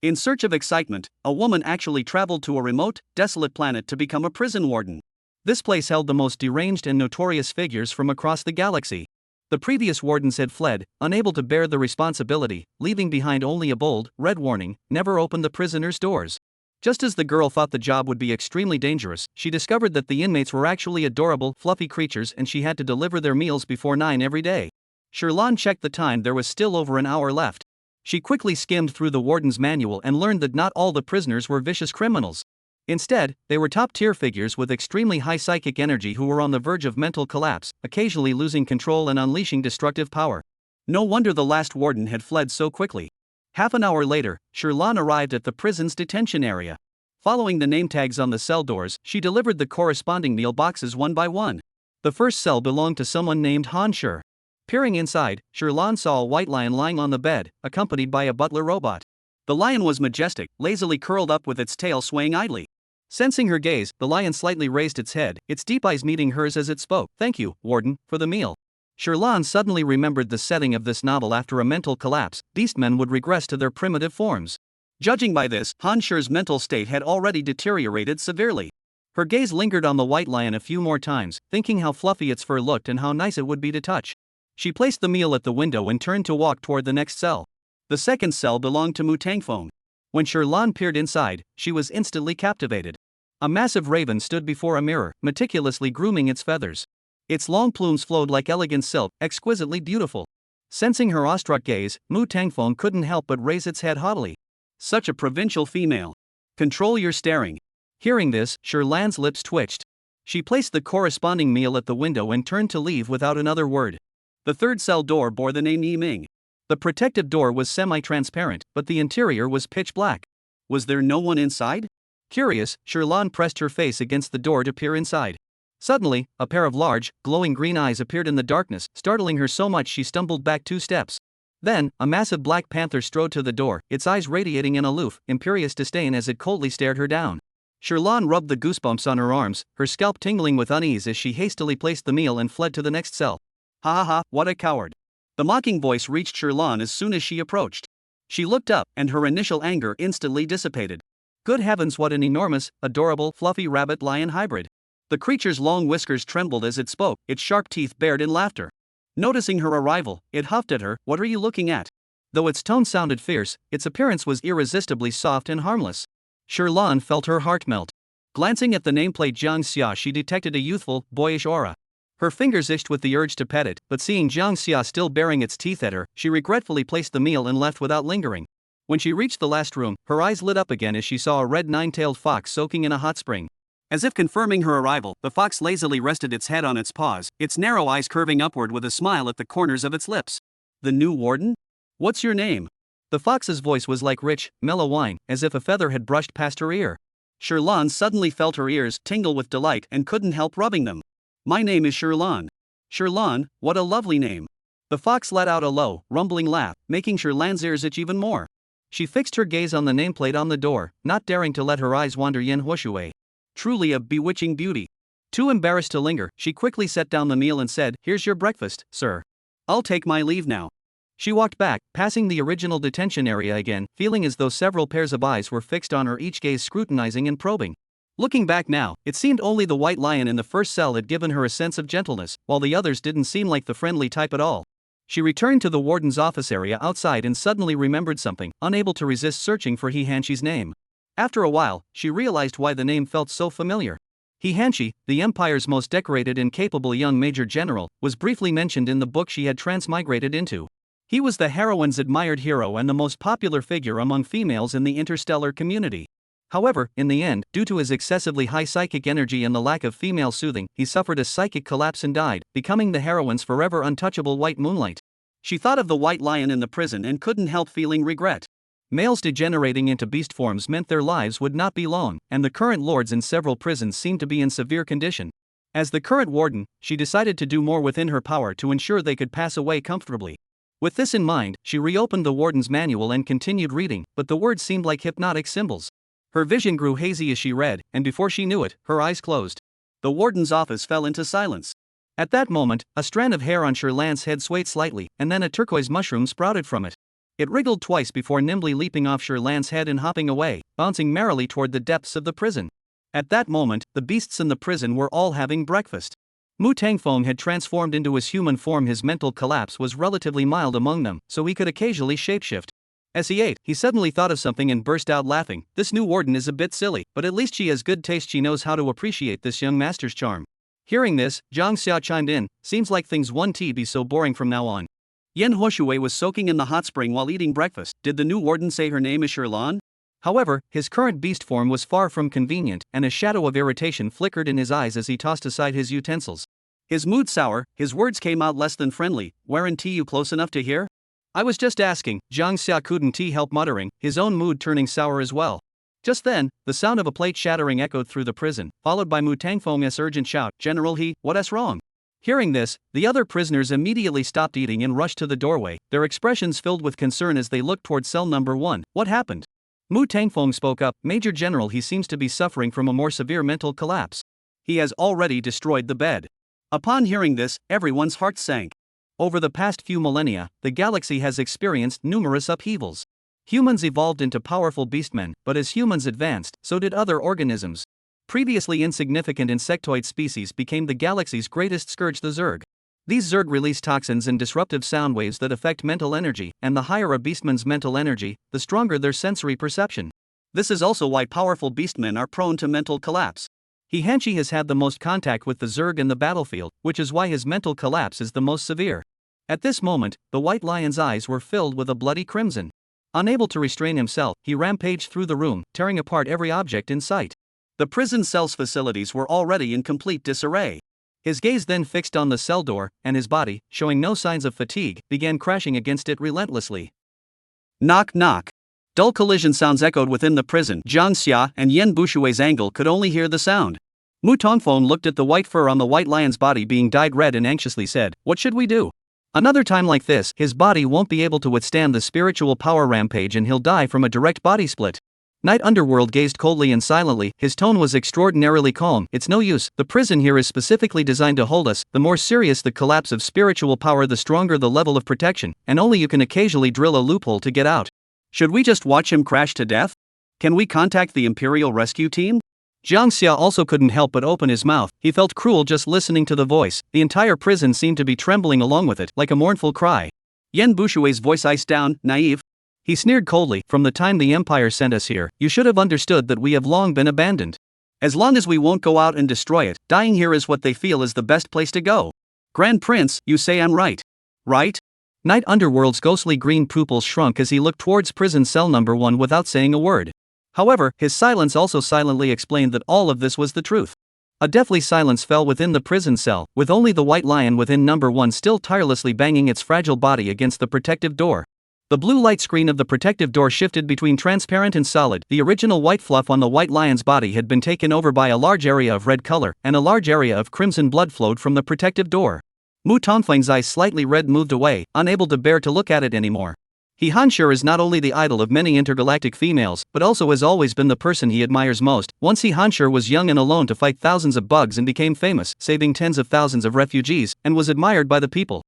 In search of excitement, a woman actually traveled to a remote, desolate planet to become a prison warden. This place held the most deranged and notorious figures from across the galaxy. The previous wardens had fled, unable to bear the responsibility, leaving behind only a bold, red warning: never open the prisoner's doors. Just as the girl thought the job would be extremely dangerous, she discovered that the inmates were actually adorable, fluffy creatures and she had to deliver their meals before 9 every day. Sherlon checked the time. There was still over an hour left. She quickly skimmed through the warden's manual and learned that not all the prisoners were vicious criminals. Instead, they were top-tier figures with extremely high psychic energy who were on the verge of mental collapse, occasionally losing control and unleashing destructive power. No wonder the last warden had fled so quickly. Half an hour later, Sherlon arrived at the prison's detention area. Following the name tags on the cell doors, she delivered the corresponding meal boxes one by one. The first cell belonged to someone named Han Sher. Peering inside, Sherlon saw a white lion lying on the bed, accompanied by a butler robot. The lion was majestic, lazily curled up with its tail swaying idly. Sensing her gaze, the lion slightly raised its head, its deep eyes meeting hers as it spoke. "Thank you, warden, for the meal." Sherlon suddenly remembered the setting of this novel. After a mental collapse, beastmen would regress to their primitive forms. Judging by this, Han Sher's mental state had already deteriorated severely. Her gaze lingered on the white lion a few more times, thinking how fluffy its fur looked and how nice it would be to touch. She placed the meal at the window and turned to walk toward the next cell. The second cell belonged to Mu Tangfeng. When Sherlon peered inside, she was instantly captivated. A massive raven stood before a mirror, meticulously grooming its feathers. Its long plumes flowed like elegant silk, exquisitely beautiful. Sensing her awestruck gaze, Mu Tangfeng couldn't help but raise its head haughtily. Such a provincial female. Control your staring. Hearing this, Sherlan's lips twitched. She placed the corresponding meal at the window and turned to leave without another word. The third cell door bore the name Yi Ming. The protective door was semi-transparent, but the interior was pitch black. Was there no one inside? Curious, Sherlon pressed her face against the door to peer inside. Suddenly, a pair of large, glowing green eyes appeared in the darkness, startling her so much she stumbled back 2 steps. Then, a massive black panther strode to the door, its eyes radiating an aloof, imperious disdain as it coldly stared her down. Sherlon rubbed the goosebumps on her arms, her scalp tingling with unease as she hastily placed the meal and fled to the next cell. "Ha ha ha, what a coward." The mocking voice reached Sherlon as soon as she approached. She looked up, and her initial anger instantly dissipated. Good heavens, what an enormous, adorable, fluffy rabbit-lion hybrid. The creature's long whiskers trembled as it spoke, its sharp teeth bared in laughter. Noticing her arrival, it huffed at her. "What are you looking at?" Though its tone sounded fierce, its appearance was irresistibly soft and harmless. Sherlon felt her heart melt. Glancing at the nameplate Jiang Xia, she detected a youthful, boyish aura. Her fingers itched with the urge to pet it, but seeing Jiang Xia still baring its teeth at her, she regretfully placed the meal and left without lingering. When she reached the last room, her eyes lit up again as she saw a red 9-tailed fox soaking in a hot spring. As if confirming her arrival, the fox lazily rested its head on its paws, its narrow eyes curving upward with a smile at the corners of its lips. "The new warden? What's your name?" The fox's voice was like rich, mellow wine, as if a feather had brushed past her ear. Sherlon suddenly felt her ears tingle with delight and couldn't help rubbing them. "My name is Sherlon." "Sherlon, what a lovely name." The fox let out a low, rumbling laugh, making Sherlan's ears itch even more. She fixed her gaze on the nameplate on the door, not daring to let her eyes wander. "Yen Huoshui. Truly a bewitching beauty." Too embarrassed to linger, she quickly set down the meal and said, "Here's your breakfast, sir. I'll take my leave now." She walked back, passing the original detention area again, feeling as though several pairs of eyes were fixed on her, each gaze scrutinizing and probing. Looking back now, it seemed only the white lion in the first cell had given her a sense of gentleness, while the others didn't seem like the friendly type at all. She returned to the warden's office area outside and suddenly remembered something, unable to resist searching for He Hanchi's name. After a while, she realized why the name felt so familiar. He Hanchi, the Empire's most decorated and capable young major general, was briefly mentioned in the book she had transmigrated into. He was the heroine's admired hero and the most popular figure among females in the interstellar community. However, in the end, due to his excessively high psychic energy and the lack of female soothing, he suffered a psychic collapse and died, becoming the heroine's forever untouchable white moonlight. She thought of the white lion in the prison and couldn't help feeling regret. Males degenerating into beast forms meant their lives would not be long, and the current lords in several prisons seemed to be in severe condition. As the current warden, she decided to do more within her power to ensure they could pass away comfortably. With this in mind, she reopened the warden's manual and continued reading, but the words seemed like hypnotic symbols. Her vision grew hazy as she read, and before she knew it, her eyes closed. The warden's office fell into silence. At that moment, a strand of hair on Sherlan's head swayed slightly, and then a turquoise mushroom sprouted from it. It wriggled twice before nimbly leaping off Sherlan's head and hopping away, bouncing merrily toward the depths of the prison. At that moment, the beasts in the prison were all having breakfast. Mu Tangfeng had transformed into his human form. His mental collapse was relatively mild among them, so he could occasionally shapeshift. As he ate, he suddenly thought of something and burst out laughing. This new warden is a bit silly, but at least she has good taste. She knows how to appreciate this young master's charm. Hearing this, Zhang Xia chimed in, seems like things won't be so boring from now on. Yan Huoshui was soaking in the hot spring while eating breakfast. Did the new warden say her name is Sherlan? However, his current beast form was far from convenient, and a shadow of irritation flickered in his eyes as he tossed aside his utensils. His mood sour, his words came out less than friendly. Weren't you close enough to hear? I was just asking. Zhang Xia couldn't help muttering, his own mood turning sour as well. Just then, the sound of a plate shattering echoed through the prison, followed by Mu Tangfeng's urgent shout, General He, what's wrong? Hearing this, the other prisoners immediately stopped eating and rushed to the doorway, their expressions filled with concern as they looked toward cell number 1. What happened? Mu Tangfeng spoke up, Major General, he seems to be suffering from a more severe mental collapse. He has already destroyed the bed. Upon hearing this, everyone's heart sank. Over the past few millennia, the galaxy has experienced numerous upheavals. Humans evolved into powerful beastmen, but as humans advanced, so did other organisms. Previously insignificant insectoid species became the galaxy's greatest scourge, the Zerg. These Zerg release toxins and disruptive sound waves that affect mental energy, and the higher a beastman's mental energy, the stronger their sensory perception. This is also why powerful beastmen are prone to mental collapse. He Hanshi has had the most contact with the Zerg in the battlefield, which is why his mental collapse is the most severe. At this moment, the White Lion's eyes were filled with a bloody crimson. Unable to restrain himself, he rampaged through the room, tearing apart every object in sight. The prison cell's facilities were already in complete disarray. His gaze then fixed on the cell door, and his body, showing no signs of fatigue, began crashing against it relentlessly. Knock knock. Dull collision sounds echoed within the prison. Zhang Xia and Yan Bushui's angle could only hear the sound. Mu Tongfeng looked at the white fur on the White Lion's body being dyed red and anxiously said, what should we do? Another time like this, his body won't be able to withstand the spiritual power rampage and he'll die from a direct body split. Night Underworld gazed coldly and silently, his tone was extraordinarily calm. It's no use, the prison here is specifically designed to hold us. The more serious the collapse of spiritual power, the stronger the level of protection, and only you can occasionally drill a loophole to get out. Should we just watch him crash to death? Can we contact the Imperial Rescue Team? Zhang Xia also couldn't help but open his mouth. He felt cruel just listening to the voice. The entire prison seemed to be trembling along with it, like a mournful cry. Yan Bushui's voice iced down, naive. He sneered coldly, from the time the Empire sent us here, you should have understood that we have long been abandoned. As long as we won't go out and destroy it, dying here is what they feel is the best place to go. Grand Prince, you say I'm right. Right? Night Underworld's ghostly green pupils shrunk as he looked towards prison cell number 1 without saying a word. However, his silence also silently explained that all of this was the truth. A deathly silence fell within the prison cell, with only the White Lion within number 1 still tirelessly banging its fragile body against the protective door. The blue light screen of the protective door shifted between transparent and solid. The original white fluff on the White Lion's body had been taken over by a large area of red color, and a large area of crimson blood flowed from the protective door. Mu Tongfeng's eyes slightly red moved away, unable to bear to look at it anymore. He Hanshur is not only the idol of many intergalactic females, but also has always been the person he admires most. Once he Hanshur was young and alone to fight thousands of bugs and became famous, saving tens of thousands of refugees, and was admired by the people.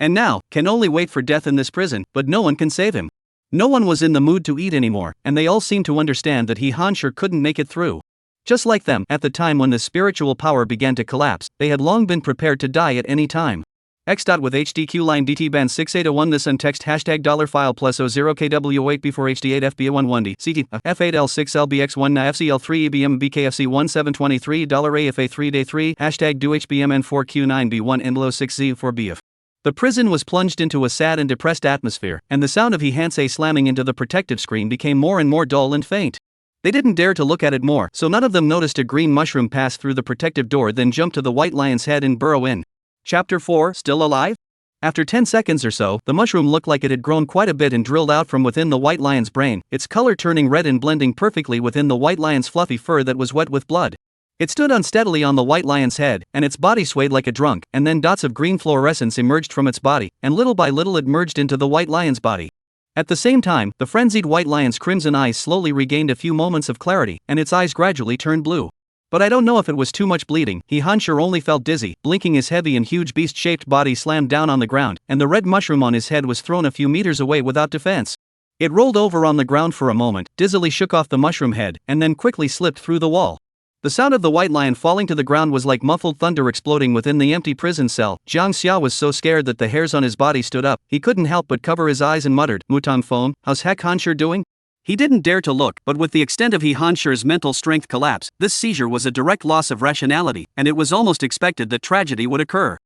And now, can only wait for death in this prison, but no one can save him. No one was in the mood to eat anymore, and they all seemed to understand that he Hanshur couldn't make it through. Just like them, at the time when the spiritual power began to collapse, they had long been prepared to die at any time. X. With HDQ line DT band 6801 this and text hashtag $file plus 0KW8 before HD8 FBA11D CT F8L6LBX1 FCL3 EBM BKFC1723 AFA3 day 3 hashtag do HBMN4Q9B1 Enlo 6Z4BF. The prison was plunged into a sad and depressed atmosphere, and the sound of Hehansei slamming into the protective screen became more and more dull and faint. They didn't dare to look at it more, so none of them noticed a green mushroom pass through the protective door then jump to the White Lion's head and burrow in. Chapter 4, Still Alive? After 10 seconds or so, the mushroom looked like it had grown quite a bit and drilled out from within the White Lion's brain, its color turning red and blending perfectly within the White Lion's fluffy fur that was wet with blood. It stood unsteadily on the White Lion's head, and its body swayed like a drunk, and then dots of green fluorescence emerged from its body, and little by little it merged into the White Lion's body. At the same time, the frenzied White Lion's crimson eyes slowly regained a few moments of clarity, and its eyes gradually turned blue. But I don't know if it was too much bleeding. He Hansher only felt dizzy, blinking. His heavy and huge beast-shaped body slammed down on the ground, and the red mushroom on his head was thrown a few meters away without defense. It rolled over on the ground for a moment, dizzily shook off the mushroom head, and then quickly slipped through the wall. The sound of the white lion falling to the ground was like muffled thunder exploding within the empty prison cell. Jiang Xia was so scared that the hairs on his body stood up. He couldn't help but cover his eyes and muttered, "Mutang Feng, how's heck Hansher doing?" He didn't dare to look, but with the extent of He Hansher's mental strength collapse, this seizure was a direct loss of rationality, and it was almost expected that tragedy would occur.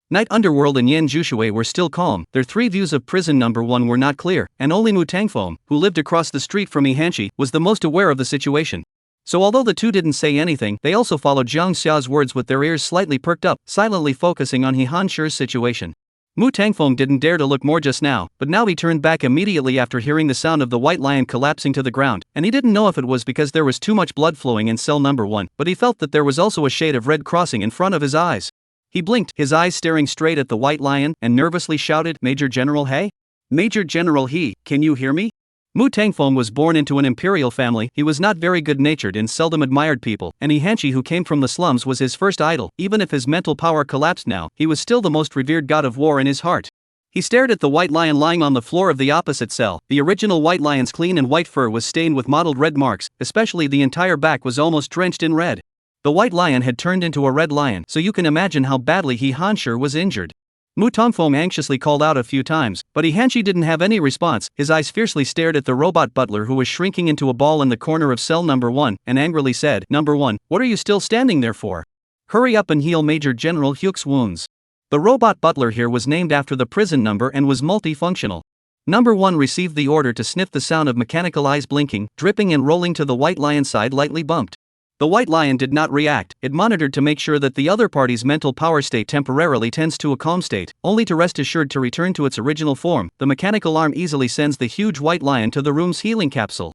Night Underworld and Yan Zhushui were still calm. Their three views of prison number 1 were not clear, and only Mu Tangfeng, who lived across the street from He Hanshi, was the most aware of the situation. So although the two didn't say anything, they also followed Jiang Xia's words with their ears slightly perked up, silently focusing on He Hansher's situation. Mu Tangfeng didn't dare to look more just now, but now he turned back immediately after hearing the sound of the white lion collapsing to the ground, and he didn't know if it was because there was too much blood flowing in cell number 1, but he felt that there was also a shade of red crossing in front of his eyes. He blinked, his eyes staring straight at the white lion, and nervously shouted, "Major General He? Major General He, can you hear me?" Mu Tangfeng was born into an imperial family. He was not very good-natured and seldom admired people, and He Hanshi, who came from the slums, was his first idol. Even if his mental power collapsed now, he was still the most revered god of war in his heart. He stared at the white lion lying on the floor of the opposite cell. The original white lion's clean and white fur was stained with mottled red marks, especially the entire back was almost drenched in red. The white lion had turned into a red lion, so you can imagine how badly He Hansher was injured. Mu Tangfeng anxiously called out a few times, but He Hanshi didn't have any response. His eyes fiercely stared at the robot butler who was shrinking into a ball in the corner of cell number 1, and angrily said, "Number 1, what are you still standing there for? Hurry up and heal Major General Hyuk's wounds." The robot butler here was named after the prison number and was multifunctional. Number 1 received the order to sniff the sound of mechanical eyes blinking, dripping and rolling to the white lion's side lightly bumped. The white lion did not react. It monitored to make sure that the other party's mental power state temporarily tends to a calm state, only to rest assured to return to its original form. The mechanical arm easily sends the huge white lion to the room's healing capsule.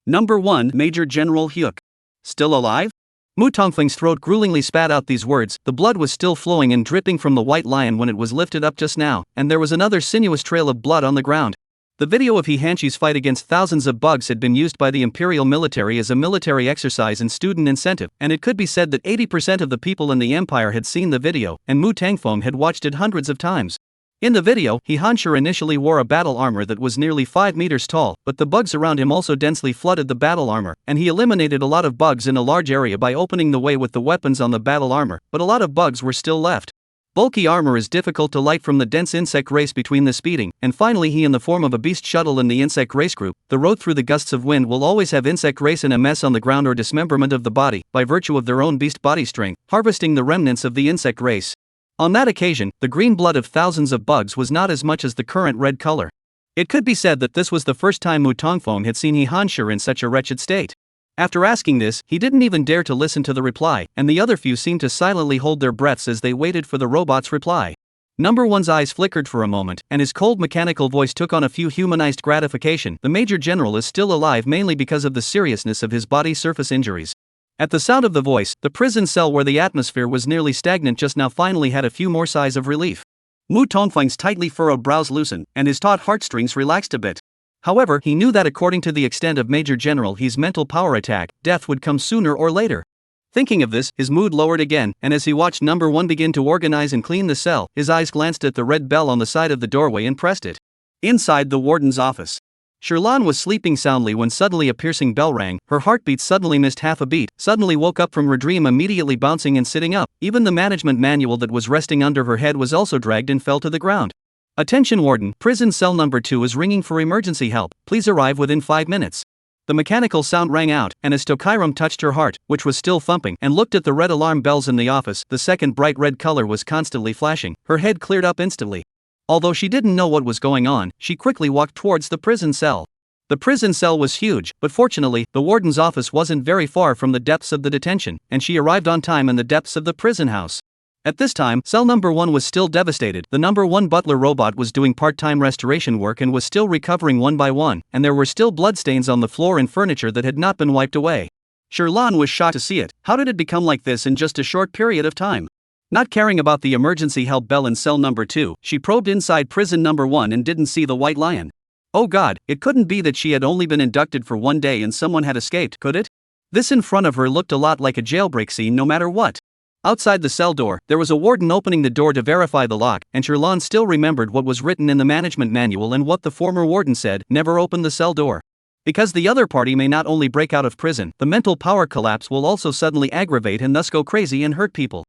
Number 1, Major General Hyuk. Still alive? Mu Tangfeng's throat gruelingly spat out these words. The blood was still flowing and dripping from the white lion when it was lifted up just now, and there was another sinuous trail of blood on the ground. The video of He Hanshi's fight against thousands of bugs had been used by the imperial military as a military exercise and student incentive, and it could be said that 80% of the people in the empire had seen the video, and Mu Tangfeng had watched it hundreds of times. In the video, He Hansher initially wore a battle armor that was nearly 5 meters tall, but the bugs around him also densely flooded the battle armor, and he eliminated a lot of bugs in a large area by opening the way with the weapons on the battle armor, but a lot of bugs were still left. Bulky armor is difficult to light from the dense insect race between the speeding, and finally he in the form of a beast shuttle in the insect race group. The road through the gusts of wind will always have insect race in a mess on the ground or dismemberment of the body, by virtue of their own beast body strength, harvesting the remnants of the insect race. On that occasion, the green blood of thousands of bugs was not as much as the current red color. It could be said that this was the first time Mu Tangfeng had seen He Hansher in such a wretched state. After asking this, he didn't even dare to listen to the reply, and the other few seemed to silently hold their breaths as they waited for the robot's reply. Number 1's eyes flickered for a moment, and his cold mechanical voice took on a few humanized gratification. The Major General is still alive mainly because of the seriousness of his body's surface injuries. At the sound of the voice, the prison cell where the atmosphere was nearly stagnant just now finally had a few more sighs of relief. Mu Tangfeng's tightly furrowed brows loosened, and his taut heartstrings relaxed a bit. However, he knew that according to the extent of Major General He's mental power attack, death would come sooner or later. Thinking of this, his mood lowered again, and as he watched Number 1 begin to organize and clean the cell, his eyes glanced at the red bell on the side of the doorway and pressed it. Inside the warden's office, Shirlan was sleeping soundly when suddenly a piercing bell rang. Her heartbeat suddenly missed half a beat, suddenly woke up from her dream, immediately bouncing and sitting up. Even the management manual that was resting under her head was also dragged and fell to the ground. "Attention warden, prison cell number 2 is ringing for emergency help. Please arrive within 5 minutes. The mechanical sound rang out, and as Tokairam touched her heart, which was still thumping, and looked at the red alarm bells in the office, the second bright red color was constantly flashing. Her head cleared up instantly. Although she didn't know what was going on, she quickly walked towards the prison cell. The prison cell was huge, but fortunately, the warden's office wasn't very far from the depths of the detention, and she arrived on time in the depths of the prison house. At this time, cell number 1 was still devastated. The number 1 butler robot was doing part-time restoration work and was still recovering one by one, and there were still bloodstains on the floor and furniture that had not been wiped away. Shirlan was shocked to see it. How did it become like this in just a short period of time? Not caring about the emergency help bell in cell number 2, she probed inside prison number 1 and didn't see the white lion. Oh God, it couldn't be that she had only been inducted for 1 day and someone had escaped, could it? This in front of her looked a lot like a jailbreak scene no matter what. Outside the cell door, there was a warden opening the door to verify the lock, and Sherlon still remembered what was written in the management manual and what the former warden said: never open the cell door. Because the other party may not only break out of prison, the mental power collapse will also suddenly aggravate and thus go crazy and hurt people.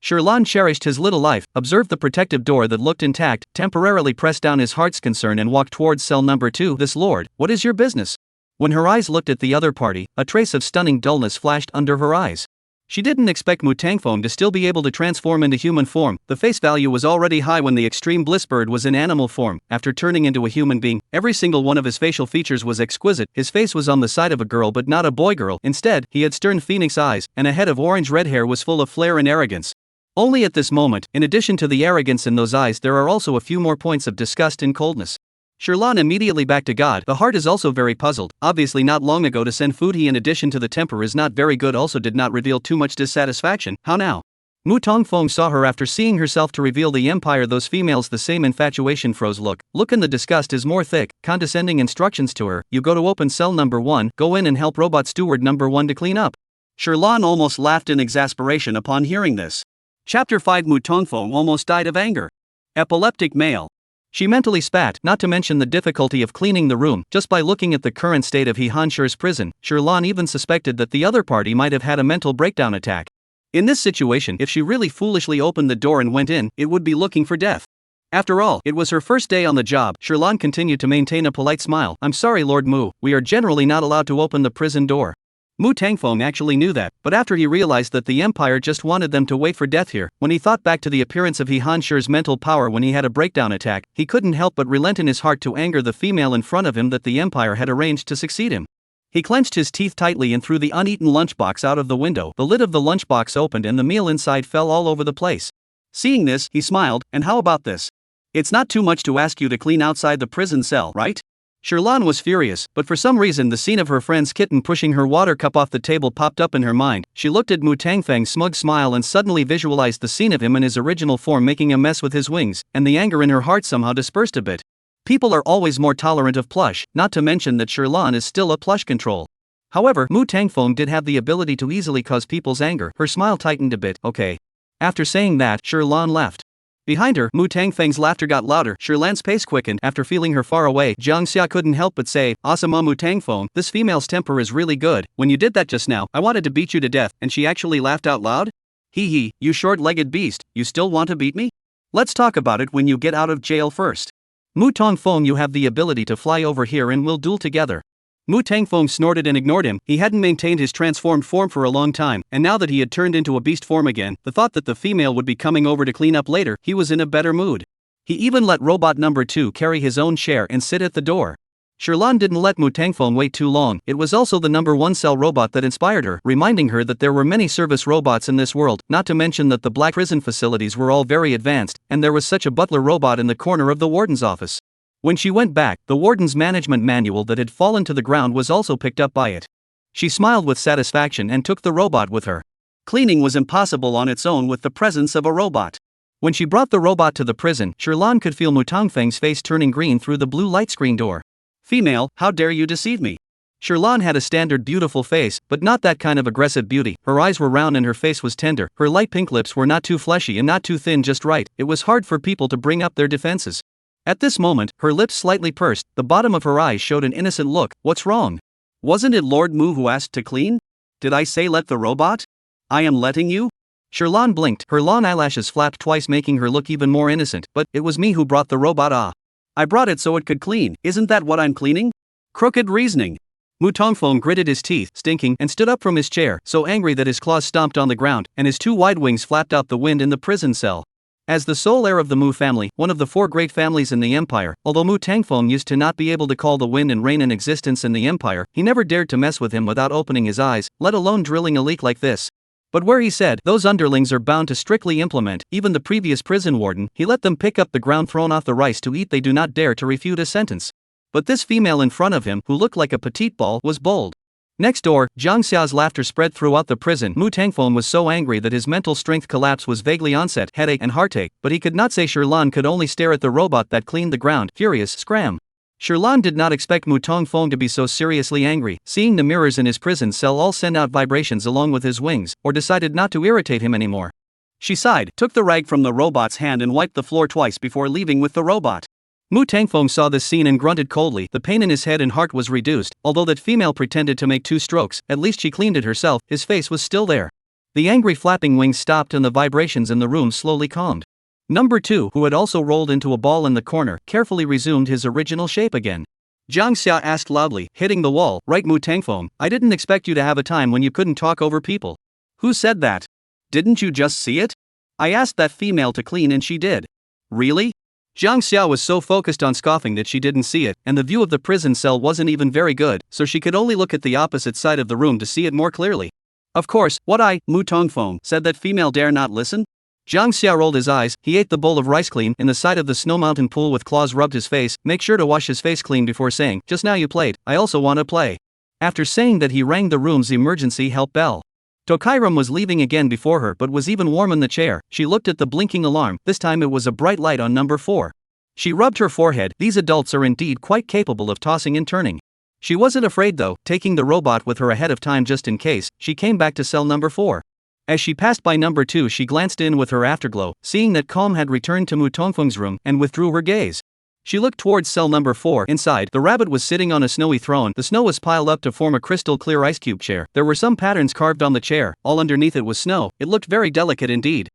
Sherlon cherished his little life, observed the protective door that looked intact, temporarily pressed down his heart's concern and walked towards cell number 2. This lord, what is your business? When her eyes looked at the other party, a trace of stunning dullness flashed under her eyes. She didn't expect Mutangfong to still be able to transform into human form. The face value was already high when the extreme blissbird was in animal form. After turning into a human being, every single one of his facial features was exquisite. His face was on the side of a girl but not a boy girl. Instead, he had stern phoenix eyes, and a head of orange-red hair was full of flair and arrogance. Only at this moment, in addition to the arrogance in those eyes, there are also a few more points of disgust and coldness. Sherlon immediately back to God. The heart is also very puzzled. Obviously not long ago to send food he in addition to the temper is not very good also did not reveal too much dissatisfaction. How now? Mutangfong saw her after seeing herself to reveal the empire. Those females the same infatuation froze look and the disgust is more thick, condescending instructions to her. You go to open cell number 1, go in and help robot steward number 1 to clean up. Sherlon almost laughed in exasperation upon hearing this. Chapter 5 Mutangfong almost died of anger. Epileptic male. She mentally spat, not to mention the difficulty of cleaning the room. Just by looking at the current state of He Hanshir's prison, Sherlon even suspected that the other party might have had a mental breakdown attack. In this situation, if she really foolishly opened the door and went in, it would be looking for death. After all, it was her first day on the job. Sherlon continued to maintain a polite smile. I'm sorry Lord Mu, we are generally not allowed to open the prison door. Mutangfong actually knew that, but after he realized that the Empire just wanted them to wait for death here, when he thought back to the appearance of He Hanshir's mental power when he had a breakdown attack, he couldn't help but relent in his heart to anger the female in front of him that the Empire had arranged to succeed him. He clenched his teeth tightly and threw the uneaten lunchbox out of the window. The lid of the lunchbox opened and the meal inside fell all over the place. Seeing this, he smiled, and how about this? It's not too much to ask you to clean outside the prison cell, right? Sherlon was furious, but for some reason the scene of her friend's kitten pushing her water cup off the table popped up in her mind. She looked at Mutangfang's smug smile and suddenly visualized the scene of him in his original form making a mess with his wings, and the anger in her heart somehow dispersed a bit. People are always more tolerant of plush, not to mention that Sherlon is still a plush control. However, Mutangfong did have the ability to easily cause people's anger. Her smile tightened a bit. Okay. After saying that, Sherlon left. Behind her, Mutangfang's laughter got louder. Sherlon's pace quickened. After feeling her far away, Jiangxia couldn't help but say, Asama Mutangfong, this female's temper is really good. When you did that just now, I wanted to beat you to death, and she actually laughed out loud? Hee hee, you short-legged beast, you still want to beat me? Let's talk about it when you get out of jail first. Mutangfong, you have the ability to fly over here and we'll duel together. Mutangfong snorted and ignored him. He hadn't maintained his transformed form for a long time, and now that he had turned into a beast form again, the thought that the female would be coming over to clean up later, he was in a better mood. He even let robot number 2 carry his own chair and sit at the door. Sherlon didn't let Mutangfong wait too long. It was also the number 1 cell robot that inspired her, reminding her that there were many service robots in this world, not to mention that the black prison facilities were all very advanced, and there was such a butler robot in the corner of the warden's office. When she went back, the warden's management manual that had fallen to the ground was also picked up by it. She smiled with satisfaction and took the robot with her. Cleaning was impossible on its own with the presence of a robot. When she brought the robot to the prison, Sherlon could feel Mutangfang's face turning green through the blue light screen door. Female, how dare you deceive me? Sherlon had a standard beautiful face, but not that kind of aggressive beauty. Her eyes were round and her face was tender. Her light pink lips were not too fleshy and not too thin, just right. It was hard for people to bring up their defenses. At this moment, her lips slightly pursed, the bottom of her eyes showed an innocent look. What's wrong? Wasn't it Lord Mu who asked to clean? Did I say let the robot? I am letting you? Sherlon blinked, her long eyelashes flapped twice making her look even more innocent. But, it was me who brought the robot. I brought it so it could clean, isn't that what I'm cleaning? Crooked reasoning. Mutangfong gritted his teeth, stinking, and stood up from his chair, so angry that his claws stomped on the ground, and his 2 wide wings flapped out the wind in the prison cell. As the sole heir of the Mu family, one of the 4 great families in the empire, although Mutangfong used to not be able to call the wind and rain in existence in the empire, he never dared to mess with him without opening his eyes, let alone drilling a leak like this. But where he said, those underlings are bound to strictly implement, even the previous prison warden, he let them pick up the ground thrown off the rice to eat. They do not dare to refute a sentence. But this female in front of him, who looked like a petite ball, was bold. Next door, Jiangxia's laughter spread throughout the prison. Mutangfong was so angry that his mental strength collapse was vaguely onset, headache and heartache, but he could not say. Sherlon could only stare at the robot that cleaned the ground. Furious, scram. Sherlan did not expect Mu Tongfeng to be so seriously angry, seeing the mirrors in his prison cell all send out vibrations along with his wings, or decided not to irritate him anymore. She sighed, took the rag from the robot's hand and wiped the floor twice before leaving with the robot. Mu Tangfeng saw this scene and grunted coldly. The pain in his head and heart was reduced, although that female pretended to make 2 strokes, at least she cleaned it herself, his face was still there. The angry flapping wings stopped and the vibrations in the room slowly calmed. Number 2, who had also rolled into a ball in the corner, carefully resumed his original shape again. Jiang Xia asked loudly, hitting the wall, "Right, Mu Tangfeng, I didn't expect you to have a time when you couldn't talk over people." "Who said that? Didn't you just see it? I asked that female to clean and she did." "Really?" Jiang Xia was so focused on scoffing that she didn't see it, and the view of the prison cell wasn't even very good, so she could only look at the opposite side of the room to see it more clearly. "Of course, what I, Mu Tongfeng, said that female dare not listen?" Jiang Xia rolled his eyes. He ate the bowl of rice clean in the side of the snow mountain pool with claws, rubbed his face, make sure to wash his face clean before saying, "Just now you played, I also want to play." After saying that, he rang the room's emergency help bell. Tokairam was leaving again before her but was even warm in the chair. She looked at the blinking alarm, this time it was a bright light on number 4. She rubbed her forehead. These adults are indeed quite capable of tossing and turning. She wasn't afraid though, taking the robot with her ahead of time just in case. She came back to cell number 4. As she passed by number 2, she glanced in with her afterglow, seeing that calm had returned to Mu Tongfeng's room, and withdrew her gaze. She looked towards cell number 4. Inside, the rabbit was sitting on a snowy throne. The snow was piled up to form a crystal clear ice cube chair. There were some patterns carved on the chair, all underneath it was snow. It looked very delicate indeed.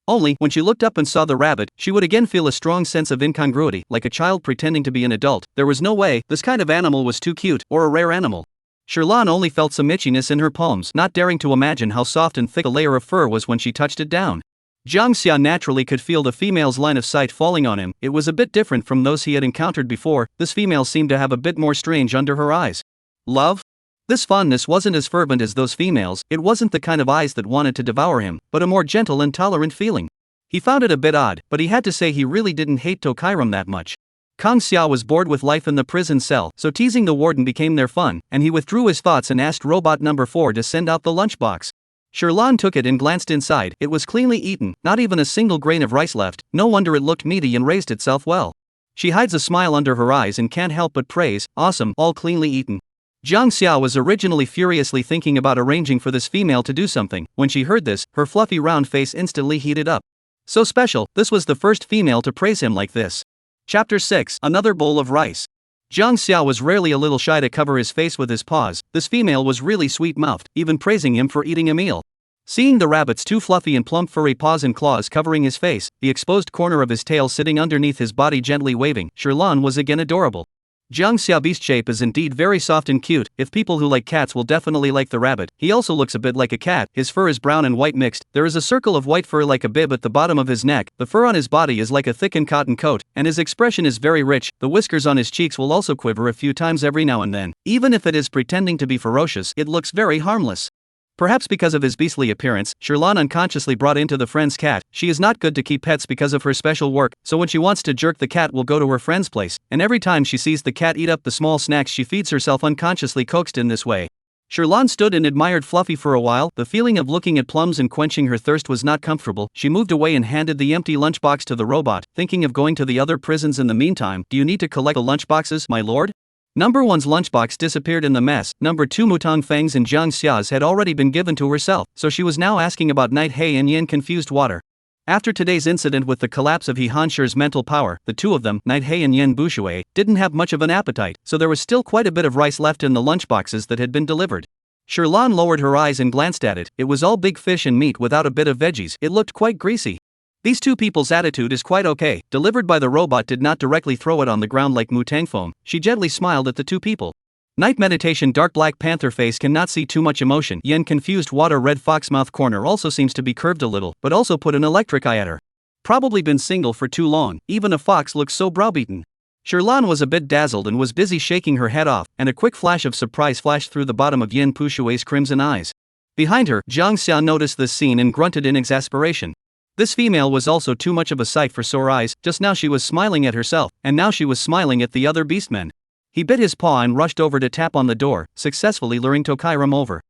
Only, when she looked up and saw the rabbit, she would again feel a strong sense of incongruity, like a child pretending to be an adult. There was no way, this kind of animal was too cute, or a rare animal. Sherlan only felt some itchiness in her palms, not daring to imagine how soft and thick a layer of fur was when she touched it down. Jiang Xia naturally could feel the female's line of sight falling on him. It was a bit different from those he had encountered before. This female seemed to have a bit more strange under her eyes. Love? This fondness wasn't as fervent as those females. It wasn't the kind of eyes that wanted to devour him, but a more gentle and tolerant feeling. He found it a bit odd, but he had to say he really didn't hate Tokairam that much. Kang Xia was bored with life in the prison cell, so teasing the warden became their fun, and he withdrew his thoughts and asked robot number 4 to send out the lunchbox. Sherlan took it and glanced inside. It was cleanly eaten, not even a single grain of rice left. No wonder it looked meaty and raised itself well. She hides a smile under her eyes and can't help but praise, "Awesome, all cleanly eaten." Jiang Xia was originally furiously thinking about arranging for this female to do something. When she heard this, her fluffy round face instantly heated up. So special, this was the first female to praise him like this. Chapter 6, Another Bowl of Rice. Jiang Xia was rarely a little shy to cover his face with his paws. This female was really sweet-mouthed, even praising him for eating a meal. Seeing the rabbit's 2 fluffy and plump furry paws and claws covering his face, the exposed corner of his tail sitting underneath his body gently waving, Sherlan was again adorable. Jiang Xia's beast shape is indeed very soft and cute. If people who like cats will definitely like the rabbit. He also looks a bit like a cat. His fur is brown and white mixed. There is a circle of white fur like a bib at the bottom of his neck. The fur on his body is like a thickened cotton coat, and his expression is very rich. The whiskers on his cheeks will also quiver a few times every now and then. Even if it is pretending to be ferocious, it looks very harmless. Perhaps because of his beastly appearance, Sherlan unconsciously brought into the friend's cat. She is not good to keep pets because of her special work, so when she wants to jerk the cat will go to her friend's place, and every time she sees the cat eat up the small snacks she feeds herself unconsciously coaxed in this way. Sherlan stood and admired Fluffy for a while. The feeling of looking at plums and quenching her thirst was not comfortable. She moved away and handed the empty lunchbox to the robot, thinking of going to the other prisons in the meantime. "Do you need to collect the lunchboxes, my lord?" Number 1's lunchbox disappeared in the mess. Number 2 Mutang Feng's and Jiang Xia's had already been given to herself, so she was now asking about Night He and Yin confused water. After today's incident with the collapse of He Hansher's mental power, the two of them, Night He and Yin Bushui, didn't have much of an appetite, so there was still quite a bit of rice left in the lunchboxes that had been delivered. Sherlan lowered her eyes and glanced at it. It was all big fish and meat without a bit of veggies. It looked quite greasy. These two people's attitude is quite okay. Delivered by the robot did not directly throw it on the ground like Mu Tangfeng. She gently smiled at the two people. Night meditation dark black panther face cannot see too much emotion. Yen confused water red fox mouth corner also seems to be curved a little, but also put an electric eye at her. Probably been single for too long. Even a fox looks so browbeaten. Sherlan was a bit dazzled and was busy shaking her head off, and a quick flash of surprise flashed through the bottom of Yin Pushui's crimson eyes. Behind her, Jiang Xia noticed this scene and grunted in exasperation. This female was also too much of a sight for sore eyes. Just now she was smiling at herself, and now she was smiling at the other beastmen. He bit his paw and rushed over to tap on the door, successfully luring Tokairam over.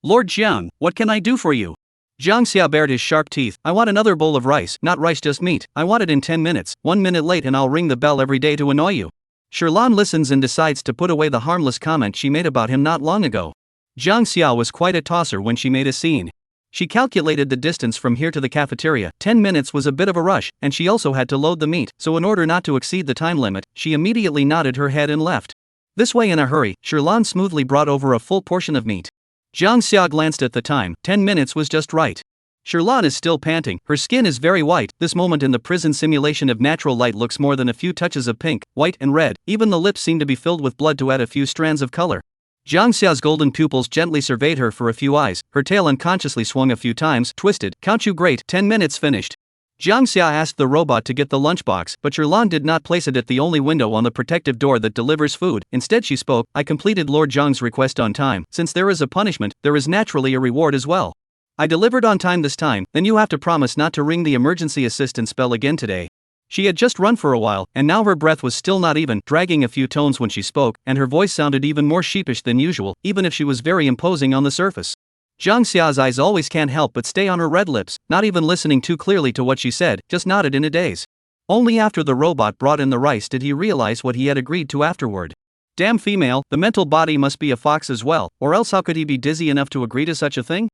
"Lord Jiang, what can I do for you?" Jiang Xia bared his sharp teeth. "I want another bowl of rice, not rice just meat. I want it in 10 minutes, 1 minute late and I'll ring the bell every day to annoy you." Sherlan listens and decides to put away the harmless comment she made about him not long ago. Jiang Xia was quite a tosser when she made a scene. She calculated the distance from here to the cafeteria. 10 minutes was a bit of a rush, and she also had to load the meat, so in order not to exceed the time limit, she immediately nodded her head and left. This way in a hurry, Sherlan smoothly brought over a full portion of meat. Jiang Xia glanced at the time. 10 minutes was just right. Sherlan is still panting, her skin is very white. This moment in the prison simulation of natural light looks more than a few touches of pink, white and red, even the lips seem to be filled with blood to add a few strands of color. Jiang Xia's golden pupils gently surveyed her for a few eyes, her tail unconsciously swung a few times, twisted. Count you great, 10 minutes finished. Jiang Xia asked the robot to get the lunchbox, but Sherlan did not place it at the only window on the protective door that delivers food. Instead she spoke, I completed Lord Zhang's request on time. Since there is a punishment, there is naturally a reward as well. I delivered on time this time, then you have to promise not to ring the emergency assistance bell again today. She had just run for a while, and now her breath was still not even, dragging a few tones when she spoke, and her voice sounded even more sheepish than usual, even if she was very imposing on the surface. Jiang Xia's eyes always can't help but stay on her red lips, not even listening too clearly to what she said, just nodded in a daze. Only after the robot brought in the rice did he realize what he had agreed to afterward. Damn female, the mental body must be a fox as well, or else how could he be dizzy enough to agree to such a thing?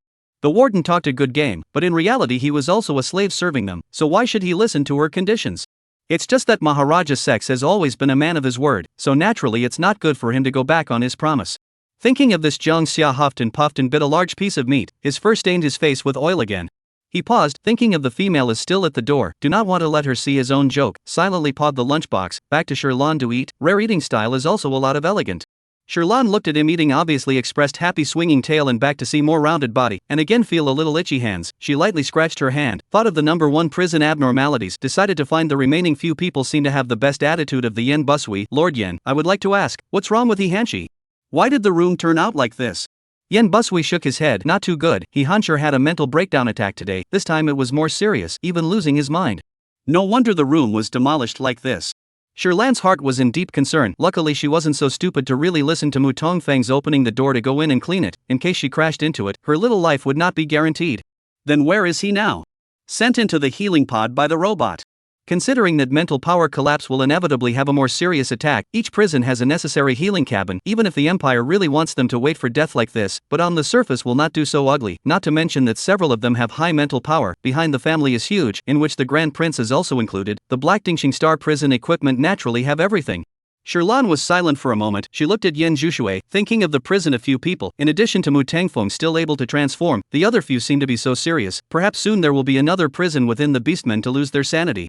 The warden talked a good game, but in reality he was also a slave serving them, so why should he listen to her conditions? It's just that Maharaja Sex has always been a man of his word, so naturally it's not good for him to go back on his promise. Thinking of this, Jiang Xia huffed and puffed and bit a large piece of meat. His fur stained his face with oil again. He paused, thinking of the female is still at the door, do not want to let her see his own joke, silently pawed the lunchbox, back to Sherlan to eat. Rare eating style is also a lot of elegant. Sherlan looked at him eating, obviously expressed happy, swinging tail and back to see more rounded body, and again feel a little itchy hands. She lightly scratched her hand, thought of the number 1 prison abnormalities, decided to find the remaining few people seem to have the best attitude of the Yen Busui. Lord Yen, I would like to ask, what's wrong with He Hanshi? Why did the room turn out like this? Yen Busui shook his head, not too good. He Hansher had a mental breakdown attack today, this time it was more serious, even losing his mind. No wonder the room was demolished like this. Sherlan's heart was in deep concern. Luckily she wasn't so stupid to really listen to Mu Tongfeng's opening the door to go in and clean it. In case she crashed into it, her little life would not be guaranteed. Then where is he now? Sent into the healing pod by the robot. Considering that mental power collapse will inevitably have a more serious attack, each prison has a necessary healing cabin, even if the Empire really wants them to wait for death like this, but on the surface will not do so ugly, not to mention that several of them have high mental power. Behind the family is huge, in which the Grand Prince is also included. The Black Dingxing Star prison equipment naturally have everything. Sherlan was silent for a moment. She looked at Yen Zhushui, thinking of the prison. A few people, in addition to Mu Tangfeng, still able to transform. The other few seem to be so serious. Perhaps soon there will be another prison within the beastmen to lose their sanity.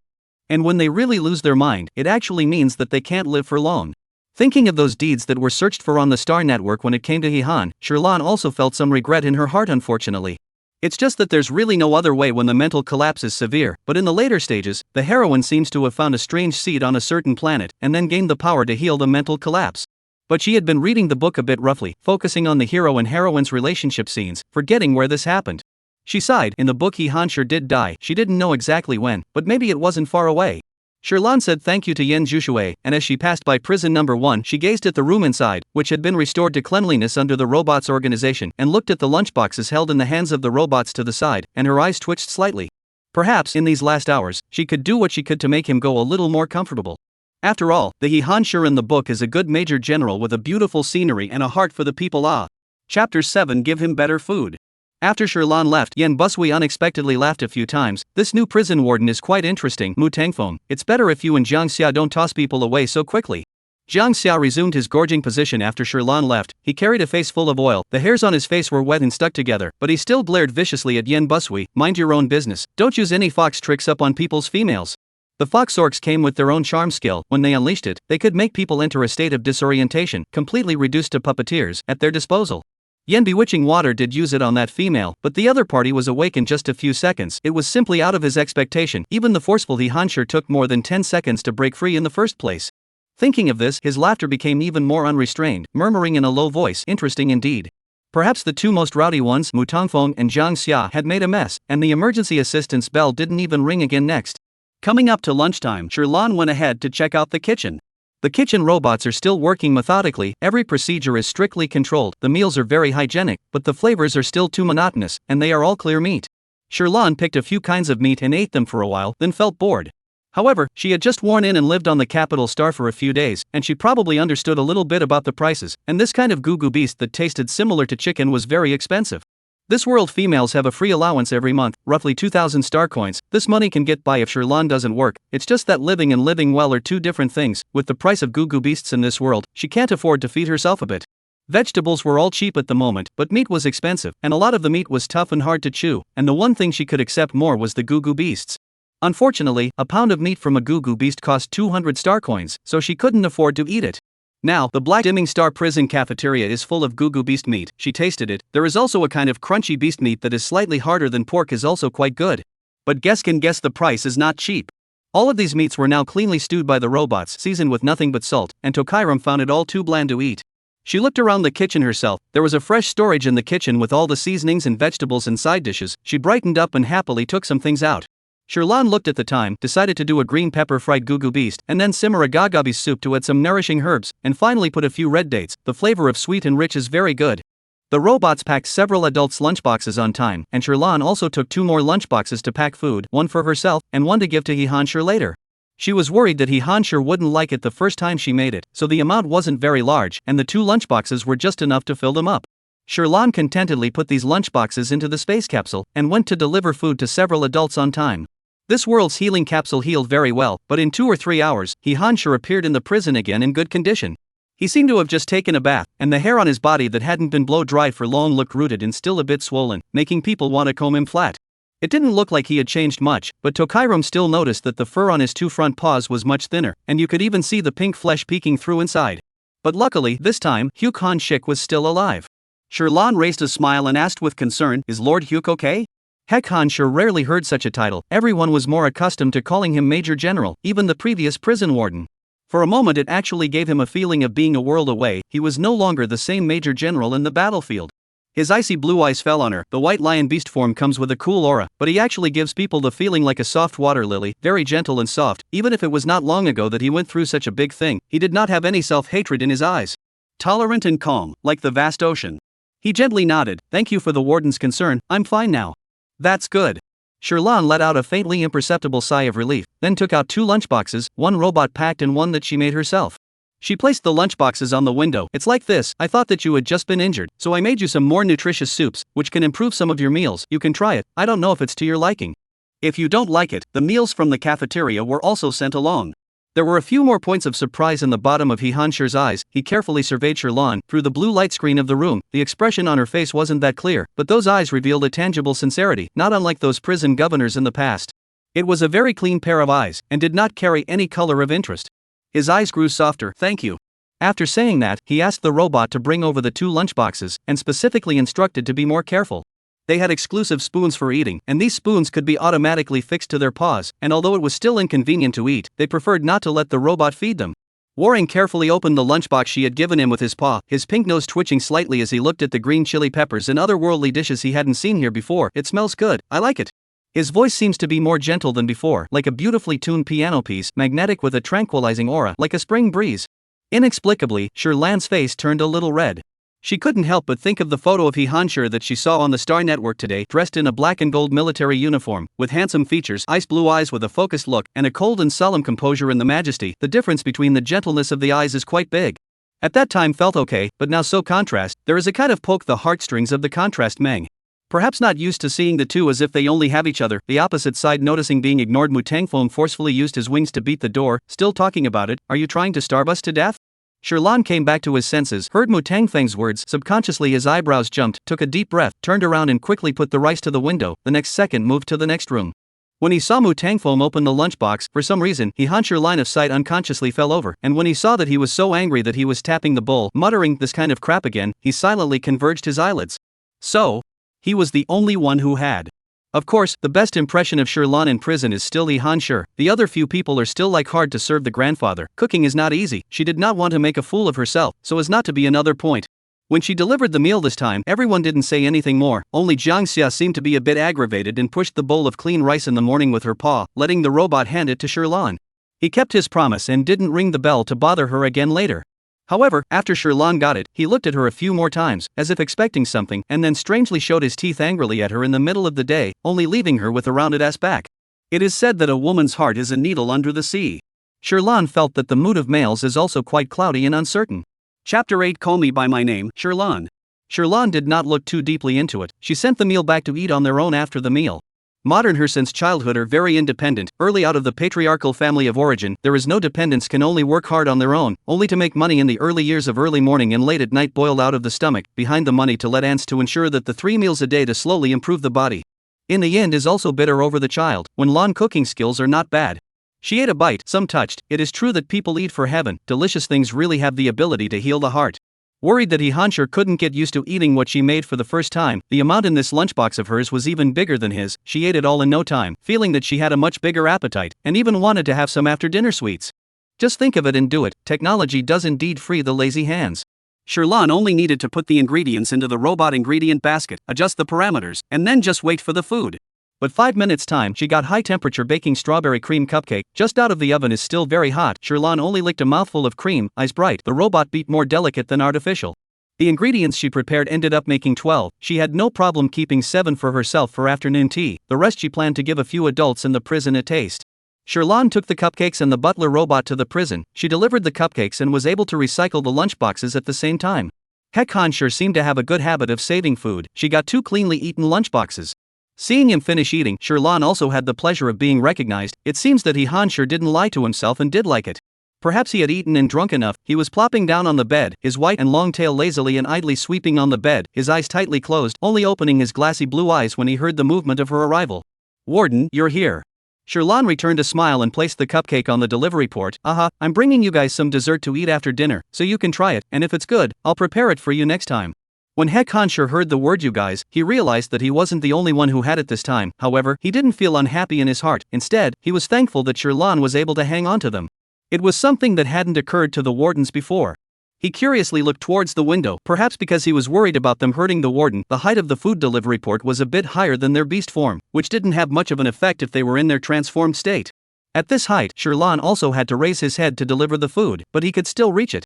And when they really lose their mind, it actually means that they can't live for long. Thinking of those deeds that were searched for on the Star Network when it came to Hehan, Sherlan also felt some regret in her heart. Unfortunately, it's just that there's really no other way when the mental collapse is severe. But in the later stages, the heroine seems to have found a strange seed on a certain planet, and then gained the power to heal the mental collapse. But she had been reading the book a bit roughly, focusing on the hero and heroine's relationship scenes, forgetting where this happened. She sighed. In the book, He Hansher did die. She didn't know exactly when, but maybe it wasn't far away. Sherlan said thank you to Yen Zhushui, and as she passed by prison number 1, she gazed at the room inside, which had been restored to cleanliness under the robot's organization, and looked at the lunchboxes held in the hands of the robots to the side, and her eyes twitched slightly. Perhaps in these last hours, she could do what she could to make him go a little more comfortable. After all, the He Hansher in the book is a good major general with a beautiful scenery and a heart for the people. Chapter 7 Give him better food. After Sherlan left, Yen Busui unexpectedly laughed a few times. This new prison warden is quite interesting, Mu Tangfeng. It's better if you and Jiang Xia don't toss people away so quickly. Jiang Xia resumed his gorging position after Sherlan left. He carried a face full of oil. The hairs on his face were wet and stuck together, but he still glared viciously at Yen Busui. Mind your own business. Don't use any fox tricks up on people's females. The fox orcs came with their own charm skill. When they unleashed it, they could make people enter a state of disorientation, completely reduced to puppeteers, at their disposal. Yen Bewitching Water did use it on that female, but the other party was awake in just a few seconds. It was simply out of his expectation. Even the forceful He Hansher took more than 10 seconds to break free in the first place. Thinking of this, his laughter became even more unrestrained, murmuring in a low voice, interesting indeed. Perhaps the two most rowdy ones, Mu Tangfeng and Jiang Xia, had made a mess, and the emergency assistance bell didn't even ring again next. Coming up to lunchtime, Sherlan went ahead to check out the kitchen. The kitchen robots are still working methodically, every procedure is strictly controlled, the meals are very hygienic, but the flavors are still too monotonous, and they are all clear meat. Sherlan picked a few kinds of meat and ate them for a while, then felt bored. However, she had just worn in and lived on the capital star for a few days, and she probably understood a little bit about the prices, and this kind of goo-goo beast that tasted similar to chicken was very expensive. This world females have a free allowance every month, roughly 2,000 star coins. This money can get by if Sherlan doesn't work. It's just that living and living well are two different things. With the price of goo-goo beasts in this world, she can't afford to feed herself a bit. Vegetables were all cheap at the moment, but meat was expensive, and a lot of the meat was tough and hard to chew, and the one thing she could accept more was the goo-goo beasts. Unfortunately, a pound of meat from a goo-goo beast cost 200 star coins, so she couldn't afford to eat it. Now, the black dimming star prison cafeteria is full of goo-goo beast meat. She tasted it. There is also a kind of crunchy beast meat that is slightly harder than pork, is also quite good. But guess the price is not cheap. All of these meats were now cleanly stewed by the robots, seasoned with nothing but salt, and Tokairam found it all too bland to eat. She looked around the kitchen herself. There was a fresh storage in the kitchen with all the seasonings and vegetables and side dishes. She brightened up and happily took some things out. Sherlan looked at the time, decided to do a green pepper fried goo-goo beast, and then simmer a gagabi soup to add some nourishing herbs, and finally put a few red dates. The flavor of sweet and rich is very good. The robots packed several adults' lunchboxes on time, and Sherlan also took 2 more lunchboxes to pack food, one for herself, and one to give to Hehanshir later. She was worried that Hehanshir wouldn't like it the first time she made it, so the amount wasn't very large, and the 2 lunchboxes were just enough to fill them up. Sherlan contentedly put these lunchboxes into the space capsule, and went to deliver food to several adults on time. This world's healing capsule healed very well, but in 2 or 3 hours, Hehanshir appeared in the prison again in good condition. He seemed to have just taken a bath, and the hair on his body that hadn't been blow-dried for long looked rooted and still a bit swollen, making people want to comb him flat. It didn't look like he had changed much, but Tokairam still noticed that the fur on his 2 front paws was much thinner, and you could even see the pink flesh peeking through inside. But luckily, this time, Hyuk-han Shik was still alive. Sherlan raised a smile and asked with concern, "Is Lord Hyuk okay?" Heckhansher rarely heard such a title. Everyone was more accustomed to calling him Major General, even the previous prison warden. For a moment it actually gave him a feeling of being a world away. He was no longer the same Major General in the battlefield. His icy blue eyes fell on her. The white lion beast form comes with a cool aura, but he actually gives people the feeling like a soft water lily, very gentle and soft. Even if it was not long ago that he went through such a big thing, he did not have any self-hatred in his eyes. Tolerant and calm, like the vast ocean. He gently nodded. "Thank you for the warden's concern, I'm fine now." "That's good." Sherlan let out a faintly imperceptible sigh of relief, then took out 2 lunchboxes, one robot packed and one that she made herself. She placed the lunchboxes on the window. "It's like this, I thought that you had just been injured, so I made you some more nutritious soups, which can improve some of your meals. You can try it. I don't know if it's to your liking. If you don't like it, the meals from the cafeteria were also sent along." There were a few more points of surprise in the bottom of Hehanshir's eyes. He carefully surveyed Sherlan through the blue light screen of the room. The expression on her face wasn't that clear, but those eyes revealed a tangible sincerity, not unlike those prison governors in the past. It was a very clean pair of eyes, and did not carry any color of interest. His eyes grew softer. "Thank you." After saying that, he asked the robot to bring over the 2 lunchboxes, and specifically instructed to be more careful. They had exclusive spoons for eating, and these spoons could be automatically fixed to their paws, and although it was still inconvenient to eat, they preferred not to let the robot feed them. Waring carefully opened the lunchbox she had given him with his paw, his pink nose twitching slightly as he looked at the green chili peppers and other worldly dishes he hadn't seen here before. "It smells good, I like it." His voice seems to be more gentle than before, like a beautifully tuned piano piece, magnetic with a tranquilizing aura, like a spring breeze. Inexplicably, Sherlan's face turned a little red. She couldn't help but think of the photo of Hehanshir that she saw on the Star Network today, dressed in a black and gold military uniform, with handsome features, ice blue eyes with a focused look, and a cold and solemn composure in the majesty. The difference between the gentleness of the eyes is quite big. At that time felt okay, but now so contrast, there is a kind of poke the heartstrings of the contrast Meng. Perhaps not used to seeing the two as if they only have each other, the opposite side noticing being ignored, Mutangfeng forcefully used his wings to beat the door. "Still talking about it? Are you trying to starve us to death?" Sherlan came back to his senses, heard Mutangfeng's words. Subconsciously his eyebrows jumped, took a deep breath, turned around and quickly put the rice to the window. The next second moved to the next room. When he saw Mutangfeng open the lunchbox, for some reason, Hehanshir line of sight unconsciously fell over, and when he saw that he was so angry that he was tapping the bowl, muttering, "This kind of crap again," he silently converged his eyelids. So, he was the only one who had. Of course, the best impression of Sherlan in prison is still Hehanshir. The other few people are still like hard to serve the grandfather. Cooking is not easy. She did not want to make a fool of herself, so as not to be another point. When she delivered the meal this time, everyone didn't say anything more. Only Jiang Xia seemed to be a bit aggravated and pushed the bowl of clean rice in the morning with her paw, letting the robot hand it to Sherlan. He kept his promise and didn't ring the bell to bother her again later. However, after Sherlan got it, he looked at her a few more times, as if expecting something, and then strangely showed his teeth angrily at her in the middle of the day, only leaving her with a rounded ass back. It is said that a woman's heart is a needle under the sea. Sherlan felt that the mood of males is also quite cloudy and uncertain. Chapter 8 Call Me By My Name, Sherlan. Sherlan did not look too deeply into it. She sent the meal back to eat on their own after the meal. Modern her since childhood are very independent, early out of the patriarchal family of origin. There is no dependence, can only work hard on their own, only to make money in the early years of early morning and late at night, boiled out of the stomach, behind the money to let ants to ensure that the 3 meals a day to slowly improve the body. In the end is also bitter over the child, when lawn cooking skills are not bad. She ate a bite, some touched. It is true that people eat for heaven, delicious things really have the ability to heal the heart. Worried that Hansher couldn't get used to eating what she made for the first time, the amount in this lunchbox of hers was even bigger than his. She ate it all in no time, feeling that she had a much bigger appetite, and even wanted to have some after dinner sweets. Just think of it and do it, technology does indeed free the lazy hands. Sherlan only needed to put the ingredients into the robot ingredient basket, adjust the parameters, and then just wait for the food. But 5 minutes time she got high temperature baking strawberry cream cupcake, just out of the oven is still very hot. Sherlan only licked a mouthful of cream, eyes bright, the robot beat more delicate than artificial. The ingredients she prepared ended up making 12, she had no problem keeping 7 for herself for afternoon tea, the rest she planned to give a few adults in the prison a taste. Sherlan took the cupcakes and the butler robot to the prison. She delivered the cupcakes and was able to recycle the lunchboxes at the same time. Hansher seemed to have a good habit of saving food. She got 2 cleanly eaten lunchboxes. Seeing him finish eating, Sherlan also had the pleasure of being recognized. It seems that Hansher didn't lie to himself and did like it. Perhaps he had eaten and drunk enough. He was plopping down on the bed, his white and long tail lazily and idly sweeping on the bed, his eyes tightly closed, only opening his glassy blue eyes when he heard the movement of her arrival. "Warden, you're here." Sherlan returned a smile and placed the cupcake on the delivery port. I'm bringing you guys some dessert to eat after dinner, so you can try it, and if it's good, I'll prepare it for you next time. When Hansher heard the word "you guys," he realized that he wasn't the only one who had it this time. However, he didn't feel unhappy in his heart. Instead, he was thankful that Sherlan was able to hang on to them. It was something that hadn't occurred to the wardens before. He curiously looked towards the window, perhaps because he was worried about them hurting the warden. The height of the food delivery port was a bit higher than their beast form, which didn't have much of an effect if they were in their transformed state. At this height, Sherlan also had to raise his head to deliver the food, but he could still reach it.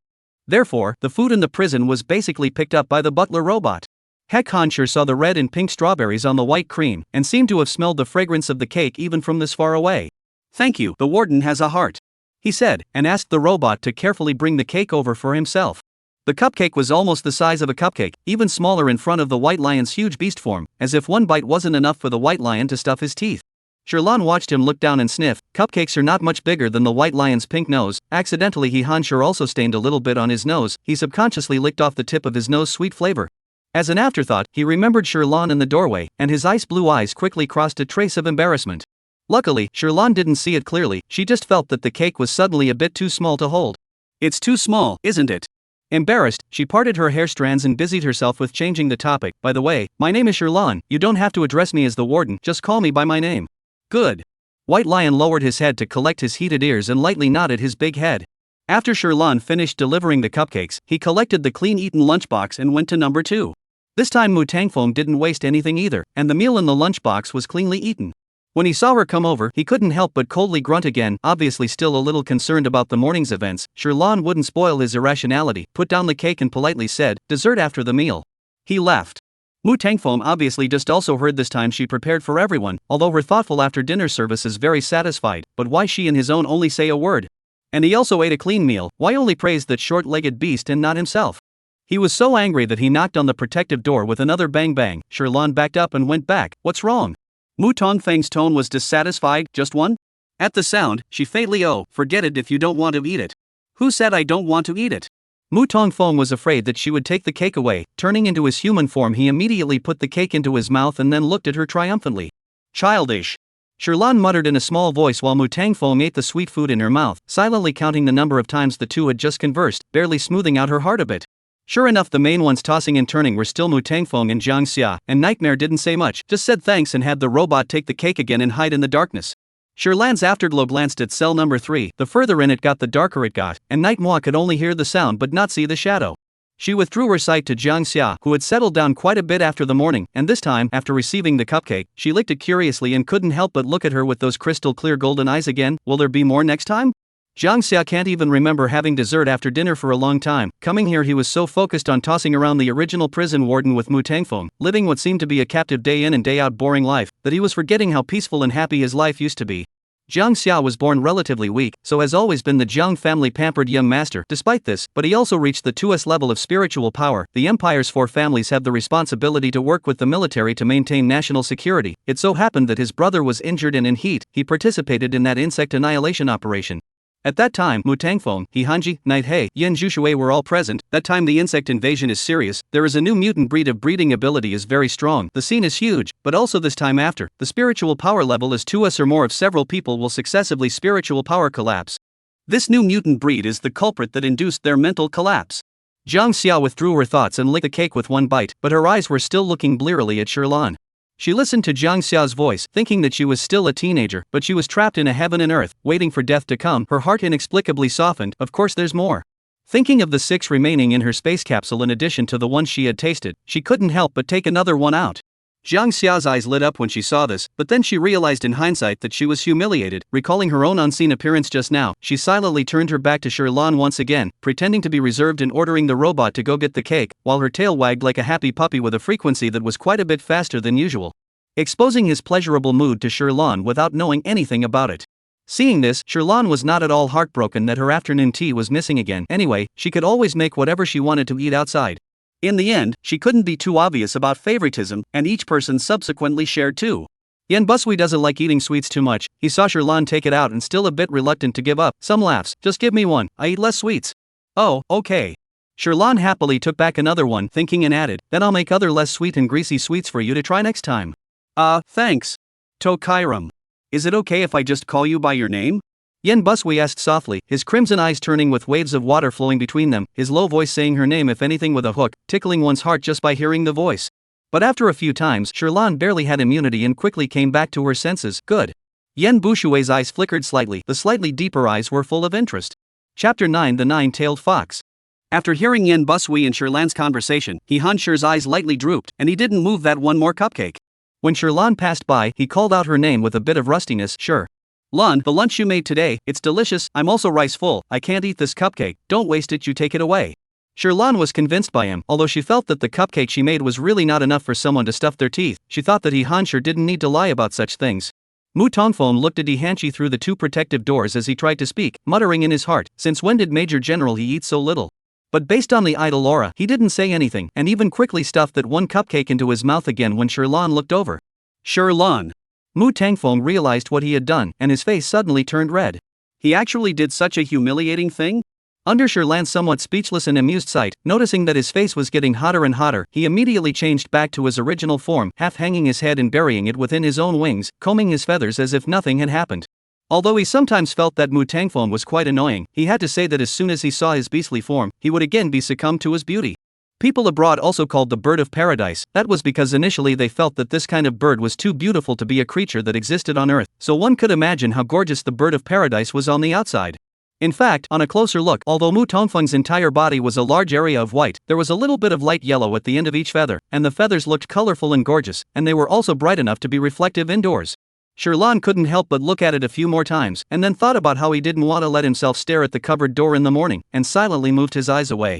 Therefore, the food in the prison was basically picked up by the butler robot. Hansher saw the red and pink strawberries on the white cream, and seemed to have smelled the fragrance of the cake even from this far away. "Thank you, the warden has a heart," he said, and asked the robot to carefully bring the cake over for himself. The cupcake was almost the size of a cupcake, even smaller in front of the white lion's huge beast form, as if one bite wasn't enough for the white lion to stuff his teeth. Sherlan watched him look down and sniff. Cupcakes are not much bigger than the white lion's pink nose. Accidentally, Hansher also stained a little bit on his nose. He subconsciously licked off the tip of his nose sweet flavor. As an afterthought, he remembered Sherlan in the doorway, and his ice blue eyes quickly crossed a trace of embarrassment. Luckily, Sherlan didn't see it clearly. She just felt that the cake was suddenly a bit too small to hold. "It's too small, isn't it?" Embarrassed, she parted her hair strands and busied herself with changing the topic. "By the way, my name is Sherlan. You don't have to address me as the warden, just call me by my name." "Good." White Lion lowered his head to collect his heated ears and lightly nodded his big head. After Sherlan finished delivering the cupcakes, he collected the clean-eaten lunchbox and went to number 2. This time Mutangfong didn't waste anything either, and the meal in the lunchbox was cleanly eaten. When he saw her come over, he couldn't help but coldly grunt again, obviously still a little concerned about the morning's events. Sherlan wouldn't spoil his irrationality, put down the cake and politely said, "Dessert after the meal." He left. Mutangfong obviously just also heard this time she prepared for everyone, although her thoughtful after-dinner service is very satisfied, but why she and his own only say a word? And he also ate a clean meal, why only praise that short-legged beast and not himself? He was so angry that he knocked on the protective door with another bang bang. Sherlan backed up and went back. "What's wrong?" Mutangfang's tone was dissatisfied. "Just one?" At the sound, she faintly forget it if you don't want to eat it. "Who said I don't want to eat it?" Mutangfong was afraid that she would take the cake away. Turning into his human form, he immediately put the cake into his mouth and then looked at her triumphantly. "Childish," Sherlan muttered in a small voice while Mutangfong ate the sweet food in her mouth, silently counting the number of times the two had just conversed, barely smoothing out her heart a bit. Sure enough, the main ones tossing and turning were still Mutangfong and Jiang Xia, and Nightmare didn't say much, just said thanks and had the robot take the cake again and hide in the darkness. Sherlan's afterglow glanced at cell number 3, the further in it got the darker it got, and Nightmare could only hear the sound but not see the shadow. She withdrew her sight to Jiang Xia, who had settled down quite a bit after the morning, and this time, after receiving the cupcake, she licked it curiously and couldn't help but look at her with those crystal clear golden eyes again. Will there be more next time? Jiang Xia can't even remember having dessert after dinner for a long time. Coming here, he was so focused on tossing around the original prison warden with Mu Tangfeng, living what seemed to be a captive day in and day out boring life, that he was forgetting how peaceful and happy his life used to be. Jiang Xia was born relatively weak, so has always been the Jiang family pampered young master. Despite this, but he also reached the 2S level of spiritual power. The empire's 4 families have the responsibility to work with the military to maintain national security. It so happened that his brother was injured and in heat, he participated in that insect annihilation operation. At that time, Mu Tangfeng, He Hanji, Night He, Yin Zhushui were all present. That time the insect invasion is serious. There is a new mutant breed of breeding ability is very strong. The scene is huge, but also this time after, the spiritual power level is 2S or more of several people will successively spiritual power collapse. This new mutant breed is the culprit that induced their mental collapse. Jiang Xia withdrew her thoughts and licked the cake with one bite, but her eyes were still looking blearily at Sherlan. She listened to Jiang Xia's voice, thinking that she was still a teenager, but she was trapped in a heaven and earth, waiting for death to come. Her heart inexplicably softened. Of course there's more. Thinking of the 6 remaining in her space capsule in addition to the ones she had tasted, she couldn't help but take another one out. Jiang Xia's eyes lit up when she saw this, but then she realized in hindsight that she was humiliated. Recalling her own unseen appearance just now, she silently turned her back to Sherlan once again, pretending to be reserved and ordering the robot to go get the cake, while her tail wagged like a happy puppy with a frequency that was quite a bit faster than usual. Exposing his pleasurable mood to Sherlan without knowing anything about it. Seeing this, Sherlan was not at all heartbroken that her afternoon tea was missing again. Anyway, she could always make whatever she wanted to eat outside. In the end, she couldn't be too obvious about favoritism, and each person subsequently shared too. Yen Busui doesn't like eating sweets too much. He saw Sherlan take it out and still a bit reluctant to give up. Some laughs. Just give me one, I eat less sweets. Oh, okay. Sherlan happily took back another one, thinking and added, then I'll make other less sweet and greasy sweets for you to try next time. Thanks. To Kairam. Is it okay if I just call you by your name? Yen Busui asked softly, his crimson eyes turning with waves of water flowing between them, his low voice saying her name if anything with a hook, tickling one's heart just by hearing the voice. But after a few times, Sherlan barely had immunity and quickly came back to her senses. Good. Yen Bushui's eyes flickered slightly, the slightly deeper eyes were full of interest. Chapter 9 The Nine-Tailed Fox. After hearing Yen Busui and Sherlan's conversation, He Hanshir's eyes lightly drooped, and he didn't move that one more cupcake. When Sherlan passed by, he called out her name with a bit of rustiness, sure. Lun, the lunch you made today, it's delicious, I'm also rice full, I can't eat this cupcake, don't waste it, you take it away. Sherlan was convinced by him, although she felt that the cupcake she made was really not enough for someone to stuff their teeth. She thought that He Hanshir didn't need to lie about such things. Mu Tongfeng looked at He Hanshi through the 2 protective doors as he tried to speak, muttering in his heart, since when did Major General he eat so little? But based on the idle aura, he didn't say anything, and even quickly stuffed that one cupcake into his mouth again when Sherlan looked over. Sherlan. Mu Tangfeng realized what he had done, and his face suddenly turned red. He actually did such a humiliating thing? Under Sherlan's somewhat speechless and amused sight, noticing that his face was getting hotter and hotter, he immediately changed back to his original form, half hanging his head and burying it within his own wings, combing his feathers as if nothing had happened. Although he sometimes felt that Mu Tangfeng was quite annoying, he had to say that as soon as he saw his beastly form, he would again be succumbed to his beauty. People abroad also called the bird of paradise. That was because initially they felt that this kind of bird was too beautiful to be a creature that existed on Earth, so one could imagine how gorgeous the bird of paradise was on the outside. In fact, on a closer look, although Mu Tongfeng's entire body was a large area of white, there was a little bit of light yellow at the end of each feather, and the feathers looked colorful and gorgeous, and they were also bright enough to be reflective indoors. Sherlan couldn't help but look at it a few more times, and then thought about how he didn't want to let himself stare at the cupboard door in the morning, and silently moved his eyes away.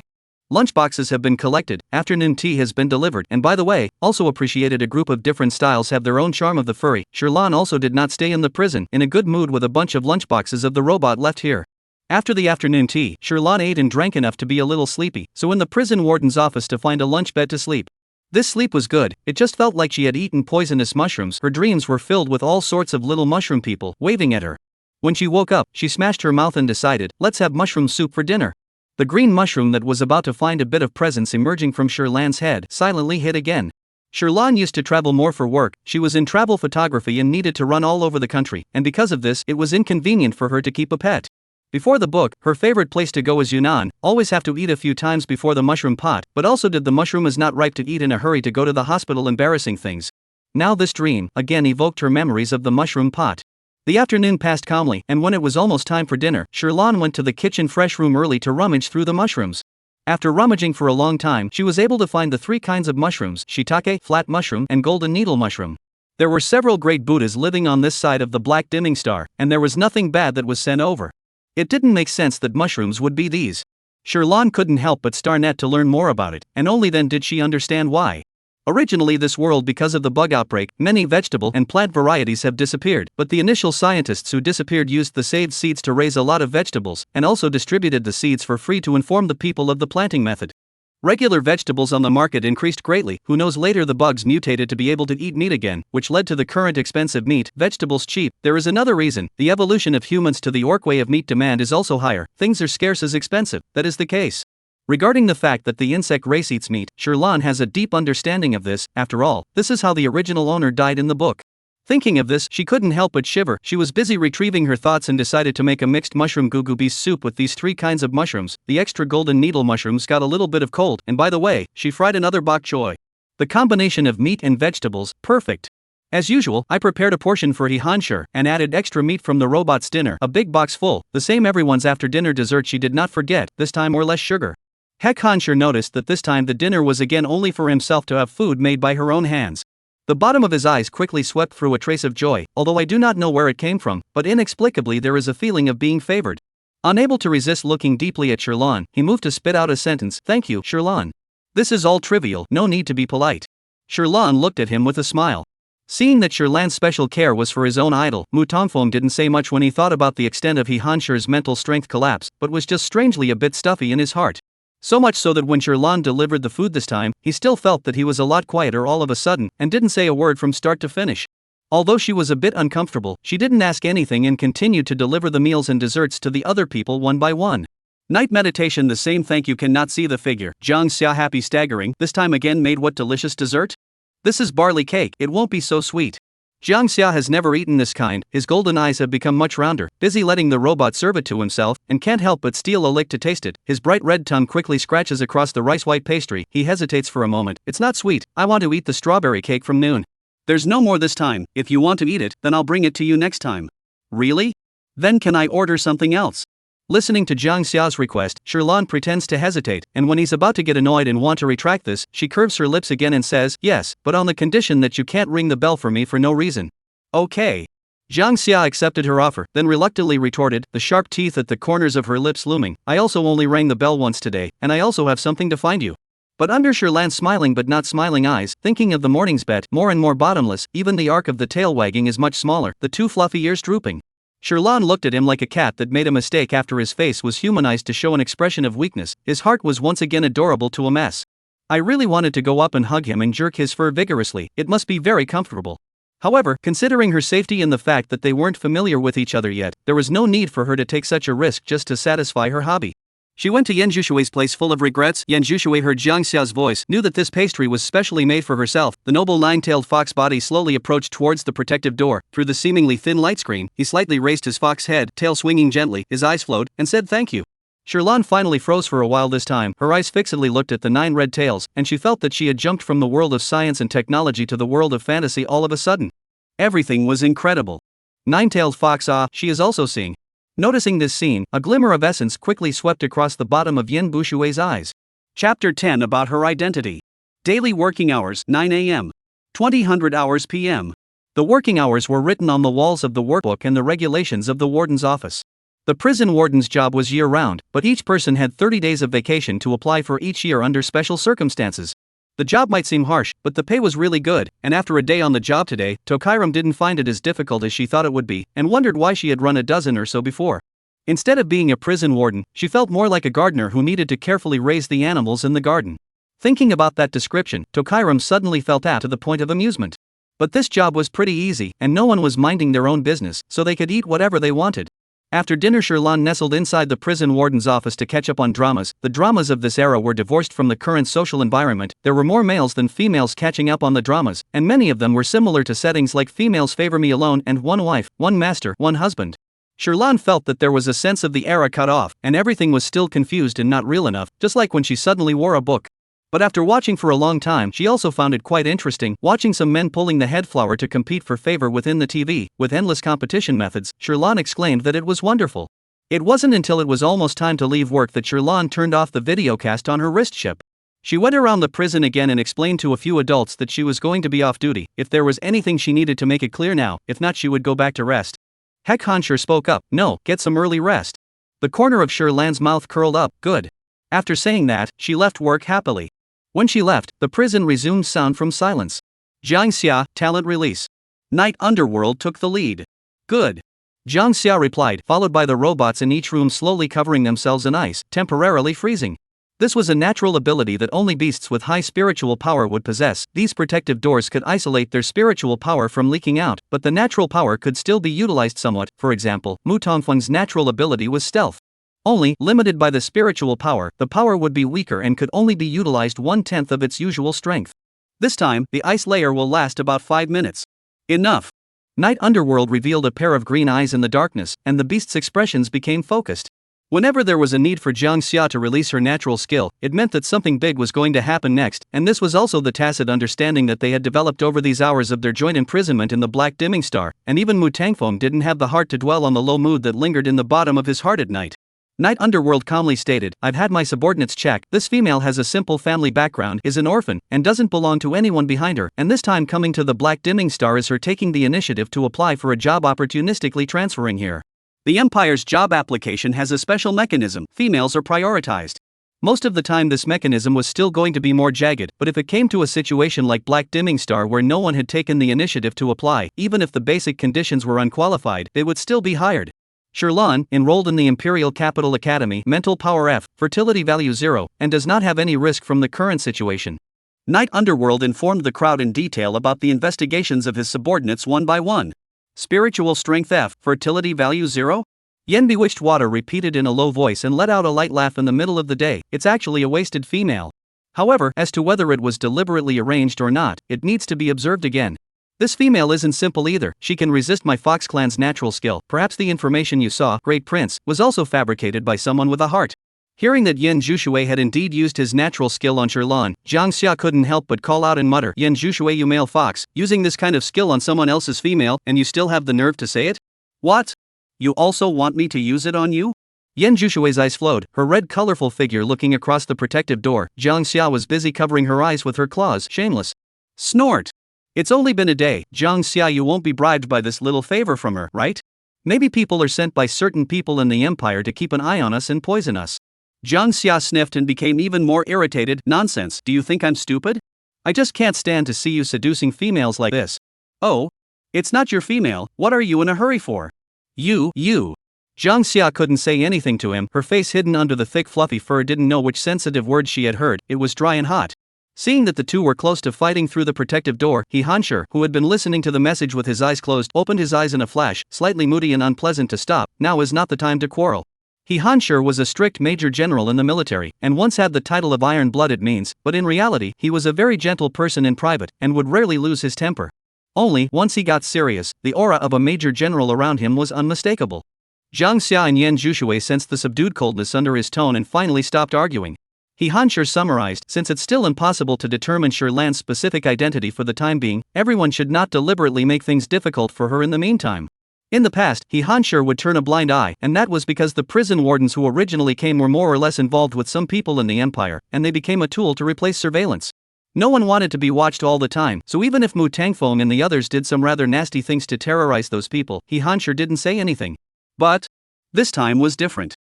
Lunchboxes have been collected, afternoon tea has been delivered, and by the way, also appreciated a group of different styles have their own charm of the furry. Sherlan also did not stay in the prison, in a good mood with a bunch of lunchboxes of the robot left here. After the afternoon tea, Sherlan ate and drank enough to be a little sleepy, so in the prison warden's office to find a lunch bed to sleep. This sleep was good, it just felt like she had eaten poisonous mushrooms. Her dreams were filled with all sorts of little mushroom people, waving at her. When she woke up, she smashed her mouth and decided, let's have mushroom soup for dinner. The green mushroom that was about to find a bit of presence emerging from Sherlan's head silently hid again. Sherlan used to travel more for work, she was in travel photography and needed to run all over the country, and because of this, it was inconvenient for her to keep a pet. Before the book, her favorite place to go was Yunnan, always have to eat a few times before the mushroom pot, but also did the mushroom is not ripe to eat in a hurry to go to the hospital embarrassing things. Now this dream, again evoked her memories of the mushroom pot. The afternoon passed calmly, and when it was almost time for dinner, Sherlan went to the kitchen fresh room early to rummage through the mushrooms. After rummaging for a long time, she was able to find the 3 kinds of mushrooms, shiitake, flat mushroom, and golden needle mushroom. There were several great Buddhas living on this side of the black dimming star, and there was nothing bad that was sent over. It didn't make sense that mushrooms would be these. Sherlon couldn't help but star net to learn more about it, and only then did she understand why. Originally this world, because of the bug outbreak, many vegetable and plant varieties have disappeared, but the initial scientists who disappeared used the saved seeds to raise a lot of vegetables, and also distributed the seeds for free to inform the people of the planting method. Regular vegetables on the market increased greatly, who knows, later the bugs mutated to be able to eat meat again, which led to the current expensive meat, vegetables cheap. There is another reason, the evolution of humans to the orc way of meat demand is also higher, things are scarce as expensive, that is the case. Regarding the fact that the insect race eats meat, Sherlon has a deep understanding of this. After all, this is how the original owner died in the book. Thinking of this, she couldn't help but shiver. She was busy retrieving her thoughts and decided to make a mixed mushroom gugu beef soup with these 3 kinds of mushrooms. The extra golden needle mushrooms got a little bit of cold, and by the way, she fried another bok choy. The combination of meat and vegetables, perfect. As usual, I prepared a portion for Hansher and added extra meat from the robot's dinner, a big box full, the same everyone's after dinner dessert she did not forget, this time or less sugar. Hansher noticed that this time the dinner was again only for himself to have food made by her own hands. The bottom of his eyes quickly swept through a trace of joy, although I do not know where it came from, but inexplicably there is a feeling of being favored. Unable to resist looking deeply at Sherlon, he moved to spit out a sentence, "Thank you, Sherlon. This is all trivial, no need to be polite." Sherlon looked at him with a smile. Seeing that Sherlan's special care was for his own idol, Mutomfong didn't say much when he thought about the extent of Hansher's mental strength collapse, but was just strangely a bit stuffy in his heart. So much so that when Sherlon delivered the food this time, he still felt that he was a lot quieter all of a sudden, and didn't say a word from start to finish. Although she was a bit uncomfortable, she didn't ask anything and continued to deliver the meals and desserts to the other people one by one. Night meditation, the same. Thank you. Cannot see the figure. Jiang Xia happy staggering, this time again made what delicious dessert? This is barley cake, it won't be so sweet. Jiang Xia has never eaten this kind, his golden eyes have become much rounder, busy letting the robot serve it to himself, and can't help but steal a lick to taste it. His bright red tongue quickly scratches across the rice-white pastry. He hesitates for a moment. It's not sweet, I want to eat the strawberry cake from noon. There's no more this time. If you want to eat it, then I'll bring it to you next time. Really? Then can I order something else? Listening to Jiang Xia's request, Sherlon pretends to hesitate, and when he's about to get annoyed and want to retract this, she curves her lips again and says, "Yes, but on the condition that you can't ring the bell for me for no reason." Okay. Jiang Xia accepted her offer, then reluctantly retorted, the sharp teeth at the corners of her lips looming, "I also only rang the bell once today, and I also have something to find you." But under Sherlan's smiling but not smiling eyes, thinking of the morning's bet, more and more bottomless, even the arc of the tail wagging is much smaller, the 2 fluffy ears drooping. Sherlon looked at him like a cat that made a mistake after his face was humanized to show an expression of weakness. His heart was once again adorable to a mess. I really wanted to go up and hug him and jerk his fur vigorously, it must be very comfortable. However, considering her safety and the fact that they weren't familiar with each other yet, there was no need for her to take such a risk just to satisfy her hobby. She went to Yan Zhushui's place full of regrets. Yan Zhushui heard Jiang Xia's voice, knew that this pastry was specially made for herself. The noble 9-tailed fox body slowly approached towards the protective door. Through the seemingly thin light screen, he slightly raised his fox head, tail swinging gently, his eyes flowed, and said thank you. Sherlon finally froze for a while this time. Her eyes fixedly looked at the 9 red tails, and she felt that she had jumped from the world of science and technology to the world of fantasy all of a sudden. Everything was incredible. 9-tailed fox, she is also seeing. Noticing this scene, a glimmer of essence quickly swept across the bottom of Yan Bushui's eyes. Chapter 10 about her identity. Daily working hours, 9 a.m. 2000 hours p.m. The working hours were written on the walls of the workbook and the regulations of the warden's office. The prison warden's job was year-round, but each person had 30 days of vacation to apply for each year under special circumstances. The job might seem harsh, but the pay was really good, and after a day on the job today, Tokairam didn't find it as difficult as she thought it would be, and wondered why she had run a dozen or so before. Instead of being a prison warden, she felt more like a gardener who needed to carefully raise the animals in the garden. Thinking about that description, Tokairam suddenly felt out to the point of amusement. But this job was pretty easy, and no one was minding their own business, so they could eat whatever they wanted. After dinner, Sherlon nestled inside the prison warden's office to catch up on dramas. The dramas of this era were divorced from the current social environment. There were more males than females catching up on the dramas, and many of them were similar to settings like Females Favor Me Alone and One Wife, One Master, One Husband. Sherlon felt that there was a sense of the era cut off, and everything was still confused and not real enough, just like when she suddenly wore a book. But after watching for a long time, she also found it quite interesting, watching some men pulling the head flower to compete for favor within the TV, with endless competition methods. Sherlon exclaimed that it was wonderful. It wasn't until it was almost time to leave work that Sherlon turned off the videocast on her wrist chip. She went around the prison again and explained to a few adults that she was going to be off duty. If there was anything she needed to make it clear now, if not she would go back to rest. Hansher spoke up, "No, get some early rest." The corner of Lan's mouth curled up. Good. After saying that, she left work happily. When she left, the prison resumed sound from silence. Jiang Xia, talent release. Night Underworld took the lead. Good. Jiang Xia replied, followed by the robots in each room slowly covering themselves in ice, temporarily freezing. This was a natural ability that only beasts with high spiritual power would possess. These protective doors could isolate their spiritual power from leaking out, but the natural power could still be utilized somewhat. For example, Mu Tongfeng's natural ability was stealth. Only, limited by the spiritual power, the power would be weaker and could only be utilized 1/10 of its usual strength. This time, the ice layer will last about 5 minutes. Enough. Night Underworld revealed a pair of green eyes in the darkness, and the beast's expressions became focused. Whenever there was a need for Jiang Xia to release her natural skill, it meant that something big was going to happen next, and this was also the tacit understanding that they had developed over these hours of their joint imprisonment in the Black Dimming Star, and even Mu Tangfeng didn't have the heart to dwell on the low mood that lingered in the bottom of his heart at night. Night Underworld calmly stated, "I've had my subordinates check. This female has a simple family background, is an orphan, and doesn't belong to anyone behind her, and this time coming to the Black Dimming Star is her taking the initiative to apply for a job, opportunistically transferring here. The Empire's job application has a special mechanism. Females are prioritized. Most of the time this mechanism was still going to be more jagged, but if it came to a situation like Black Dimming Star where no one had taken the initiative to apply, even if the basic conditions were unqualified, they would still be hired. Lan, enrolled in the Imperial Capital Academy, mental power F, fertility value 0, and does not have any risk from the current situation." Night Underworld informed the crowd in detail about the investigations of his subordinates one by one. Spiritual strength F, fertility value 0? Yen Bewitched Water repeated in a low voice and let out a light laugh in the middle of the day. It's actually a wasted female. However, as to whether it was deliberately arranged or not, it needs to be observed again. This female isn't simple either. She can resist my Fox Clan's natural skill. Perhaps the information you saw, Great Prince, was also fabricated by someone with a heart. Hearing that Yen Zhuxue had indeed used his natural skill on Lan, Jiang Xia couldn't help but call out and mutter, "Yen Zhuxue, you male fox, using this kind of skill on someone else's female, and you still have the nerve to say it? What? You also want me to use it on you?" Yen Zhuxue's eyes flowed, her red colorful figure looking across the protective door. Jiang Xia was busy covering her eyes with her claws. Shameless. Snort. It's only been a day, Jiang Xia, you won't be bribed by this little favor from her, right? Maybe people are sent by certain people in the Empire to keep an eye on us and poison us. Jiang Xia sniffed and became even more irritated. Nonsense, do you think I'm stupid? I just can't stand to see you seducing females like this. Oh? It's not your female, what are you in a hurry for? You. Jiang Xia couldn't say anything to him, her face hidden under the thick fluffy fur, didn't know which sensitive word she had heard, it was dry and hot. Seeing that the two were close to fighting through the protective door, He Hanshi, who had been listening to the message with his eyes closed, opened his eyes in a flash, slightly moody and unpleasant to stop. Now is not the time to quarrel. He Hanshi was a strict major general in the military, and once had the title of iron-blooded means, but in reality, he was a very gentle person in private, and would rarely lose his temper. Only, once he got serious, the aura of a major general around him was unmistakable. Jiang Xia and Yen Zhuxue sensed the subdued coldness under his tone and finally stopped arguing. He Hanshi summarized, since it's still impossible to determine Lan's specific identity for the time being, everyone should not deliberately make things difficult for her in the meantime. In the past, He Hanshi would turn a blind eye, and that was because the prison wardens who originally came were more or less involved with some people in the Empire, and they became a tool to replace surveillance. No one wanted to be watched all the time, so even if Mu Tangfeng and the others did some rather nasty things to terrorize those people, He Hanshi didn't say anything. But this time was different.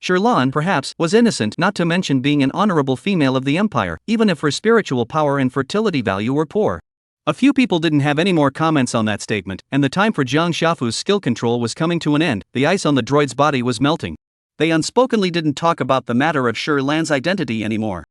Lan, perhaps, was innocent, not to mention being an honorable female of the Empire, even if her spiritual power and fertility value were poor. A few people didn't have any more comments on that statement, and the time for Jiang Xiaofu's skill control was coming to an end. The ice on the droid's body was melting. They unspokenly didn't talk about the matter of Lan's identity anymore.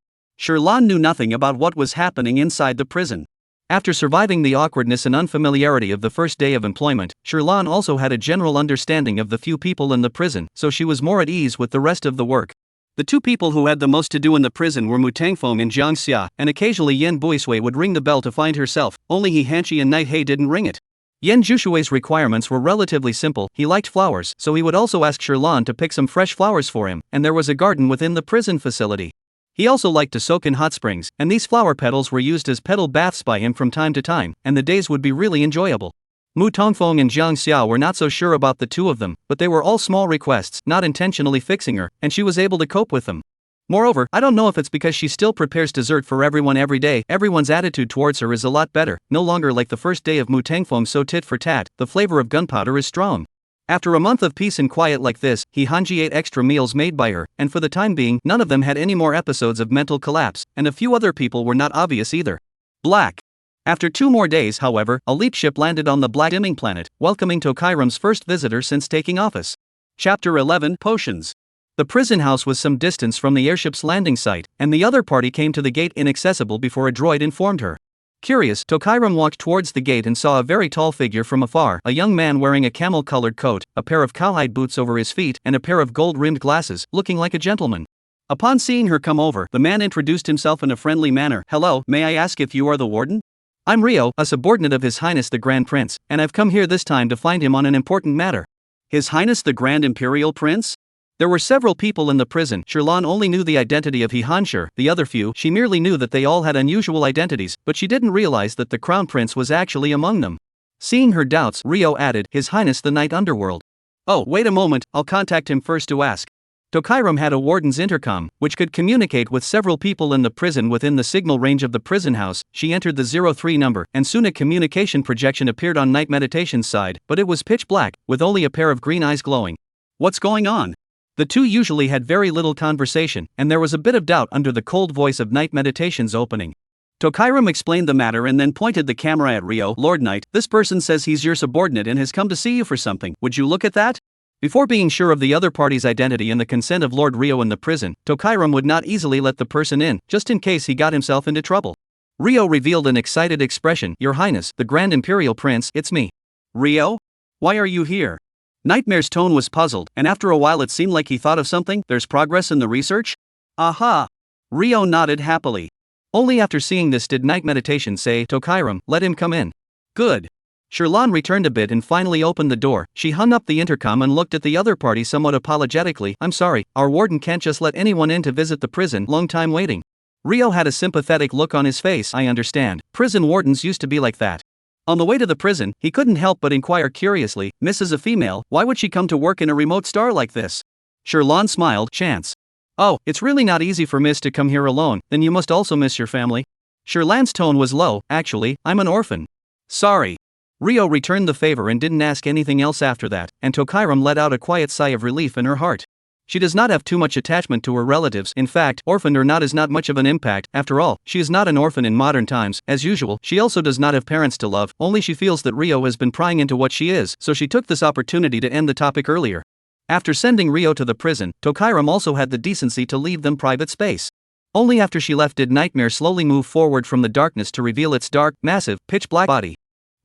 Lan knew nothing about what was happening inside the prison. After surviving the awkwardness and unfamiliarity of the first day of employment, Lan also had a general understanding of the few people in the prison, so she was more at ease with the rest of the work. The two people who had the most to do in the prison were Mu Tangfeng and Jiang Xia, and occasionally Yen Buisui would ring the bell to find herself, only He Hanshi and Night He didn't ring it. Yen Zhuxue's requirements were relatively simple. He liked flowers, so he would also ask Lan to pick some fresh flowers for him, and there was a garden within the prison facility. He also liked to soak in hot springs, and these flower petals were used as petal baths by him from time to time, and the days would be really enjoyable. Mu Tongfeng and Jiang Xia were not so sure about the two of them, but they were all small requests, not intentionally fixing her, and she was able to cope with them. Moreover, I don't know if it's because she still prepares dessert for everyone every day, everyone's attitude towards her is a lot better, no longer like the first day of Mu Tangfeng so tit for tat, the flavor of gunpowder is strong. After a month of peace and quiet like this, Hanji ate extra meals made by her, and for the time being, none of them had any more episodes of mental collapse, and a few other people were not obvious either. Black. After 2 more days, however, a leap ship landed on the black dimming planet, welcoming Tokairam's first visitor since taking office. Chapter 11, Potions. The prison house was some distance from the airship's landing site, and the other party came to the gate inaccessible before a droid informed her. Curious, Tokairam walked towards the gate and saw a very tall figure from afar, a young man wearing a camel-colored coat, a pair of cowhide boots over his feet, and a pair of gold-rimmed glasses, looking like a gentleman. Upon seeing her come over, the man introduced himself in a friendly manner. "Hello, may I ask if you are the warden? I'm Rio, a subordinate of His Highness the Grand Prince, and I've come here this time to find him on an important matter." His Highness the Grand Imperial Prince? There were several people in the prison. Sherlon only knew the identity of Hanshi, the other few, she merely knew that they all had unusual identities, but she didn't realize that the Crown Prince was actually among them. Seeing her doubts, Rio added, "His Highness the Night Underworld." "Oh, wait a moment, I'll contact him first to ask." Tokairam had a warden's intercom, which could communicate with several people in the prison within the signal range of the prison house. She entered the 03 number, and soon a communication projection appeared on Night Meditation's side, but it was pitch black, with only a pair of green eyes glowing. What's going on? The two usually had very little conversation, and there was a bit of doubt under the cold voice of Night Meditation's opening. Tokairam explained the matter and then pointed the camera at Rio. "Lord Knight, this person says he's your subordinate and has come to see you for something. Would you look at that?" Before being sure of the other party's identity and the consent of Lord Rio in the prison, Tokairam would not easily let the person in, just in case he got himself into trouble. Rio revealed an excited expression. "Your Highness, the Grand Imperial Prince, it's me." "Rio? Why are you here?" Nightmare's tone was puzzled, and after a while it seemed like he thought of something. "There's progress in the research?" "Aha!" Rio nodded happily. Only after seeing this did Night Meditation say, "Tokairam, let him come in." "Good." Sherlon returned a bit and finally opened the door. She hung up the intercom and looked at the other party somewhat apologetically. "I'm sorry, our warden can't just let anyone in to visit the prison. Long time waiting." Rio had a sympathetic look on his face. "I understand. Prison wardens used to be like that." On the way to the prison, he couldn't help but inquire curiously, "Miss is a female, why would she come to work in a remote star like this?" Sherlon smiled. "Chance." "Oh, it's really not easy for Miss to come here alone, then you must also miss your family." Sherlan's tone was low. "Actually, I'm an orphan." "Sorry." Rio returned the favor and didn't ask anything else after that, and Tokairam let out a quiet sigh of relief in her heart. She does not have too much attachment to her relatives. In fact, orphaned or not is not much of an impact. After all, she is not an orphan in modern times. As usual, she also does not have parents to love, only she feels that Rio has been prying into what she is, so she took this opportunity to end the topic earlier. After sending Rio to the prison, Tokairam also had the decency to leave them private space. Only after she left did Nightmare slowly move forward from the darkness to reveal its dark, massive, pitch-black body.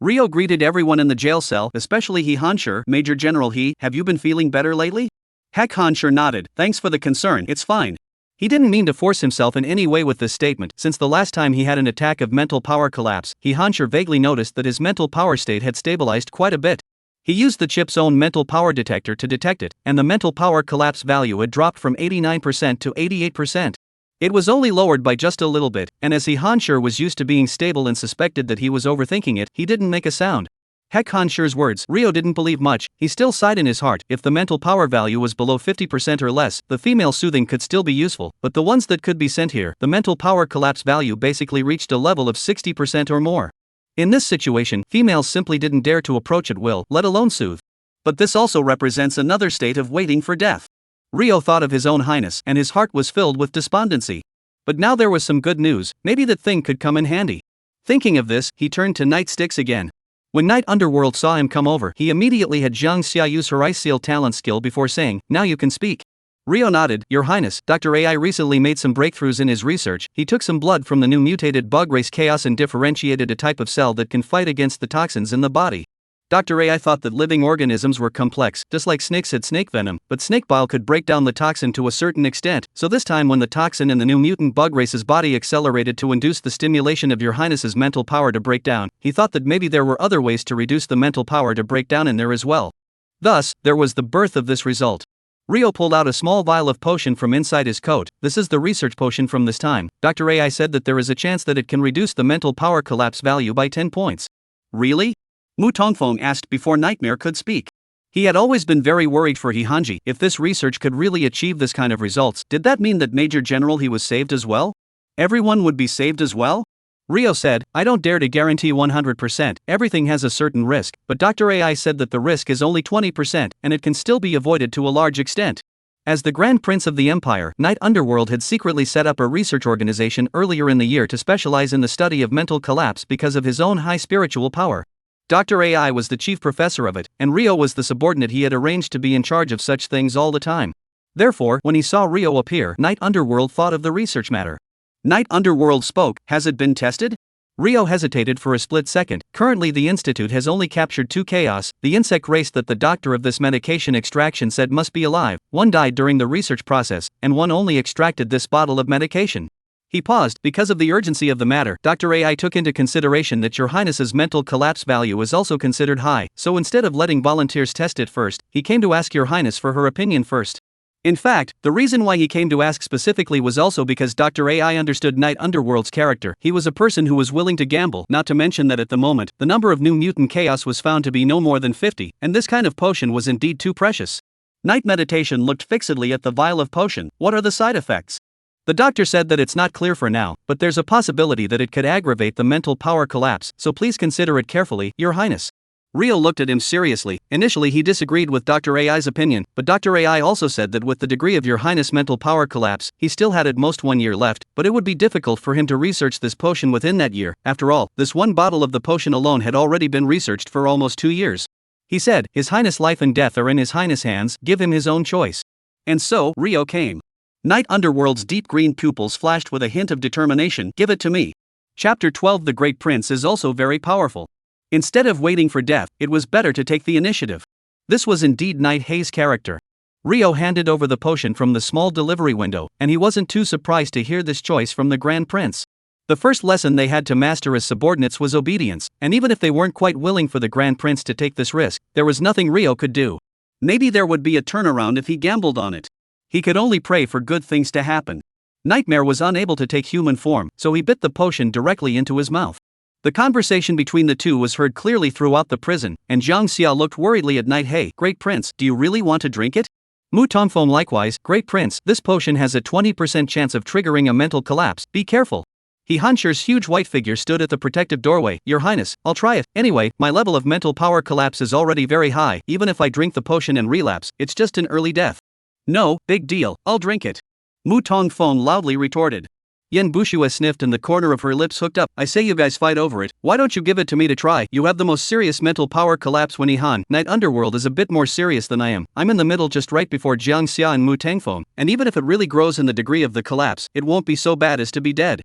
Rio greeted everyone in the jail cell, especially Hanshi. "Major General have you been feeling better lately?" Hanshi nodded. "Thanks for the concern, it's fine." He didn't mean to force himself in any way with this statement. Since the last time he had an attack of mental power collapse, Hanshi vaguely noticed that his mental power state had stabilized quite a bit. He used the chip's own mental power detector to detect it, and the mental power collapse value had dropped from 89% to 88%. It was only lowered by just a little bit, and as Hanshi was used to being stable and suspected that he was overthinking it, he didn't make a sound. Hanshi's words, Rio didn't believe much. He still sighed in his heart. If the mental power value was below 50% or less, the female soothing could still be useful, but the ones that could be sent here, the mental power collapse value basically reached a level of 60% or more. In this situation, females simply didn't dare to approach at will, let alone soothe. But this also represents another state of waiting for death. Rio thought of his own highness, and his heart was filled with despondency. But now there was some good news. Maybe that thing could come in handy. Thinking of this, he turned to Nightsticks again. When Night Underworld saw him come over, he immediately had Zhang Xia use her Ice Seal talent skill before saying, "Now you can speak." Rio nodded. "Your Highness, Dr. AI recently made some breakthroughs in his research. He took some blood from the new mutated bug race Chaos and differentiated a type of cell that can fight against the toxins in the body. Dr. AI thought that living organisms were complex, just like snakes had snake venom, but snake bile could break down the toxin to a certain extent, so this time when the toxin in the new mutant bug race's body accelerated to induce the stimulation of your Highness's mental power to break down, he thought that maybe there were other ways to reduce the mental power to break down in there as well. Thus, there was the birth of this result. Rio pulled out a small vial of potion from inside his coat. "This is the research potion from this time. Dr. AI said that there is a chance that it can reduce the mental power collapse value by 10 points. "Really?" Mu Tongfeng asked before Nightmare could speak. He had always been very worried for Hanji. If this research could really achieve this kind of results, did that mean that Major General he was saved as well? Everyone would be saved as well? Rio said, I don't dare to guarantee 100%, everything has a certain risk, but Dr. AI said that the risk is only 20% and it can still be avoided to a large extent. As the Grand Prince of the Empire, Night Underworld had secretly set up a research organization earlier in the year to specialize in the study of mental collapse because of his own high spiritual power. Dr. AI was the chief professor of it, and Rio was the subordinate he had arranged to be in charge of such things all the time. Therefore, when he saw Rio appear, Night Underworld thought of the research matter. Night Underworld spoke, has it been tested? Rio hesitated for a split second. Currently the Institute has only captured 2 chaos, the insect race that the doctor of this medication extraction said must be alive. One died during the research process, and one only extracted this bottle of medication. He paused. Because of the urgency of the matter, Dr. AI took into consideration that Your Highness's mental collapse value is also considered high, so instead of letting volunteers test it first, he came to ask Your Highness for her opinion first. In fact, the reason why he came to ask specifically was also because Dr. AI understood Night Underworld's character. He was a person who was willing to gamble, not to mention that at the moment, the number of new mutant chaos was found to be no more than 50, and this kind of potion was indeed too precious. Night Meditation looked fixedly at the vial of potion. What are the side effects? The doctor said that it's not clear for now, but there's a possibility that it could aggravate the mental power collapse, so please consider it carefully, Your Highness. Rio looked at him seriously. Initially he disagreed with Dr. AI's opinion, but Dr. AI also said that with the degree of Your Highness mental power collapse, he still had at most 1 year left, but it would be difficult for him to research this potion within that year. After all, this one bottle of the potion alone had already been researched for almost 2 years. He said, His Highness' life and death are in His Highness' hands, give him his own choice. And so, Rio came. Night Underworld's deep green pupils flashed with a hint of determination. Give it to me. Chapter 12. The Great Prince is also very powerful. Instead of waiting for death, it was better to take the initiative. This was indeed Night Hay's character. Rio handed over the potion from the small delivery window, and he wasn't too surprised to hear this choice from the Grand Prince. The first lesson they had to master as subordinates was obedience, and even if they weren't quite willing for the Grand Prince to take this risk, there was nothing Rio could do. Maybe there would be a turnaround if he gambled on it. He could only pray for good things to happen. Nightmare was unable to take human form, so he bit the potion directly into his mouth. The conversation between the two was heard clearly throughout the prison, and Jiang Xia looked worriedly at Night Hay. Great Prince, do you really want to drink it? Mu Tongfeng likewise. Great Prince, this potion has a 20% chance of triggering a mental collapse, be careful. He Hansher's huge white figure stood at the protective doorway. Your Highness, I'll try it. Anyway, my level of mental power collapse is already very high. Even if I drink the potion and relapse, it's just an early death. No, big deal, I'll drink it. Mu Tongfeng loudly retorted. Yen Bushua sniffed and the corner of her lips hooked up. I say you guys fight over it, why don't you give it to me to try? You have the most serious mental power collapse when Han. Night Underworld is a bit more serious than I am. I'm in the middle just right before Jiang Xia and Mu Tangfeng, and even if it really grows in the degree of the collapse, it won't be so bad as to be dead.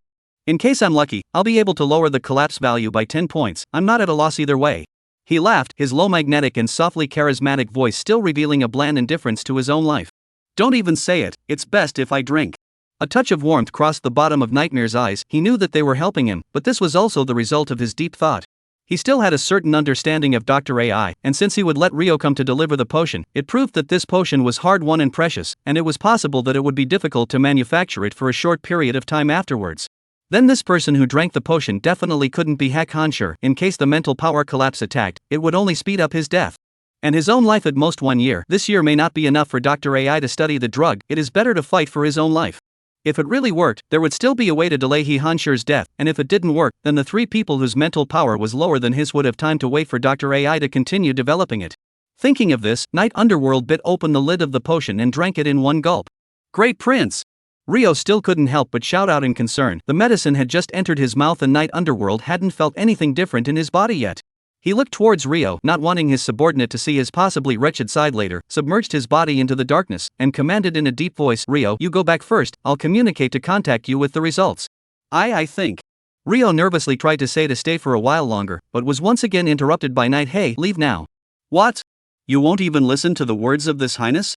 In case I'm lucky, I'll be able to lower the collapse value by 10 points, I'm not at a loss either way. He laughed, his low magnetic and softly charismatic voice still revealing a bland indifference to his own life. Don't even say it, it's best if I drink. A touch of warmth crossed the bottom of Nightmare's eyes. He knew that they were helping him, but this was also the result of his deep thought. He still had a certain understanding of Dr. AI, and since he would let Rio come to deliver the potion, it proved that this potion was hard-won and precious, and it was possible that it would be difficult to manufacture it for a short period of time afterwards. Then this person who drank the potion definitely couldn't be Hak Hansher. In case the mental power collapse attacked, it would only speed up his death. And his own life at most 1 year. This year may not be enough for Dr. AI to study the drug, it is better to fight for his own life. If it really worked, there would still be a way to delay He Hansher's death, and if it didn't work, then the 3 people whose mental power was lower than his would have time to wait for Dr. AI to continue developing it. Thinking of this, Night Underworld bit open the lid of the potion and drank it in one gulp. Great Prince! Rio still couldn't help but shout out in concern. The medicine had just entered his mouth and Night Underworld hadn't felt anything different in his body yet. He looked towards Rio, not wanting his subordinate to see his possibly wretched side later, submerged his body into the darkness, and commanded in a deep voice, Rio, you go back first, I'll communicate to contact you with the results. I think. Rio nervously tried to say to stay for a while longer, but was once again interrupted by Night. Hey, leave now. What? You won't even listen to the words of this highness?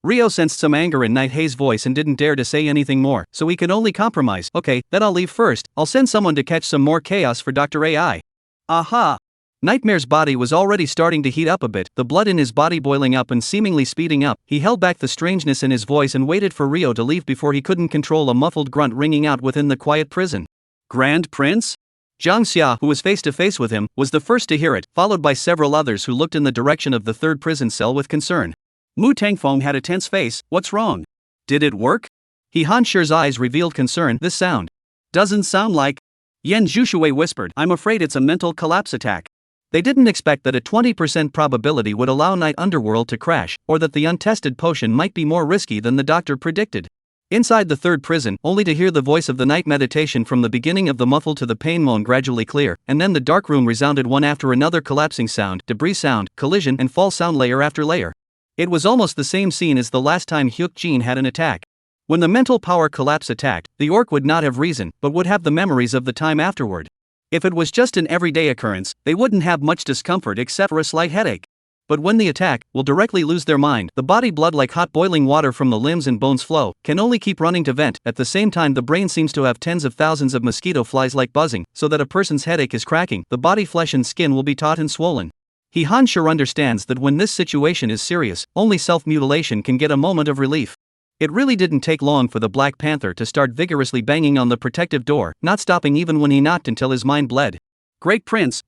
Rio sensed some anger in Night Hay's voice and didn't dare to say anything more, so he could only compromise. Okay, then I'll leave first, I'll send someone to catch some more chaos for Dr. AI. Aha! Nightmare's body was already starting to heat up a bit, the blood in his body boiling up and seemingly speeding up. He held back the strangeness in his voice and waited for Rio to leave before he couldn't control a muffled grunt ringing out within the quiet prison. Grand Prince? Jiang Xia, who was face to face with him, was the first to hear it, followed by several others who looked in the direction of the third prison cell with concern. Mu Tangfeng had a tense face. What's wrong? Did it work? He Hansher's eyes revealed concern. This sound doesn't sound like. Yen Zhuxue whispered, I'm afraid it's a mental collapse attack. They didn't expect that a 20% probability would allow Night Underworld to crash, or that the untested potion might be more risky than the doctor predicted. Inside the third prison, only to hear the voice of the night meditation from the beginning of the muffle to the pain moan gradually clear, and then the dark room resounded one after another collapsing sound, debris sound, collision and fall sound layer after layer. It was almost the same scene as the last time Hyuk Jin had an attack. When the mental power collapse attacked, the orc would not have reason, but would have the memories of the time afterward. If it was just an everyday occurrence, they wouldn't have much discomfort except for a slight headache. But when the attack will directly lose their mind, the body blood like hot boiling water from the limbs and bones flow, can only keep running to vent. At the same time the brain seems to have tens of thousands of mosquito flies like buzzing, so that a person's headache is cracking, the body flesh and skin will be taut and swollen. He Han sure understands that when this situation is serious, only self-mutilation can get a moment of relief. It really didn't take long for the Black Panther to start vigorously banging on the protective door, not stopping even when he knocked until his mind bled. Great Prince,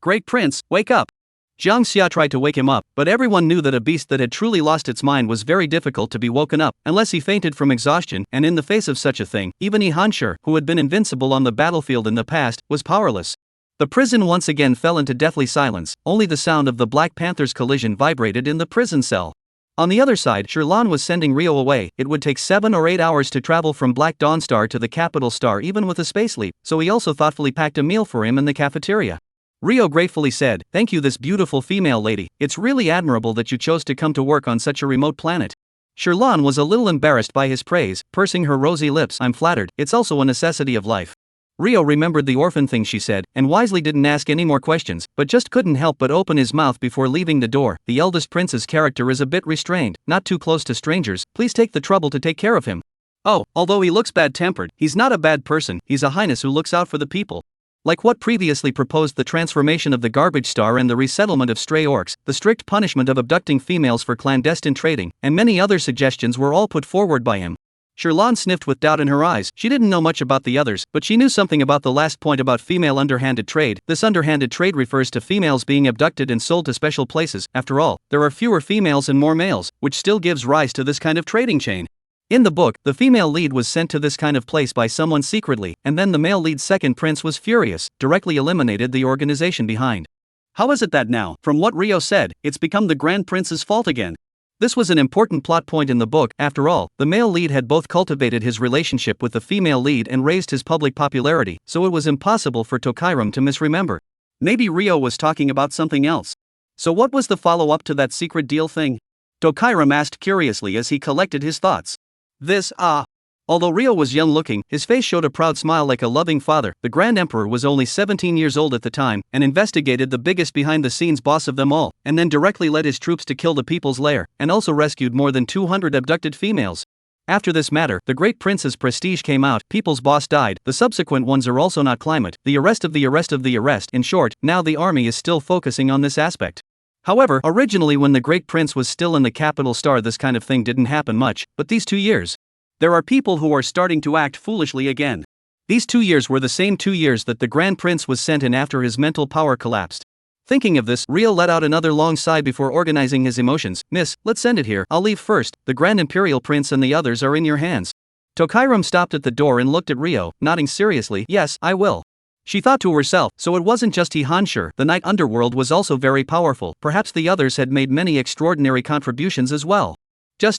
wake up! Jiang Xia tried to wake him up, but everyone knew that a beast that had truly lost its mind was very difficult to be woken up, unless he fainted from exhaustion, and in the face of such a thing, even Yi Hanshi, who had been invincible on the battlefield in the past, was powerless. The prison once again fell into deathly silence, only the sound of the Black Panther's collision vibrated in the prison cell. On the other side, Sherlan was sending Rio away. It would take 7 or 8 hours to travel from Black Dawn Star to the capital star even with a space leap, so he also thoughtfully packed a meal for him in the cafeteria. Rio gratefully said, "Thank you, this beautiful female lady. It's really admirable that you chose to come to work on such a remote planet." Sherlan was a little embarrassed by his praise, pursing her rosy lips. "I'm flattered, it's also a necessity of life." Rio remembered the orphan thing she said, and wisely didn't ask any more questions, but just couldn't help but open his mouth before leaving the door. The eldest prince's character is a bit restrained, not too close to strangers, please take the trouble to take care of him. Oh, although he looks bad-tempered, he's not a bad person, he's a highness who looks out for the people. Like what previously proposed the transformation of the garbage star and the resettlement of stray orcs, the strict punishment of abducting females for clandestine trading, and many other suggestions were all put forward by him. Sherlan sniffed with doubt in her eyes. She didn't know much about the others, but she knew something about the last point about female underhanded trade. This underhanded trade refers to females being abducted and sold to special places. After all, there are fewer females and more males, which still gives rise to this kind of trading chain. In the book, the female lead was sent to this kind of place by someone secretly, and then the male lead's second prince was furious, directly eliminated the organization behind. How is it that now, from what Rio said, it's become the Grand Prince's fault again? This was an important plot point in the book. After all, the male lead had both cultivated his relationship with the female lead and raised his public popularity, so it was impossible for Tokairam to misremember. Maybe Rio was talking about something else. So what was the follow-up to that secret deal thing? Tokairam asked curiously as he collected his thoughts. Although Rio was young-looking, his face showed a proud smile like a loving father. The Grand Emperor was only 17 years old at the time, and investigated the biggest behind-the-scenes boss of them all, and then directly led his troops to kill the People's Lair, and also rescued more than 200 abducted females. After this matter, the great prince's prestige came out, People's boss died, the subsequent ones are also not climate, the arrest of the arrest of the arrest. In short, now the army is still focusing on this aspect. However, originally when the great prince was still in the capital star this kind of thing didn't happen much, but these 2 years. There are people who are starting to act foolishly again. These 2 years were the same 2 years that the Grand Prince was sent in after his mental power collapsed. Thinking of this, Rio let out another long sigh before organizing his emotions. "Miss, let's end it here. I'll leave first. The Grand Imperial Prince and the others are in your hands." Tokairam stopped at the door and looked at Rio, nodding seriously. "Yes, I will." She thought to herself, so it wasn't just Yi Hanshi, the night underworld was also very powerful. Perhaps the others had made many extraordinary contributions as well.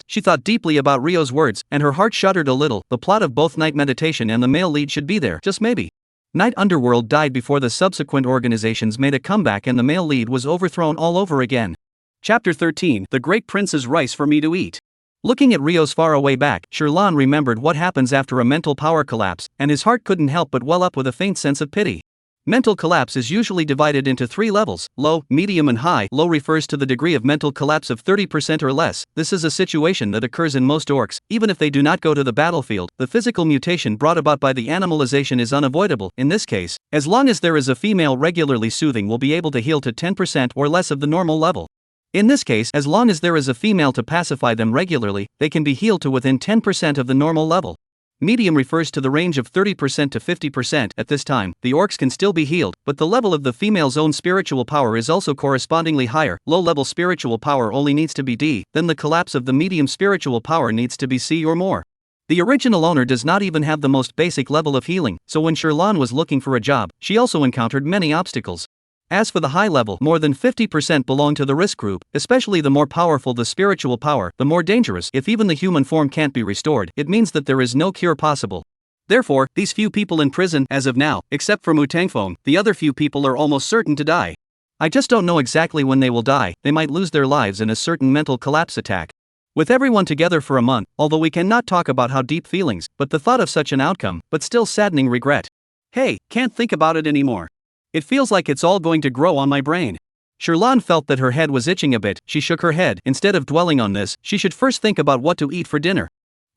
She thought deeply about Rio's words, and her heart shuddered a little. The plot of both Night Meditation and the male lead should be there, just maybe. Night Underworld died before the subsequent organizations made a comeback and the male lead was overthrown all over again. Chapter 13, The Great Prince's Rice for Me to Eat. Looking at Rio's faraway back, Sherlan remembered what happens after a mental power collapse, and his heart couldn't help but well up with a faint sense of pity. Mental collapse is usually divided into 3 levels, low, medium and high. Low refers to the degree of mental collapse of 30% or less. This is a situation that occurs in most orcs, even if they do not go to the battlefield. The physical mutation brought about by the animalization is unavoidable. In this case, as long as there is a female regularly soothing will be able to heal to 10% or less of the normal level. In this case, as long as there is a female to pacify them regularly, they can be healed to within 10% of the normal level. Medium refers to the range of 30% to 50%. At this time, the orcs can still be healed, but the level of the female's own spiritual power is also correspondingly higher. Low-level spiritual power only needs to be D, then the collapse of the medium spiritual power needs to be C or more. The original owner does not even have the most basic level of healing, so when Sherlan was looking for a job, she also encountered many obstacles. As for the high level, more than 50% belong to the risk group, especially the more powerful the spiritual power, the more dangerous. If even the human form can't be restored, it means that there is no cure possible. Therefore, these few people in prison, as of now, except for Mu Tangfeng, the other few people are almost certain to die. I just don't know exactly when they will die. They might lose their lives in a certain mental collapse attack. With everyone together for a month, although we cannot talk about how deep feelings, but the thought of such an outcome, but still saddening regret. Hey, can't think about it anymore. It feels like it's all going to grow on my brain. Sherlan felt that her head was itching a bit. She shook her head. Instead of dwelling on this, she should first think about what to eat for dinner.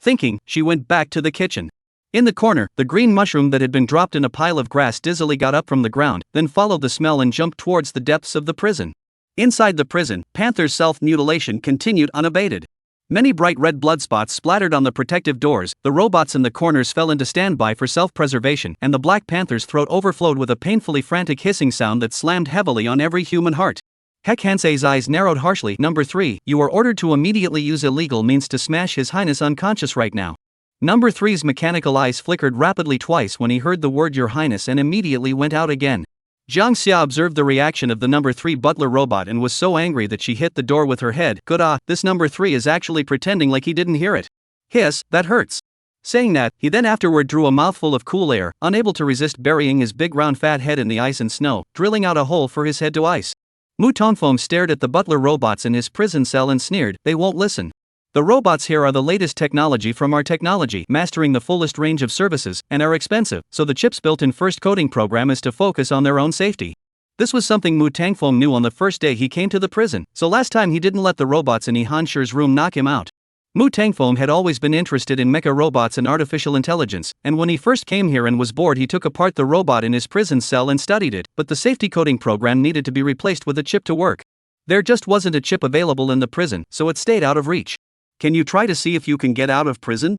Thinking, she went back to the kitchen. In the corner, the green mushroom that had been dropped in a pile of grass dizzily got up from the ground, then followed the smell and jumped towards the depths of the prison. Inside the prison, Panther's self-mutilation continued unabated. Many bright red blood spots splattered on the protective doors, the robots in the corners fell into standby for self-preservation, and the Black Panther's throat overflowed with a painfully frantic hissing sound that slammed heavily on every human heart. Heck Hansei's eyes narrowed harshly. Number 3, you are ordered to immediately use illegal means to smash His Highness unconscious right now. Number 3's mechanical eyes flickered rapidly twice when he heard the word Your Highness and immediately went out again. Jiang Xia observed the reaction of the number 3 butler robot and was so angry that she hit the door with her head. Good this number 3 is actually pretending like he didn't hear it. Hiss, that hurts. Saying that, he then afterward drew a mouthful of cool air, unable to resist burying his big round fat head in the ice and snow, drilling out a hole for his head to ice. Mu Tongfeng stared at the butler robots in his prison cell and sneered, they won't listen. The robots here are the latest technology from our technology, mastering the fullest range of services, and are expensive, so the chip's built-in first coding program is to focus on their own safety. This was something Mu Tangfeng knew on the first day he came to the prison, so last time he didn't let the robots in Han Shi's room knock him out. Mu Tangfeng had always been interested in mecha robots and artificial intelligence, and when he first came here and was bored he took apart the robot in his prison cell and studied it, but the safety coding program needed to be replaced with a chip to work. There just wasn't a chip available in the prison, so it stayed out of reach. Can you try to see if you can get out of prison?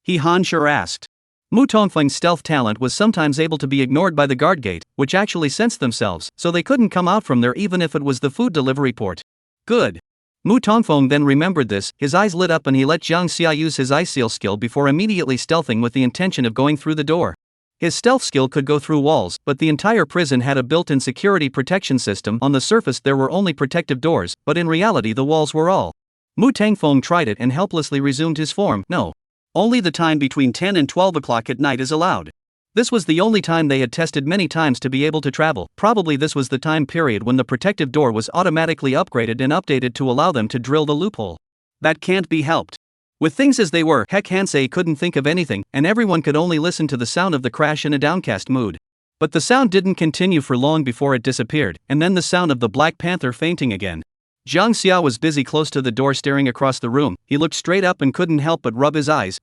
Han Shi asked. Mu Tongfeng's stealth talent was sometimes able to be ignored by the guard gate, which actually sensed themselves, so they couldn't come out from there even if it was the food delivery port. Good. Mu Tongfeng then remembered this, his eyes lit up and he let Jiang Xia use his ice seal skill before immediately stealthing with the intention of going through the door. His stealth skill could go through walls, but the entire prison had a built-in security protection system. On the surface there were only protective doors, but in reality the walls were all. Mu Tangfeng tried it and helplessly resumed his form. No. Only the time between 10 and 12 o'clock at night is allowed. This was the only time they had tested many times to be able to travel. Probably this was the time period when the protective door was automatically upgraded and updated to allow them to drill the loophole. That can't be helped. With things as they were, Heck Hansei couldn't think of anything, and everyone could only listen to the sound of the crash in a downcast mood. But the sound didn't continue for long before it disappeared, and then the sound of the Black Panther fainting again. Jiang Xia was busy close to the door staring across the room. He looked straight up and couldn't help but rub his eyes.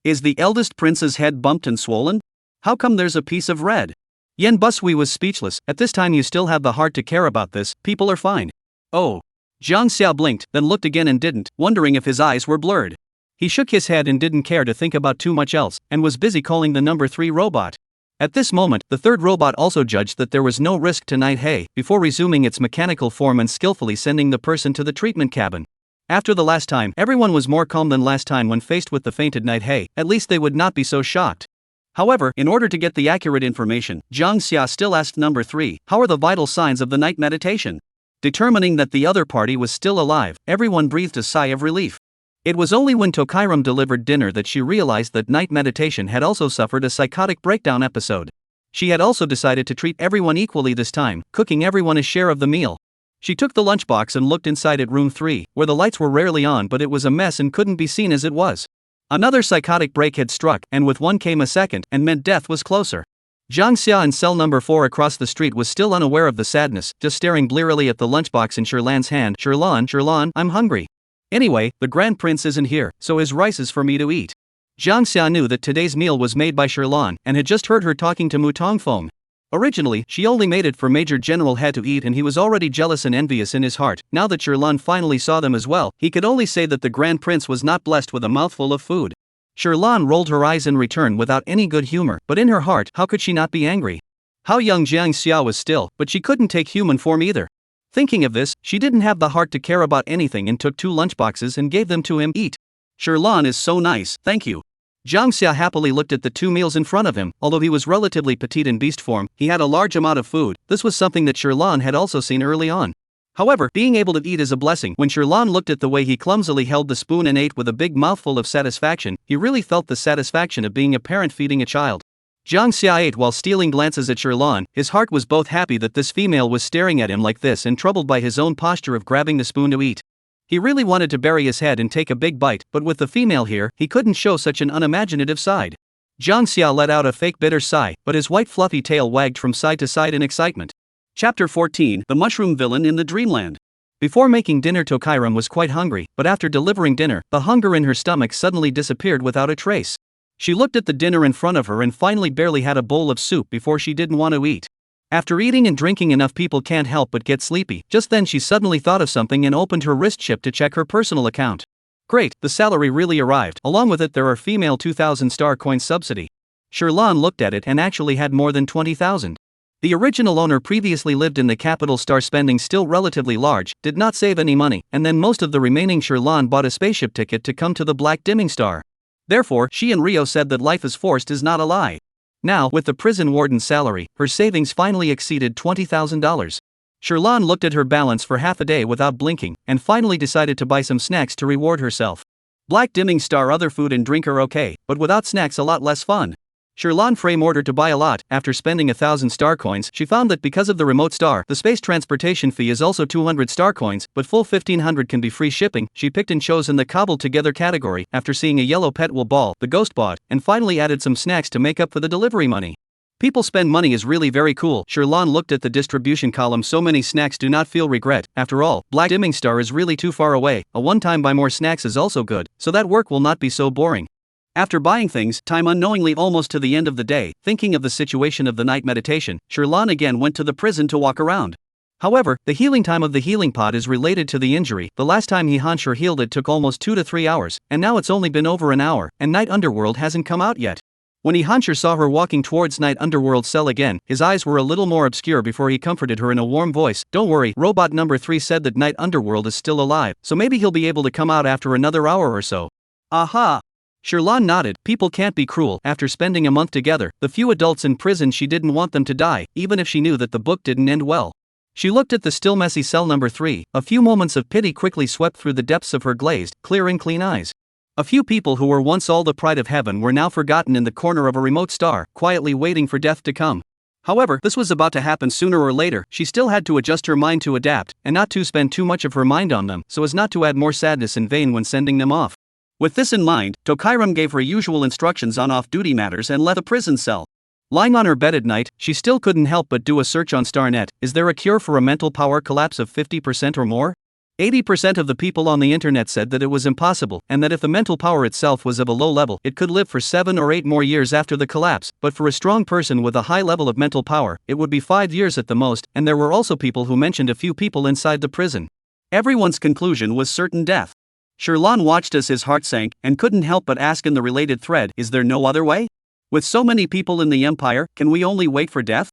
Is the eldest prince's head bumped and swollen? How come there's a piece of red? Yen Busui was speechless. At this time you still have the heart to care about this, people are fine. Oh. Jiang Xia blinked, then looked again and didn't, wondering if his eyes were blurred. He shook his head and didn't care to think about too much else, and was busy calling the number 3 robot. At this moment, the third robot also judged that there was no risk to Night Hay, before resuming its mechanical form and skillfully sending the person to the treatment cabin. After the last time, everyone was more calm than last time when faced with the fainted Night Hay. At least they would not be so shocked. However, in order to get the accurate information, Jiang Xia still asked number 3, how are the vital signs of the night meditation? Determining that the other party was still alive, everyone breathed a sigh of relief. It was only when Tokairam delivered dinner that she realized that night meditation had also suffered a psychotic breakdown episode. She had also decided to treat everyone equally this time, cooking everyone a share of the meal. She took the lunchbox and looked inside at room 3, where the lights were rarely on but it was a mess and couldn't be seen as it was. Another psychotic break had struck, and with one came a second, and meant death was closer. Jiang Xia in cell number 4 across the street was still unaware of the sadness, just staring blearily at the lunchbox in Sherlan's hand. Sherlan, I'm hungry. Anyway, the Grand Prince isn't here, so his rice is for me to eat. Jiang Xia knew that today's meal was made by Sherlan, and had just heard her talking to Mu Tongfeng. Originally, she only made it for Major General He to eat and he was already jealous and envious in his heart. Now that Sherlan finally saw them as well, he could only say that the Grand Prince was not blessed with a mouthful of food. Sherlan rolled her eyes in return without any good humor, but in her heart, how could she not be angry? How young Jiang Xia was still, but she couldn't take human form either. Thinking of this, she didn't have the heart to care about anything and took 2 lunchboxes and gave them to him. Eat. Sherlan is so nice, thank you. Jiang Xia happily looked at the 2 meals in front of him. Although he was relatively petite in beast form, he had a large amount of food. This was something that Shirlan had also seen early on. However, being able to eat is a blessing. When Shirlan looked at the way he clumsily held the spoon and ate with a big mouthful of satisfaction, he really felt the satisfaction of being a parent feeding a child. Jiang Xia ate while stealing glances at Shirlan. His heart was both happy that this female was staring at him like this and troubled by his own posture of grabbing the spoon to eat. He really wanted to bury his head and take a big bite, but with the female here, he couldn't show such an unimaginative side. Jiang Xia let out a fake bitter sigh, but his white fluffy tail wagged from side to side in excitement. Chapter 14: The Mushroom Villain in the Dreamland. Before making dinner, Tokairam was quite hungry, but after delivering dinner, the hunger in her stomach suddenly disappeared without a trace. She looked at the dinner in front of her and finally barely had a bowl of soup before she didn't want to eat. After eating and drinking enough, people can't help but get sleepy. Just then she suddenly thought of something and opened her wrist chip to check her personal account. Great, the salary really arrived. Along with it there are female 2,000 star coins subsidy. Shirlan looked at it and actually had more than 20,000. The original owner previously lived in the capital. Star spending still relatively large, did not save any money, and then most of the remaining Shirlan bought a spaceship ticket to come to the Black Dimming Star. Therefore, she and Rio said that life is forced is not a lie. Now, with the prison warden's salary, her savings finally exceeded $20,000. Shirlan looked at her balance for half a day without blinking, and finally decided to buy some snacks to reward herself. Black Dimming Star, other food and drink are okay, but without snacks a lot less fun. Shirlan frame ordered to buy a lot. After spending 1,000 star coins, she found that because of the remote star, the space transportation fee is also 200 star coins, but full 1,500 can be free shipping. She picked and chose in the cobbled together category after seeing a yellow pet wool ball, the ghost bought, and finally added some snacks to make up for the delivery money. People spend money is really very cool. Shirlan looked at the distribution column. So many snacks, do not feel regret. After all, Black Dimming Star is really too far away. A one-time buy more snacks is also good, so that work will not be so boring. After buying things, time unknowingly almost to the end of the day, thinking of the situation of the night meditation, Shirlan again went to the prison to walk around. However, the healing time of the healing pot is related to the injury. The last time he Hansher healed it took almost 2 to 3 hours, and now it's only been over an hour, and Night Underworld hasn't come out yet. When he Hansher saw her walking towards Night Underworld cell again, his eyes were a little more obscure before he comforted her in a warm voice. Don't worry, robot number 3 said that Night Underworld is still alive, so maybe he'll be able to come out after another hour or so. Aha! Shirlan nodded. People can't be cruel. After spending a month together, the few adults in prison, she didn't want them to die, even if she knew that the book didn't end well. She looked at the still messy cell number 3. A few moments of pity quickly swept through the depths of her glazed, clear and clean eyes. A few people who were once all the pride of heaven were now forgotten in the corner of a remote star, quietly waiting for death to come. However, this was about to happen sooner or later. She still had to adjust her mind to adapt, and not to spend too much of her mind on them, so as not to add more sadness in vain when sending them off. With this in mind, Tokairam gave her usual instructions on off-duty matters and left the prison cell. Lying on her bed at night, she still couldn't help but do a search on Starnet. Is there a cure for a mental power collapse of 50% or more? 80% of the people on the internet said that it was impossible, and that if the mental power itself was of a low level, it could live for 7 or 8 more years after the collapse, but for a strong person with a high level of mental power, it would be 5 years at the most, and there were also people who mentioned a few people inside the prison. Everyone's conclusion was certain death. Shirlan watched as his heart sank, and couldn't help but ask in the related thread, is there no other way? With so many people in the empire, can we only wait for death?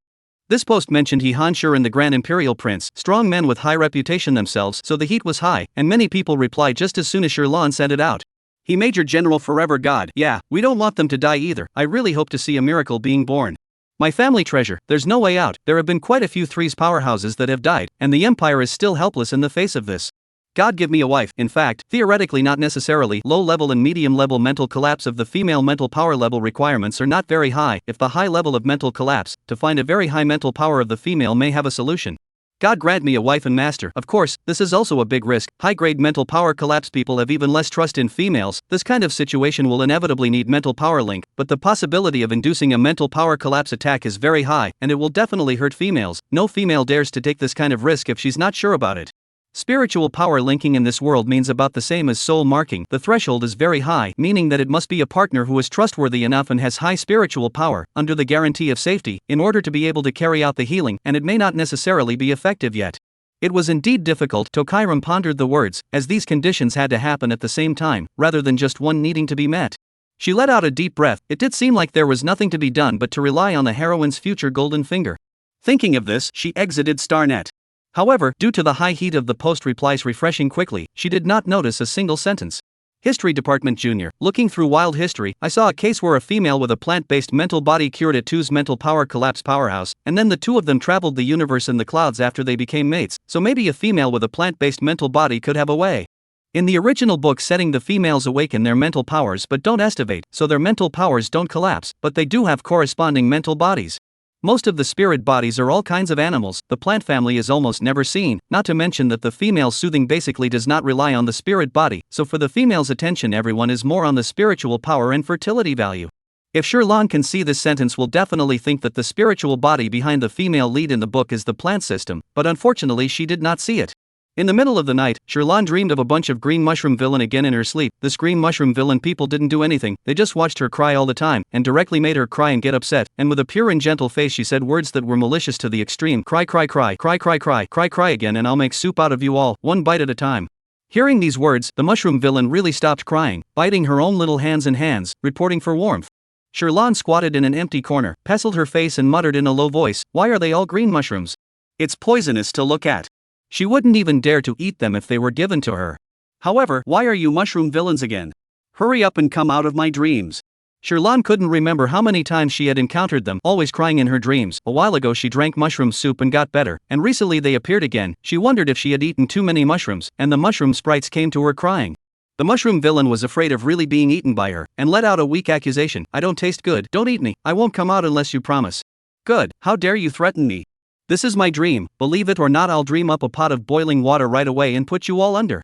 This post mentioned he Hanshur and the Grand Imperial Prince, strong men with high reputation themselves, so the heat was high, and many people replied just as soon as Shirlan sent it out. He Major General Forever God, yeah, we don't want them to die either. I really hope to see a miracle being born. My family treasure, there's no way out. There have been quite a few Threes powerhouses that have died, and the empire is still helpless in the face of this. God give me a wife. In fact, theoretically not necessarily. Low-level and medium-level mental collapse of the female mental power level requirements are not very high. If the high level of mental collapse, to find a very high mental power of the female may have a solution. God grant me a wife and master. Of course, this is also a big risk. High-grade mental power collapse people have even less trust in females. This kind of situation will inevitably need mental power link, but the possibility of inducing a mental power collapse attack is very high, and it will definitely hurt females. No female dares to take this kind of risk if she's not sure about it. Spiritual power linking in this world means about the same as soul marking. The threshold is very high, meaning that it must be a partner who is trustworthy enough and has high spiritual power, under the guarantee of safety, in order to be able to carry out the healing, and it may not necessarily be effective yet. It was indeed difficult. Tokairam pondered the words, as these conditions had to happen at the same time, rather than just one needing to be met. She let out a deep breath. It did seem like there was nothing to be done but to rely on the heroine's future golden finger. Thinking of this, she exited Starnet. However, due to the high heat of the post replies refreshing quickly, she did not notice a single sentence. History Department Junior. Looking through wild history, I saw a case where a female with a plant-based mental body cured a two's mental power collapse powerhouse, and then the two of them traveled the universe in the clouds after they became mates, so maybe a female with a plant-based mental body could have a way. In the original book setting, the females awaken their mental powers but don't estivate, so their mental powers don't collapse, but they do have corresponding mental bodies. Most of the spirit bodies are all kinds of animals, the plant family is almost never seen, not to mention that the female soothing basically does not rely on the spirit body, so for the female's attention everyone is more on the spiritual power and fertility value. If Sherlon can see this sentence will definitely think that the spiritual body behind the female lead in the book is the plant system, but unfortunately she did not see it. In the middle of the night, Sherlon dreamed of a bunch of green mushroom villain again in her sleep. This green mushroom villain people didn't do anything, they just watched her cry all the time, and directly made her cry and get upset, and with a pure and gentle face she said words that were malicious to the extreme. Cry cry cry, cry cry cry, cry cry again and I'll make soup out of you all, one bite at a time. Hearing these words, the mushroom villain really stopped crying, biting her own little hands and hands, reporting for warmth. Sherlon squatted in an empty corner, pestled her face and muttered in a low voice, "Why are they all green mushrooms? It's poisonous to look at." She wouldn't even dare to eat them if they were given to her. However, why are you mushroom villains again? Hurry up and come out of my dreams. Sherlon couldn't remember how many times she had encountered them, always crying in her dreams. A while ago she drank mushroom soup and got better, and recently they appeared again. She wondered if she had eaten too many mushrooms, and the mushroom sprites came to her crying. The mushroom villain was afraid of really being eaten by her, and let out a weak accusation. "I don't taste good, don't eat me, I won't come out unless you promise." "Good, how dare you threaten me? This is my dream, believe it or not I'll dream up a pot of boiling water right away and put you all under."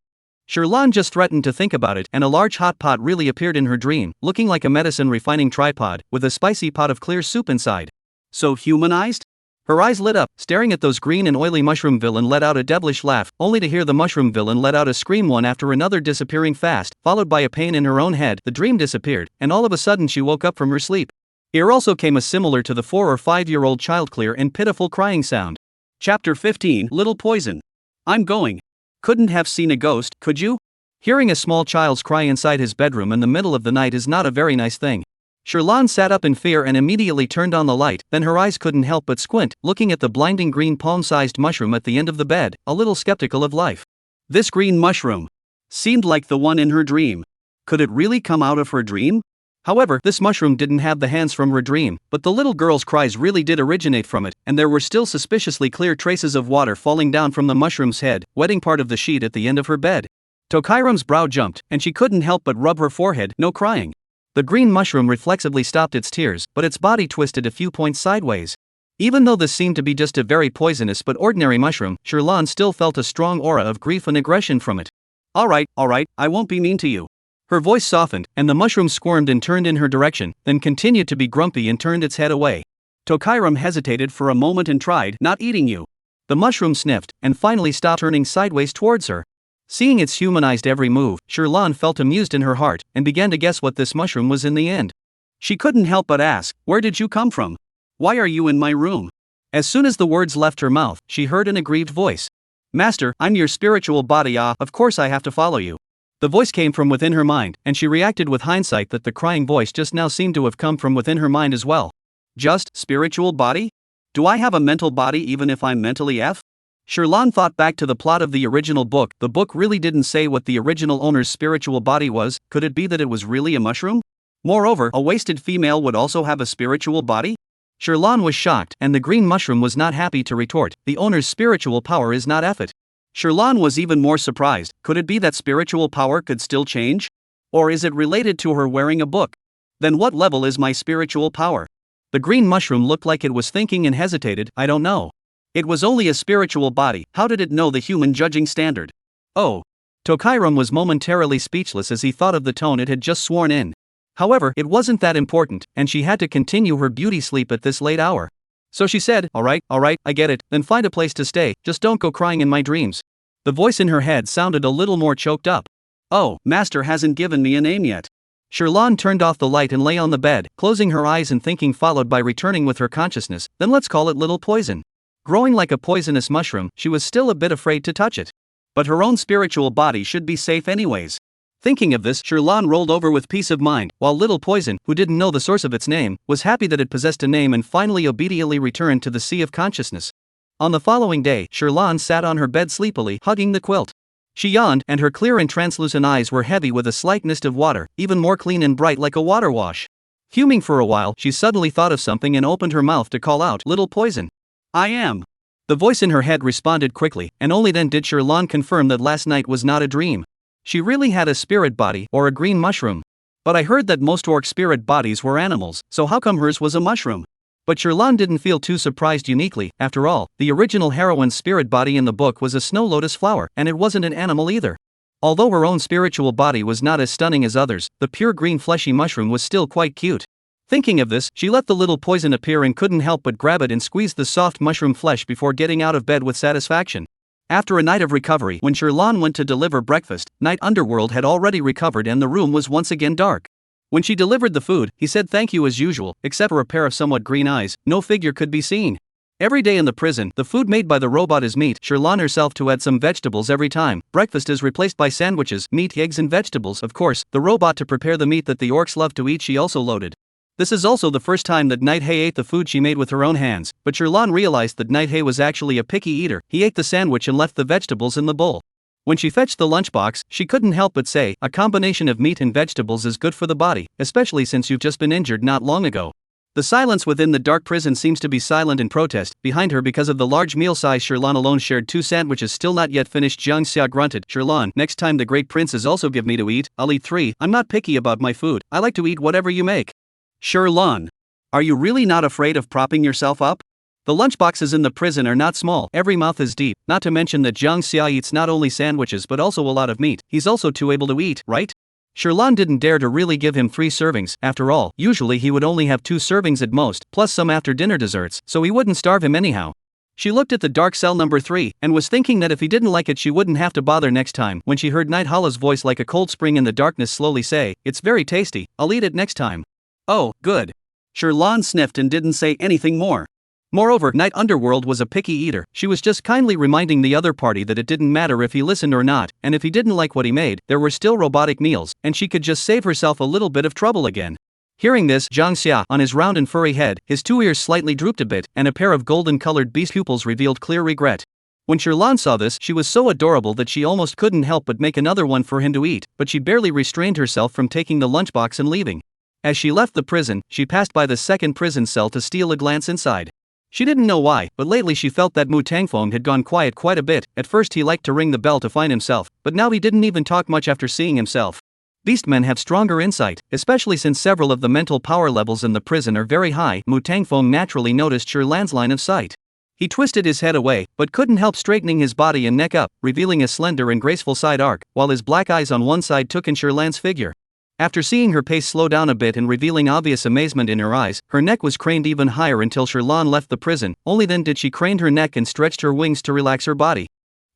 Sherlon just threatened to think about it, and a large hot pot really appeared in her dream, looking like a medicine refining tripod, with a spicy pot of clear soup inside. So humanized? Her eyes lit up, staring at those green and oily mushroom villain let out a devilish laugh, only to hear the mushroom villain let out a scream one after another disappearing fast, followed by a pain in her own head. The dream disappeared, and all of a sudden she woke up from her sleep. Here also came a similar to the 4 or 5-year-old child clear and pitiful crying sound. Chapter 15, Little Poison. I'm going. Couldn't have seen a ghost, could you? Hearing a small child's cry inside his bedroom in the middle of the night is not a very nice thing. Sherlon sat up in fear and immediately turned on the light, then her eyes couldn't help but squint, looking at the blinding green palm-sized mushroom at the end of the bed, a little skeptical of life. This green mushroom seemed like the one in her dream. Could it really come out of her dream? However, this mushroom didn't have the hands from her dream, but the little girl's cries really did originate from it, and there were still suspiciously clear traces of water falling down from the mushroom's head, wetting part of the sheet at the end of her bed. Tokairam's brow jumped, and she couldn't help but rub her forehead. No crying. The green mushroom reflexively stopped its tears, but its body twisted a few points sideways. Even though this seemed to be just a very poisonous but ordinary mushroom, Sherlon still felt a strong aura of grief and aggression from it. All right, I won't be mean to you. Her voice softened, and the mushroom squirmed and turned in her direction, then continued to be grumpy and turned its head away. Tokairam hesitated for a moment and tried, "Not eating you." The mushroom sniffed, and finally stopped turning sideways towards her. Seeing its humanized every move, Sherlon felt amused in her heart, and began to guess what this mushroom was in the end. She couldn't help but ask, "Where did you come from? Why are you in my room?" As soon as the words left her mouth, she heard an aggrieved voice. "Master, I'm your spiritual body, of course I have to follow you." The voice came from within her mind, and she reacted with hindsight that the crying voice just now seemed to have come from within her mind as well. Just spiritual body? Do I have a mental body even if I'm mentally F? Sherlon thought back to the plot of the original book. The book really didn't say what the original owner's spiritual body was. Could it be that it was really a mushroom? Moreover, a wasted female would also have a spiritual body? Sherlon was shocked, and the green mushroom was not happy to retort, "The owner's spiritual power is not effort." Sherlon was even more surprised. Could it be that spiritual power could still change? Or is it related to her wearing a book? Then what level is my spiritual power? The green mushroom looked like it was thinking and hesitated. "I don't know. It was only a spiritual body, how did it know the human judging standard?" Oh. Tokairam was momentarily speechless as he thought of the tone it had just sworn in. However, it wasn't that important, and she had to continue her beauty sleep at this late hour. So she said, all right, I get it, then find a place to stay, just don't go crying in my dreams." The voice in her head sounded a little more choked up. "Oh, Master hasn't given me a name yet." Sherlon turned off the light and lay on the bed, closing her eyes and thinking, followed by returning with her consciousness. "Then let's call it Little Poison." Growing like a poisonous mushroom, she was still a bit afraid to touch it. But her own spiritual body should be safe anyways. Thinking of this, Sherlon rolled over with peace of mind, while Little Poison, who didn't know the source of its name, was happy that it possessed a name and finally obediently returned to the sea of consciousness. On the following day, Sherlon sat on her bed sleepily, hugging the quilt. She yawned, and her clear and translucent eyes were heavy with a slight mist of water, even more clean and bright like a water wash. Fuming for a while, she suddenly thought of something and opened her mouth to call out, "Little poison." "I am." The voice in her head responded quickly, and only then did Sherlan confirm that last night was not a dream. She really had a spirit body, or a green mushroom. But I heard that most orc spirit bodies were animals, so how come hers was a mushroom? But Sherlan didn't feel too surprised uniquely. After all, the original heroine's spirit body in the book was a snow lotus flower, and it wasn't an animal either. Although her own spiritual body was not as stunning as others, the pure green fleshy mushroom was still quite cute. Thinking of this, she let the little poison appear and couldn't help but grab it and squeeze the soft mushroom flesh before getting out of bed with satisfaction. After a night of recovery, when Sherlan went to deliver breakfast, Night Underworld had already recovered and the room was once again dark. When she delivered the food, he said thank you as usual, except for a pair of somewhat green eyes. No figure could be seen. Every day in the prison, the food made by the robot is meat. Sherlan herself to add some vegetables every time. Breakfast is replaced by sandwiches, meat, eggs and vegetables. Of course, the robot to prepare the meat that the orcs love to eat she also loaded. This is also the first time that Night Hay ate the food she made with her own hands, but Sherlan realized that Night Hay was actually a picky eater. He ate the sandwich and left the vegetables in the bowl. When she fetched the lunchbox, she couldn't help but say, a combination of meat and vegetables is good for the body, especially since you've just been injured not long ago. The silence within the dark prison seems to be silent in protest. Behind her, because of the large meal size, Sherlan alone shared 2 sandwiches still not yet finished. Jiang Xia grunted, "Sherlan, next time the great princes also give me to eat, I'll eat 3. I'm not picky about my food, I like to eat whatever you make." "Sherlan, are you really not afraid of propping yourself up? The lunchboxes in the prison are not small, every mouth is deep, not to mention that Jiang Xia eats not only sandwiches but also a lot of meat. He's also too able to eat, right?" Sherlan didn't dare to really give him 3 servings, after all, usually he would only have 2 servings at most, plus some after dinner desserts, so he wouldn't starve him anyhow. She looked at the dark cell number 3, and was thinking that if he didn't like it she wouldn't have to bother next time, when she heard Night Hollow's voice like a cold spring in the darkness slowly say, "It's very tasty, I'll eat it next time." "Oh, good." Sherlan sniffed and didn't say anything more. Moreover, Night Underworld was a picky eater. She was just kindly reminding the other party that it didn't matter if he listened or not, and if he didn't like what he made, there were still robotic meals, and she could just save herself a little bit of trouble again. Hearing this, Jiang Xia, on his round and furry head, his 2 ears slightly drooped a bit, and a pair of golden-colored beast pupils revealed clear regret. When Sherlan saw this, she was so adorable that she almost couldn't help but make another one for him to eat, but she barely restrained herself from taking the lunchbox and leaving. As she left the prison, she passed by the second prison cell to steal a glance inside. She didn't know why, but lately she felt that Mu Tangfeng had gone quiet quite a bit. At first he liked to ring the bell to find himself, but now he didn't even talk much after seeing himself. Beastmen have stronger insight, especially since several of the mental power levels in the prison are very high. Mu Tangfeng naturally noticed Sherlan's line of sight. He twisted his head away, but couldn't help straightening his body and neck up, revealing a slender and graceful side arc, while his black eyes on one side took in Sherlan's figure. After seeing her pace slow down a bit and revealing obvious amazement in her eyes, her neck was craned even higher until Sherlan left the prison. Only then did she crane her neck and stretched her wings to relax her body.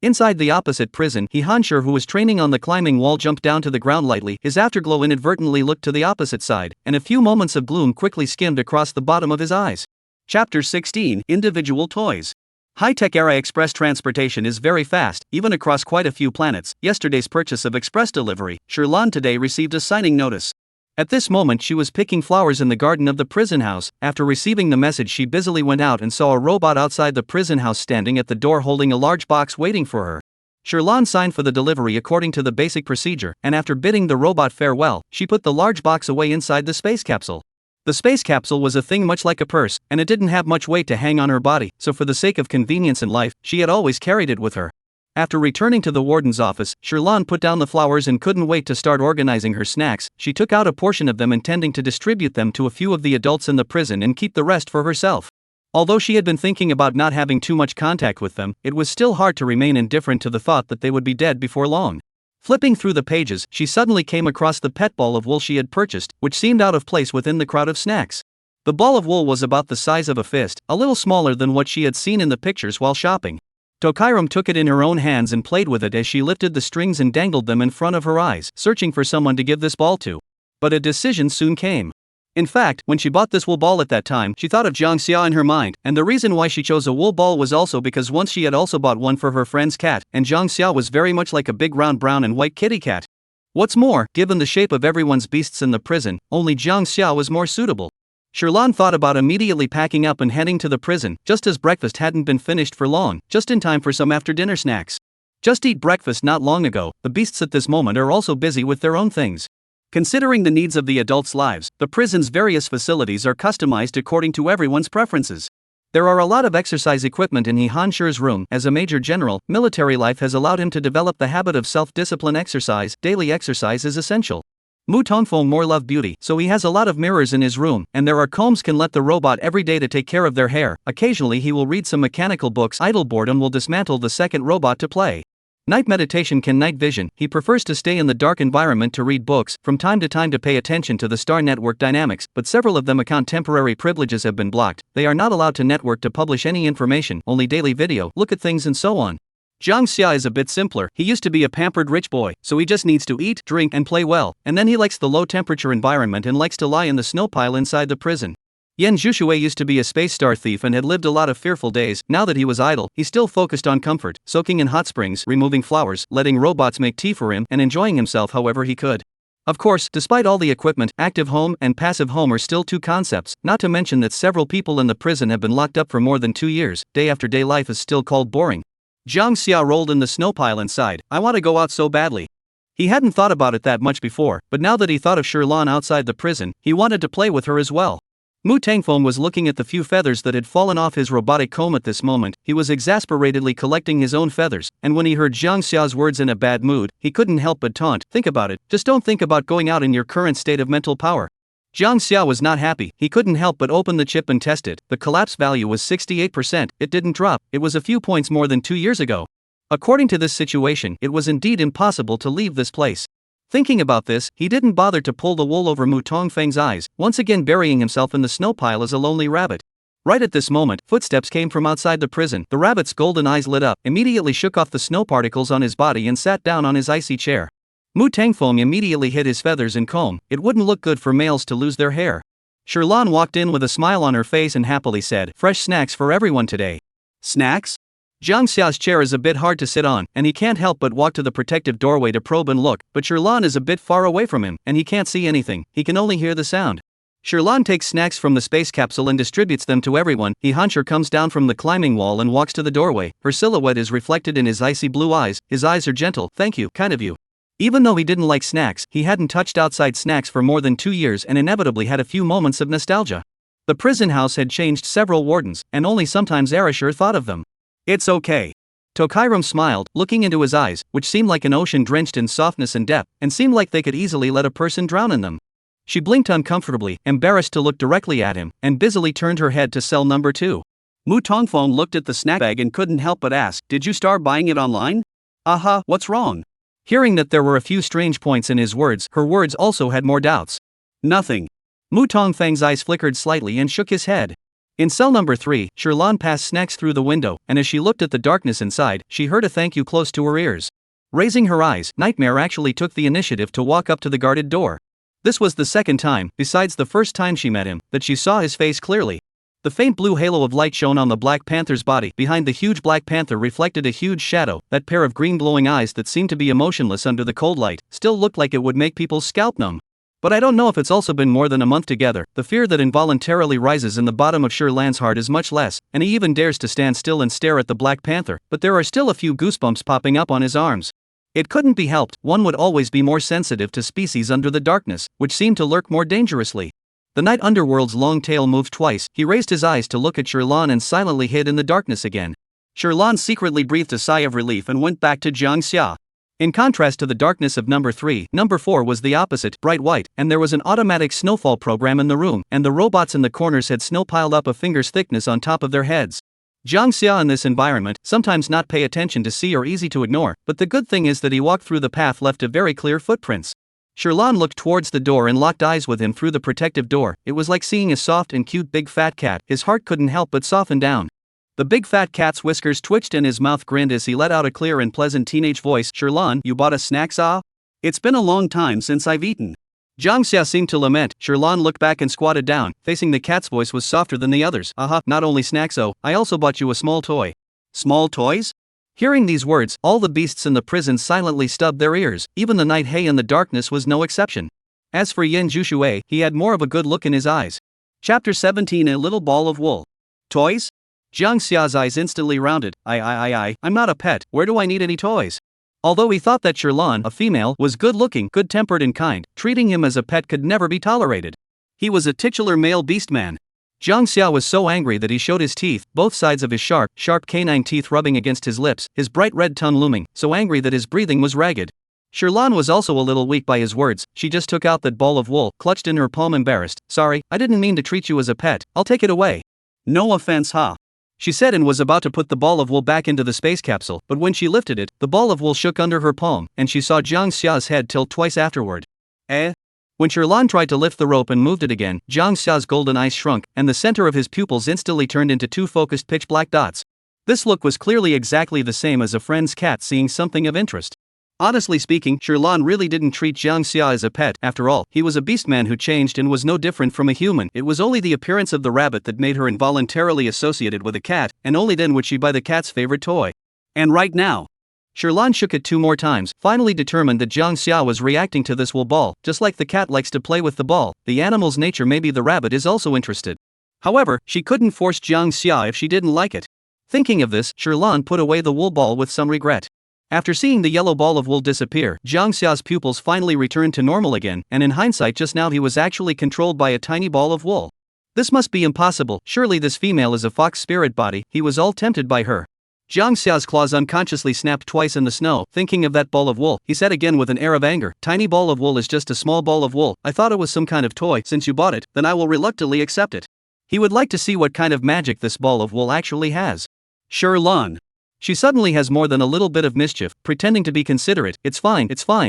Inside the opposite prison, Hansher, who was training on the climbing wall, jumped down to the ground lightly. His afterglow inadvertently looked to the opposite side, and a few moments of gloom quickly skimmed across the bottom of his eyes. Chapter 16: Individual Toys. High-tech era express transportation is very fast, even across quite a few planets. Yesterday's purchase of express delivery, Sherlan today received a signing notice. At this moment she was picking flowers in the garden of the prison house. After receiving the message she busily went out and saw a robot outside the prison house standing at the door holding a large box waiting for her. Sherlan signed for the delivery according to the basic procedure, and after bidding the robot farewell, she put the large box away inside the space capsule. The space capsule was a thing much like a purse, and it didn't have much weight to hang on her body, so for the sake of convenience in life, she had always carried it with her. After returning to the warden's office, Sherlan put down the flowers and couldn't wait to start organizing her snacks. She took out a portion of them intending to distribute them to a few of the adults in the prison and keep the rest for herself. Although she had been thinking about not having too much contact with them, it was still hard to remain indifferent to the thought that they would be dead before long. Flipping through the pages, she suddenly came across the pet ball of wool she had purchased, which seemed out of place within the crowd of snacks. The ball of wool was about the size of a fist, a little smaller than what she had seen in the pictures while shopping. Tokairam took it in her own hands and played with it as she lifted the strings and dangled them in front of her eyes, searching for someone to give this ball to. But a decision soon came. In fact, when she bought this wool ball at that time, she thought of Jiang Xia in her mind, and the reason why she chose a wool ball was also because once she had also bought one for her friend's cat, and Jiang Xia was very much like a big round brown and white kitty cat. What's more, given the shape of everyone's beasts in the prison, only Jiang Xia was more suitable. Sherlan thought about immediately packing up and heading to the prison, just as breakfast hadn't been finished for long, just in time for some after-dinner snacks. Just eat breakfast not long ago. The beasts at this moment are also busy with their own things. Considering the needs of the adults' lives, the prison's various facilities are customized according to everyone's preferences. There are a lot of exercise equipment in He Han-Sher's room. As a major general, military life has allowed him to develop the habit of self-discipline. Exercise, daily exercise is essential. Mu Tongfeng more love beauty, so he has a lot of mirrors in his room, and there are combs can let the robot every day to take care of their hair. Occasionally he will read some mechanical books. Idle boredom will dismantle the second robot to play. Night meditation can night vision. He prefers to stay in the dark environment to read books, from time to time to pay attention to the star network dynamics, but several of them account temporary privileges have been blocked. They are not allowed to network to publish any information, only daily video, look at things and so on. Jiang Xia is a bit simpler. He used to be a pampered rich boy, so he just needs to eat, drink, and play well, and then he likes the low temperature environment and likes to lie in the snow pile inside the prison. Yan Zhuxue used to be a space star thief and had lived a lot of fearful days. Now that he was idle, he still focused on comfort, soaking in hot springs, removing flowers, letting robots make tea for him, and enjoying himself however he could. Of course, despite all the equipment, active home and passive home are still two concepts, not to mention that several people in the prison have been locked up for more than 2 years. Day after day life is still called boring. Jiang Xia rolled in the snow pile and sighed, I want to go out so badly. He hadn't thought about it that much before, but now that he thought of Sherlan outside the prison, he wanted to play with her as well. Mu Tangfeng was looking at the few feathers that had fallen off his robotic comb at this moment. He was exasperatedly collecting his own feathers, and when he heard Jiang Xia's words in a bad mood, he couldn't help but taunt, think about it, just don't think about going out in your current state of mental power. Jiang Xia was not happy. He couldn't help but open the chip and test it. The collapse value was 68%, it didn't drop, it was a few points more than 2 years ago. According to this situation, it was indeed impossible to leave this place. Thinking about this, he didn't bother to pull the wool over Mu Tongfeng's eyes, once again burying himself in the snow pile as a lonely rabbit. Right at this moment, footsteps came from outside the prison. The rabbit's golden eyes lit up, immediately shook off the snow particles on his body and sat down on his icy chair. Mu Tangfeng immediately hid his feathers and comb. It wouldn't look good for males to lose their hair. Sherlan walked in with a smile on her face and happily said, fresh snacks for everyone today. Snacks? Jiang Xia's chair is a bit hard to sit on, and he can't help but walk to the protective doorway to probe and look, but Sherlan is a bit far away from him, and he can't see anything, he can only hear the sound. Sherlan takes snacks from the space capsule and distributes them to everyone. He Han-Sher comes down from the climbing wall and walks to the doorway. Her silhouette is reflected in his icy blue eyes. His eyes are gentle, thank you, kind of you. Even though he didn't like snacks, he hadn't touched outside snacks for more than 2 years and inevitably had a few moments of nostalgia. The prison house had changed several wardens, and only sometimes Arashur thought of them. It's okay. Tokairam smiled, looking into his eyes, which seemed like an ocean drenched in softness and depth, and seemed like they could easily let a person drown in them. She blinked uncomfortably, embarrassed to look directly at him, and busily turned her head to cell number 2. Mu Tongfeng looked at the snack bag and couldn't help but ask, did you start buying it online? Aha, what's wrong? Hearing that there were a few strange points in his words, her words also had more doubts. Nothing. Mu Tongfeng's eyes flickered slightly and shook his head. In cell number 3, Sherlan passed snacks through the window, and as she looked at the darkness inside, she heard a thank you close to her ears. Raising her eyes, Nightmare actually took the initiative to walk up to the guarded door. This was the second time, besides the first time she met him, that she saw his face clearly. The faint blue halo of light shone on the Black Panther's body. Behind the huge Black Panther reflected a huge shadow. That pair of green glowing eyes that seemed to be emotionless under the cold light still looked like it would make people's scalp numb. But I don't know if it's also been more than a month together. The fear that involuntarily rises in the bottom of Sherlan's heart is much less, and he even dares to stand still and stare at the Black Panther, but there are still a few goosebumps popping up on his arms. It couldn't be helped, one would always be more sensitive to species under the darkness, which seemed to lurk more dangerously. The night underworld's long tail moved twice. He raised his eyes to look at Sherlan and silently hid in the darkness again. Sherlan secretly breathed a sigh of relief and went back to Jiang Xia. In contrast to the darkness of number 3, number 4 was the opposite, bright white, and there was an automatic snowfall program in the room, and the robots in the corners had snow piled up a finger's thickness on top of their heads. Jiang Xia in this environment, sometimes not pay attention to see or easy to ignore, but the good thing is that he walked through the path left of very clear footprints. Sherlan looked towards the door and locked eyes with him through the protective door. It was like seeing a soft and cute big fat cat. His heart couldn't help but soften down. The big fat cat's whiskers twitched and his mouth grinned as he let out a clear and pleasant teenage voice. Sherlan, you bought a snack, ah? It's been a long time since I've eaten. Jiang Xia seemed to lament. Sherlan looked back and squatted down, facing the cat's voice was softer than the others. Aha, not only snacks, oh, I also bought you a small toy. Small toys? Hearing these words, all the beasts in the prison silently stubbed their ears. Even the night hay in the darkness was no exception. As for Yan Zhuxue, he had more of a good look in his eyes. Chapter 17. A little ball of wool. Toys? Jiang Xia's eyes instantly rounded. I'm not a pet, where do I need any toys? Although he thought that Sherlan, a female, was good-looking, good-tempered and kind, treating him as a pet could never be tolerated. He was a titular male beastman. Jiang Xia was so angry that he showed his teeth, both sides of his sharp canine teeth rubbing against his lips, his bright red tongue looming, so angry that his breathing was ragged. Sherlan was also a little weak by his words. She just took out that ball of wool, clutched in her palm embarrassed. Sorry, I didn't mean to treat you as a pet, I'll take it away. No offense, huh? She said and was about to put the ball of wool back into the space capsule, but when she lifted it, the ball of wool shook under her palm, and she saw Jiang Xia's head tilt twice afterward. Eh? When Sherlan tried to lift the rope and moved it again, Jiang Xia's golden eyes shrunk, and the center of his pupils instantly turned into two focused pitch-black dots. This look was clearly exactly the same as a friend's cat seeing something of interest. Honestly speaking, Sherlan really didn't treat Jiang Xia as a pet. After all, he was a beastman who changed and was no different from a human. It was only the appearance of the rabbit that made her involuntarily associated with a cat, and only then would she buy the cat's favorite toy. And right now, Sherlan shook it 2 more times, finally determined that Jiang Xia was reacting to this wool ball. Just like the cat likes to play with the ball, the animal's nature, maybe the rabbit is also interested. However, she couldn't force Jiang Xia if she didn't like it. Thinking of this, Sherlan put away the wool ball with some regret. After seeing the yellow ball of wool disappear, Jiang Xia's pupils finally returned to normal again, and in hindsight just now he was actually controlled by a tiny ball of wool. This must be impossible, surely this female is a fox spirit body. He was all tempted by her. Jiang Xia's claws unconsciously snapped twice in the snow. Thinking of that ball of wool, he said again with an air of anger, "Tiny ball of wool is just a small ball of wool. I thought it was some kind of toy. Since you bought it, then I will reluctantly accept it." He would like to see what kind of magic this ball of wool actually has. Sherlan. She suddenly has more than a little bit of mischief, pretending to be considerate. It's fine,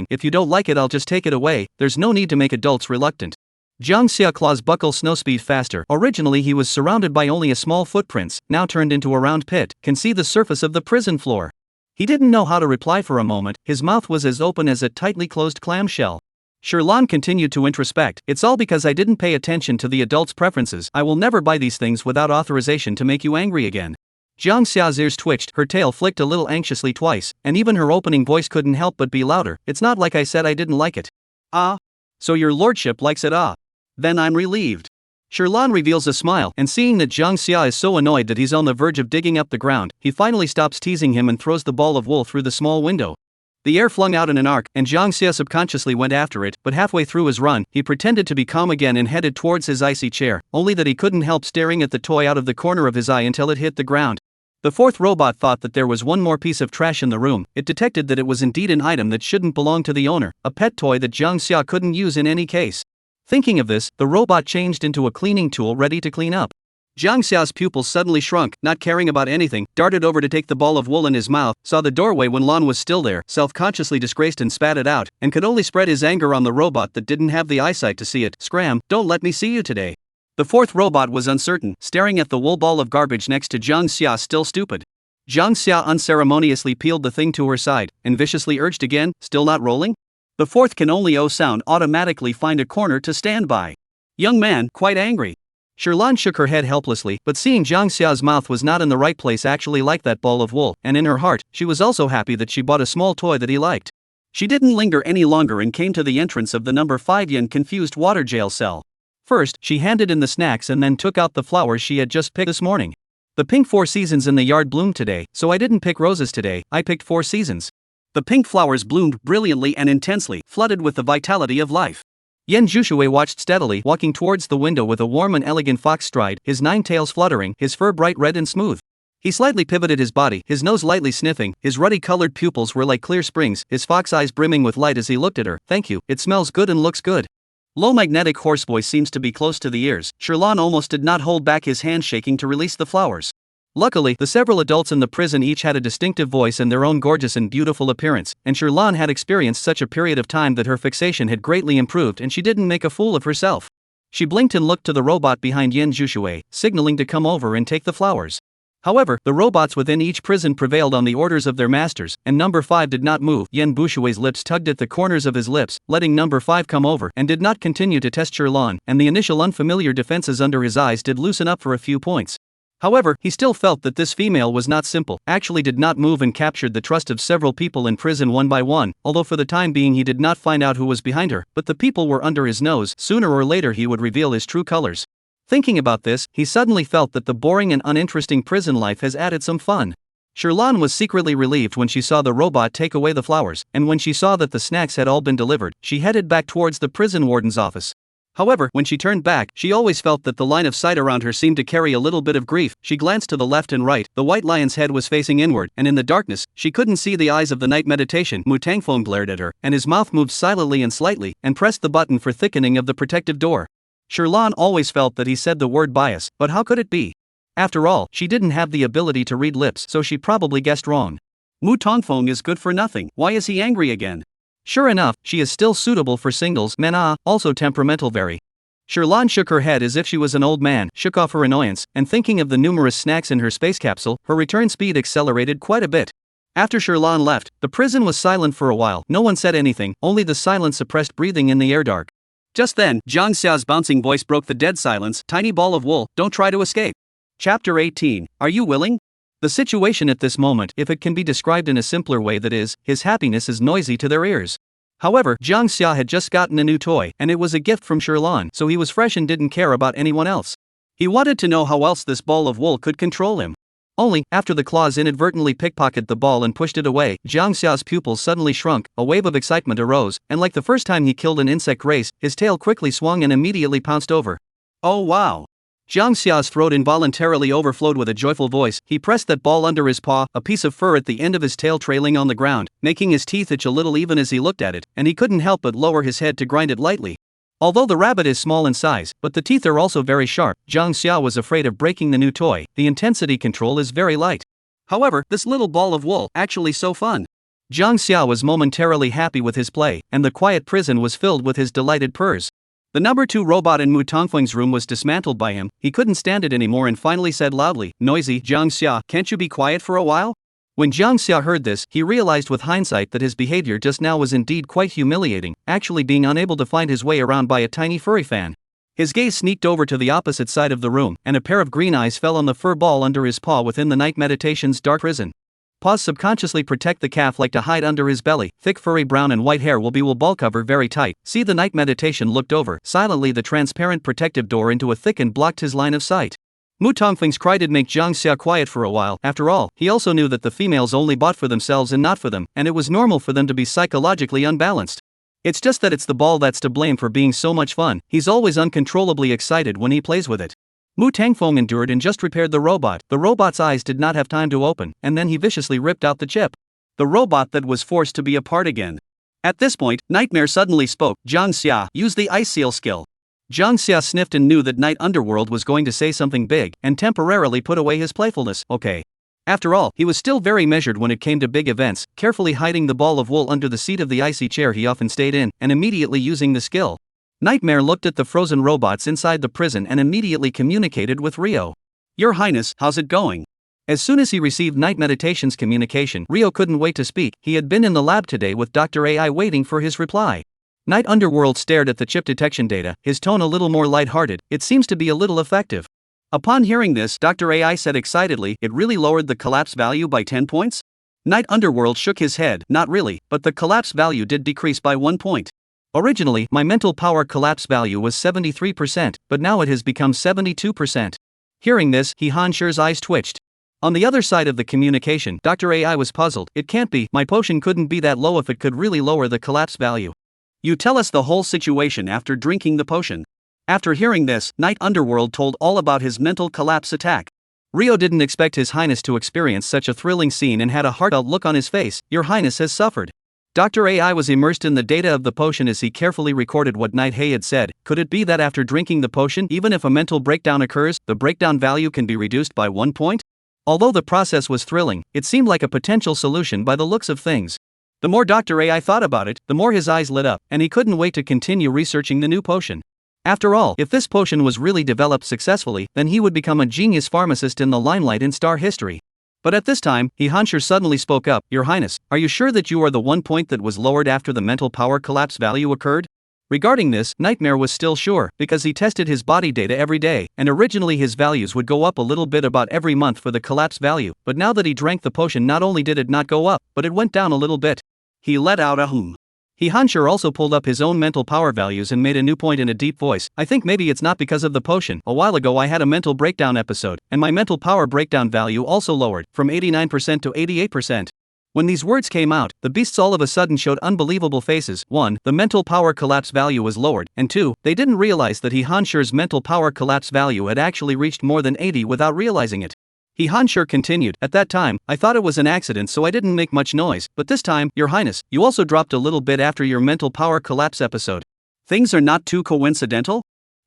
if you don't like it I'll just take it away, there's no need to make adults reluctant. Jiang Xia claws buckle snow speed faster. Originally he was surrounded by only a small footprints, now turned into a round pit, can see the surface of the prison floor. He didn't know how to reply for a moment, his mouth was as open as a tightly closed clamshell. Sherlan continued to introspect, "It's all because I didn't pay attention to the adults' preferences. I will never buy these things without authorization to make you angry again." Jiang Xia's ears twitched, her tail flicked a little anxiously twice, and even her opening voice couldn't help but be louder. "It's not like I said I didn't like it." "Ah? So your lordship likes it, ah? Then I'm relieved." Sherlan reveals a smile, and seeing that Jiang Xia is so annoyed that he's on the verge of digging up the ground, he finally stops teasing him and throws the ball of wool through the small window. The air flung out in an arc, and Jiang Xia subconsciously went after it, but halfway through his run, he pretended to be calm again and headed towards his icy chair, only that he couldn't help staring at the toy out of the corner of his eye until it hit the ground. The fourth robot thought that there was one more piece of trash in the room. It detected that it was indeed an item that shouldn't belong to the owner, a pet toy that Jiang Xia couldn't use in any case. Thinking of this, the robot changed into a cleaning tool ready to clean up. Jiang Xia's pupils suddenly shrunk, not caring about anything, darted over to take the ball of wool in his mouth, saw the doorway when Lan was still there, self-consciously disgraced and spat it out, and could only spread his anger on the robot that didn't have the eyesight to see it. "Scram, don't let me see you today." The fourth robot was uncertain, staring at the wool ball of garbage next to Jiang Xia, still stupid. Jiang Xia unceremoniously peeled the thing to her side, and viciously urged again, "Still not rolling?" The fourth can only sound automatically find a corner to stand by. Young man, quite angry. Sherlan shook her head helplessly, but seeing Jiang Xia's mouth was not in the right place actually liked that ball of wool, and in her heart, she was also happy that she bought a small toy that he liked. She didn't linger any longer and came to the entrance of the number 5 yen confused water jail cell. First, she handed in the snacks and then took out the flowers she had just picked this morning. "The pink 4 seasons in the yard bloomed today, so I didn't pick roses today, I picked 4 seasons." The pink flowers bloomed brilliantly and intensely, flooded with the vitality of life. Yen Jushui watched steadily, walking towards the window with a warm and elegant fox stride, his 9 tails fluttering, his fur bright red and smooth. He slightly pivoted his body, his nose lightly sniffing, his ruddy-colored pupils were like clear springs, his fox eyes brimming with light as he looked at her. "Thank you, it smells good and looks good." Low magnetic horse voice seems to be close to the ears. Sherlan almost did not hold back his hand shaking to release the flowers. Luckily, the several adults in the prison each had a distinctive voice and their own gorgeous and beautiful appearance, and Sherlan had experienced such a period of time that her fixation had greatly improved and she didn't make a fool of herself. She blinked and looked to the robot behind Yen Jushui, signaling to come over and take the flowers. However, the robots within each prison prevailed on the orders of their masters, and number 5 did not move. Yen Bushui's lips tugged at the corners of his lips, letting number 5 come over, and did not continue to test Sherlan, and the initial unfamiliar defenses under his eyes did loosen up for a few points. However, he still felt that this female was not simple, actually did not move and captured the trust of several people in prison one by one, although for the time being he did not find out who was behind her, but the people were under his nose, sooner or later he would reveal his true colors. Thinking about this, he suddenly felt that the boring and uninteresting prison life has added some fun. Sherlon was secretly relieved when she saw the robot take away the flowers, and when she saw that the snacks had all been delivered, she headed back towards the prison warden's office. However, when she turned back, she always felt that the line of sight around her seemed to carry a little bit of grief. She glanced to the left and right, the white lion's head was facing inward, and in the darkness, she couldn't see the eyes of the night meditation. Mu Tangfeng glared at her, and his mouth moved silently and slightly, and pressed the button for thickening of the protective door. Sherlon always felt that he said the word bias, but how could it be? After all, she didn't have the ability to read lips, so she probably guessed wrong. Mu Tangfeng is good for nothing. Why is he angry again? Sure enough, she is still suitable for singles, men also temperamental very. Sherlon shook her head as if she was an old man, shook off her annoyance, and thinking of the numerous snacks in her space capsule, her return speed accelerated quite a bit. After Sherlon left, the prison was silent for a while. No one said anything, only the silent suppressed breathing in the air dark. Just then, Jiang Xia's bouncing voice broke the dead silence. Tiny ball of wool, don't try to escape. Chapter 18. Are you willing? The situation at this moment, if it can be described in a simpler way, that is, his happiness is noisy to their ears. However, Jiang Xia had just gotten a new toy, and it was a gift from Sherlon, so he was fresh and didn't care about anyone else. He wanted to know how else this ball of wool could control him. Only, after the claws inadvertently pickpocketed the ball and pushed it away, Jiang Xia's pupils suddenly shrunk, a wave of excitement arose, and like the first time he killed an insect race, his tail quickly swung and immediately pounced over. Oh wow! Jiang Xia's throat involuntarily overflowed with a joyful voice. He pressed that ball under his paw, a piece of fur at the end of his tail trailing on the ground, making his teeth itch a little even as he looked at it, and he couldn't help but lower his head to grind it lightly. Although the rabbit is small in size, but the teeth are also very sharp, Jiang Xia was afraid of breaking the new toy. The intensity control is very light. However, this little ball of wool, actually so fun. Jiang Xia was momentarily happy with his play, and the quiet prison was filled with his delighted purrs. The number 2 robot in Mu Tangfeng's room was dismantled by him. He couldn't stand it anymore and finally said loudly, "Noisy, Jiang Xia, can't you be quiet for a while?" When Jiang Xia heard this, he realized with hindsight that his behavior just now was indeed quite humiliating, actually being unable to find his way around by a tiny furry fan. His gaze sneaked over to the opposite side of the room, and a pair of green eyes fell on the fur ball under his paw within the night meditation's dark prison. Paws subconsciously protect the calf like to hide under his belly. Thick furry brown and white hair will ball cover very tight. See, the night meditation looked over silently the transparent protective door into a thick and blocked his line of sight. Mu Tangfeng's cry did make Jiang Xia quiet for a while. After all, he also knew that the females only bought for themselves and not for them, and it was normal for them to be psychologically unbalanced. It's just that it's the ball that's to blame for being so much fun. He's always uncontrollably excited when he plays with it. Mu Tangfeng endured and just repaired the robot. The robot's eyes did not have time to open, and then he viciously ripped out the chip. The robot that was forced to be apart again. At this point, Nightmare suddenly spoke. Jiang Xia, use the ice seal skill. Jiang Xia sniffed and knew that Night Underworld was going to say something big, and temporarily put away his playfulness. Okay. After all, he was still very measured when it came to big events, carefully hiding the ball of wool under the seat of the icy chair he often stayed in, and immediately using the skill. Nightmare looked at the frozen robots inside the prison and immediately communicated with Rio. Your Highness, how's it going? As soon as he received Night Meditation's communication, Rio couldn't wait to speak. He had been in the lab today with Dr. AI waiting for his reply. Night Underworld stared at the chip detection data, his tone a little more lighthearted. It seems to be a little effective. Upon hearing this, Dr. AI said excitedly, it really lowered the collapse value by 10 points? Night Underworld shook his head, not really, but the collapse value did decrease by 1 point. Originally, my mental power collapse value was 73%, but now it has become 72%. Hearing this, Han Shi's eyes twitched. On the other side of the communication, Dr. AI was puzzled. It can't be, my potion couldn't be that low if it could really lower the collapse value. You tell us the whole situation after drinking the potion. After hearing this, Night Underworld told all about his mental collapse attack. Rio didn't expect His Highness to experience such a thrilling scene and had a heartfelt look on his face. Your Highness has suffered. Dr. AI was immersed in the data of the potion as he carefully recorded what Night Hay had said. Could it be that after drinking the potion, even if a mental breakdown occurs, the breakdown value can be reduced by 1 point? Although the process was thrilling, it seemed like a potential solution by the looks of things. The more Dr. AI thought about it, the more his eyes lit up, and he couldn't wait to continue researching the new potion. After all, if this potion was really developed successfully, then he would become a genius pharmacist in the limelight in star history. But at this time, Han Shi suddenly spoke up. Your Highness, are you sure that you are the 1 point that was lowered after the mental power collapse value occurred? Regarding this, Nightmare was still sure, because he tested his body data every day, and originally his values would go up a little bit about every month for the collapse value, but now that he drank the potion, not only did it not go up, but it went down a little bit. He let out a hum. Hansher also pulled up his own mental power values and made a new point in a deep voice. I think maybe it's not because of the potion. A while ago I had a mental breakdown episode, and my mental power breakdown value also lowered, from 89% to 88%. When these words came out, the beasts all of a sudden showed unbelievable faces. 1. The mental power collapse value was lowered, and 2. They didn't realize that Hansher's mental power collapse value had actually reached more than 80 without realizing it. Hansher continued, at that time, I thought it was an accident so I didn't make much noise, but this time, Your Highness, you also dropped a little bit after your mental power collapse episode. Things are not too coincidental?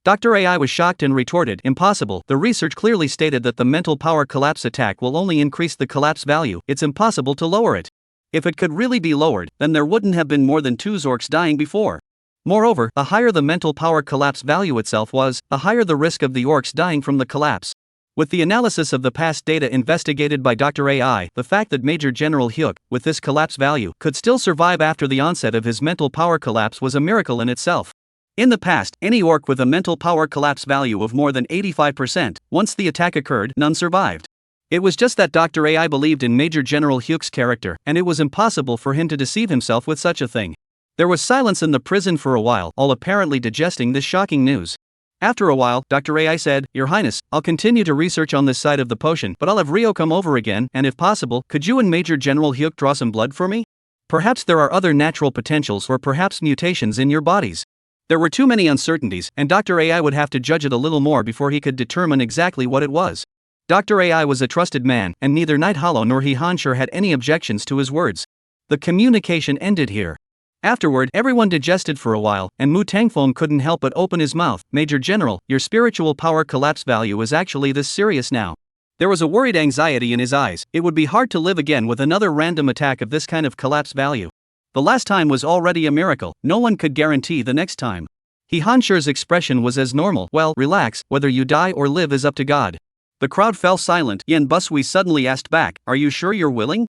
Dr. AI was shocked and retorted, impossible, the research clearly stated that the mental power collapse attack will only increase the collapse value, it's impossible to lower it. If it could really be lowered, then there wouldn't have been more than 2 Zorks dying before. Moreover, the higher the mental power collapse value itself was, the higher the risk of the orcs dying from the collapse. With the analysis of the past data investigated by Dr. AI, the fact that Major General Hyuk, with this collapse value, could still survive after the onset of his mental power collapse was a miracle in itself. In the past, any orc with a mental power collapse value of more than 85%, once the attack occurred, none survived. It was just that Dr. AI believed in Major General Hyuk's character, and it was impossible for him to deceive himself with such a thing. There was silence in the prison for a while, all apparently digesting this shocking news. After a while, Dr. AI said, Your Highness, I'll continue to research on this side of the potion, but I'll have Rio come over again, and if possible, could you and Major General Hyuk draw some blood for me? Perhaps there are other natural potentials or perhaps mutations in your bodies. There were too many uncertainties, and Dr. AI would have to judge it a little more before he could determine exactly what it was. Dr. AI was a trusted man, and neither Night Hollow nor Hansher had any objections to his words. The communication ended here. Afterward, everyone digested for a while, and Mu Tangfeng couldn't help but open his mouth. Major General, your spiritual power collapse value is actually this serious now. There was a worried anxiety in his eyes. It would be hard to live again with another random attack of this kind of collapse value. The last time was already a miracle, no one could guarantee the next time. Hansher's expression was as normal. Well, relax, whether you die or live is up to God. The crowd fell silent. Yen Busui suddenly asked back, are you sure you're willing?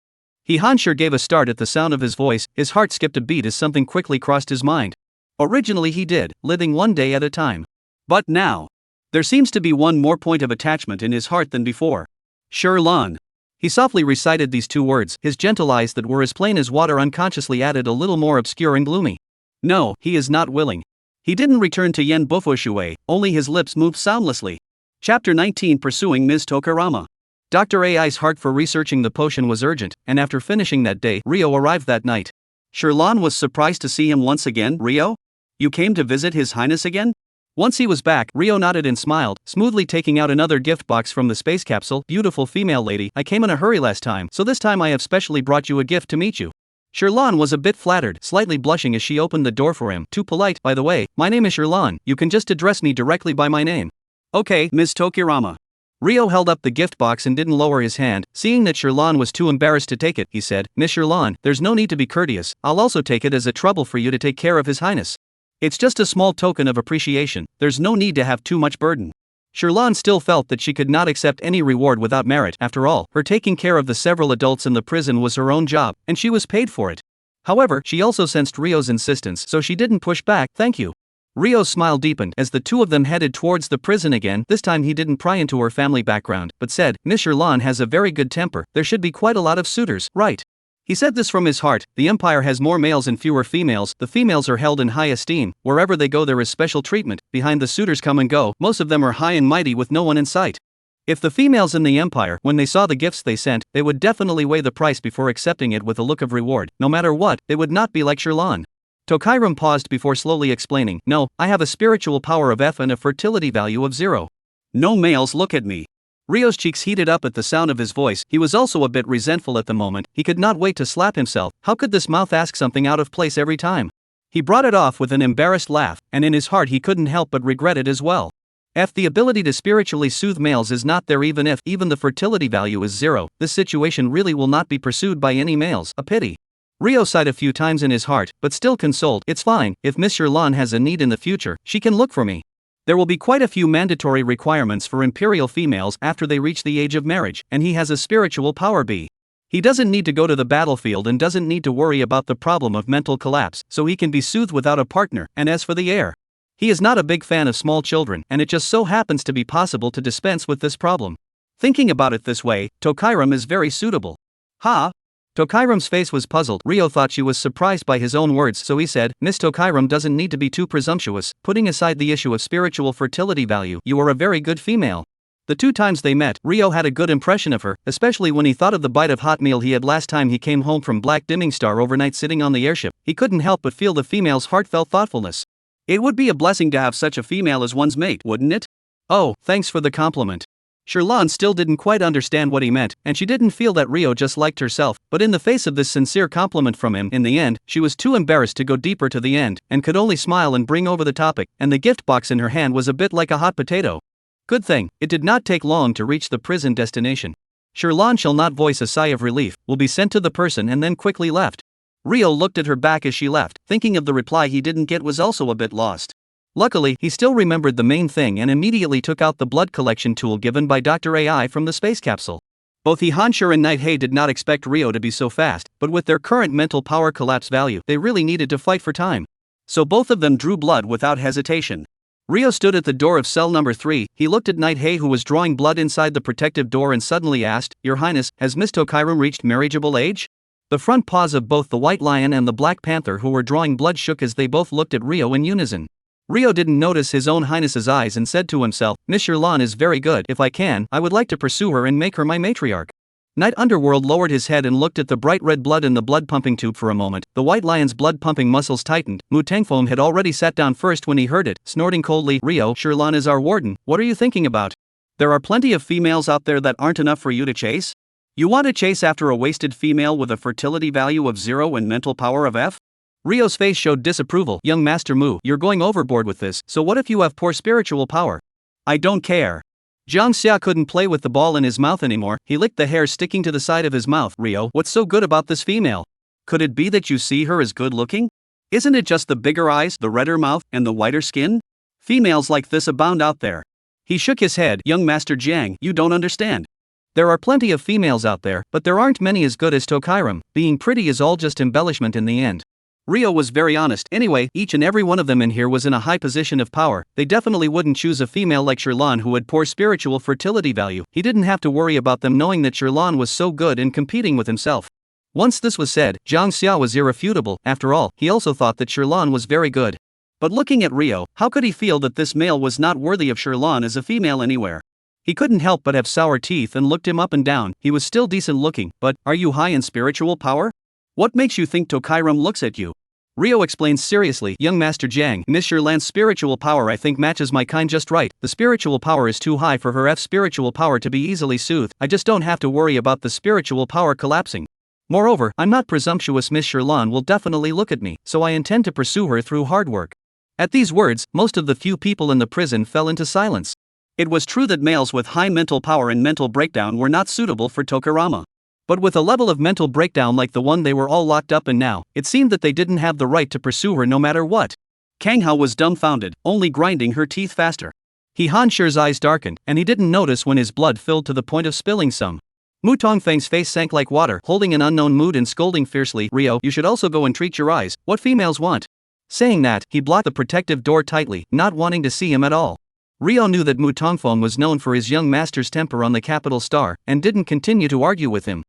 Hansher gave a start at the sound of his voice, his heart skipped a beat as something quickly crossed his mind. Originally he did, living one day at a time. But now, there seems to be one more point of attachment in his heart than before. Sherlan. He softly recited these 2 words, his gentle eyes that were as plain as water unconsciously added a little more obscure and gloomy. No, he is not willing. He didn't return to Yen Bufushui, only his lips moved soundlessly. Chapter 19 Pursuing Ms. Tokurama. Dr. AI's heart for researching the potion was urgent, and after finishing that day, Rio arrived that night. Sherlan was surprised to see him once again. Rio? You came to visit His Highness again? Once he was back, Rio nodded and smiled, smoothly taking out another gift box from the space capsule. Beautiful female lady, I came in a hurry last time, so this time I have specially brought you a gift to meet you. Sherlan was a bit flattered, slightly blushing as she opened the door for him. Too polite, by the way, my name is Sherlan, you can just address me directly by my name. Okay, Ms. Tokurama. Rio held up the gift box and didn't lower his hand. Seeing that Sherlan was too embarrassed to take it, he said, Miss Sherlan, there's no need to be courteous, I'll also take it as a trouble for you to take care of His Highness. It's just a small token of appreciation, there's no need to have too much burden. Sherlan still felt that she could not accept any reward without merit. After all, her taking care of the several adults in the prison was her own job, and she was paid for it. However, she also sensed Rio's insistence, so she didn't push back. Thank you. Rio's smile deepened as the 2 of them headed towards the prison again. This time he didn't pry into her family background, but said, Miss Sherlan has a very good temper, there should be quite a lot of suitors, right? He said this from his heart. The Empire has more males and fewer females, the females are held in high esteem, wherever they go there is special treatment, behind the suitors come and go, most of them are high and mighty with no one in sight. If the females in the Empire, when they saw the gifts they sent, they would definitely weigh the price before accepting it with a look of reward, no matter what, they would not be like Sherlan. Tokairam paused before slowly explaining, no, I have a spiritual power of F and a fertility value of 0. No males look at me. Rio's cheeks heated up at the sound of his voice. He was also a bit resentful at the moment. He could not wait to slap himself. How could this mouth ask something out of place every time? He brought it off with an embarrassed laugh, and in his heart he couldn't help but regret it as well. The ability to spiritually soothe males is not there even if even the fertility value is 0, this situation really will not be pursued by any males. A pity. Rio sighed a few times in his heart, but still consoled. It's fine, if Miss Sherlan has a need in the future, she can look for me. There will be quite a few mandatory requirements for imperial females after they reach the age of marriage, and he has a spiritual power B. He doesn't need to go to the battlefield and doesn't need to worry about the problem of mental collapse, so he can be soothed without a partner. And as for the heir, he is not a big fan of small children, and it just so happens to be possible to dispense with this problem. Thinking about it this way, Tokairam is very suitable. Ha! Tokairam's face was puzzled. Rio thought she was surprised by his own words, so he said, Miss Tokairam doesn't need to be too presumptuous, putting aside the issue of spiritual fertility value, you are a very good female. The 2 times they met, Rio had a good impression of her, especially when he thought of the bite of hot meal he had last time he came home from Black Dimming Star overnight sitting on the airship. He couldn't help but feel the female's heartfelt thoughtfulness. It would be a blessing to have such a female as one's mate, wouldn't it? Oh, thanks for the compliment. Sherlan still didn't quite understand what he meant, and she didn't feel that Rio just liked herself, but in the face of this sincere compliment from him, in the end, she was too embarrassed to go deeper to the end, and could only smile and bring over the topic, and the gift box in her hand was a bit like a hot potato. Good thing, it did not take long to reach the prison destination. Sherlan shall not voice a sigh of relief, will be sent to the person and then quickly left. Rio looked at her back as she left, thinking of the reply he didn't get was also a bit lost. Luckily, he still remembered the main thing and immediately took out the blood collection tool given by Dr. AI from the space capsule. Both Hansher and Nighthei did not expect Rio to be so fast, but with their current mental power collapse value, they really needed to fight for time. So both of them drew blood without hesitation. Rio stood at the door of cell number 3, he looked at Nighthei who was drawing blood inside the protective door and suddenly asked, Your Highness, has Miss Tokairam reached marriageable age? The front paws of both the White Lion and the Black Panther who were drawing blood shook as they both looked at Rio in unison. Rio didn't notice his own highness's eyes and said to himself, Miss Sherlan is very good, if I can, I would like to pursue her and make her my matriarch. Night Underworld lowered his head and looked at the bright red blood in the blood pumping tube for a moment. The White Lion's blood pumping muscles tightened. Mu Tangfeng had already sat down first when he heard it, snorting coldly, Rio, Sherlan is our warden, what are you thinking about? There are plenty of females out there that aren't enough for you to chase? You want to chase after a wasted female with a fertility value of 0 and mental power of F? Rio's face showed disapproval. Young Master Mu, you're going overboard with this, so what if you have poor spiritual power? I don't care. Jiang Xia couldn't play with the ball in his mouth anymore, he licked the hair sticking to the side of his mouth. Rio, what's so good about this female? Could it be that you see her as good looking? Isn't it just the bigger eyes, the redder mouth, and the whiter skin? Females like this abound out there. He shook his head. Young Master Jiang, you don't understand. There are plenty of females out there, but there aren't many as good as Tokairam. Being pretty is all just embellishment in the end. Rio was very honest. Anyway, each and every one of them in here was in a high position of power. They definitely wouldn't choose a female like Sherlan who had poor spiritual fertility value. He didn't have to worry about them knowing that Sherlan was so good and competing with himself. Once this was said, Jiang Xia was irrefutable. After all, he also thought that Sherlan was very good. But looking at Rio, how could he feel that this male was not worthy of Sherlan as a female anywhere? He couldn't help but have sour teeth and looked him up and down. He was still decent looking, but, are you high in spiritual power? What makes you think Tokairam looks at you? Rio explains seriously, Young Master Jiang, Miss Sherlan's spiritual power I think matches my kind just right. The spiritual power is too high for her spiritual power to be easily soothed. I just don't have to worry about the spiritual power collapsing. Moreover, I'm not presumptuous. Miss Sherlan will definitely look at me, so I intend to pursue her through hard work. At these words, most of the few people in the prison fell into silence. It was true that males with high mental power and mental breakdown were not suitable for Tokarama. But with a level of mental breakdown like the one they were all locked up in now, it seemed that they didn't have the right to pursue her no matter what. Kang Hao was dumbfounded, only grinding her teeth faster. Hansher's eyes darkened, and he didn't notice when his blood filled to the point of spilling some. Mu Tongfeng's face sank like water, holding an unknown mood and scolding fiercely, Rio, you should also go and treat your eyes, what females want. Saying that, he blocked the protective door tightly, not wanting to see him at all. Rio knew that Mu Tongfeng was known for his young master's temper on the capital star, and didn't continue to argue with him.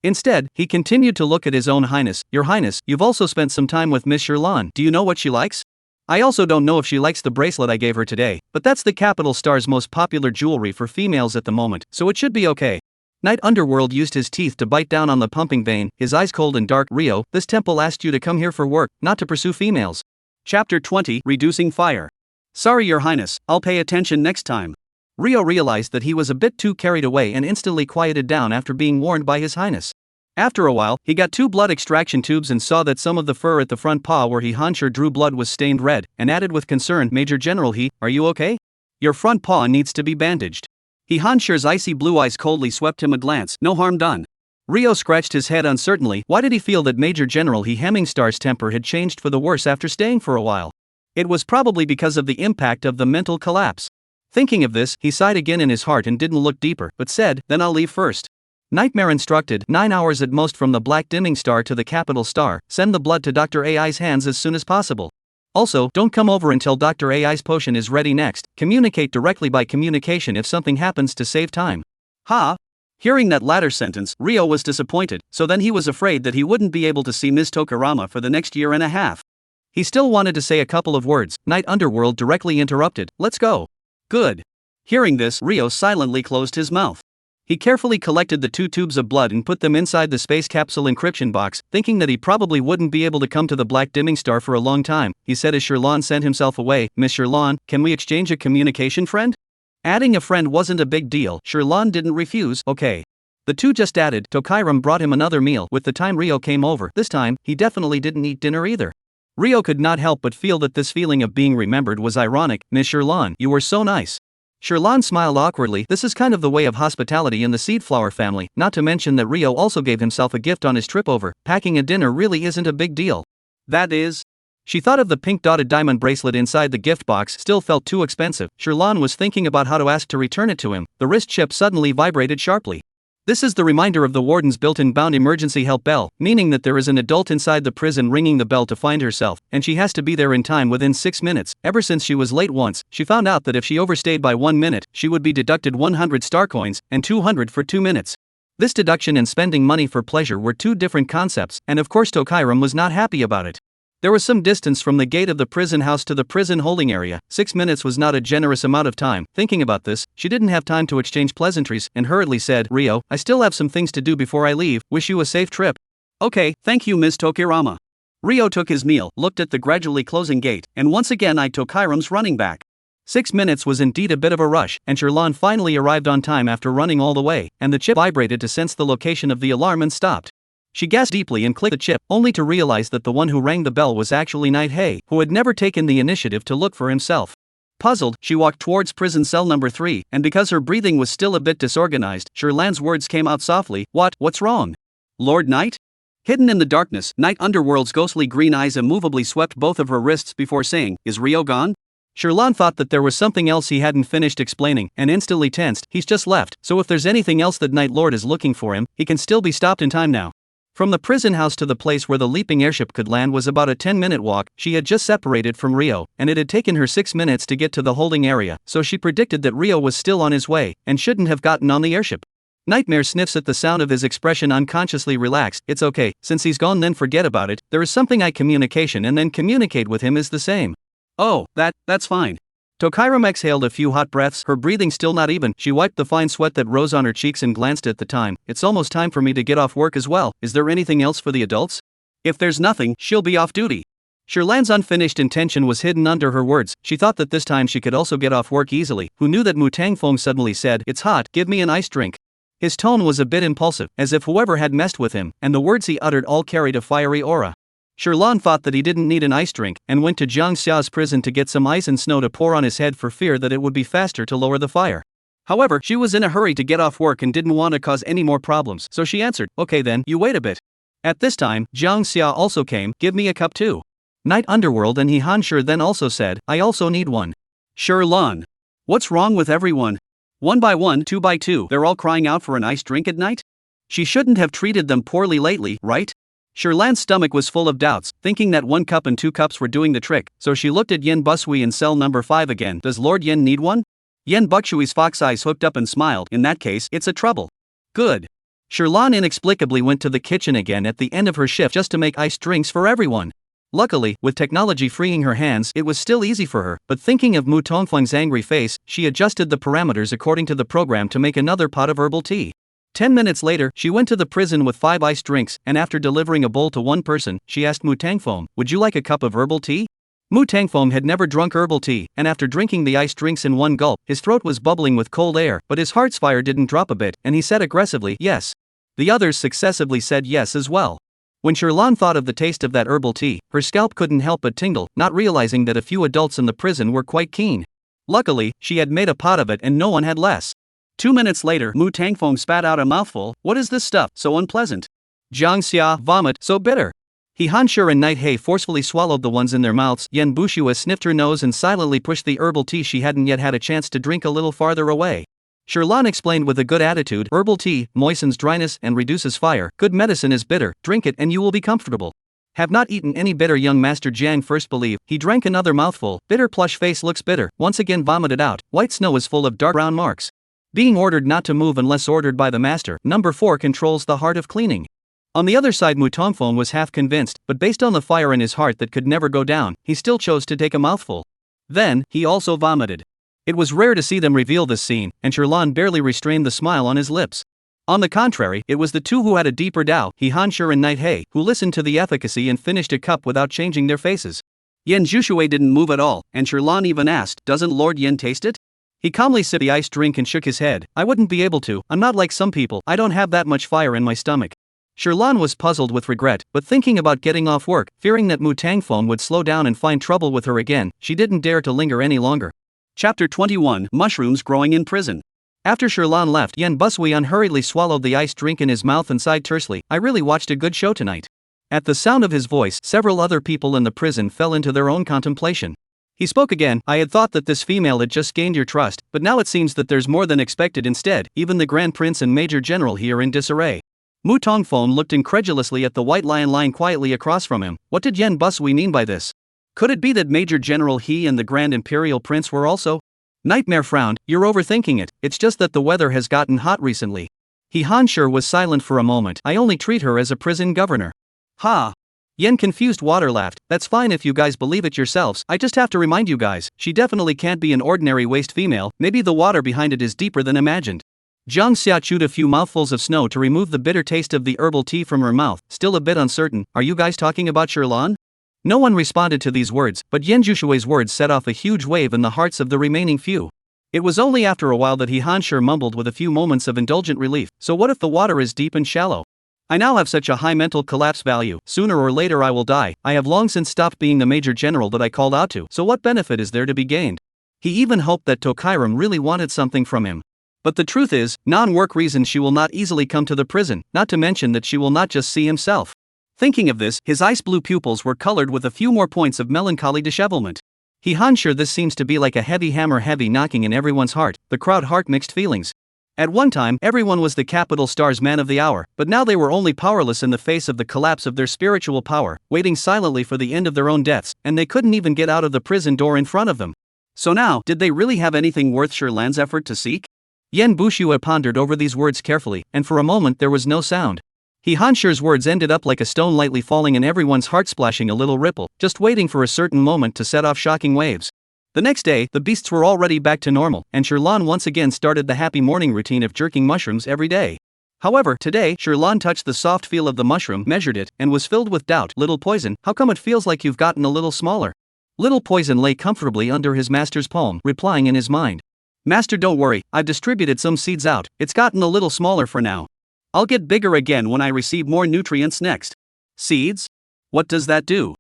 Instead, he continued to look at his own highness. Your highness, you've also spent some time with Miss Sherlan. Do you know what she likes? I also don't know if she likes the bracelet I gave her today, but that's the capital star's most popular jewelry for females at the moment, so it should be okay. Night Underworld used his teeth to bite down on the pumping vein, his eyes cold and dark. Rio, this temple asked you to come here for work, not to pursue females. Chapter 20, Reducing Fire. Sorry your highness, I'll pay attention next time. Rio realized that he was a bit too carried away and instantly quieted down after being warned by his highness. After a while, he got 2 blood extraction tubes and saw that some of the fur at the front paw where Hansher drew blood was stained red, and added with concern, Major General are you okay? Your front paw needs to be bandaged. Hansher's icy blue eyes coldly swept him a glance, no harm done. Rio scratched his head uncertainly. Why did he feel that Major General Hemmingstar's temper had changed for the worse after staying for a while? It was probably because of the impact of the mental collapse. Thinking of this, he sighed again in his heart and didn't look deeper, but said, then I'll leave first. Nightmare instructed, 9 hours at most from the Black Dimming Star to the capital star, send the blood to Dr. AI's hands as soon as possible. Also, don't come over until Dr. AI's potion is ready next, communicate directly by communication if something happens to save time. Ha! Hearing that latter sentence, Rio was disappointed, so then he was afraid that he wouldn't be able to see Ms. Tokurama for the next year and a half. He still wanted to say a couple of words. Night Underworld directly interrupted, "Let's go." "Good." Hearing this, Rio silently closed his mouth. He carefully collected the 2 tubes of blood and put them inside the space capsule encryption box, thinking that he probably wouldn't be able to come to the Black Dimming Star for a long time. He said as Sherlon sent himself away, "Miss Sherlon, can we exchange a communication friend?" Adding a friend wasn't a big deal. Sherlon didn't refuse. "Okay." The two just added. Tokiram brought him another meal. With the time Rio came over, this time, he definitely didn't eat dinner either. Rio could not help but feel that this feeling of being remembered was ironic. "Miss Sherlon, you were so nice." Sherlon smiled awkwardly. This is kind of the way of hospitality in the Seedflower family, not to mention that Rio also gave himself a gift on his trip over. Packing a dinner really isn't a big deal. That is. She thought of the pink dotted diamond bracelet inside the gift box, still felt too expensive. Sherlon was thinking about how to ask to return it to him. The wrist chip suddenly vibrated sharply. This is the reminder of the warden's built-in bound emergency help bell, meaning that there is an adult inside the prison ringing the bell to find herself, and she has to be there in time within 6 minutes. Ever since she was late once, she found out that if she overstayed by 1 minute, she would be deducted 100 star coins, and 200 for 2 minutes. This deduction and spending money for pleasure were two different concepts, and of course Tokiram was not happy about it. There was some distance from the gate of the prison house to the prison holding area. 6 minutes was not a generous amount of time. Thinking about this, she didn't have time to exchange pleasantries, and hurriedly said, "Rio, I still have some things to do before I leave. Wish you a safe trip." "Okay, thank you, Ms. Tokirama." Rio took his meal, looked at the gradually closing gate, and once again eyed Tokiram's running back. 6 minutes was indeed a bit of a rush, and Sherlon finally arrived on time after running all the way, and the chip vibrated to sense the location of the alarm and stopped. She gasped deeply and clicked the chip, only to realize that the one who rang the bell was actually Night Hay, who had never taken the initiative to look for himself. Puzzled, she walked towards prison cell number 3, and because her breathing was still a bit disorganized, Sherlan's words came out softly. What's wrong? Lord Knight?" Hidden in the darkness, Night Underworld's ghostly green eyes immovably swept both of her wrists before saying, "Is Rio gone?" Sherlon thought that there was something else he hadn't finished explaining, and instantly tensed. He's just left, so if there's anything else that Night Lord is looking for him, he can still be stopped in time now. From the prison house to the place where the leaping airship could land was about a 10-minute walk. She had just separated from Rio, and it had taken her 6 minutes to get to the holding area, so she predicted that Rio was still on his way, and shouldn't have gotten on the airship. Nightmare sniffs at the sound of his expression, unconsciously relaxed. "It's okay, since he's gone then forget about it. There is something I communication and then communicate with him is the same." "Oh, that's fine." Tokiram exhaled a few hot breaths, her breathing still not even. She wiped the fine sweat that rose on her cheeks and glanced at the time. "It's almost time for me to get off work as well. Is there anything else for the adults?" "If there's nothing, she'll be off duty." Sherlan's unfinished intention was hidden under her words. She thought that this time she could also get off work easily. Who knew that Mutangfong suddenly said, "It's hot, give me an ice drink." His tone was a bit impulsive, as if whoever had messed with him, and the words he uttered all carried a fiery aura. Sherlon thought that he didn't need an ice drink, and went to Jiang Xia's prison to get some ice and snow to pour on his head for fear that it would be faster to lower the fire. However, she was in a hurry to get off work and didn't want to cause any more problems, so she answered, "Okay then, you wait a bit." At this time, Jiang Xia also came. "Give me a cup too." Night Underworld and He Hanshur then also said, "I also need one." "Sherlon, what's wrong with everyone? One by one, two by two, they're all crying out for an ice drink at night? She shouldn't have treated them poorly lately, right?" Sherlan's stomach was full of doubts, thinking that 1 cup and 2 cups were doing the trick, so she looked at Yen Busui in cell number 5 again. "Does Lord Yen need one?" Yen Bukshui's fox eyes hooked up and smiled. "In that case, it's a trouble." "Good." Sherlan inexplicably went to the kitchen again at the end of her shift just to make iced drinks for everyone. Luckily, with technology freeing her hands, it was still easy for her, but thinking of Mu Tongfeng's angry face, she adjusted the parameters according to the program to make another pot of herbal tea. 10 minutes later, she went to the prison with 5 iced drinks, and after delivering a bowl to one person, she asked Mu Tangfeng, "Would you like a cup of herbal tea?" Mu Tangfeng had never drunk herbal tea, and after drinking the iced drinks in one gulp, his throat was bubbling with cold air, but his heart's fire didn't drop a bit, and he said aggressively, "Yes." The others successively said yes as well. When Sherlan thought of the taste of that herbal tea, her scalp couldn't help but tingle, not realizing that a few adults in the prison were quite keen. Luckily, she had made a pot of it and no one had less. 2 minutes later, Mu Tangfeng spat out a mouthful. "What is this stuff, so unpleasant?" Jiang Xia, "Vomit, so bitter." He Hanshur and Night Hay forcefully swallowed the ones in their mouths. Yen Bushua sniffed her nose and silently pushed the herbal tea she hadn't yet had a chance to drink a little farther away. Sherlan explained with a good attitude, "Herbal tea moistens dryness and reduces fire. Good medicine is bitter, drink it and you will be comfortable." "Have not eaten any bitter," young Master Jiang first believed. He drank another mouthful. "Bitter plush face looks bitter." Once again vomited out. White snow is full of dark brown marks. Being ordered not to move unless ordered by the master. Number 4 controls the heart of cleaning. On the other side, Mutongphone was half convinced, but based on the fire in his heart that could never go down, he still chose to take a mouthful. Then, he also vomited. It was rare to see them reveal this scene, and Sherlan barely restrained the smile on his lips. On the contrary, it was the two who had a deeper doubt, Hanshur and Night He, who listened to the efficacy and finished a cup without changing their faces. Yen Jushui didn't move at all, and Sherlan even asked, "Doesn't Lord Yen taste it?" He calmly sipped the iced drink and shook his head. "I wouldn't be able to, I'm not like some people, I don't have that much fire in my stomach." Sherlan was puzzled with regret, but thinking about getting off work, fearing that Mutongphone would slow down and find trouble with her again, she didn't dare to linger any longer. Chapter 21, Mushrooms Growing in Prison. After Sherlan left, Yen Busui unhurriedly swallowed the iced drink in his mouth and sighed tersely, "I really watched a good show tonight." At the sound of his voice, several other people in the prison fell into their own contemplation. He spoke again. "I had thought that this female had just gained your trust, but now it seems that there's more than expected instead. Even the Grand Prince and Major General here are in disarray." Mutongphone looked incredulously at the white lion lying quietly across from him. What did Yen Busui mean by this? Could it be that Major General He and the Grand Imperial Prince were also? Nightmare frowned. "You're overthinking it, it's just that the weather has gotten hot recently." Hanshur was silent for a moment. "I only treat her as a prison governor." "Ha!" Yen confused water laughed. "That's fine if you guys believe it yourselves, I just have to remind you guys, she definitely can't be an ordinary waste female, maybe the water behind it is deeper than imagined." Jiang Xia chewed a few mouthfuls of snow to remove the bitter taste of the herbal tea from her mouth, still a bit uncertain. "Are you guys talking about Sherlan?" No one responded to these words, but Yen Jushui's words set off a huge wave in the hearts of the remaining few. It was only after a while that Hanshur mumbled with a few moments of indulgent relief, "So what if the water is deep and shallow? I now have such a high mental collapse value, sooner or later I will die. I have long since stopped being the Major General that I called out to, so what benefit is there to be gained?" He even hoped that Tokairam really wanted something from him. But the truth is, non-work reasons she will not easily come to the prison, not to mention that she will not just see himself. Thinking of this, his ice-blue pupils were colored with a few more points of melancholy dishevelment. Hanshur, this seems to be like a heavy hammer heavy knocking in everyone's heart. The crowd heart mixed feelings. At one time, everyone was the capital star's man of the hour, but now they were only powerless in the face of the collapse of their spiritual power, waiting silently for the end of their own deaths, and they couldn't even get out of the prison door in front of them. So now, did they really have anything worth Sherlan's effort to seek? Yen Bushui pondered over these words carefully, and for a moment there was no sound. Hanshur's words ended up like a stone lightly falling and everyone's heart splashing a little ripple, just waiting for a certain moment to set off shocking waves. The next day, the beasts were already back to normal, and Sherlan once again started the happy morning routine of jerking mushrooms every day. However, today, Sherlan touched the soft feel of the mushroom, measured it, and was filled with doubt. "Little Poison, how come it feels like you've gotten a little smaller?" Little Poison lay comfortably under his master's palm, replying in his mind, "Master, don't worry, I've distributed some seeds out, it's gotten a little smaller for now. I'll get bigger again when I receive more nutrients next." Seeds? What does that do?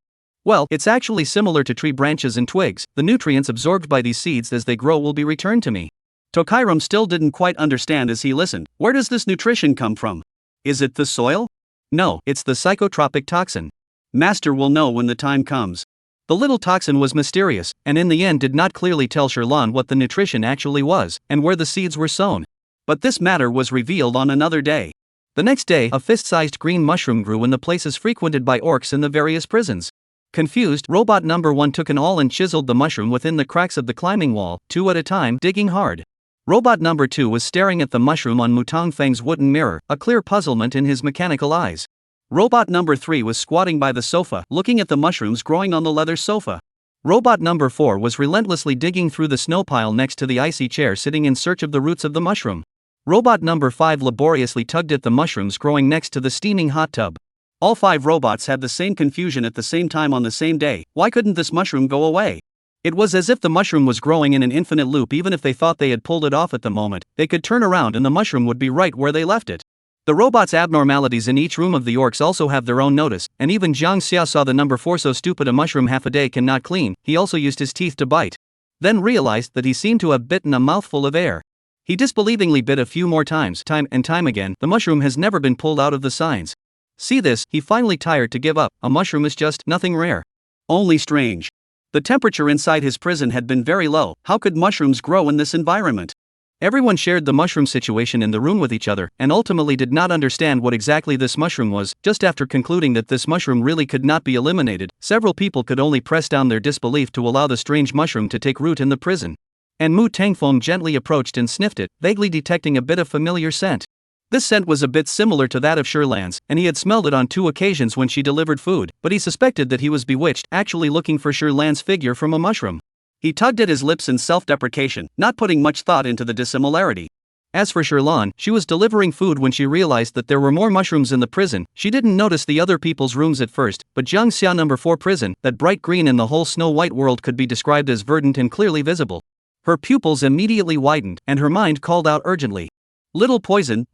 Well, it's actually similar to tree branches and twigs. The nutrients absorbed by these seeds as they grow will be returned to me. Tokairam still didn't quite understand as he listened. Where does this nutrition come from? Is it the soil? No, it's the psychotropic toxin. Master will know when the time comes. The little toxin was mysterious, and in the end did not clearly tell Sherlan what the nutrition actually was, and where the seeds were sown. But this matter was revealed on another day. The next day, a fist-sized green mushroom grew in the places frequented by orcs in the various prisons. Confused, Robot Number 1 took an awl and chiseled the mushroom within the cracks of the climbing wall, 2 at a time, digging hard. Robot Number 2 was staring at the mushroom on Mutongfeng's wooden mirror, a clear puzzlement in his mechanical eyes. Robot Number 3 was squatting by the sofa, looking at the mushrooms growing on the leather sofa. Robot Number 4 was relentlessly digging through the snow pile next to the icy chair, sitting in search of the roots of the mushroom. Robot Number 5 laboriously tugged at the mushrooms growing next to the steaming hot tub. All 5 robots had the same confusion at the same time on the same day. Why couldn't this mushroom go away? It was as if the mushroom was growing in an infinite loop. Even if they thought they had pulled it off at the moment, they could turn around and the mushroom would be right where they left it. The robots' abnormalities in each room of the orcs also have their own notice, and even Jiang Xia saw the Number 4 so stupid a mushroom half a day cannot clean. He also used his teeth to bite. Then realized that he seemed to have bitten a mouthful of air. He disbelievingly bit a few more times, time and time again. The mushroom has never been pulled out of the signs. See this, he finally tired to give up. A mushroom is just nothing rare. Only strange. The temperature inside his prison had been very low. How could mushrooms grow in this environment? Everyone shared the mushroom situation in the room with each other, and ultimately did not understand what exactly this mushroom was. Just after concluding that this mushroom really could not be eliminated, several people could only press down their disbelief to allow the strange mushroom to take root in the prison. and Mu Tangfeng gently approached and sniffed it, vaguely detecting a bit of familiar scent. This scent was a bit similar to that of Sherlan's, and he had smelled it on 2 occasions when she delivered food, but he suspected that he was bewitched, actually looking for Sherlan's figure from a mushroom. He tugged at his lips in self-deprecation, not putting much thought into the dissimilarity. As for Sherlan, she was delivering food when she realized that there were more mushrooms in the prison. She didn't notice the other people's rooms at first, but Jiangxia No. 4 prison, that bright green in the whole snow-white world, could be described as verdant and clearly visible. Her pupils immediately widened, and her mind called out urgently. Little Poison,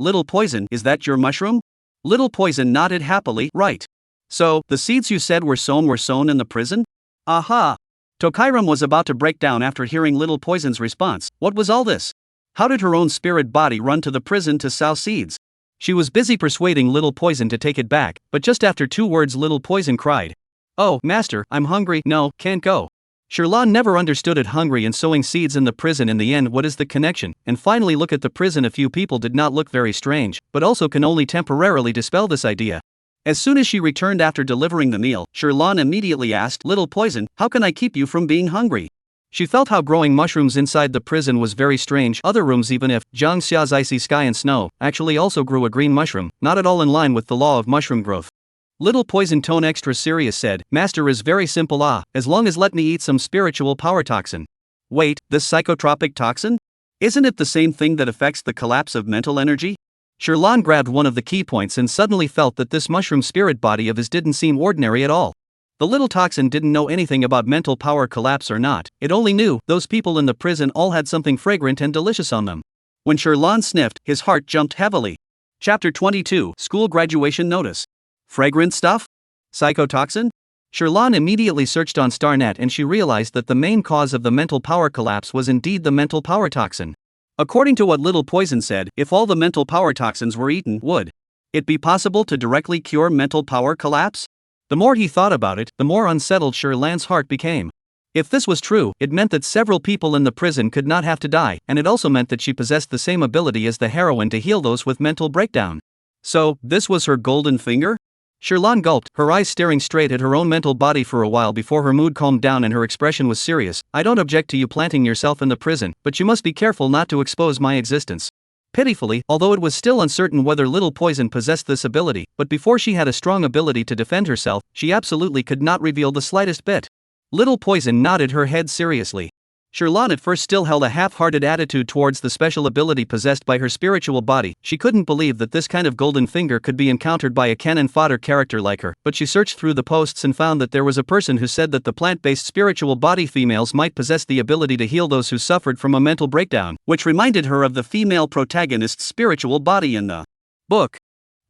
is that your mushroom? Little Poison nodded happily, right. So, the seeds you said were sown in the prison? Aha! Tokairam was about to break down after hearing Little Poison's response. What was all this? How did her own spirit body run to the prison to sow seeds? She was busy persuading Little Poison to take it back, but just after 2 words Little Poison cried. Oh, master, I'm hungry, no, can't go. Sherlan never understood it. Hungry and sowing seeds in the prison. In the end, what is the connection? And finally, look at the prison. A few people did not look very strange, but also can only temporarily dispel this idea. As soon as she returned after delivering the meal, Sherlan immediately asked Little Poison, how can I keep you from being hungry? She felt how growing mushrooms inside the prison was very strange. Other rooms, even if Jiangxia's icy sky and snow, actually also grew a green mushroom, not at all in line with the law of mushroom growth. Little Poison, tone extra serious, said, Master, is very simple, as long as let me eat some spiritual power toxin. Wait, this psychotropic toxin? Isn't it the same thing that affects the collapse of mental energy? Sherlan grabbed one of the key points and suddenly felt that this mushroom spirit body of his didn't seem ordinary at all. The little toxin didn't know anything about mental power collapse or not, it only knew those people in the prison all had something fragrant and delicious on them. When Sherlan sniffed, his heart jumped heavily. Chapter 22, School Graduation Notice. Fragrant stuff? Psychotoxin? Sherlan immediately searched on StarNet and she realized that the main cause of the mental power collapse was indeed the mental power toxin. According to what Little Poison said, if all the mental power toxins were eaten, would it be possible to directly cure mental power collapse? The more he thought about it, the more unsettled Sherlan's heart became. If this was true, it meant that several people in the prison could not have to die, and it also meant that she possessed the same ability as the heroine to heal those with mental breakdown. So, this was her golden finger? Sherlan gulped, her eyes staring straight at her own mental body for a while before her mood calmed down and her expression was serious. I don't object to you planting yourself in the prison, but you must be careful not to expose my existence. Pitifully, although it was still uncertain whether Little Poison possessed this ability, but before she had a strong ability to defend herself, she absolutely could not reveal the slightest bit. Little Poison nodded her head seriously. Sherlan at first still held a half-hearted attitude towards the special ability possessed by her spiritual body. She couldn't believe that this kind of golden finger could be encountered by a cannon fodder character like her, but she searched through the posts and found that there was a person who said that the plant-based spiritual body females might possess the ability to heal those who suffered from a mental breakdown, which reminded her of the female protagonist's spiritual body in the book.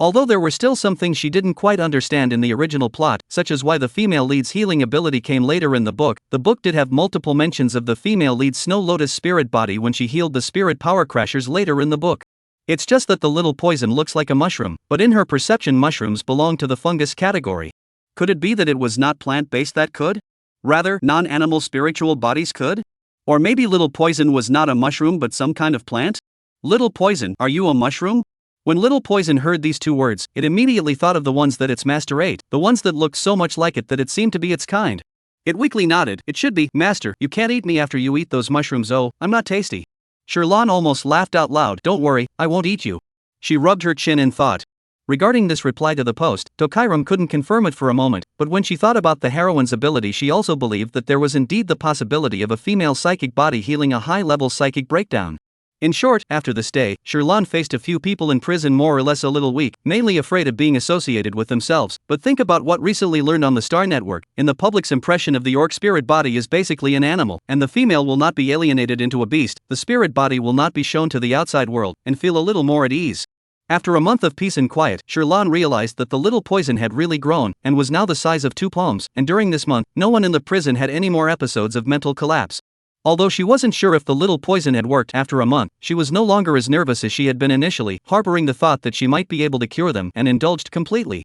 Although there were still some things she didn't quite understand in the original plot, such as why the female lead's healing ability came later in the book did have multiple mentions of the female lead's Snow Lotus spirit body when she healed the spirit power crashers later in the book. It's just that the Little Poison looks like a mushroom, but in her perception mushrooms belong to the fungus category. Could it be that it was not plant-based that could? Rather, non-animal spiritual bodies could? Or maybe Little Poison was not a mushroom but some kind of plant? Little Poison, are you a mushroom? When Little Poison heard these 2 words, it immediately thought of the ones that its master ate, the ones that looked so much like it that it seemed to be its kind. It weakly nodded, it should be, Master, you can't eat me after you eat those mushrooms, oh, I'm not tasty. Sherlan almost laughed out loud, don't worry, I won't eat you. She rubbed her chin in thought. Regarding this reply to the post, Tokairam couldn't confirm it for a moment, but when she thought about the heroine's ability she also believed that there was indeed the possibility of a female psychic body healing a high-level psychic breakdown. In short, after this day, Sherlan faced a few people in prison more or less a little weak, mainly afraid of being associated with themselves. But think about what recently learned on the Star Network. In the public's impression of the orc spirit body is basically an animal, and the female will not be alienated into a beast, the spirit body will not be shown to the outside world, and feel a little more at ease. After a month of peace and quiet, Sherlan realized that the Little Poison had really grown, and was now the size of 2 palms, and during this month, no one in the prison had any more episodes of mental collapse. Although she wasn't sure if the Little Poison had worked after a month, she was no longer as nervous as she had been initially, harboring the thought that she might be able to cure them, and indulged completely.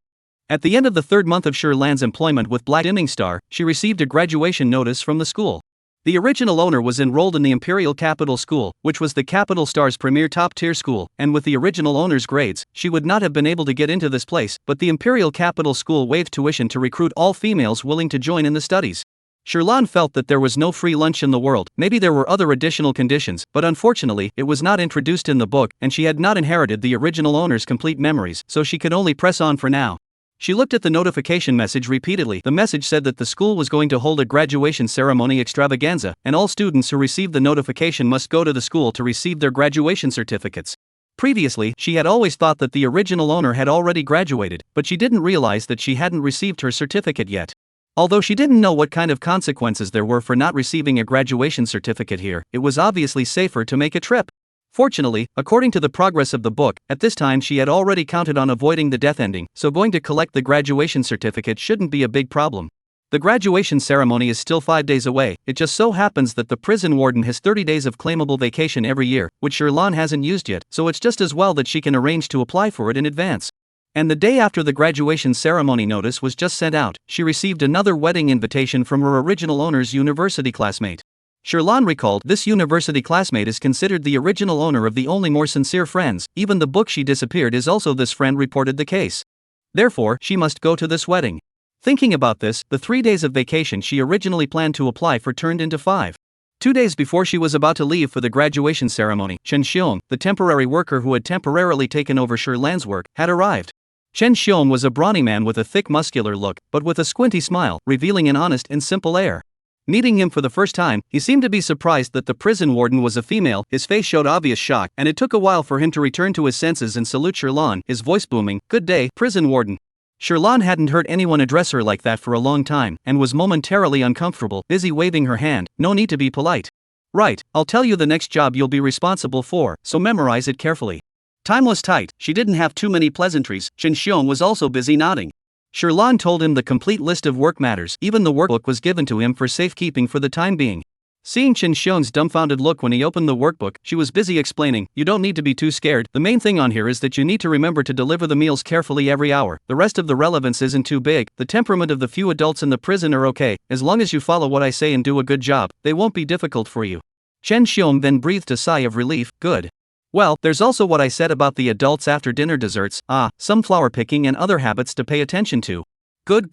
At the end of the 3rd month of Sherlan's employment with Black Dimming Star, she received a graduation notice from the school. The original owner was enrolled in the Imperial Capital School, which was the Capital Star's premier top-tier school, and with the original owner's grades, she would not have been able to get into this place, but the Imperial Capital School waived tuition to recruit all females willing to join in the studies. Sherlan felt that there was no free lunch in the world. Maybe there were other additional conditions, but unfortunately, it was not introduced in the book, and she had not inherited the original owner's complete memories, so she could only press on for now. She looked at the notification message repeatedly. The message said that the school was going to hold a graduation ceremony extravaganza, and all students who received the notification must go to the school to receive their graduation certificates. Previously, she had always thought that the original owner had already graduated, but she didn't realize that she hadn't received her certificate yet. Although she didn't know what kind of consequences there were for not receiving a graduation certificate here, it was obviously safer to make a trip. Fortunately, according to the progress of the book, at this time she had already counted on avoiding the death ending, so going to collect the graduation certificate shouldn't be a big problem. The graduation ceremony is still 5 days away. It just so happens that the prison warden has 30 days of claimable vacation every year, which Sherlan hasn't used yet, so it's just as well that she can arrange to apply for it in advance. And the day after the graduation ceremony notice was just sent out, she received another wedding invitation from her original owner's university classmate. Sherlan recalled, this university classmate is considered the original owner of the only more sincere friends. Even the book she disappeared is also this friend reported the case. Therefore, she must go to this wedding. Thinking about this, the 3 days of vacation she originally planned to apply for turned into 5. 2 days before she was about to leave for the graduation ceremony, Chen Xiong, the temporary worker who had temporarily taken over Sherlan's work, had arrived. Chen Xiong was a brawny man with a thick muscular look, but with a squinty smile, revealing an honest and simple air. Meeting him for the first time, he seemed to be surprised that the prison warden was a female. His face showed obvious shock, and it took a while for him to return to his senses and salute Sherlan, his voice booming, "Good day, prison warden." Sherlan hadn't heard anyone address her like that for a long time, and was momentarily uncomfortable, busy waving her hand. No need to be polite. Right, I'll tell you the next job you'll be responsible for, so memorize it carefully. Time was tight, she didn't have too many pleasantries. Chen Xiong was also busy nodding. Sherlan told him the complete list of work matters. Even the workbook was given to him for safekeeping for the time being. Seeing Chen Xiong's dumbfounded look when he opened the workbook, she was busy explaining, "You don't need to be too scared. The main thing on here is that you need to remember to deliver the meals carefully every hour. The rest of the relevance isn't too big. The temperament of the few adults in the prison are okay. As long as you follow what I say and do a good job, they won't be difficult for you." Chen Xiong then breathed a sigh of relief. Good. Well, there's also what I said about the adults after dinner desserts, some flower picking and other habits to pay attention to. Good.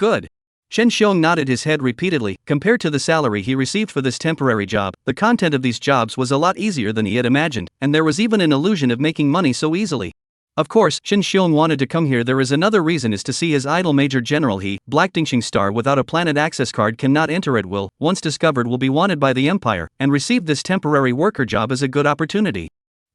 Chen Xiong nodded his head repeatedly. Compared to the salary he received for this temporary job, the content of these jobs was a lot easier than he had imagined, and there was even an illusion of making money so easily. Of course, Chen Xiong wanted to come here. There is another reason, is to see his idol Major General He. Black Dingxing star without a planet access card cannot enter at will. Once discovered, will be wanted by the Empire, and receive this temporary worker job as a good opportunity.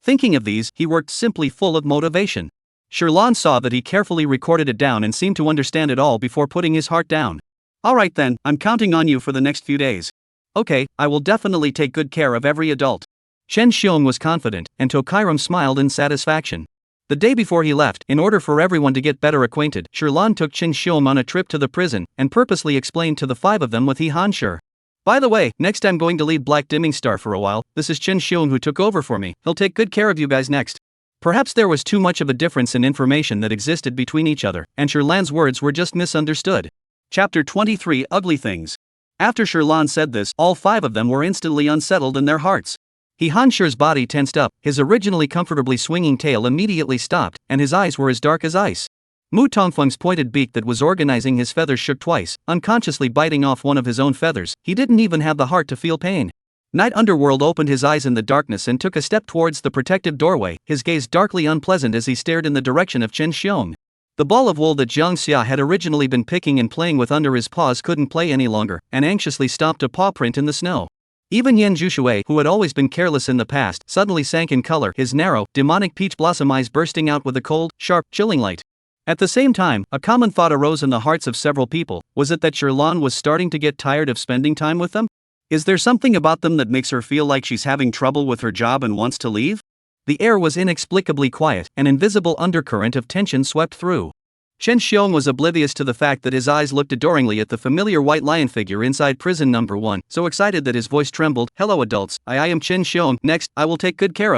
Thinking of these, he worked simply full of motivation. Sherlan saw that he carefully recorded it down and seemed to understand it all before putting his heart down. Alright then, I'm counting on you for the next few days. Okay, I will definitely take good care of every adult. Chen Xiong was confident, and Tokairam smiled in satisfaction. The day before he left, in order for everyone to get better acquainted, Sherlan took Chen Xiong on a trip to the prison, and purposely explained to the 5 of them with He Hanshur. By the way, next I'm going to lead Black Dimming Star for a while. This is Chen Xiong who took over for me. He'll take good care of you guys next. Perhaps there was too much of a difference in information that existed between each other, and Sherlan's words were just misunderstood. Chapter 23 Ugly Things. After Sherlan said this, all 5 of them were instantly unsettled in their hearts. He Hanshur's body tensed up, his originally comfortably swinging tail immediately stopped, and his eyes were as dark as ice. Mu Tongfeng's pointed beak that was organizing his feathers shook twice, unconsciously biting off one of his own feathers. He didn't even have the heart to feel pain. Night Underworld opened his eyes in the darkness and took a step towards the protective doorway, his gaze darkly unpleasant as he stared in the direction of Chen Xiong. The ball of wool that Jiang Xia had originally been picking and playing with under his paws couldn't play any longer, and anxiously stomped a paw print in the snow. Even Yan Zhushui, who had always been careless in the past, suddenly sank in color, his narrow, demonic peach blossom eyes bursting out with a cold, sharp, chilling light. At the same time, a common thought arose in the hearts of several people. Was it that Sherlan was starting to get tired of spending time with them? Is there something about them that makes her feel like she's having trouble with her job and wants to leave? The air was inexplicably quiet, an invisible undercurrent of tension swept through. Chen Xiong was oblivious to the fact that his eyes looked adoringly at the familiar white lion figure inside prison number 1, so excited that his voice trembled. "Hello adults, I am Chen Xiong. Next, I will take care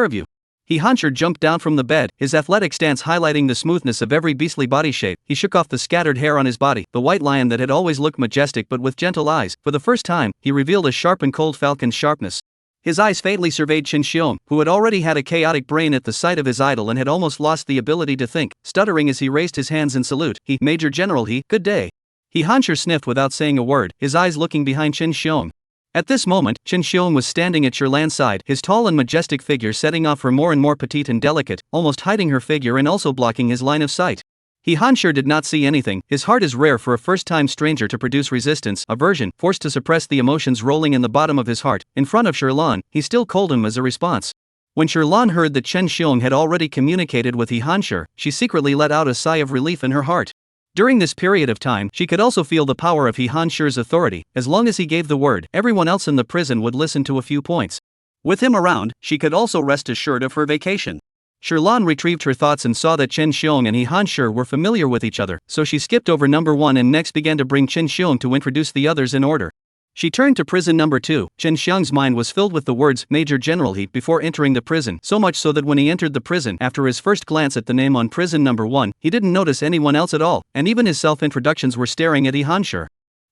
of you." He Hanshur jumped down from the bed, his athletic stance highlighting the smoothness of every beastly body shape. He shook off the scattered hair on his body. The white lion that had always looked majestic but with gentle eyes, for the first time, he revealed a sharp and cold falcon's sharpness. His eyes fatally surveyed Chen Xiong, who had already had a chaotic brain at the sight of his idol and had almost lost the ability to think, stuttering as he raised his hands in salute. "He, Major General He, good day." He Hansher sniffed without saying a word, his eyes looking behind Chen Xiong. At this moment, Chen Xiong was standing at Shirlan's side, his tall and majestic figure setting off her more and more petite and delicate, almost hiding her figure and also blocking his line of sight. He Hansher did not see anything. His heart is rare for a first-time stranger to produce resistance, aversion, forced to suppress the emotions rolling in the bottom of his heart. In front of Shirlan, he still called him as a response. When Shirlan heard that Chen Xiong had already communicated with He Hansher, she secretly let out a sigh of relief in her heart. During this period of time, she could also feel the power of He Hansher's authority. As long as he gave the word, everyone else in the prison would listen to a few points. With him around, she could also rest assured of her vacation. Shirlan retrieved her thoughts and saw that Chen Xiong and He Hansher were familiar with each other, so she skipped over number 1 and next began to bring Chen Xiong to introduce the others in order. She turned to prison number 2. Chen Xiong's mind was filled with the words Major General He before entering the prison, so much so that when he entered the prison, after his first glance at the name on prison number 1, he didn't notice anyone else at all, and even his self-introductions were staring at He Hansher.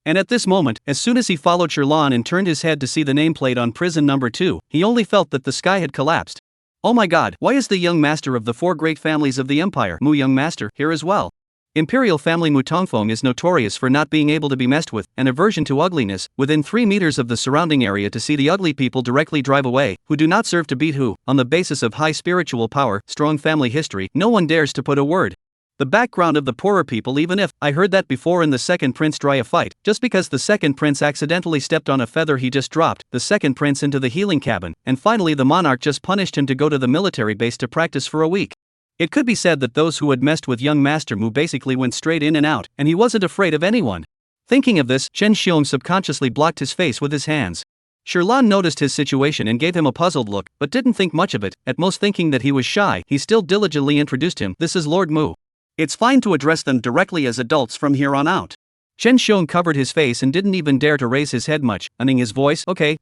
And at this moment, as soon as he followed Shirlan and turned his head to see the nameplate on prison number 2, he only felt that the sky had collapsed. Oh my god, why is the young master of the 4 great families of the empire, Mu Young Master, here as well? Imperial family Mu Tongfeng is notorious for not being able to be messed with, an aversion to ugliness, within 3 meters of the surrounding area to see the ugly people directly drive away, who do not serve to beat who, on the basis of high spiritual power, strong family history, no one dares to put a word. The background of the poorer people, even if, I heard that before in the second prince try a fight, just because the second prince accidentally stepped on a feather he just dropped, the second prince into the healing cabin, and finally the monarch just punished him to go to the military base to practice for a week. It could be said that those who had messed with young Master Mu basically went straight in and out, and he wasn't afraid of anyone. Thinking of this, Chen Xiong subconsciously blocked his face with his hands. Shirlan noticed his situation and gave him a puzzled look, but didn't think much of it, at most thinking that he was shy. He still diligently introduced him. This is Lord Mu. It's fine to address them directly as adults from here on out. Chen Xiong covered his face and didn't even dare to raise his head much, owning his voice, okay.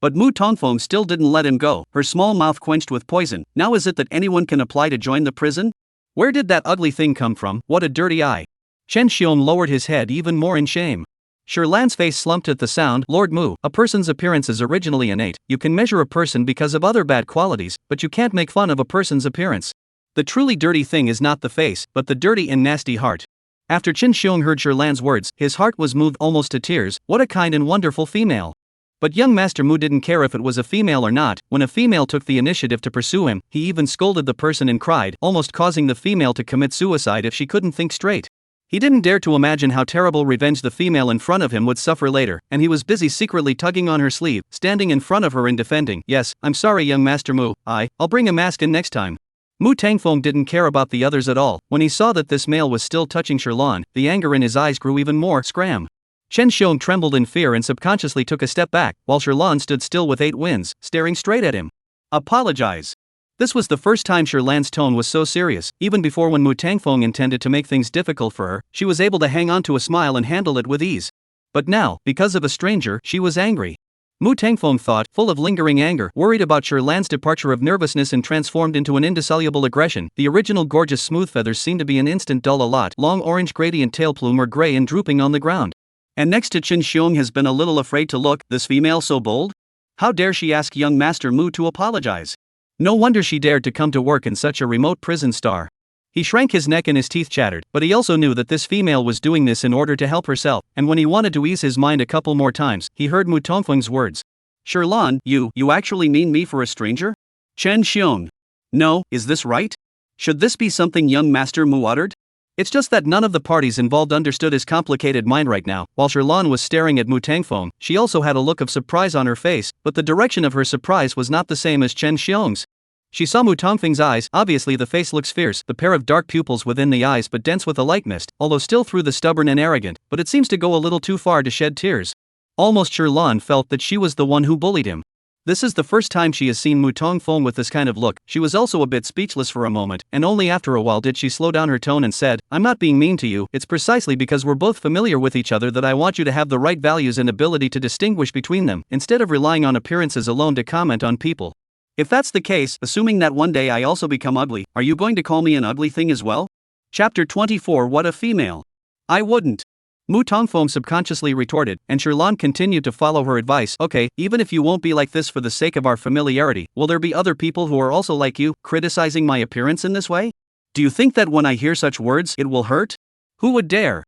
But Mu Tongfeng still didn't let him go, her small mouth quenched with poison. Now is it that anyone can apply to join the prison? Where did that ugly thing come from? What a dirty eye. Chen Xiong lowered his head even more in shame. Shirlan's face slumped at the sound. Lord Mu, a person's appearance is originally innate. You can measure a person because of other bad qualities, but you can't make fun of a person's appearance. The truly dirty thing is not the face, but the dirty and nasty heart. After Chen Xiong heard Shirlan's words, his heart was moved almost to tears. What a kind and wonderful female. But young Master Mu didn't care if it was a female or not. When a female took the initiative to pursue him, he even scolded the person and cried, almost causing the female to commit suicide if she couldn't think straight. He didn't dare to imagine how terrible revenge the female in front of him would suffer later, and he was busy secretly tugging on her sleeve, standing in front of her and defending. Yes, I'm sorry young Master Mu, I'll bring a mask in next time. Mu Tangfeng didn't care about the others at all. When he saw that this male was still touching Shirlan, the anger in his eyes grew even more. Scram. Chen Xiong trembled in fear and subconsciously took a step back, while Shirlan stood still with 8 wins, staring straight at him. Apologize. This was the first time Shirlan's tone was so serious. Even before, when Mu Tangfeng intended to make things difficult for her, she was able to hang on to a smile and handle it with ease. But now, because of a stranger, she was angry. Mu Tangfeng thought, full of lingering anger, worried about Shirlan's departure of nervousness and transformed into an indissoluble aggression. The original gorgeous smooth feathers seemed to be an instant dull. A lot long orange gradient tail plume were gray and drooping on the ground. And next to Chen Xiong has been a little afraid to look. This female so bold? How dare she ask young Master Mu to apologize? No wonder she dared to come to work in such a remote prison star. He shrank his neck and his teeth chattered, but he also knew that this female was doing this in order to help herself, and when he wanted to ease his mind a couple more times, he heard Mu Tongfeng's words. Shirlan, you actually mean me for a stranger? Chen Xiong. No, is this right? Should this be something young Master Mu uttered? It's just that none of the parties involved understood his complicated mind right now. While Shirlan was staring at Mu Tangfeng, she also had a look of surprise on her face, but the direction of her surprise was not the same as Chen Xiong's. She saw Mu Tongfeng's eyes. Obviously the face looks fierce, the pair of dark pupils within the eyes but dense with a light mist, although still through the stubborn and arrogant, but it seems to go a little too far to shed tears. Almost Shirlan felt that she was the one who bullied him. This is the first time she has seen Mu Tongfeng with this kind of look. She was also a bit speechless for a moment, and only after a while did she slow down her tone and said, I'm not being mean to you, it's precisely because we're both familiar with each other that I want you to have the right values and ability to distinguish between them, instead of relying on appearances alone to comment on people. If that's the case, assuming that one day I also become ugly, are you going to call me an ugly thing as well? Chapter 24. What a female. I wouldn't. Mu Tongfeng subconsciously retorted, and Shirlan continued to follow her advice. Okay, even if you won't be like this for the sake of our familiarity, will there be other people who are also like you, criticizing my appearance in this way? Do you think that when I hear such words, it will hurt? Who would dare?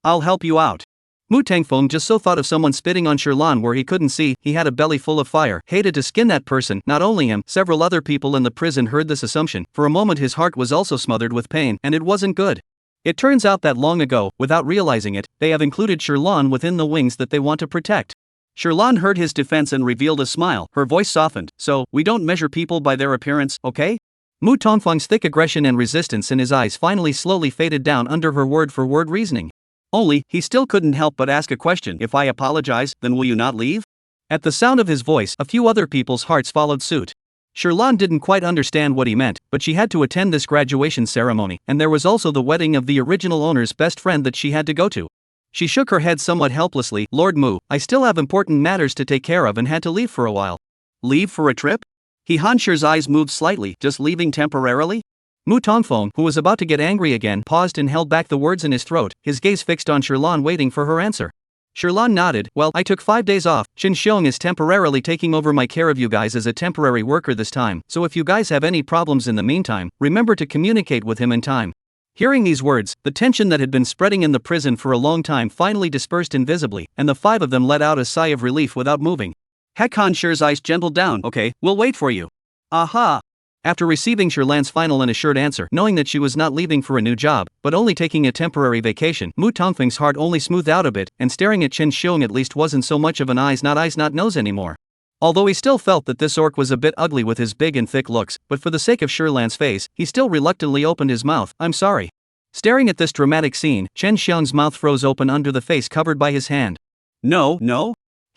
I'll help you out. Mu Tangfeng just so thought of someone spitting on Shirlan where he couldn't see, he had a belly full of fire, hated to skin that person, not only him, several other people in the prison heard this assumption, for a moment his heart was also smothered with pain, and it wasn't good. It turns out that long ago, without realizing it, they have included Shirlan within the wings that they want to protect. Shirlan heard his defense and revealed a smile, her voice softened, so, we don't measure people by their appearance, okay? Mu Tongfeng's thick aggression and resistance in his eyes finally slowly faded down under her word-for-word reasoning. Only, he still couldn't help but ask a question. If I apologize, then will you not leave? At the sound of his voice, a few other people's hearts followed suit. Shirlan didn't quite understand what he meant, but she had to attend this graduation ceremony, and there was also the wedding of the original owner's best friend that she had to go to. She shook her head somewhat helplessly. Lord Mu, I still have important matters to take care of and had to leave for a while. Leave for a trip? He Hansher's eyes moved slightly. Just leaving temporarily? Mu Tongfeng, who was about to get angry again, paused and held back the words in his throat, his gaze fixed on Shirlan waiting for her answer. Shirlan nodded. Well, I took 5 days off. Qin Xiong is temporarily taking over my care of you guys as a temporary worker this time, so if you guys have any problems in the meantime, remember to communicate with him in time. Hearing these words, the tension that had been spreading in the prison for a long time finally dispersed invisibly, and the 5 of them let out a sigh of relief without moving. Heck, Hansher's eyes gentled down. Okay, we'll wait for you. Aha! After receiving Shirlan's final and assured answer, knowing that she was not leaving for a new job, but only taking a temporary vacation, Mu Tongfeng's heart only smoothed out a bit, and staring at Qin Xiong at least wasn't so much of an eyes not nose anymore. Although he still felt that this orc was a bit ugly with his big and thick looks, but for the sake of Shirlan's face, he still reluctantly opened his mouth. I'm sorry. Staring at this dramatic scene, Qin Xiong's mouth froze open under the face covered by his hand. No.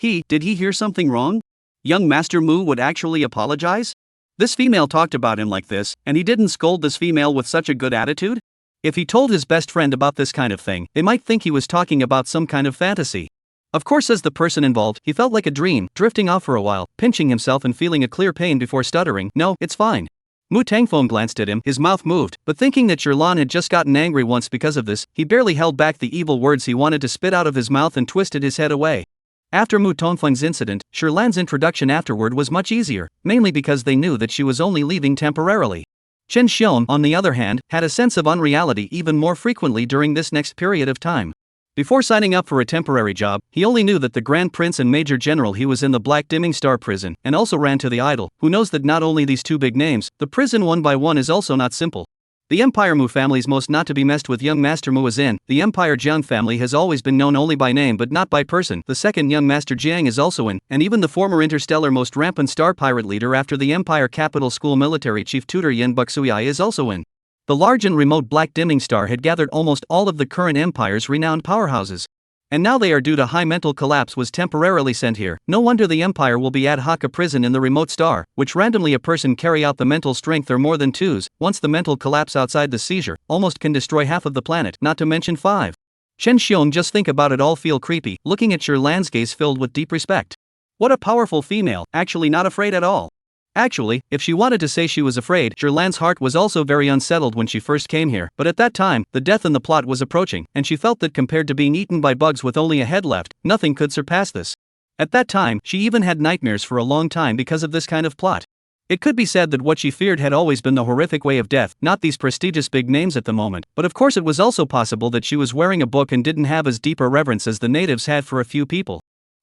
Did he hear something wrong? Young Master Mu would actually apologize? This female talked about him like this, and he didn't scold this female with such a good attitude? If he told his best friend about this kind of thing, they might think he was talking about some kind of fantasy. Of course, as the person involved, he felt like a dream, drifting off for a while, pinching himself and feeling a clear pain before stuttering, no, it's fine. Mu Tangfeng glanced at him, his mouth moved, but thinking that Shirlan had just gotten angry once because of this, he barely held back the evil words he wanted to spit out of his mouth and twisted his head away. After Mu Tongfeng's incident, Shirlan's introduction afterward was much easier, mainly because they knew that she was only leaving temporarily. Qin Xiong, on the other hand, had a sense of unreality even more frequently during this next period of time. Before signing up for a temporary job, he only knew that the Grand Prince and Major General he was in the Black Dimming Star prison, and also ran to the idol, who knows that not only these two big names, the prison one by one is also not simple. The Empire Mu family's most not to be messed with young Master Mu is in. The Empire Jiang family has always been known only by name but not by person. The second young Master Jiang is also in, and even the former interstellar most rampant star pirate leader after the Empire Capital School military chief tutor Yin Buxuyai is also in. The large and remote Black Dimming Star had gathered almost all of the current Empire's renowned powerhouses. And now they are due to high mental collapse was temporarily sent here. No wonder the Empire will be ad hoc a prison in the remote star, which randomly a person carry out the mental strength or more than 2s, once the mental collapse outside the seizure, almost can destroy half of the planet, not to mention 5. Qin Xiong just think about it all feel creepy, looking at Shirlan's gaze filled with deep respect. What a powerful female, actually not afraid at all. Actually, if she wanted to say she was afraid, Shirlan's heart was also very unsettled when she first came here, but at that time, the death in the plot was approaching, and she felt that compared to being eaten by bugs with only a head left, nothing could surpass this. At that time, she even had nightmares for a long time because of this kind of plot. It could be said that what she feared had always been the horrific way of death, not these prestigious big names at the moment, but of course it was also possible that she was wearing a book and didn't have as deep a reverence as the natives had for a few people.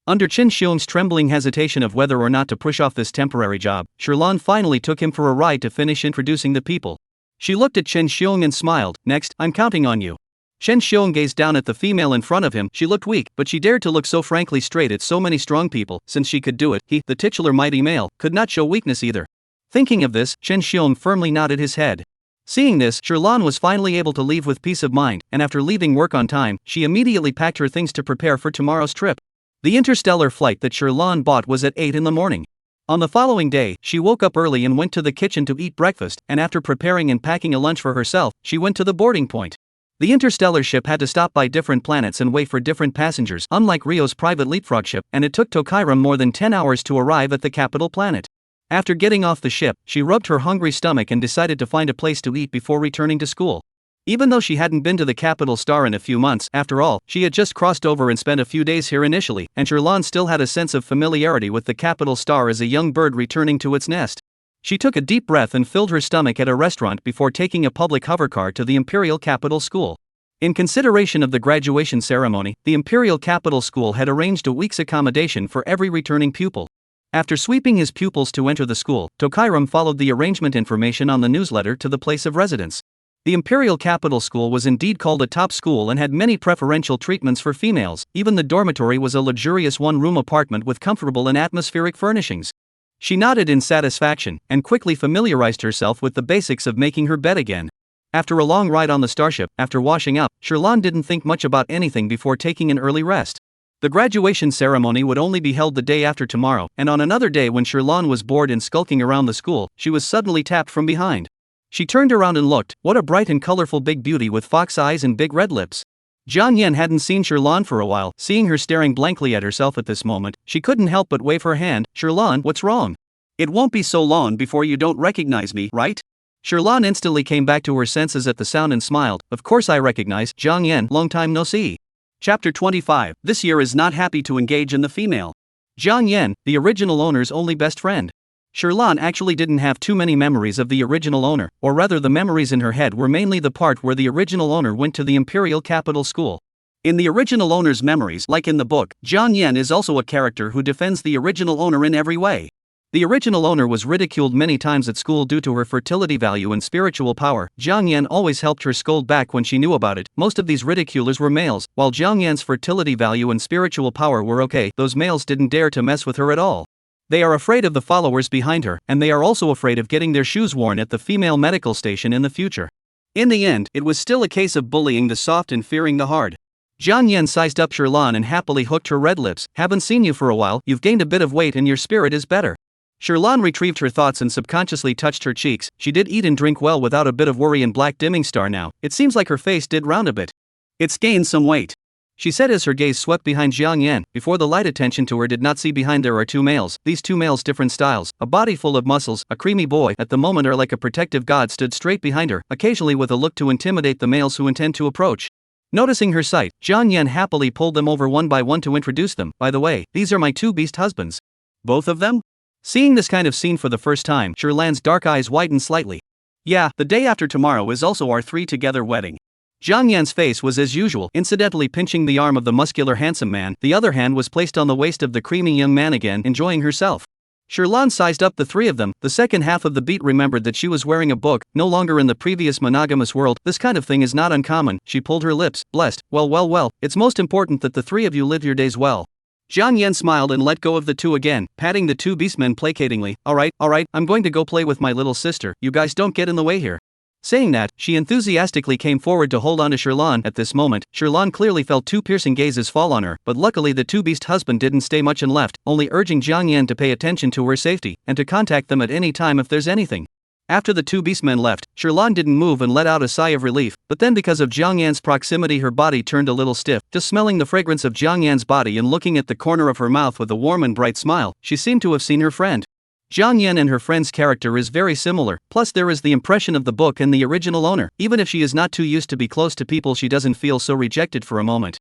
Under Qin Xiong's trembling hesitation of whether or not to push off this temporary job, Shirlan finally took him for a ride to finish introducing the people. She looked at Qin Xiong and smiled. Next, I'm counting on you. Qin Xiong gazed down at the female in front of him. She looked weak, but she dared to look so frankly straight at so many strong people. Since she could do it, he, the titular mighty male, could not show weakness either. Thinking of this, Qin Xiong firmly nodded his head. Seeing this, Shirlan was finally able to leave with peace of mind, and after leaving work on time, she immediately packed her things to prepare for tomorrow's trip. The interstellar flight that Shirlan bought was at 8 in the morning. On the following day, she woke up early and went to the kitchen to eat breakfast, and after preparing and packing a lunch for herself, she went to the boarding point. The interstellar ship had to stop by different planets and wait for different passengers, unlike Rio's private leapfrog ship, and it took Tokairam more than 10 hours to arrive at the capital planet. After getting off the ship, she rubbed her hungry stomach and decided to find a place to eat before returning to school. Even though she hadn't been to the capital star in a few months, after all, she had just crossed over and spent a few days here initially, and Shirlan still had a sense of familiarity with the capital star as a young bird returning to its nest. She took a deep breath and filled her stomach at a restaurant before taking a public hovercar to the Imperial Capital School. In consideration of the graduation ceremony, the Imperial Capital School had arranged a week's accommodation for every returning pupil. After sweeping his pupils to enter the school, Tokairam followed the arrangement information on the newsletter to the place of residence. The Imperial Capital School was indeed called a top school and had many preferential treatments for females. Even the dormitory was a luxurious one-room apartment with comfortable and atmospheric furnishings. She nodded in satisfaction, and quickly familiarized herself with the basics of making her bed again. After a long ride on the starship, after washing up, Sherlan didn't think much about anything before taking an early rest. The graduation ceremony would only be held the day after tomorrow, and on another day when Sherlan was bored and skulking around the school, she was suddenly tapped from behind. She turned around and looked. What a bright and colorful big beauty with fox eyes and big red lips. Jiang Yan hadn't seen Sherlan for a while. Seeing her staring blankly at herself at this moment, she couldn't help but wave her hand. Sherlan, what's wrong? It won't be so long before you don't recognize me, right? Sherlan instantly came back to her senses at the sound and smiled. Of course I recognize, Jiang Yan, long time no see. Chapter 25. This year is not happy to engage in the female. Jiang Yan, the original owner's only best friend. Sherlan actually didn't have too many memories of the original owner, or rather the memories in her head were mainly the part where the original owner went to the Imperial Capital School. In the original owner's memories, like in the book, Jiang Yan is also a character who defends the original owner in every way. The original owner was ridiculed many times at school due to her fertility value and spiritual power. Jiang Yan always helped her scold back when she knew about it. Most of these ridiculers were males, while Jiang Yan's fertility value and spiritual power were okay. Those males didn't dare to mess with her at all. They are afraid of the followers behind her, and they are also afraid of getting their shoes worn at the female medical station in the future. In the end, it was still a case of bullying the soft and fearing the hard. Jiang Yan sized up Sherlan and happily hooked her red lips. Haven't seen you for a while, you've gained a bit of weight and your spirit is better. Sherlan retrieved her thoughts and subconsciously touched her cheeks. She did eat and drink well without a bit of worry and black dimming star now. It seems like her face did round a bit. It's gained some weight, she said as her gaze swept behind Jiang Yan. Before the light attention to her did not see behind there are two males. These two males different styles, a body full of muscles, a creamy boy at the moment are like a protective god stood straight behind her, occasionally with a look to intimidate the males who intend to approach. Noticing her sight, Jiang Yan happily pulled them over one by one to introduce them. By the way, these are my two beast husbands. Both of them? Seeing this kind of scene for the first time, Sherlan's dark eyes widened slightly. Yeah, the day after tomorrow is also our three together wedding. Jiang Yan's face was as usual, incidentally pinching the arm of the muscular handsome man. The other hand was placed on the waist of the creamy young man again, enjoying herself. Sherlan sized up the three of them. The second half of the beat remembered that she was wearing a book, no longer in the previous monogamous world. This kind of thing is not uncommon. She pulled her lips, blessed. Well, it's most important that the three of you live your days well. Jiang Yan smiled and let go of the two again, patting the two beastmen placatingly. Alright, I'm going to go play with my little sister, you guys don't get in the way here. Saying that, she enthusiastically came forward to hold on to Sherlan. At this moment, Sherlan clearly felt two piercing gazes fall on her, but luckily the two-beast husband didn't stay much and left, only urging Jiang Yan to pay attention to her safety, and to contact them at any time if there's anything. After the two beastmen left, Sherlan didn't move and let out a sigh of relief, but then because of Jiang Yan's proximity her body turned a little stiff. Just smelling the fragrance of Jiang Yan's body and looking at the corner of her mouth with a warm and bright smile, she seemed to have seen her friend. Jiang Yan and her friend's character is very similar, plus there is the impression of the book and the original owner. Even if she is not too used to be close to people, she doesn't feel so rejected for a moment.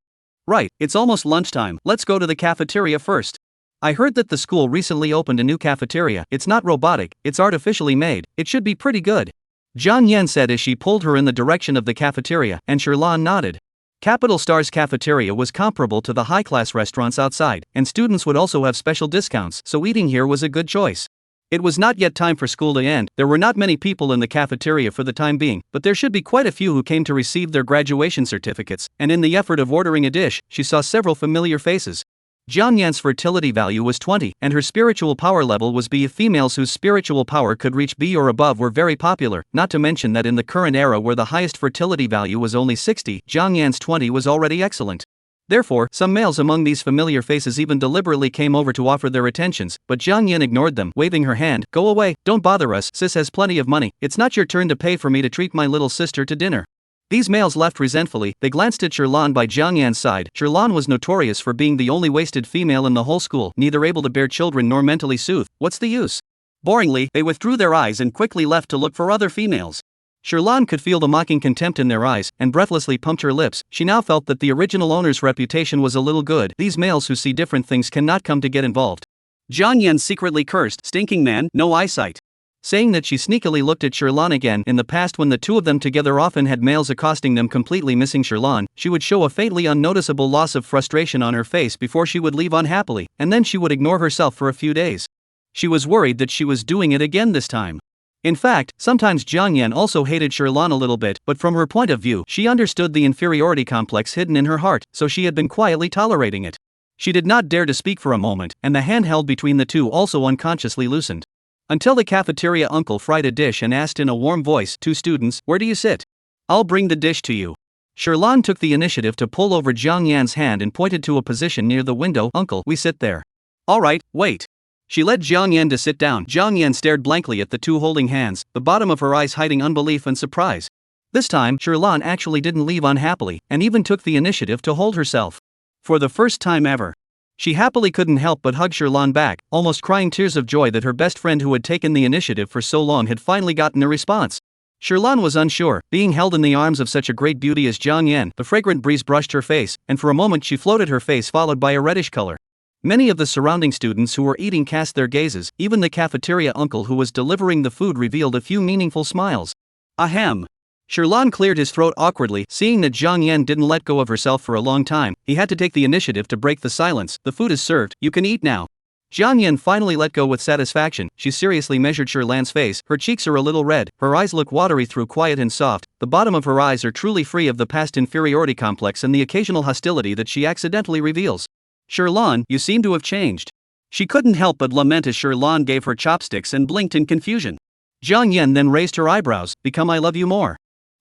Right, it's almost lunchtime, let's go to the cafeteria first. I heard that the school recently opened a new cafeteria. It's not robotic, it's artificially made, it should be pretty good. Jiang Yan said as she pulled her in the direction of the cafeteria, and Sherlan nodded. Capital Star's cafeteria was comparable to the high-class restaurants outside, and students would also have special discounts, so eating here was a good choice. It was not yet time for school to end. There were not many people in the cafeteria for the time being, but there should be quite a few who came to receive their graduation certificates, and in the effort of ordering a dish, she saw several familiar faces. Jiang Yan's fertility value was 20, and her spiritual power level was B. Females whose spiritual power could reach B or above were very popular, not to mention that in the current era where the highest fertility value was only 60, Jiang Yan's 20 was already excellent. Therefore, some males among these familiar faces even deliberately came over to offer their attentions, but Jiang Yan ignored them, waving her hand. Go away, don't bother us, sis has plenty of money, it's not your turn to pay for me to treat my little sister to dinner. These males left resentfully. They glanced at Sherlan by Jiang Yan's side. Sherlan was notorious for being the only wasted female in the whole school, neither able to bear children nor mentally soothe. What's the use? Boringly, they withdrew their eyes and quickly left to look for other females. Sherlan could feel the mocking contempt in their eyes, and breathlessly pumped her lips. She now felt that the original owner's reputation was a little good. These males who see different things cannot come to get involved. Jiang Yan secretly cursed, stinking man, no eyesight. saying that she sneakily looked at Sherlan again. In the past, when the two of them together often had males accosting them, completely missing Sherlan, she would show a faintly unnoticeable loss of frustration on her face before she would leave unhappily, and then she would ignore herself for a few days. She was worried that she was doing it again this time. In fact, sometimes Jiang Yan also hated Sherlan a little bit, but from her point of view, she understood the inferiority complex hidden in her heart, so she had been quietly tolerating it. She did not dare to speak for a moment, and the hand held between the two also unconsciously loosened. Until the cafeteria uncle fried a dish and asked in a warm voice, "Two students, where do you sit? I'll bring the dish to you." Sherlan took the initiative to pull over Jiang Yan's hand and pointed to a position near the window. "Uncle, we sit there." "All right, wait." She led Jiang Yan to sit down. Jiang Yan stared blankly at the two holding hands, the bottom of her eyes hiding unbelief and surprise. This time, Sherlan actually didn't leave unhappily, and even took the initiative to hold herself. For the first time ever, she happily couldn't help but hug Sherlan back, almost crying tears of joy that her best friend who had taken the initiative for so long had finally gotten a response. Sherlan was unsure, being held in the arms of such a great beauty as Jiang Yan. The fragrant breeze brushed her face, and for a moment she floated, her face followed by a reddish color. Many of the surrounding students who were eating cast their gazes. Even the cafeteria uncle who was delivering the food revealed a few meaningful smiles. Ahem. Sherlan cleared his throat awkwardly, seeing that Jiang Yan didn't let go of herself for a long time. He had to take the initiative to break the silence. "The food is served, you can eat now." Jiang Yan finally let go with satisfaction. She seriously measured Sherlan's face. Her cheeks are a little red, her eyes look watery through quiet and soft. The bottom of her eyes are truly free of the past inferiority complex and the occasional hostility that she accidentally reveals. "Sherlan, you seem to have changed." She couldn't help but lament as Sherlan gave her chopsticks and blinked in confusion. Jiang Yan then raised her eyebrows. "Become I love you more."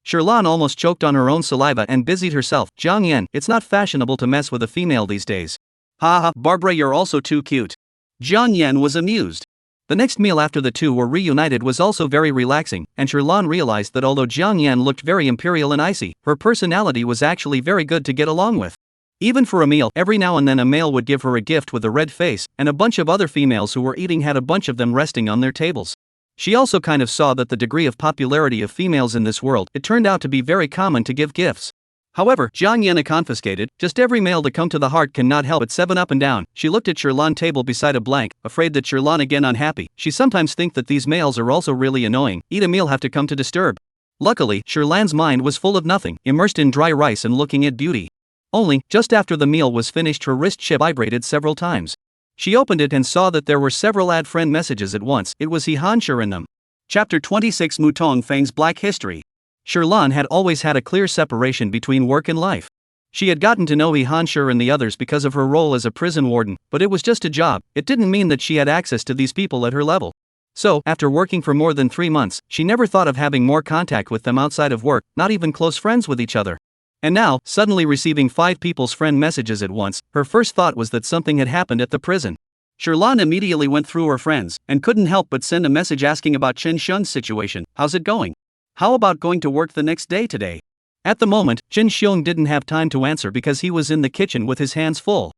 Sherlan almost choked on her own saliva and busied herself. "Jiang Yan, it's not fashionable to mess with a female these days." "Haha, Barbara, you're also too cute." Jiang Yan was amused. The next meal after the two were reunited was also very relaxing, and Sherlan realized that although Jiang Yan looked very imperial and icy, her personality was actually very good to get along with. Even for a meal, every now and then a male would give her a gift with a red face, and a bunch of other females who were eating had a bunch of them resting on their tables. She also kind of saw that the degree of popularity of females in this world, it turned out to be very common to give gifts. However, Jiang Yan confiscated, just every male to come to the heart cannot help but 7 up and down. She looked at Sherlan's table beside a blank, afraid that Sherlan again unhappy. She sometimes think that these males are also really annoying, eat a meal have to come to disturb. Luckily, Sherlan's mind was full of nothing, immersed in dry rice and looking at beauty. Only, just after the meal was finished, her wrist chip vibrated several times. She opened it and saw that there were several add friend messages at once. It was He Hanshi in them. Chapter 26 Mutong Fang's Black History. Sherlan had always had a clear separation between work and life. She had gotten to know He Hanshi and the others because of her role as a prison warden, but it was just a job. It didn't mean that she had access to these people at her level. So, after working for more than 3 months, she never thought of having more contact with them outside of work, not even close friends with each other. And now, suddenly receiving 5 people's friend messages at once, her first thought was that something had happened at the prison. Sherlan immediately went through her friends, and couldn't help but send a message asking about Chen Xiong's situation. "How's it going? How about going to work the next day today?" At the moment, Chen Xiong didn't have time to answer because he was in the kitchen with his hands full.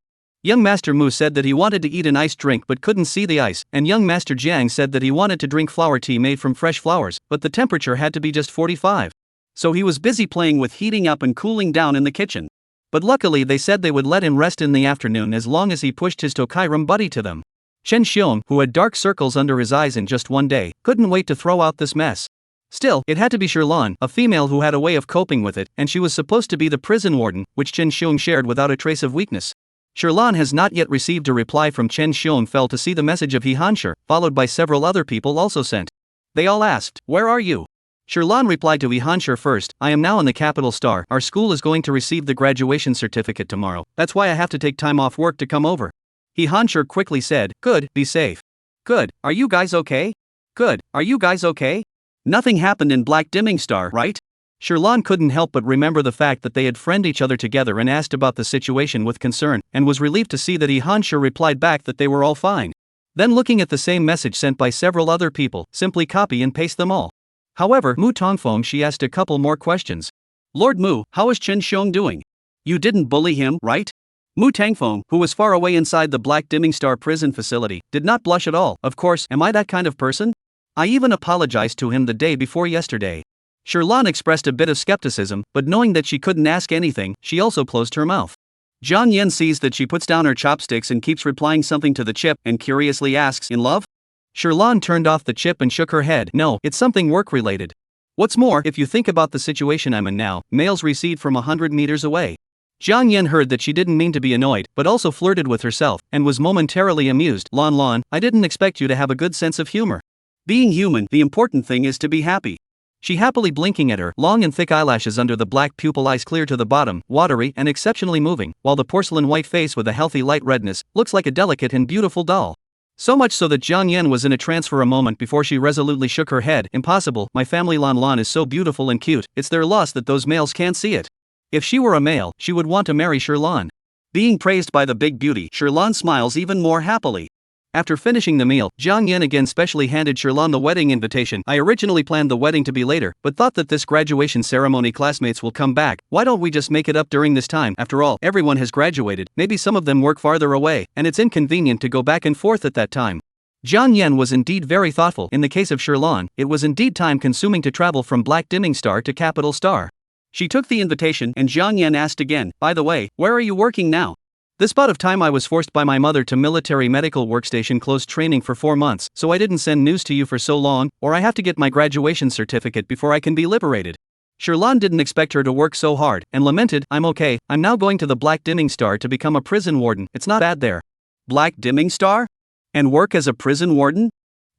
Young Master Mu said that he wanted to eat an iced drink but couldn't see the ice, and young Master Jiang said that he wanted to drink flower tea made from fresh flowers, but the temperature had to be just 45. So he was busy playing with heating up and cooling down in the kitchen. But luckily they said they would let him rest in the afternoon as long as he pushed his Tokairam buddy to them. Chen Xiong, who had dark circles under his eyes in just 1 day, couldn't wait to throw out this mess. Still, it had to be Sherlan, a female who had a way of coping with it, and she was supposed to be the prison warden, which Chen Xiong shared without a trace of weakness. Sherlan has not yet received a reply from Chen Xiong. Fell to see the message of He Hanshi, followed by several other people also sent. They all asked, "Where are you?" Sherlan replied to He Hanshi first, "I am now in the capital star. Our school is going to receive the graduation certificate tomorrow. That's why I have to take time off work to come over." He Hanshi quickly said, "Good, be safe." "Good, are you guys okay? Good, are you guys okay? Nothing happened in Black Dimming Star, right?" Sherlan couldn't help but remember the fact that they had friended each other together and asked about the situation with concern, and was relieved to see that He Hanshi replied back that they were all fine. Then looking at the same message sent by several other people, simply copy and paste them all. However, Mu Tongfeng, she asked a couple more questions. "Lord Mu, how is Chen Xiong doing? You didn't bully him, right?" Mu Tangfeng, who was far away inside the Black Dimming Star prison facility, did not blush at all. "Of course, am I that kind of person? I even apologized to him the day before yesterday." Sherlan expressed a bit of skepticism, but knowing that she couldn't ask anything, she also closed her mouth. Jiang Yan sees that she puts down her chopsticks and keeps replying something to the chip, and curiously asks, "In love?" Sherlan turned off the chip and shook her head. No, it's something work-related. What's more, if you think about the situation I'm in now, males recede from 100 meters away. Jiang Yan heard that she didn't mean to be annoyed, but also flirted with herself, and was momentarily amused. Lan, I didn't expect you to have a good sense of humor. Being human, the important thing is to be happy. She happily blinking at her, long and thick eyelashes under the black pupil eyes clear to the bottom, watery and exceptionally moving, while the porcelain white face with a healthy light redness, looks like a delicate and beautiful doll. So much so that Jiang Yan was in a trance for a moment before she resolutely shook her head. Impossible, my family Lan is so beautiful and cute, it's their loss that those males can't see it. If she were a male, she would want to marry Sherlan. Being praised by the big beauty, Sherlan smiles even more happily. After finishing the meal, Jiang Yan again specially handed Sherlan the wedding invitation. I originally planned the wedding to be later, but thought that this graduation ceremony classmates will come back. Why don't we just make it up during this time? After all, everyone has graduated, maybe some of them work farther away, and it's inconvenient to go back and forth at that time. Jiang Yan was indeed very thoughtful. In the case of Sherlan, it was indeed time-consuming to travel from Black Dimming Star to Capital Star. She took the invitation, and Jiang Yan asked again, by the way, where are you working now? This bout of time I was forced by my mother to military medical workstation closed training for 4 months, so I didn't send news to you for so long, or I have to get my graduation certificate before I can be liberated. Sherlan didn't expect her to work so hard, and lamented, I'm okay, I'm now going to the Black Dimming Star to become a prison warden, it's not bad there. Black Dimming Star? And work as a prison warden?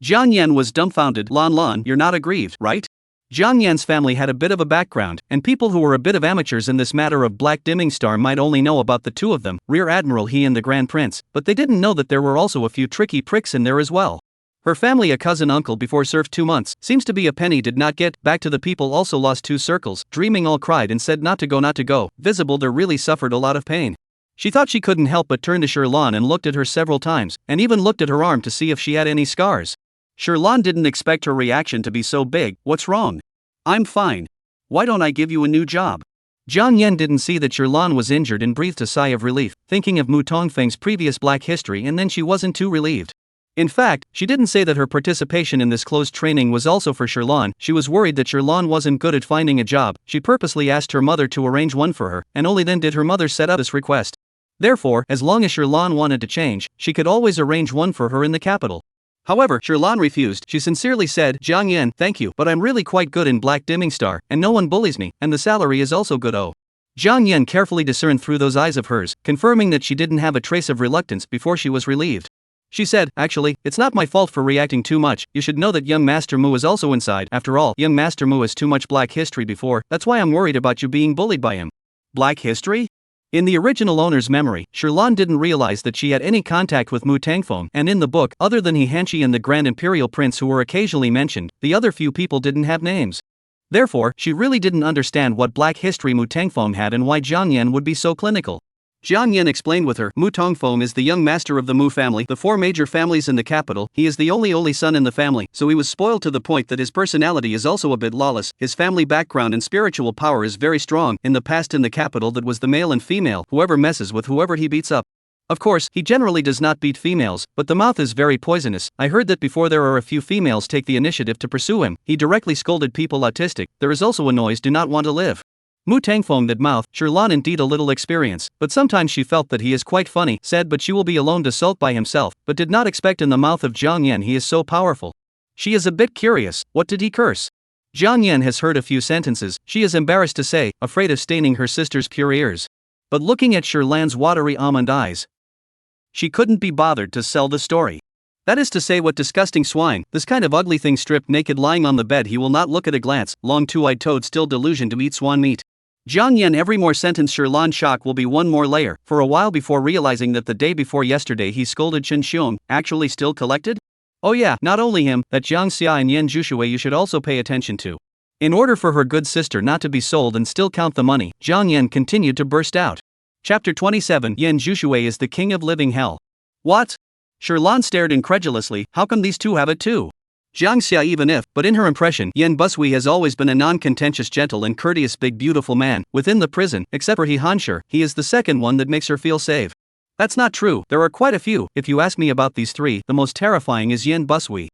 Jiang Yan was dumbfounded. Lan, you're not aggrieved, right? Jiang Yan's family had a bit of a background, and people who were a bit of amateurs in this matter of Black Dimming Star might only know about the two of them, Rear Admiral He and the Grand Prince, but they didn't know that there were also a few tricky pricks in there as well. Her family, a cousin uncle before served 2 months, seems to be a penny did not get back to the people also lost 2 circles, dreaming all cried and said not to go, visible there really suffered a lot of pain. She thought she couldn't help but turn to Sherlan and looked at her several times, and even looked at her arm to see if she had any scars. Sherlan didn't expect her reaction to be so big. What's wrong? I'm fine. Why don't I give you a new job? Jiang Yan didn't see that Sherlan was injured and breathed a sigh of relief, thinking of Mu Tongfeng's previous black history, and then she wasn't too relieved. In fact, she didn't say that her participation in this closed training was also for Sherlan. She was worried that Sherlan wasn't good at finding a job. She purposely asked her mother to arrange one for her, and only then did her mother set up this request. Therefore, as long as Sherlan wanted to change, she could always arrange one for her in the capital. However, Sherlan refused. She sincerely said, Jiang Yan, thank you, but I'm really quite good in Black Dimming Star, and no one bullies me, and the salary is also good. Oh. Jiang Yan carefully discerned through those eyes of hers, confirming that she didn't have a trace of reluctance before she was relieved. She said, actually, it's not my fault for reacting too much. You should know that young Master Mu is also inside. After all, young Master Mu has too much black history before, that's why I'm worried about you being bullied by him. Black history? In the original owner's memory, Sherlan didn't realize that she had any contact with Mu Tangfeng, and in the book, other than He Hanshi and the Grand Imperial Prince who were occasionally mentioned, the other few people didn't have names. Therefore, she really didn't understand what black history Mu Tangfeng had and why Jiang Yan would be so clinical. Jiang Yan explained with her, Mu Tongfeng is the young master of the Mu family, the 4 major families in the capital. He is the only son in the family, so he was spoiled to the point that his personality is also a bit lawless. His family background and spiritual power is very strong. In the past in the capital that was the male and female, whoever messes with whoever he beats up. Of course, he generally does not beat females, but the mouth is very poisonous. I heard that before there are a few females take the initiative to pursue him, he directly scolded people autistic. There is also a noise do not want to live. Mu Tangfeng that mouth, Sherlan indeed a little experience, but sometimes she felt that he is quite funny, said but she will be alone to sulk by himself, but did not expect in the mouth of Jiang Yan he is so powerful. She is a bit curious, what did he curse? Jiang Yan has heard a few sentences, she is embarrassed to say, afraid of staining her sister's pure ears. But looking at Sherlan's watery almond eyes, she couldn't be bothered to sell the story. That is to say, what disgusting swine, this kind of ugly thing stripped naked lying on the bed he will not look at a glance, long two-eyed toad still delusion to eat swan meat. Jiang Yan every more sentence Sherlan shock will be one more layer, for a while before realizing that the day before yesterday he scolded Chen Xiong, actually still collected? Oh yeah, not only him, that Jiang Xia and Yen Zhushui you should also pay attention to. In order for her good sister not to be sold and still count the money, Jiang Yan continued to burst out. Chapter 27 Yen Zhushui is the king of living hell. What? Sherlan stared incredulously, how come these two have it too? Jiang Xia even if, but in her impression, Yen Busui has always been a non-contentious gentle and courteous big beautiful man, within the prison, except for He Hanshi, he is the second one that makes her feel safe. That's not true, there are quite a few, if you ask me about these 3, the most terrifying is Yen Busui.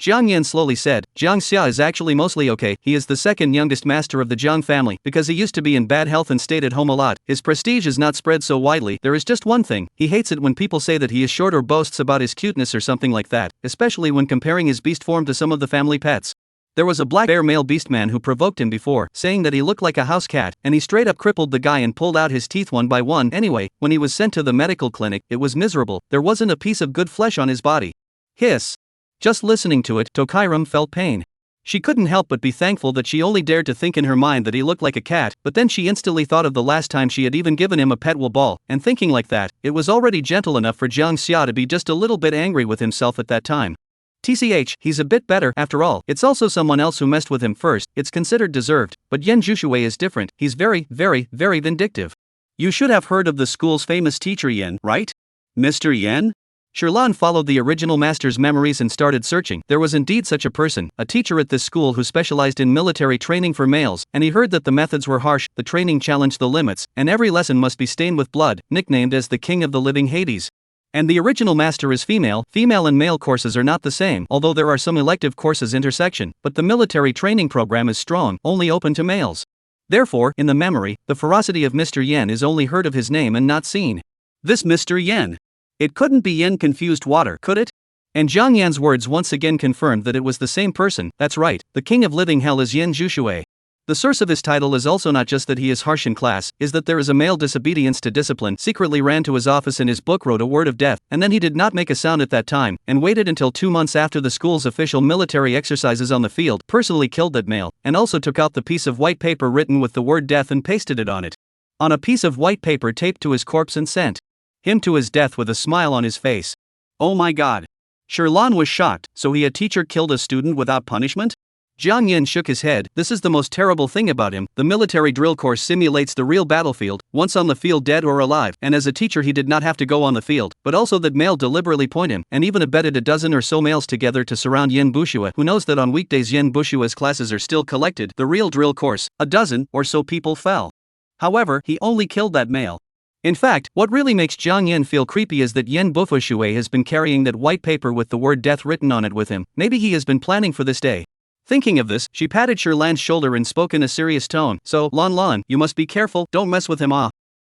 Jiang Yan slowly said, Jiang Xia is actually mostly okay. He is the second youngest master of the Jiang family because he used to be in bad health and stayed at home a lot. His prestige is not spread so widely. There is just one thing. He hates it when people say that he is short or boasts about his cuteness or something like that, especially when comparing his beast form to some of the family pets. There was a black bear male beastman who provoked him before, saying that he looked like a house cat, and he straight up crippled the guy and pulled out his teeth one by one. Anyway, when he was sent to the medical clinic, it was miserable. There wasn't a piece of good flesh on his body. Hiss. Just listening to it, Tokairam felt pain. She couldn't help but be thankful that she only dared to think in her mind that he looked like a cat, but then she instantly thought of the last time she had even given him a pet wool ball, and thinking like that, it was already gentle enough for Jiang Xia to be just a little bit angry with himself at that time. TCH, he's a bit better, after all. It's also someone else who messed with him first, it's considered deserved, but Yen Jushue is different, he's very, very, very vindictive. You should have heard of the school's famous teacher Yen, right? Mr. Yen? Sherlan followed the original master's memories and started searching. There was indeed such a person, a teacher at this school who specialized in military training for males, and he heard that the methods were harsh, the training challenged the limits, and every lesson must be stained with blood, nicknamed as the King of the Living Hades. And the original master is female. Female and male courses are not the same, although there are some elective courses intersection, but the military training program is strong, only open to males. Therefore, in the memory, the ferocity of Mr. Yen is only heard of his name and not seen. This Mr. Yen. It couldn't be Yen confused water, could it? And Jiang Yan's words once again confirmed that it was the same person. That's right, the king of living hell is Yen Jushue. The source of his title is also not just that he is harsh in class, is that there is a male disobedience to discipline, secretly ran to his office in his book, wrote a word of death, and then he did not make a sound at that time, and waited until 2 months after the school's official military exercises on the field, personally killed that male, and also took out the piece of white paper written with the word death and pasted it on it. On a piece of white paper taped to his corpse and sent him to his death with a smile on his face. Oh my god. Sherlan was shocked. So a teacher killed a student without punishment? Jiang Yin shook his head. This is the most terrible thing about him. The military drill course simulates the real battlefield, once on the field dead or alive, and as a teacher he did not have to go on the field, but also that male deliberately point him, and even abetted a dozen or so males together to surround Yen Bushua, who knows that on weekdays Yen Bushua's classes are still collected, the real drill course, a dozen or so people fell. However, he only killed that male. In fact, what really makes Jiang Yin feel creepy is that Yen Bufushue has been carrying that white paper with the word death written on it with him. Maybe he has been planning for this day. Thinking of this, she patted Sherlan's shoulder and spoke in a serious tone. So, Lan, you must be careful, don't mess with him.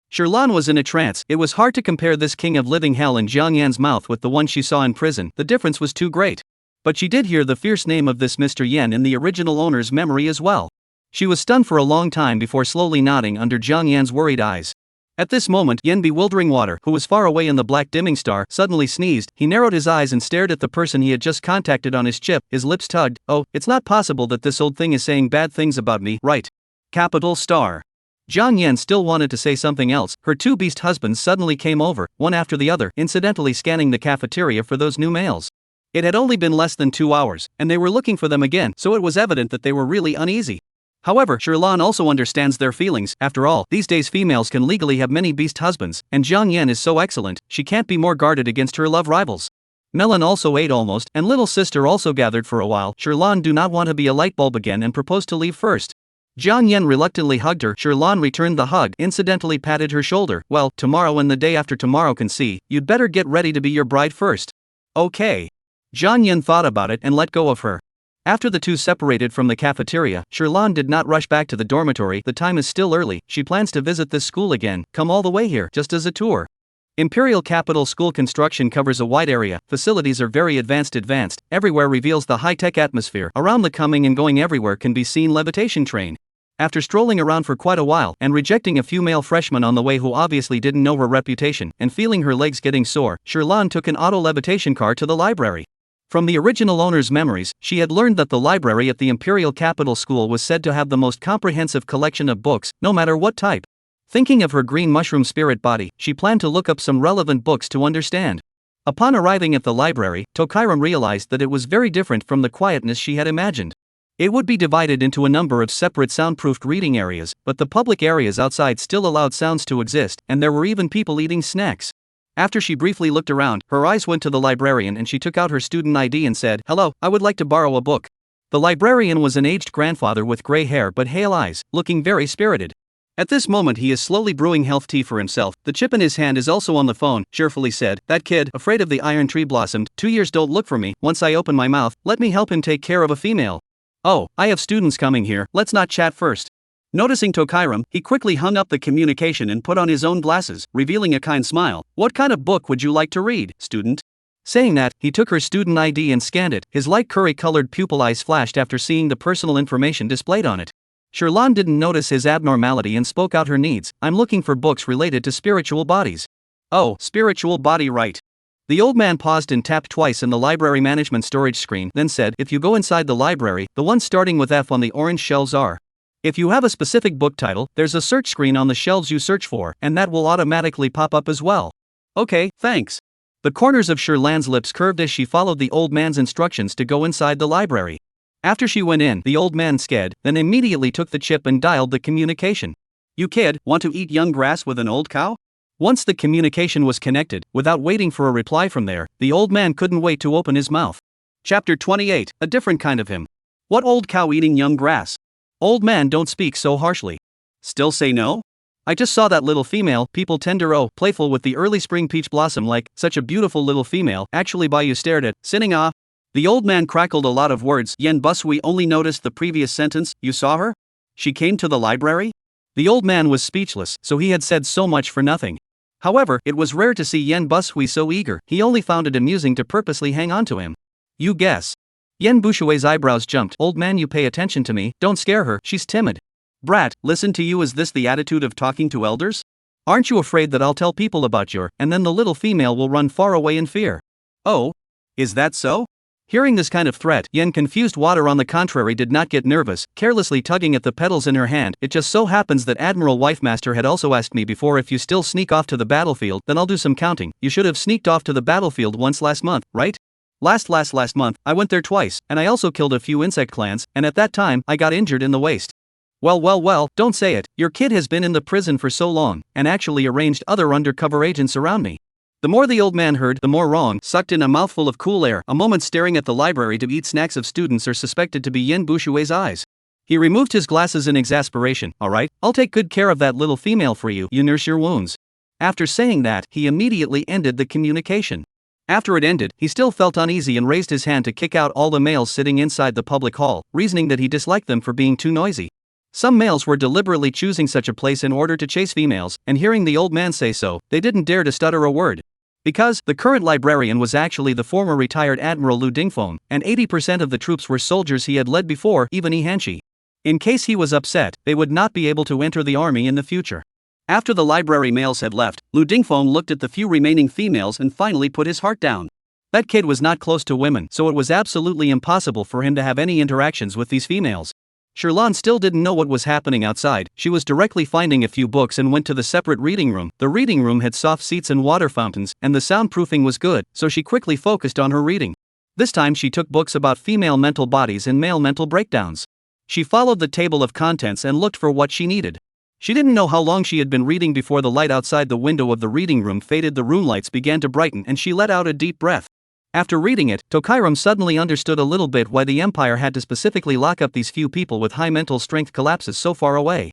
Sherlan was in a trance. It was hard to compare this king of living hell in Jiang Yan's mouth with the one she saw in prison. The difference was too great. But she did hear the fierce name of this Mr. Yen in the original owner's memory as well. She was stunned for a long time before slowly nodding under Jiang Yan's worried eyes. At this moment, Yen Bewildering Water, who was far away in the black dimming star, suddenly sneezed. He narrowed his eyes and stared at the person he had just contacted on his chip, his lips tugged. Oh, it's not possible that this old thing is saying bad things about me, right? Capital star. Jiang Yen still wanted to say something else. Her two beast husbands suddenly came over, one after the other, incidentally scanning the cafeteria for those new males. It had only been less than 2 hours, and they were looking for them again, so it was evident that they were really uneasy. However, Sherlan also understands their feelings. After all, these days females can legally have many beast husbands, and Jiang Yen is so excellent, she can't be more guarded against her love rivals. Melon also ate almost, and little sister also gathered for a while. Sherlan do not want to be a light bulb again and proposed to leave first. Jiang Yen reluctantly hugged her. Sherlan returned the hug, incidentally patted her shoulder. Well, tomorrow and the day after tomorrow can see, you'd better get ready to be your bride first. Okay. Jiang Yen thought about it and let go of her. After the two separated from the cafeteria, Sherlan did not rush back to the dormitory. The time is still early, she plans to visit this school again, come all the way here, just as a tour. Imperial Capital School construction covers a wide area, facilities are very advanced, everywhere reveals the high-tech atmosphere. Around the coming and going everywhere can be seen levitation train. After strolling around for quite a while, and rejecting a few male freshmen on the way who obviously didn't know her reputation, and feeling her legs getting sore, Sherlan took an auto levitation car to the library. From the original owner's memories, she had learned that the library at the Imperial Capital School was said to have the most comprehensive collection of books, no matter what type. Thinking of her green mushroom spirit body, she planned to look up some relevant books to understand. Upon arriving at the library, Tokairam realized that it was very different from the quietness she had imagined. It would be divided into a number of separate soundproofed reading areas, but the public areas outside still allowed sounds to exist, and there were even people eating snacks. After she briefly looked around, her eyes went to the librarian and she took out her student ID and said, "Hello, I would like to borrow a book." The librarian was an aged grandfather with gray hair but hale eyes, looking very spirited. At this moment he is slowly brewing health tea for himself. The chip in his hand is also on the phone. Cheerfully said, "That kid, afraid of the iron tree blossomed, 2 years don't look for me. Once I open my mouth, let me help him take care of a female. Oh, I have students coming here, let's not chat first." Noticing Tokairam, he quickly hung up the communication and put on his own glasses, revealing a kind smile. "What kind of book would you like to read, student?" Saying that, he took her student ID and scanned it. His light curry-colored pupil eyes flashed after seeing the personal information displayed on it. Sherlan didn't notice his abnormality and spoke out her needs. "I'm looking for books related to spiritual bodies." "Oh, spiritual body, right." The old man paused and tapped twice in the library management storage screen, then said, "If you go inside the library, the ones starting with F on the orange shelves are. If you have a specific book title, there's a search screen on the shelves you search for, and that will automatically pop up as well." "Okay, thanks." The corners of Sherlan's lips curved as she followed the old man's instructions to go inside the library. After she went in, the old man sked, then immediately took the chip and dialed the communication. "You kid, want to eat young grass with an old cow?" Once the communication was connected, without waiting for a reply from there, the old man couldn't wait to open his mouth. Chapter 28, a different kind of him. What old cow eating young grass? Old man, don't speak so harshly. Still say no? I just saw that little female, people tender playful with the early spring peach blossom like, such a beautiful little female, actually by you stared at, sitting off. The old man crackled a lot of words. Yen Busui only noticed the previous sentence, "You saw her? She came to the library?" The old man was speechless, so he had said so much for nothing. However, it was rare to see Yen Busui so eager. He only found it amusing to purposely hang on to him. "You guess." Yen Bushui's eyebrows jumped. "Old man, you pay attention to me, don't scare her, she's timid." "Brat, listen to you, is this the attitude of talking to elders? Aren't you afraid that I'll tell people about your, and then the little female will run far away in fear?" "Oh? Is that so?" Hearing this kind of threat, Yen confused water on the contrary did not get nervous, carelessly tugging at the petals in her hand. "It just so happens that Admiral Wifemaster had also asked me before, if you still sneak off to the battlefield, then I'll do some counting. You should have sneaked off to the battlefield once last month, right?" Last month, I went there twice, and I also killed a few insect clans, and at that time, I got injured in the waist." Well, don't say it. Your kid has been in the prison for so long, and actually arranged other undercover agents around me. The more the old man heard, the more wrong, sucked in a mouthful of cool air. A moment staring at the library to eat snacks of students are suspected to be Yen Bushui's eyes. He removed his glasses in exasperation. "Alright, I'll take good care of that little female for you, you nurse your wounds." After saying that, he immediately ended the communication. After it ended, he still felt uneasy and raised his hand to kick out all the males sitting inside the public hall, reasoning that he disliked them for being too noisy. Some males were deliberately choosing such a place in order to chase females, and hearing the old man say so, they didn't dare to stutter a word. Because the current librarian was actually the former retired Admiral Lu Dingfeng, and 80% of the troops were soldiers he had led before, even Yi Hanshi. In case he was upset, they would not be able to enter the army in the future. After the library males had left, Lu Dingfeng looked at the few remaining females and finally put his heart down. That kid was not close to women, so it was absolutely impossible for him to have any interactions with these females. Sherlan still didn't know what was happening outside. She was directly finding a few books and went to the separate reading room. The reading room had soft seats and water fountains, and the soundproofing was good, so she quickly focused on her reading. This time she took books about female mental bodies and male mental breakdowns. She followed the table of contents and looked for what she needed. She didn't know how long she had been reading before the light outside the window of the reading room faded. The room lights began to brighten and she let out a deep breath. After reading it, Tokairam suddenly understood a little bit why the Empire had to specifically lock up these few people with high mental strength collapses so far away.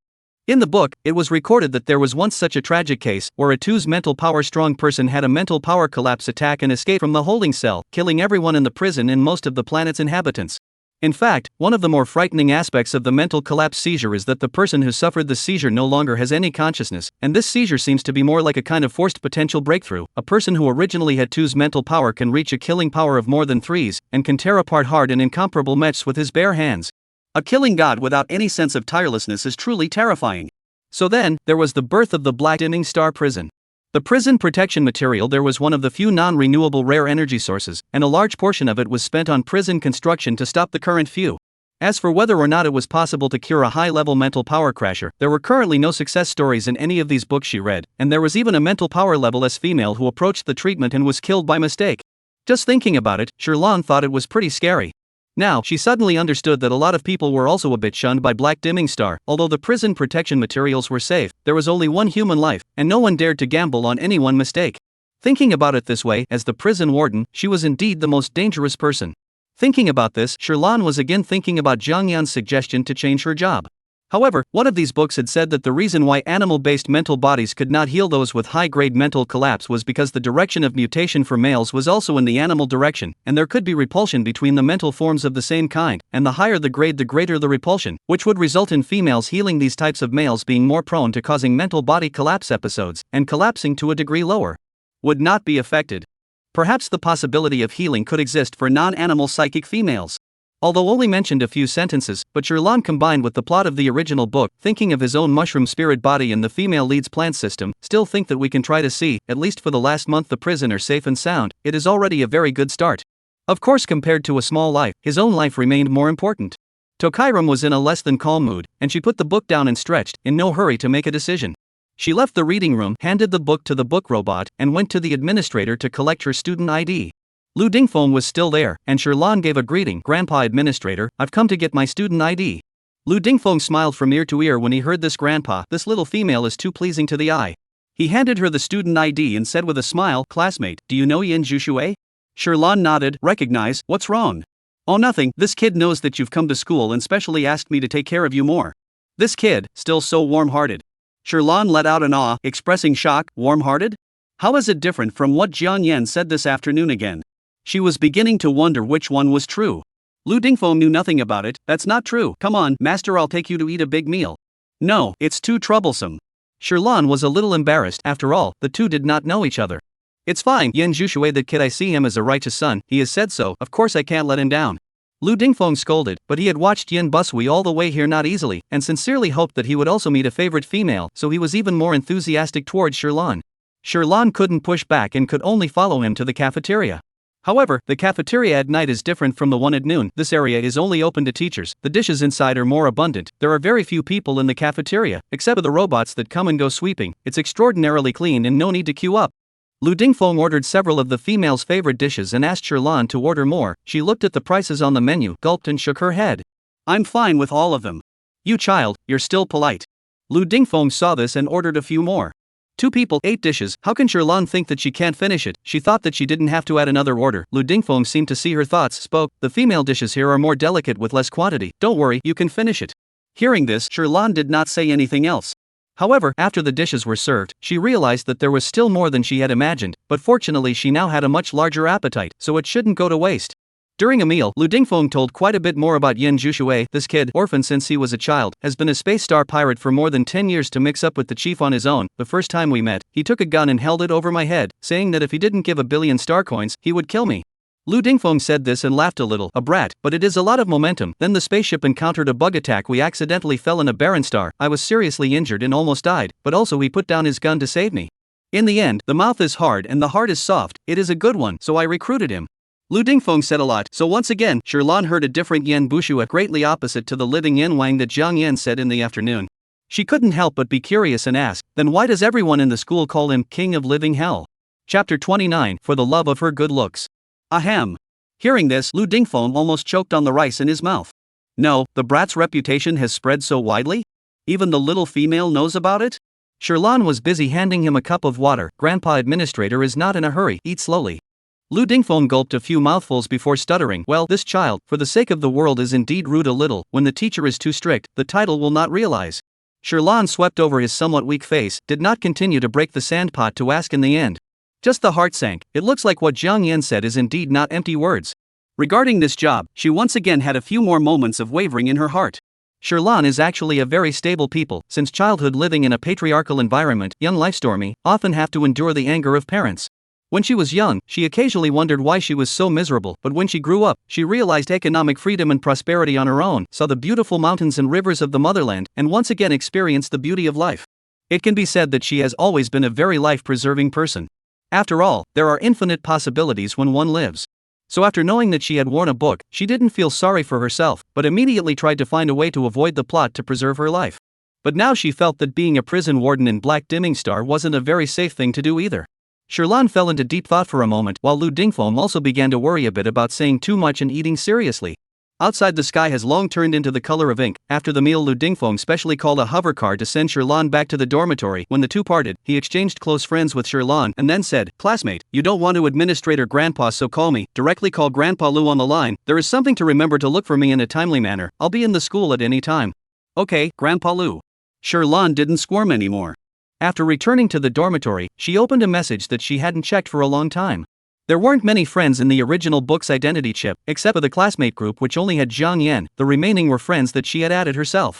In the book, it was recorded that there was once such a tragic case, where a 2's mental power strong person had a mental power collapse attack and escaped from the holding cell, killing everyone in the prison and most of the planet's inhabitants. In fact, one of the more frightening aspects of the mental collapse seizure is that the person who suffered the seizure no longer has any consciousness, and this seizure seems to be more like a kind of forced potential breakthrough. A person who originally had 2's mental power can reach a killing power of more than 3's, and can tear apart hard and incomparable mechs with his bare hands. A killing god without any sense of tirelessness is truly terrifying. So then, there was the birth of the Black Dimming Star Prison. The prison protection material there was one of the few non-renewable rare energy sources, and a large portion of it was spent on prison construction to stop the current few. As for whether or not it was possible to cure a high-level mental power crasher, there were currently no success stories in any of these books she read, and there was even a mental power level S female who approached the treatment and was killed by mistake. Just thinking about it, Sherlan thought it was pretty scary. Now, she suddenly understood that a lot of people were also a bit shunned by Black Dimming Star. Although the prison protection materials were safe, there was only one human life, and no one dared to gamble on any one mistake. Thinking about it this way, as the prison warden, she was indeed the most dangerous person. Thinking about this, Sherlan was again thinking about Zhang Yan's suggestion to change her job. However, one of these books had said that the reason why animal-based mental bodies could not heal those with high-grade mental collapse was because the direction of mutation for males was also in the animal direction, and there could be repulsion between the mental forms of the same kind, and the higher the grade the greater the repulsion, which would result in females healing these types of males being more prone to causing mental body collapse episodes, and collapsing to a degree lower would not be affected. Perhaps the possibility of healing could exist for non-animal psychic females. Although only mentioned a few sentences, but Sherlock combined with the plot of the original book, thinking of his own mushroom spirit body and the female lead's plant system, still think that we can try to see, at least for the last month, the prisoner safe and sound. It is already a very good start. Of course, compared to a small life, his own life remained more important. Tokairam was in a less than calm mood, and she put the book down and stretched, in no hurry to make a decision. She left the reading room, handed the book to the book robot, and went to the administrator to collect her student ID. Lu Dingfeng was still there, and Sherlan gave a greeting. "Grandpa Administrator, I've come to get my student ID." Lu Dingfeng smiled from ear to ear when he heard this. "Grandpa, this little female is too pleasing to the eye." He handed her the student ID and said with a smile, "Classmate, do you know Yin Jushue?" Sherlan nodded. "Recognize, what's wrong?" "Oh, nothing, this kid knows that you've come to school and specially asked me to take care of you more." This kid, still so warm-hearted. Sherlan let out an awe, expressing shock. "Warm-hearted? How is it different from what Jiang Yan said this afternoon again?" She was beginning to wonder which one was true. Lu Dingfeng knew nothing about it. "That's not true. Come on, master, I'll take you to eat a big meal." "No, it's too troublesome." Sherlan was a little embarrassed. After all, the two did not know each other. "It's fine, Yin Jushue, that kid, I see him as a righteous son. He has said so, of course I can't let him down." Lu Dingfeng scolded, but he had watched Yin Busui all the way here not easily, and sincerely hoped that he would also meet a favorite female, so he was even more enthusiastic towards Sherlan. Sherlan couldn't push back and could only follow him to the cafeteria. However, the cafeteria at night is different from the one at noon. This area is only open to teachers. The dishes inside are more abundant. There are very few people in the cafeteria, except for the robots that come and go sweeping. It's extraordinarily clean and no need to queue up. Lu Dingfeng ordered several of the female's favorite dishes and asked Sherlan to order more. She looked at the prices on the menu, gulped and shook her head. "I'm fine with all of them." "You child, you're still polite." Lu Dingfeng saw this and ordered a few more. 2 people, 8 dishes. How can Sherlan think that she can't finish it? She thought that she didn't have to add another order. Lu Dingfeng seemed to see her thoughts, spoke. "The female dishes here are more delicate with less quantity. Don't worry, you can finish it." Hearing this, Sherlan did not say anything else. However, after the dishes were served, she realized that there was still more than she had imagined, but fortunately she now had a much larger appetite, so it shouldn't go to waste. During a meal, Lu Dingfeng told quite a bit more about Yin Jushue. This kid, orphan since he was a child, has been a space star pirate for more than 10 years to mix up with the chief on his own. The first time we met, he took a gun and held it over my head, saying that if he didn't give 1,000,000,000 star coins, he would kill me. Lu Dingfeng said this and laughed a little. "A brat, but it is a lot of momentum." Then the spaceship encountered a bug attack. We accidentally fell in a barren star. I was seriously injured and almost died, but also he put down his gun to save me. In the end, the mouth is hard and the heart is soft. It is a good one, so I recruited him. Lu Dingfeng said a lot, so once again, Sherlan heard a different Yen Bushua greatly opposite to the living Yen Wang that Jiang Yan said in the afternoon. She couldn't help but be curious and ask, "Then why does everyone in the school call him King of Living Hell?" Chapter 29, For the Love of Her Good Looks. Ahem. Hearing this, Lu Dingfeng almost choked on the rice in his mouth. No, the brat's reputation has spread so widely? Even the little female knows about it? Sherlan was busy handing him a cup of water. "Grandpa Administrator is not in a hurry, eat slowly." Lu Dingfeng gulped a few mouthfuls before stuttering. "Well, this child, for the sake of the world, is indeed rude a little. When the teacher is too strict, the title will not realize." Sherlan swept over his somewhat weak face, did not continue to break the sandpot to ask in the end. Just the heart sank. It looks like what Jiang Yan said is indeed not empty words. Regarding this job, she once again had a few more moments of wavering in her heart. Sherlan is actually a very stable people. Since childhood living in a patriarchal environment, young lifestormy often have to endure the anger of parents. When she was young, she occasionally wondered why she was so miserable, but when she grew up, she realized economic freedom and prosperity on her own, saw the beautiful mountains and rivers of the motherland, and once again experienced the beauty of life. It can be said that she has always been a very life-preserving person. After all, there are infinite possibilities when one lives. So after knowing that she had worn a book, she didn't feel sorry for herself, but immediately tried to find a way to avoid the plot to preserve her life. But now she felt that being a prison warden in Black Dimming Star wasn't a very safe thing to do either. Sherlan fell into deep thought for a moment, while Lu Dingfeng also began to worry a bit about saying too much and eating seriously. Outside, the sky has long turned into the color of ink. After the meal, Lu Dingfeng specially called a hover car to send Sherlan back to the dormitory. When the two parted, he exchanged close friends with Sherlan and then said, "Classmate, you don't want to Administrator Grandpa, so call me. Directly call Grandpa Lu on the line. There is something to remember to look for me in a timely manner. I'll be in the school at any time." Okay, Grandpa Lou. Sherlon didn't squirm anymore. After returning to the dormitory, she opened a message that she hadn't checked for a long time. There weren't many friends in the original book's identity chip, except for the classmate group which only had Zhang Yan. The remaining were friends that she had added herself.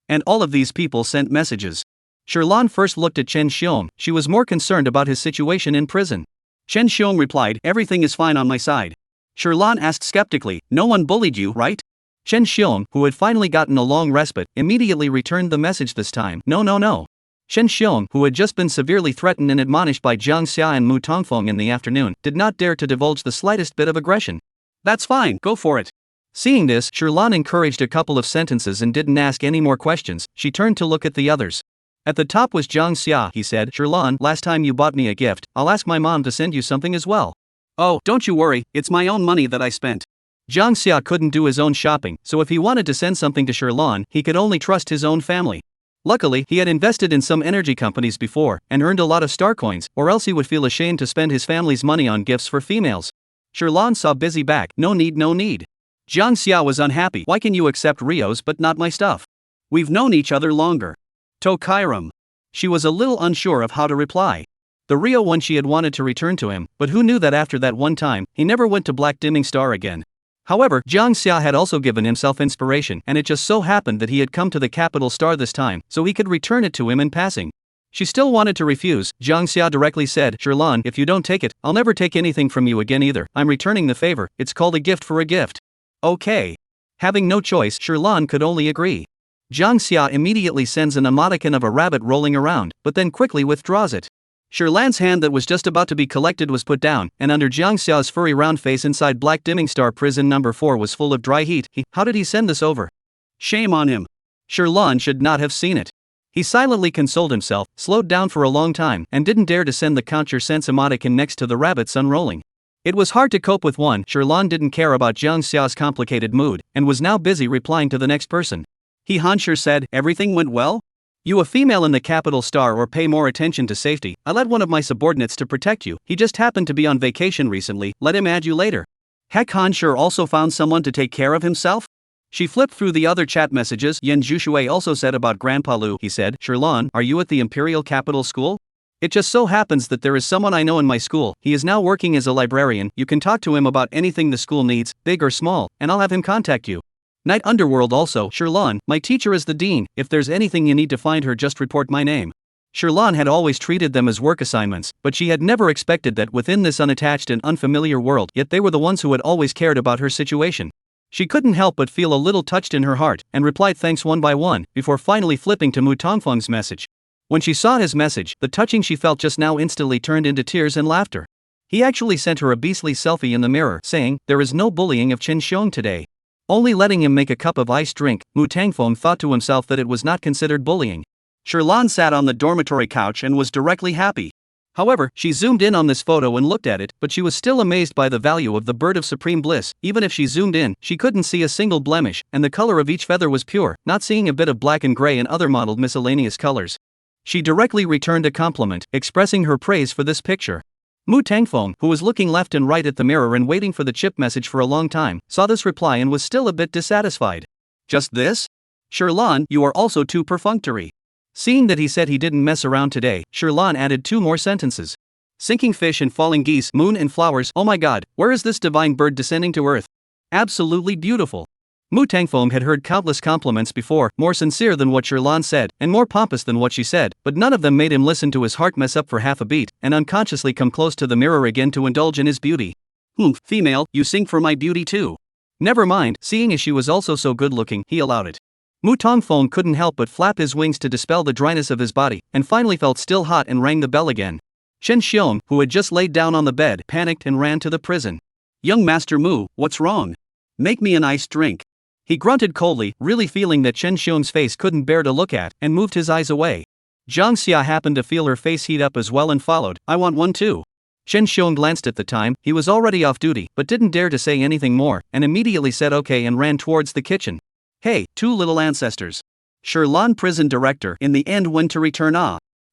And all of these people sent messages. Sherlon first looked at Chen Xiong. She was more concerned about his situation in prison. Chen Xiong replied, "Everything is fine on my side." Sherlon asked skeptically, "No one bullied you, right?" Chen Xiong, who had finally gotten a long respite, immediately returned the message this time. No. Chen Xiong, who had just been severely threatened and admonished by Jiang Xia and Mu Tongfeng in the afternoon, did not dare to divulge the slightest bit of aggression. "That's fine, go for it." Seeing this, Sherlon encouraged a couple of sentences and didn't ask any more questions. She turned to look at the others. At the top was Jiang Xia. He said, "Sherlon, last time you bought me a gift, I'll ask my mom to send you something as well." "Oh, don't you worry, it's my own money that I spent." Jiang Xia couldn't do his own shopping, so if he wanted to send something to Sherlon, he could only trust his own family. Luckily, he had invested in some energy companies before and earned a lot of star coins, or else he would feel ashamed to spend his family's money on gifts for females. Sherlon saw busy back. No need. Jiang Xia was unhappy. "Why can you accept Rio's but not my stuff? We've known each other longer." To Kairam. She was a little unsure of how to reply. The Rio one she had wanted to return to him, but who knew that after that one time, he never went to Black Dimming Star again. However, Jiang Xia had also given himself inspiration, and it just so happened that he had come to the capital star this time, so he could return it to him in passing. She still wanted to refuse. Jiang Xia directly said, "Sherlon, if you don't take it, I'll never take anything from you again either. I'm returning the favor. It's called a gift for a gift." "Okay." Having no choice, Sherlon could only agree. Jiang Xia immediately sends an emoticon of a rabbit rolling around, but then quickly withdraws it. Sherlan's hand that was just about to be collected was put down, and under Jiang Xiao's furry round face inside Black Dimming Star prison number 4 was full of dry heat. How did he send this over? Shame on him. Sherlon should not have seen it. He silently consoled himself, slowed down for a long time, and didn't dare to send the count your sense emoticon next to the rabbit's unrolling. It was hard to cope with one. Sherlon didn't care about Jiang Xiao's complicated mood, and was now busy replying to the next person. He Hansher said, "Everything went well? You a female in the capital star or pay more attention to safety? I led one of my subordinates to protect you. He just happened to be on vacation recently. Let him add you later." Heck, Hansher also found someone to take care of himself? She flipped through the other chat messages. Yen Zhuxue also said about Grandpa Lu. He said, "Sherlon, are you at the Imperial Capital School? It just so happens that there is someone I know in my school. He is now working as a librarian. You can talk to him about anything the school needs, big or small, and I'll have him contact you." Night Underworld also, "Sherlon, my teacher is the dean. If there's anything you need to find her, just report my name." Sherlon had always treated them as work assignments, but she had never expected that within this unattached and unfamiliar world, yet they were the ones who had always cared about her situation. She couldn't help but feel a little touched in her heart, and replied thanks one by one, before finally flipping to Mu Tongfeng's message. When she saw his message, the touching she felt just now instantly turned into tears and laughter. He actually sent her a beastly selfie in the mirror, saying, "There is no bullying of Chen Xiong today. Only letting him make a cup of iced drink." Mu Tangfeng thought to himself that it was not considered bullying. Sherlon sat on the dormitory couch and was directly happy. However, she zoomed in on this photo and looked at it, but she was still amazed by the value of the bird of supreme bliss. Even if she zoomed in, she couldn't see a single blemish, and the color of each feather was pure, not seeing a bit of black and gray and other mottled miscellaneous colors. She directly returned a compliment, expressing her praise for this picture. Mu Tangfeng, who was looking left and right at the mirror and waiting for the chip message for a long time, saw this reply and was still a bit dissatisfied. "Just this? Sherlon, you are also too perfunctory." Seeing that he said he didn't mess around today, Sherlon added 2 more sentences. "Sinking fish and falling geese, moon and flowers. Oh my god, where is this divine bird descending to earth? Absolutely beautiful." Mu Tangfeng had heard countless compliments before, more sincere than what Sherlon said, and more pompous than what she said, but none of them made him listen to his heart mess up for half a beat, and unconsciously come close to the mirror again to indulge in his beauty. Female, you sing for my beauty too." Never mind, seeing as she was also so good looking, he allowed it. Mu Tongfeng couldn't help but flap his wings to dispel the dryness of his body, and finally felt still hot and rang the bell again. Chen Xiong, who had just laid down on the bed, panicked and ran to the prison. "Young Master Mu, what's wrong? Make me an iced drink." He grunted coldly, really feeling that Chen Xiong's face couldn't bear to look at, and moved his eyes away. Jiang Xia happened to feel her face heat up as well and followed. "I want one too." Chen Xiong glanced at the time. He was already off duty, but didn't dare to say anything more, and immediately said okay and ran towards the kitchen. Hey, 2 little ancestors. Sherlon prison director in the end when to return.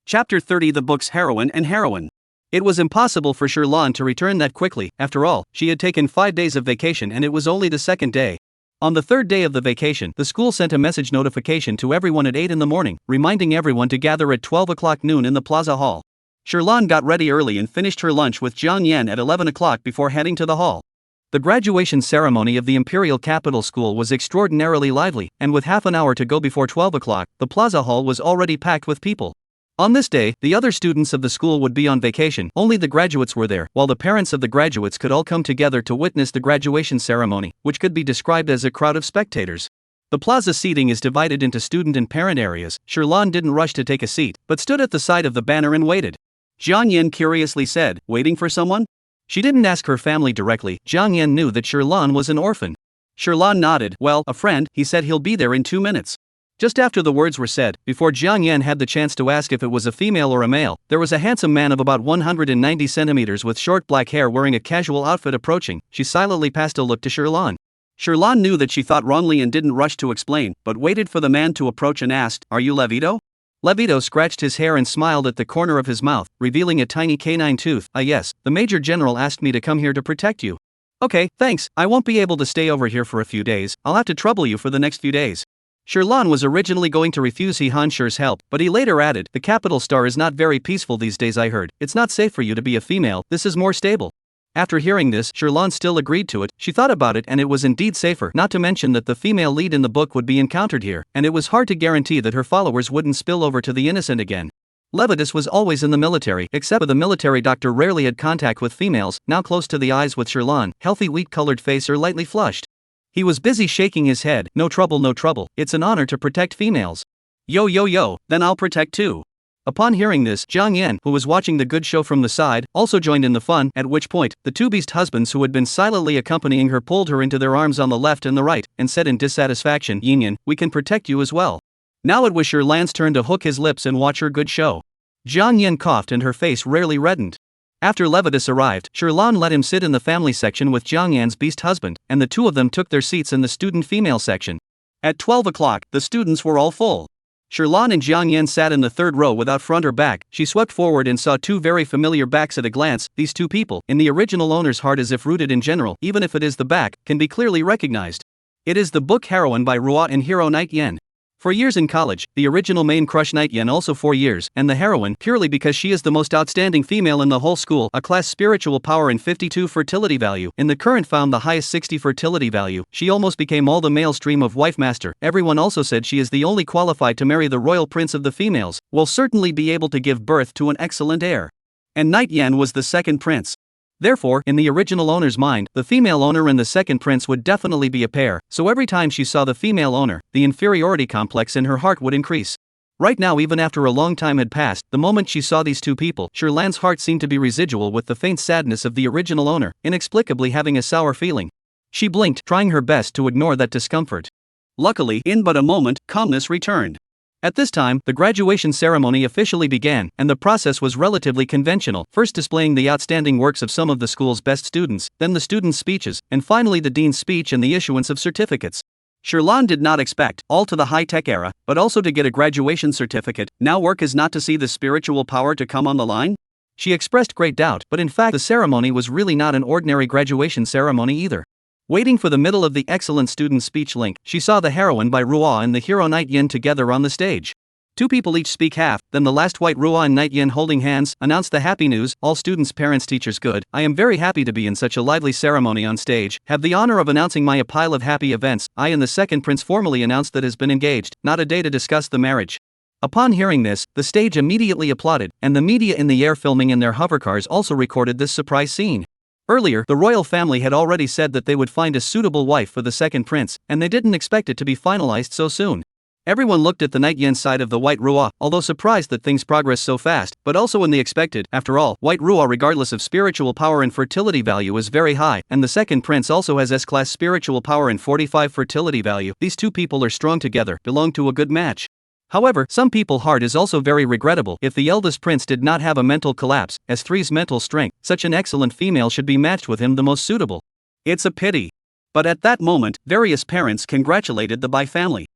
Chapter 30, the book's heroine and heroine. It was impossible for Sherlon to return that quickly. After all, she had taken 5 days of vacation and it was only the second day. On the third day of the vacation, the school sent a message notification to everyone at 8 in the morning, reminding everyone to gather at 12 o'clock noon in the plaza hall. Shirlan got ready early and finished her lunch with Jiang Yan at 11 o'clock before heading to the hall. The graduation ceremony of the Imperial Capital School was extraordinarily lively, and with half an hour to go before 12 o'clock, the plaza hall was already packed with people. On this day, the other students of the school would be on vacation, only the graduates were there, while the parents of the graduates could all come together to witness the graduation ceremony, which could be described as a crowd of spectators. The plaza seating is divided into student and parent areas. Shirlan didn't rush to take a seat, but stood at the side of the banner and waited. Jiang Yan curiously said, "Waiting for someone?" She didn't ask her family directly. Jiang Yan knew that Shirlan was an orphan. Shirlan nodded. "Well, a friend, he said he'll be there in 2 minutes." Just after the words were said, before Jiang Yan had the chance to ask if it was a female or a male, there was a handsome man of about 190 centimeters with short black hair wearing a casual outfit approaching. She silently passed a look to Shirlan. Shirlan knew that she thought wrongly and didn't rush to explain, but waited for the man to approach and asked, "Are you Levito?" Levito scratched his hair and smiled at the corner of his mouth, revealing a tiny canine tooth. Yes, the Major General asked me to come here to protect you." "Okay, thanks, I won't be able to stay over here for a few days, I'll have to trouble you for the next few days." Shirlan was originally going to refuse He Hansher's help, but he later added, "The capital star is not very peaceful these days, I heard. It's not safe for you to be a female, this is more stable." After hearing this, Shirlan still agreed to it. She thought about it and it was indeed safer, not to mention that the female lead in the book would be encountered here, and it was hard to guarantee that her followers wouldn't spill over to the innocent again. Levitus was always in the military, except for the military doctor rarely had contact with females, now close to the eyes with Shirlan, healthy wheat-colored face or lightly flushed. He was busy shaking his head. No trouble, it's an honor to protect females." Yo, then I'll protect too." Upon hearing this, Jiang Yan, who was watching the good show from the side, also joined in the fun, at which point, the two beast husbands who had been silently accompanying her pulled her into their arms on the left and the right, and said in dissatisfaction, "Yin, we can protect you as well." Now it was Shirlan's turn to hook his lips and watch her good show. Jiang Yan coughed and her face rarely reddened. After Levitus arrived, Shirlan let him sit in the family section with Jiang Yan's beast husband, and the two of them took their seats in the student female section. At 12 o'clock, the students were all full. Shirlan and Jiang Yan sat in the third row without front or back. She swept forward and saw two very familiar backs at a glance. These two people, in the original owner's heart as if rooted in general, even if it is the back, can be clearly recognized. It is the book Heroine by Ruo and hero Night Yen. For years in college, the original main crush Night Yen also 4 years, and the heroine purely because she is the most outstanding female in the whole school, a class spiritual power and 52 fertility value, in the current found the highest 60 fertility value. She almost became all the male stream of wife master. Everyone also said she is the only qualified to marry the royal prince of the females, will certainly be able to give birth to an excellent heir. And Night Yen was the second prince. Therefore, in the original owner's mind, the female owner and the second prince would definitely be a pair, so every time she saw the female owner, the inferiority complex in her heart would increase. Right now, even after a long time had passed, the moment she saw these two people, Shirlan's heart seemed to be residual with the faint sadness of the original owner, inexplicably having a sour feeling. She blinked, trying her best to ignore that discomfort. Luckily, in but a moment, calmness returned. At this time, the graduation ceremony officially began, and the process was relatively conventional, first displaying the outstanding works of some of the school's best students, then the students' speeches, and finally the dean's speech and the issuance of certificates. Shirlan did not expect, all to the high-tech era, but also to get a graduation certificate. Now work is not to see the spiritual power to come on the line? She expressed great doubt, but in fact the ceremony was really not an ordinary graduation ceremony either. Waiting for the middle of the excellent student speech link, she saw the heroine by Ruo and the hero Night Yen together on the stage. Two people each speak half, then the last white Ruo and Night Yen holding hands, announced the happy news, all students, parents, teachers good. I am very happy to be in such a lively ceremony on stage, have the honor of announcing my a pile of happy events. I and the second prince formally announced that has been engaged, not a day to discuss the marriage. Upon hearing this, the stage immediately applauded, and the media in the air filming in their hovercars also recorded this surprise scene. Earlier, the royal family had already said that they would find a suitable wife for the second prince, and they didn't expect it to be finalized so soon. Everyone looked at the Night Yen side of the white Ruo, although surprised that things progress so fast, but also in the expected. After all, white Ruo regardless of spiritual power and fertility value is very high, and the second prince also has S-class spiritual power and 45 fertility value. These two people are strong together, belong to a good match. However, some people's heart is also very regrettable. If the eldest prince did not have a mental collapse, as 3's mental strength, such an excellent female should be matched with him the most suitable. It's a pity. But at that moment, various parents congratulated the Bai family.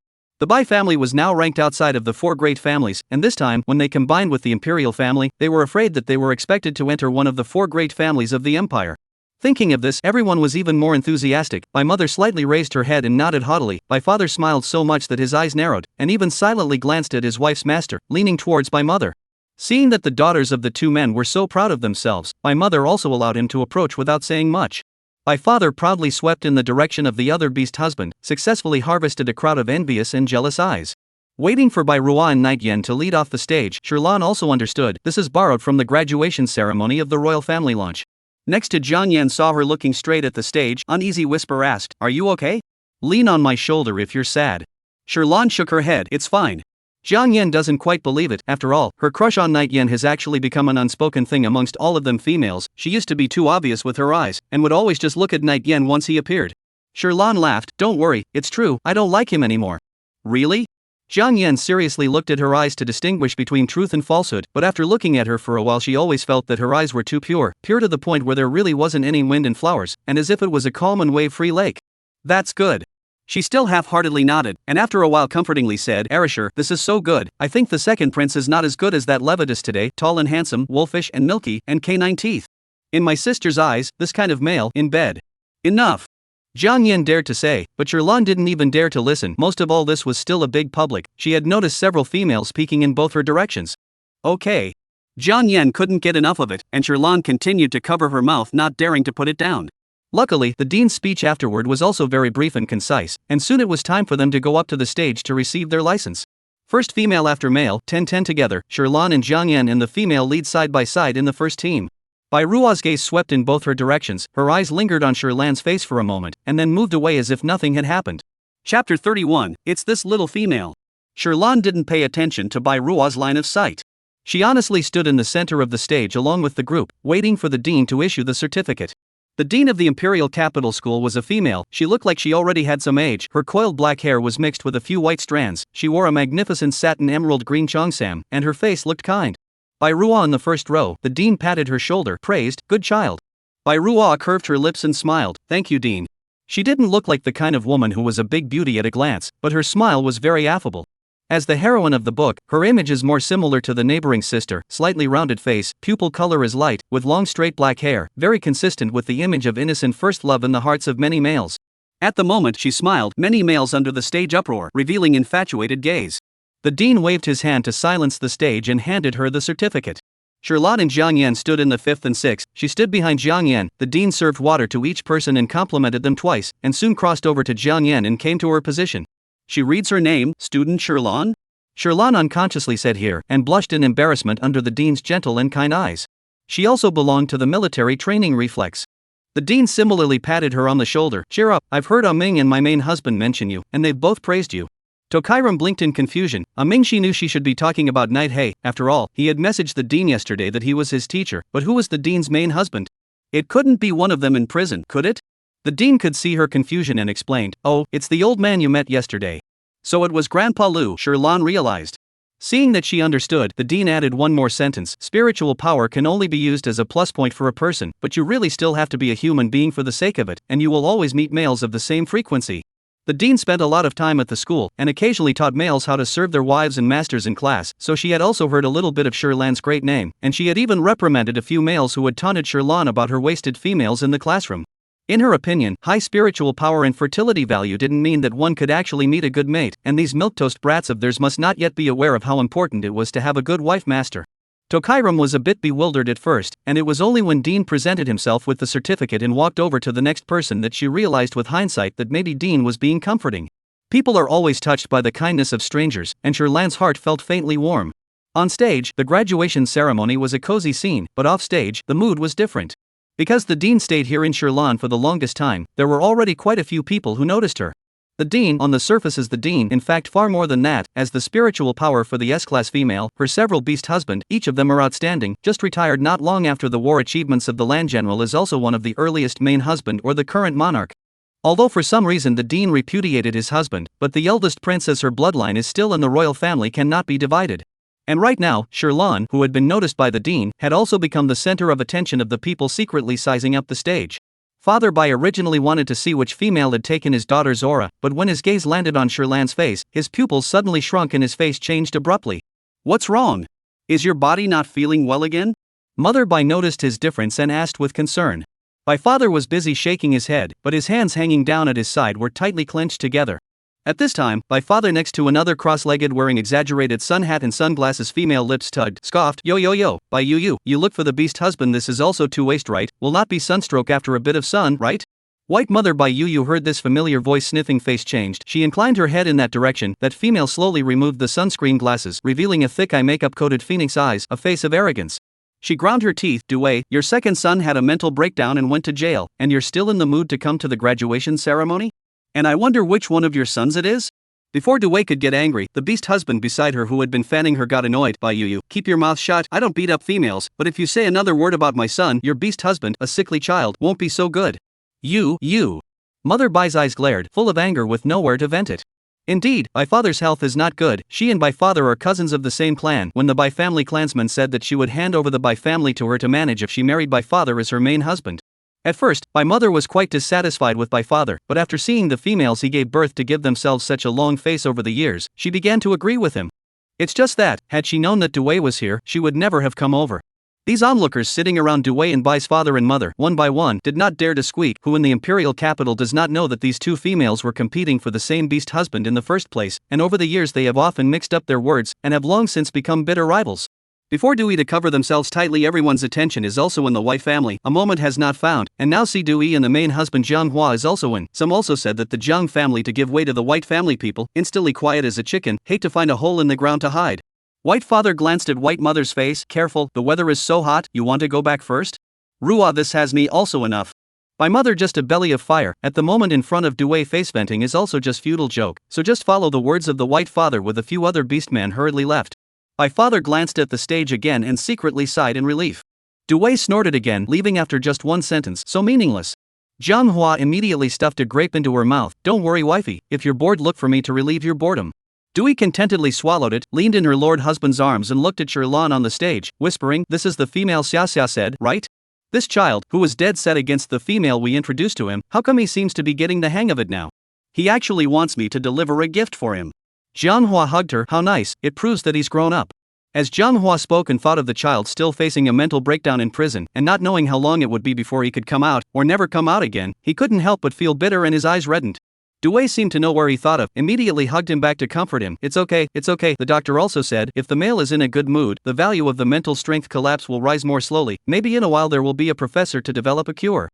The Bai family was now ranked outside of the 4 great families, and this time, when they combined with the imperial family, they were afraid that they were expected to enter one of the 4 great families of the empire. Thinking of this, everyone was even more enthusiastic. My mother slightly raised her head and nodded haughtily. My father smiled so much that his eyes narrowed, and even silently glanced at his wife's master, leaning towards my mother. Seeing that the daughters of the two men were so proud of themselves, my mother also allowed him to approach without saying much. My father proudly swept in the direction of the other beast husband, successfully harvested a crowd of envious and jealous eyes. Waiting for Bai Ruo and Night Yen to lead off the stage, Sherlan also understood this is borrowed from the graduation ceremony of the royal family launch. Next to Jiang Yan saw her looking straight at the stage, uneasy whisper asked, "Are you okay? Lean on my shoulder if you're sad." Sherlan shook her head, "It's fine." Jiang Yan doesn't quite believe it. After all, her crush on Night Yen has actually become an unspoken thing amongst all of them females. She used to be too obvious with her eyes, and would always just look at Night Yen once he appeared. Sherlan laughed, "Don't worry, it's true, I don't like him anymore." "Really?" Jiang Yan seriously looked at her eyes to distinguish between truth and falsehood, but after looking at her for a while she always felt that her eyes were too pure to the point where there really wasn't any wind and flowers, and as if it was a calm and wave-free lake. "That's good." She still half-heartedly nodded, and after a while comfortingly said, "Arashir, this is so good. I think the second prince is not as good as that Levitus today, tall and handsome, wolfish and milky, and canine teeth. In my sister's eyes, this kind of male, in bed." "Enough." Jiang Yan dared to say, but Sherlan didn't even dare to listen. Most of all this was still a big public. She had noticed several females peeking in both her directions. "Okay." Jiang Yan couldn't get enough of it, and Sherlan continued to cover her mouth, not daring to put it down. Luckily, the dean's speech afterward was also very brief and concise, and soon it was time for them to go up to the stage to receive their license. First female after male, 10-10 together, Sherlan and Jiang Yan and the female lead side by side in the first team. Bai Ruo's gaze swept in both her directions, her eyes lingered on Sherlan's face for a moment, and then moved away as if nothing had happened. Chapter 31, It's This Little Female. Sherlan didn't pay attention to Bai Ruo's line of sight. She honestly stood in the center of the stage along with the group, waiting for the dean to issue the certificate. The dean of the Imperial Capital School was a female. She looked like she already had some age. Her coiled black hair was mixed with a few white strands. She wore a magnificent satin emerald green cheongsam, and her face looked kind. Bai Ruo in the first row, the dean patted her shoulder, praised, "Good child." Bai Ruo curved her lips and smiled, "Thank you, dean." She didn't look like the kind of woman who was a big beauty at a glance, but her smile was very affable. As the heroine of the book, her image is more similar to the neighboring sister, slightly rounded face, pupil color is light, with long straight black hair, very consistent with the image of innocent first love in the hearts of many males. At the moment she smiled, many males under the stage uproar, revealing infatuated gaze. The dean waved his hand to silence the stage and handed her the certificate. Sherlan and Jiang Yan stood in the fifth and sixth. She stood behind Jiang Yan. The dean served water to each person and complimented them twice, and soon crossed over to Jiang Yan and came to her position. "She reads her name, student Sherlan?" Sherlan unconsciously said here, and blushed in embarrassment under the dean's gentle and kind eyes. She also belonged to the military training reflex. The dean similarly patted her on the shoulder. "Cheer up, I've heard Ming and my main husband mention you, and they've both praised you." Tokairam blinked in confusion. Ming, she knew she should be talking about Night Hay. After all, he had messaged the dean yesterday that he was his teacher, but who was the dean's main husband? It couldn't be one of them in prison, could it? The dean could see her confusion and explained, "Oh, it's the old man you met yesterday." So it was Grandpa Lu, Sherlan realized. Seeing that she understood, the dean added one more sentence. "Spiritual power can only be used as a plus point for a person, but you really still have to be a human being for the sake of it, and you will always meet males of the same frequency." The dean spent a lot of time at the school, and occasionally taught males how to serve their wives and masters in class, so she had also heard a little bit of Sherlan's great name, and she had even reprimanded a few males who had taunted Sherlan about her wasted females in the classroom. In her opinion, high spiritual power and fertility value didn't mean that one could actually meet a good mate, and these milquetoast brats of theirs must not yet be aware of how important it was to have a good wife master. Tokairam was a bit bewildered at first, and it was only when Dean presented himself with the certificate and walked over to the next person that she realized with hindsight that maybe Dean was being comforting. People are always touched by the kindness of strangers, and Sherlan's heart felt faintly warm. On stage, the graduation ceremony was a cozy scene, but off stage, the mood was different. Because the dean stayed here in Sherlan for the longest time, there were already quite a few people who noticed her. The dean, on the surface is the dean, in fact far more than that, as the spiritual power for the S-class female, her several beast husband, each of them are outstanding, just retired not long after the war achievements of the land general is also one of the earliest main husband or the current monarch. Although for some reason the dean repudiated his husband, but the eldest prince as her bloodline is still in the royal family cannot be divided. And right now, Sherlan, who had been noticed by the dean, had also become the center of attention of the people secretly sizing up the stage. Father Bai originally wanted to see which female had taken his daughter's aura, but when his gaze landed on Sherlan's face, his pupils suddenly shrunk and his face changed abruptly. "What's wrong? Is your body not feeling well again?" Mother Bai noticed his difference and asked with concern. My father was busy shaking his head, but his hands hanging down at his side were tightly clenched together. At this time, my father next to another cross-legged wearing exaggerated sun hat and sunglasses female lips tugged, scoffed, yo yo yo, by you look for the beast husband, this is also too waste right, will not be sunstroke after a bit of sun, right? White mother by you heard this familiar voice, sniffing face changed, she inclined her head in that direction, that female slowly removed the sunscreen glasses, revealing a thick eye makeup-coated phoenix eyes, a face of arrogance. She ground her teeth, Dewey, your second son had a mental breakdown and went to jail, and you're still in the mood to come to the graduation ceremony? And I wonder which one of your sons it is? Before Dewey could get angry, the beast husband beside her who had been fanning her got annoyed. By you, keep your mouth shut, I don't beat up females, but if you say another word about my son, your beast husband, a sickly child, won't be so good. You. Mother Bai's eyes glared, full of anger with nowhere to vent it. Indeed, my father's health is not good, she and my father are cousins of the same clan. When the Bai family clansman said that she would hand over the Bai family to her to manage if she married my father as her main husband. At first, my mother was quite dissatisfied with my father, but after seeing the females he gave birth to give themselves such a long face over the years, she began to agree with him. It's just that, had she known that Dewey was here, she would never have come over. These onlookers sitting around Dewey and Bai's father and mother, one by one, did not dare to squeak. Who in the imperial capital does not know that these two females were competing for the same beast husband in the first place, and over the years they have often mixed up their words, and have long since become bitter rivals. Before Dewey to cover themselves tightly, everyone's attention is also in the White family. A moment has not found, and now see Dewey and the main husband Jiang Hua is also in. Some also said that the Jiang family to give way to the White family people, instantly quiet as a chicken, hate to find a hole in the ground to hide. White father glanced at White mother's face, careful, the weather is so hot, you want to go back first? Rua, this has me also enough. My mother just a belly of fire, at the moment in front of Dewey face venting is also just futile joke, so just follow the words of the White father with a few other beastmen hurriedly left. My father glanced at the stage again and secretly sighed in relief. Dewey snorted again, leaving after just one sentence, so meaningless. Jiang Hua immediately stuffed a grape into her mouth, don't worry wifey, if you're bored look for me to relieve your boredom. Dewey contentedly swallowed it, leaned in her lord husband's arms and looked at Shirlan on the stage, whispering, this is the female Xia said, right? This child, who was dead set against the female we introduced to him, how come he seems to be getting the hang of it now? He actually wants me to deliver a gift for him. Jiang Hua hugged her, how nice, it proves that he's grown up. As Jiang Hua spoke and thought of the child still facing a mental breakdown in prison, and not knowing how long it would be before he could come out, or never come out again, he couldn't help but feel bitter and his eyes reddened. Dewey seemed to know where he thought of, immediately hugged him back to comfort him. It's okay, the doctor also said, if the male is in a good mood, the value of the mental strength collapse will rise more slowly, maybe in a while there will be a professor to develop a cure.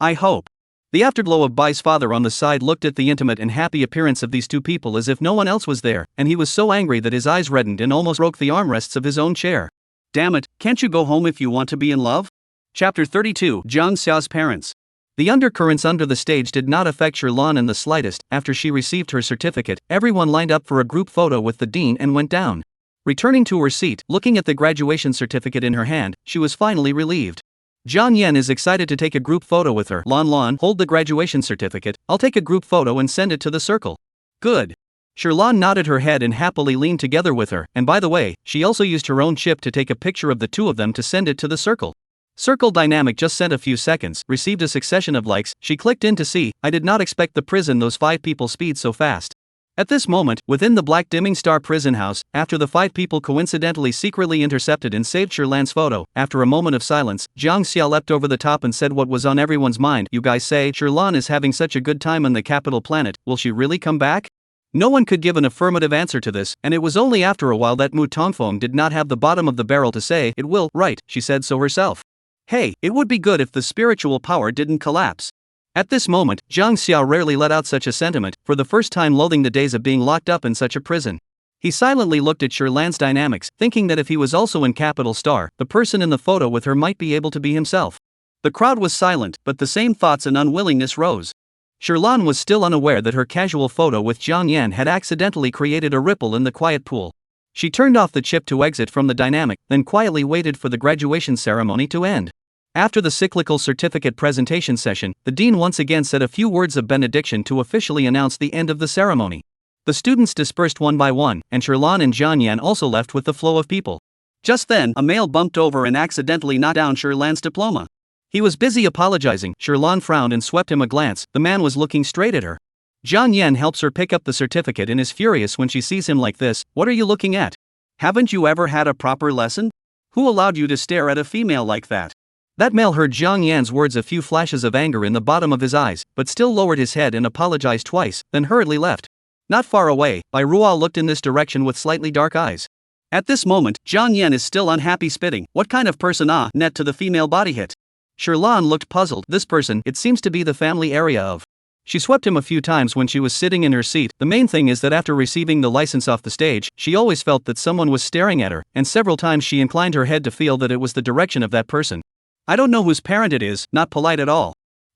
I hope. The afterglow of Bai's father on the side looked at the intimate and happy appearance of these two people as if no one else was there, and he was so angry that his eyes reddened and almost broke the armrests of his own chair. Damn it, can't you go home if you want to be in love? Chapter 32, Jiang Xia's parents. The undercurrents under the stage did not affect Shirlan in the slightest. After she received her certificate, everyone lined up for a group photo with the dean and went down. Returning to her seat, looking at the graduation certificate in her hand, she was finally relieved. Zhang Yan is excited to take a group photo with her. Lan, hold the graduation certificate, I'll take a group photo and send it to the circle. Good. Shirlan nodded her head and happily leaned together with her, and by the way, she also used her own chip to take a picture of the two of them to send it to the circle. Circle Dynamic just sent a few seconds, received a succession of likes, she clicked in to see, I did not expect the prison those 5 people speed so fast. At this moment, within the Black Dimming Star prison house, after the 5 people coincidentally secretly intercepted and saved Shirlan's photo, after a moment of silence, Jiang Xia leapt over the top and said what was on everyone's mind, you guys say, Shirlan is having such a good time on the capital planet, will she really come back? No one could give an affirmative answer to this, and it was only after a while that Mu Tongfeng did not have the bottom of the barrel to say, it will, right, she said so herself. Hey, it would be good if the spiritual power didn't collapse. At this moment, Jiang Xia rarely let out such a sentiment, for the first time loathing the days of being locked up in such a prison. He silently looked at Shirlan's dynamics, thinking that if he was also in Capital Star, the person in the photo with her might be able to be himself. The crowd was silent, but the same thoughts and unwillingness rose. Shirlan was still unaware that her casual photo with Jiang Yan had accidentally created a ripple in the quiet pool. She turned off the chip to exit from the dynamic, then quietly waited for the graduation ceremony to end. After the cyclical certificate presentation session, the dean once again said a few words of benediction to officially announce the end of the ceremony. The students dispersed one by one, and Shirlan and Jiang Yan also left with the flow of people. Just then, a male bumped over and accidentally knocked down Shirlan's diploma. He was busy apologizing. Shirlan frowned and swept him a glance. The man was looking straight at her. Jiang Yan helps her pick up the certificate and is furious when she sees him like this. What are you looking at? Haven't you ever had a proper lesson? Who allowed you to stare at a female like that? That male heard Jiang Yan's words, a few flashes of anger in the bottom of his eyes, but still lowered his head and apologized twice, then hurriedly left. Not far away, Bai Ruo looked in this direction with slightly dark eyes. At this moment, Jiang Yan is still unhappy, spitting. What kind of person net to the female body hit? Shirlan looked puzzled. This person, it seems to be the family area of. She swept him a few times when she was sitting in her seat. The main thing is that after receiving the license off the stage, she always felt that someone was staring at her, and several times she inclined her head to feel that it was the direction of that person. I don't know whose parent it is, not polite at all.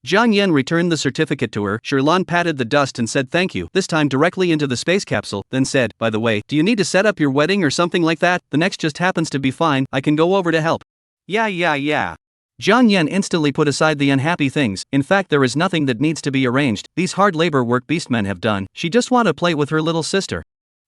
Jiang Yan returned the certificate to her. Shirlan patted the dust and said thank you, this time directly into the space capsule, then said, by the way, do you need to set up your wedding or something like that? The next just happens to be fine, I can go over to help. Yeah. Jiang Yan instantly put aside the unhappy things. In fact, there is nothing that needs to be arranged. These hard labor work beastmen have done. She just want to play with her little sister.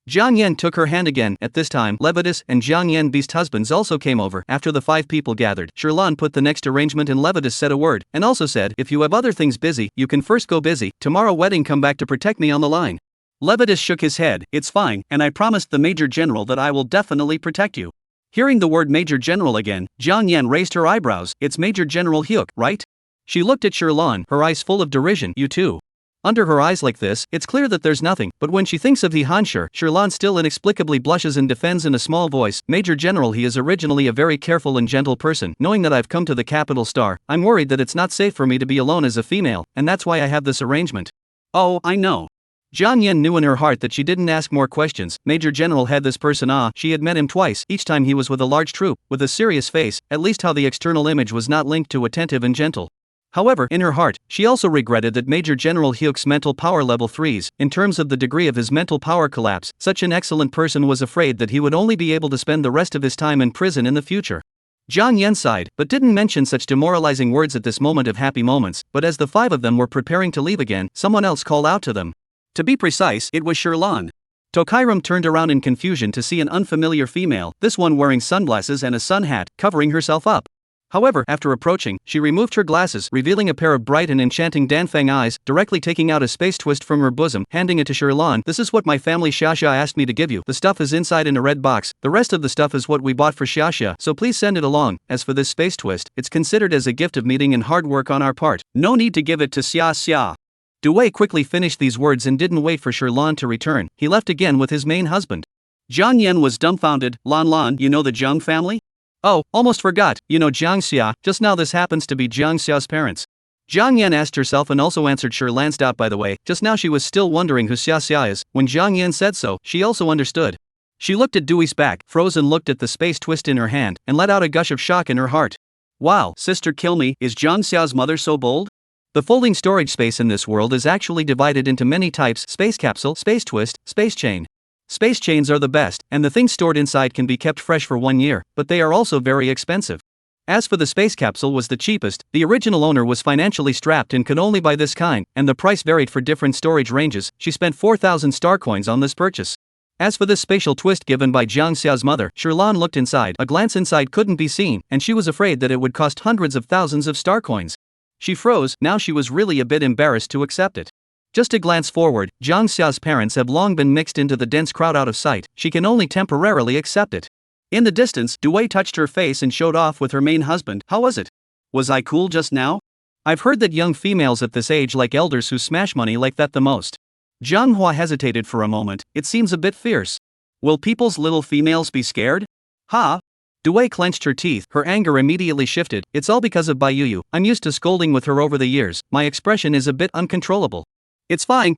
Jiang Yan took her hand again. At this time, Levitas and Jiang Yan beast husbands also came over. After the 5 people gathered, Shirlan put the next arrangement and Levitas said a word, and also said, if you have other things busy, you can first go busy. Tomorrow wedding, come back to protect me on the line. Levitas shook his head. It's fine, and I promised the Major General that I will definitely protect you. Hearing the word Major General again, Jiang Yan raised her eyebrows. It's Major General Hyuk, right? She looked at Shirlan, her eyes full of derision. You too? Under her eyes like this, it's clear that there's nothing, but when she thinks of the Hanshur, Shirlan still inexplicably blushes and defends in a small voice, Major General, he is originally a very careful and gentle person. Knowing that I've come to the capital star, I'm worried that it's not safe for me to be alone as a female, and that's why I have this arrangement. Oh, I know. Jiang Yan knew in her heart that she didn't ask more questions. Major General had this person she had met him twice, each time he was with a large troop, with a serious face, at least how the external image was not linked to attentive and gentle. However, in her heart, she also regretted that Major General Hyuk's mental power level 3s, in terms of the degree of his mental power collapse, such an excellent person was afraid that he would only be able to spend the rest of his time in prison in the future. Jiang Yan sighed, but didn't mention such demoralizing words at this moment of happy moments, but as the 5 of them were preparing to leave again, someone else called out to them. To be precise, it was Shirlan. Tokairam turned around in confusion to see an unfamiliar female, this one wearing sunglasses and a sun hat, covering herself up. However, after approaching, she removed her glasses, revealing a pair of bright and enchanting Danfeng eyes, directly taking out a space twist from her bosom, handing it to Shirlan. This is what my family Xiaxia asked me to give you. The stuff is inside in a red box, the rest of the stuff is what we bought for Xiaxia, so please send it along. As for this space twist, it's considered as a gift of meeting and hard work on our part. No need to give it to Xiaxia. Dewey quickly finished these words and didn't wait for Shirlan to return. He left again with his main husband. Jiang Yan was dumbfounded. Lan, you know the Jiang family? Oh, almost forgot, you know Jiang Xia, just now this happens to be Jiang Xia's parents. Jiang Yan asked herself and also answered Shirlan's doubt. By the way, just now she was still wondering who Xia is. When Jiang Yan said so, she also understood. She looked at Dewey's back, froze and looked at the space twist in her hand, and let out a gush of shock in her heart. Wow, sister, kill me, is Jiang Xia's mother so bold? The folding storage space in this world is actually divided into many types: space capsule, space twist, space chain. Space chains are the best, and the things stored inside can be kept fresh for 1 year, but they are also very expensive. As for the space capsule was the cheapest, the original owner was financially strapped and could only buy this kind, and the price varied for different storage ranges. She spent 4,000 star coins on this purchase. As for this spatial twist given by Jiang Xia's mother, Shirlan looked inside. A glance inside couldn't be seen, and she was afraid that it would cost hundreds of thousands of star coins. She froze, now she was really a bit embarrassed to accept it. Just a glance forward, Jiang Xia's parents have long been mixed into the dense crowd out of sight, she can only temporarily accept it. In the distance, Dewey touched her face and showed off with her main husband. How was it? Was I cool just now? I've heard that young females at this age like elders who smash money like that the most. Zhang Hua hesitated for a moment, it seems a bit fierce. Will people's little females be scared? Ha! Dewey clenched her teeth, her anger immediately shifted. It's all because of Baiyuyu, I'm used to scolding with her over the years, my expression is a bit uncontrollable. It's fine,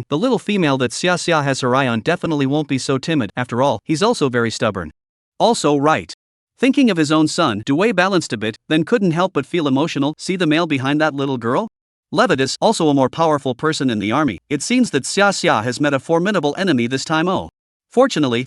the little female that Xia has her eye on definitely won't be so timid. After all, he's also very stubborn. Also right. Thinking of his own son, Dewey balanced a bit, then couldn't help but feel emotional. See the male behind that little girl? Levitas, also a more powerful person in the army. It seems that Xia has met a formidable enemy this time. Oh. Fortunately,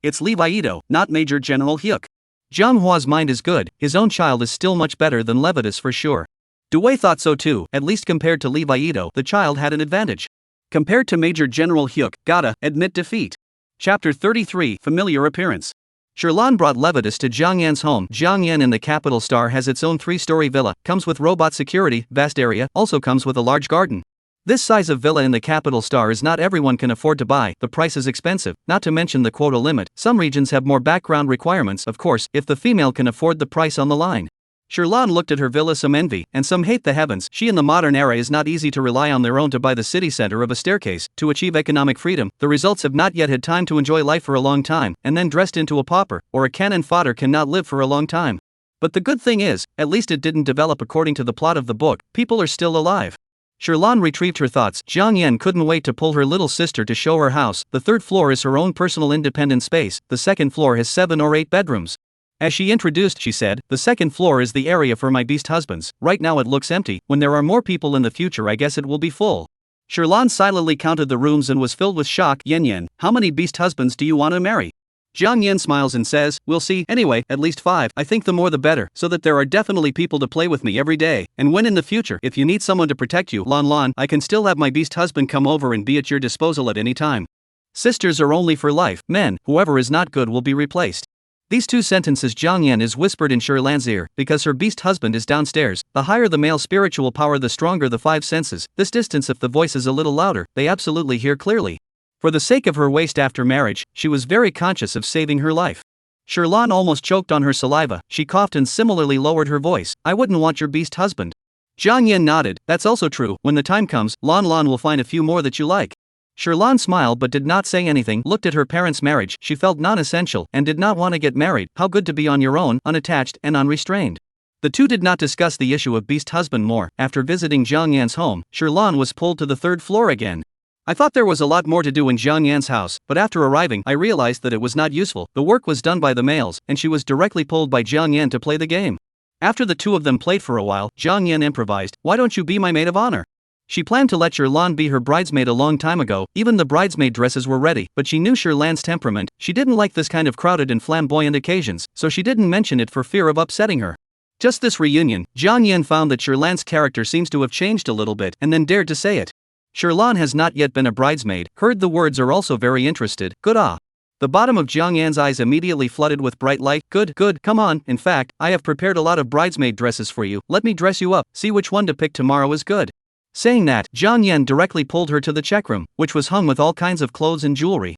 it's Li Vaido, not Major General Hyuk. Zhang Hua's mind is good, his own child is still much better than Levitas for sure. Dewey thought so too, at least compared to Li Vaido, the child had an advantage. Compared to Major General Hyuk, gotta admit defeat. Chapter 33, Familiar Appearance. Shirlan brought Levitas to Jiang Yan's home. Jiang Yan in the capital star has its own 3-story villa, comes with robot security, vast area, also comes with a large garden. This size of villa in the capital star is not everyone can afford to buy, the price is expensive, not to mention the quota limit. Some regions have more background requirements, of course, if the female can afford the price on the line. Sherlan looked at her villa, some envy, and some hate the heavens. She in the modern era is not easy to rely on their own to buy the city center of a staircase, to achieve economic freedom. The results have not yet had time to enjoy life for a long time, and then dressed into a pauper, or a cannon fodder cannot live for a long time. But the good thing is, at least it didn't develop according to the plot of the book, people are still alive. Sherlan retrieved her thoughts. Jiang Yan couldn't wait to pull her little sister to show her house. The third floor is her own personal independent space, the second floor has 7 or 8 bedrooms. As she introduced, she said, the second floor is the area for my beast husbands. Right now it looks empty. When there are more people in the future, I guess it will be full. Sherlan silently counted the rooms and was filled with shock. Yen, how many beast husbands do you want to marry? Jiang Yan smiles and says, we'll see. Anyway, at least 5. I think the more the better, so that there are definitely people to play with me every day. And when in the future, if you need someone to protect you, Lan, I can still have my beast husband come over and be at your disposal at any time. Sisters are only for life. Men, whoever is not good will be replaced. These 2 sentences Jiang Yan is whispered in Sherlan's ear, because her beast husband is downstairs. The higher the male spiritual power, the stronger the 5 senses. This distance, if the voice is a little louder, they absolutely hear clearly. For the sake of her waist after marriage, she was very conscious of saving her life. Sherlan almost choked on her saliva. She coughed and similarly lowered her voice. I wouldn't want your beast husband. Jiang Yan nodded. That's also true. When the time comes, Lan will find a few more that you like. Sherlan smiled but did not say anything. Looked at her parents' marriage. She felt non-essential and did not want to get married. How good to be on your own, unattached and unrestrained. The 2 did not discuss the issue of beast husband more. After visiting Jiang Yan's home, Sherlan was pulled to the 3rd floor again. I thought there was a lot more to do in Jiang Yan's house, but after arriving, I realized that it was not useful. The work was done by the males, and she was directly pulled by Jiang Yan to play the game. After the 2 of them played for a while, Jiang Yan improvised, why don't you be my maid of honor? She planned to let Sherlan be her bridesmaid a long time ago. Even the bridesmaid dresses were ready, but she knew Sherlan's temperament. She didn't like this kind of crowded and flamboyant occasions, so she didn't mention it for fear of upsetting her. Just this reunion, Jiang Yan found that Sherlan's character seems to have changed a little bit, and then dared to say it. Sherlan has not yet been a bridesmaid. Heard the words, are also very interested. Good ah. The bottom of Jiang Yan's eyes immediately flooded with bright light. Good, come on. In fact, I have prepared a lot of bridesmaid dresses for you. Let me dress you up. See which one to pick tomorrow is good. Saying that, Jiang Yan directly pulled her to the check room, which was hung with all kinds of clothes and jewelry.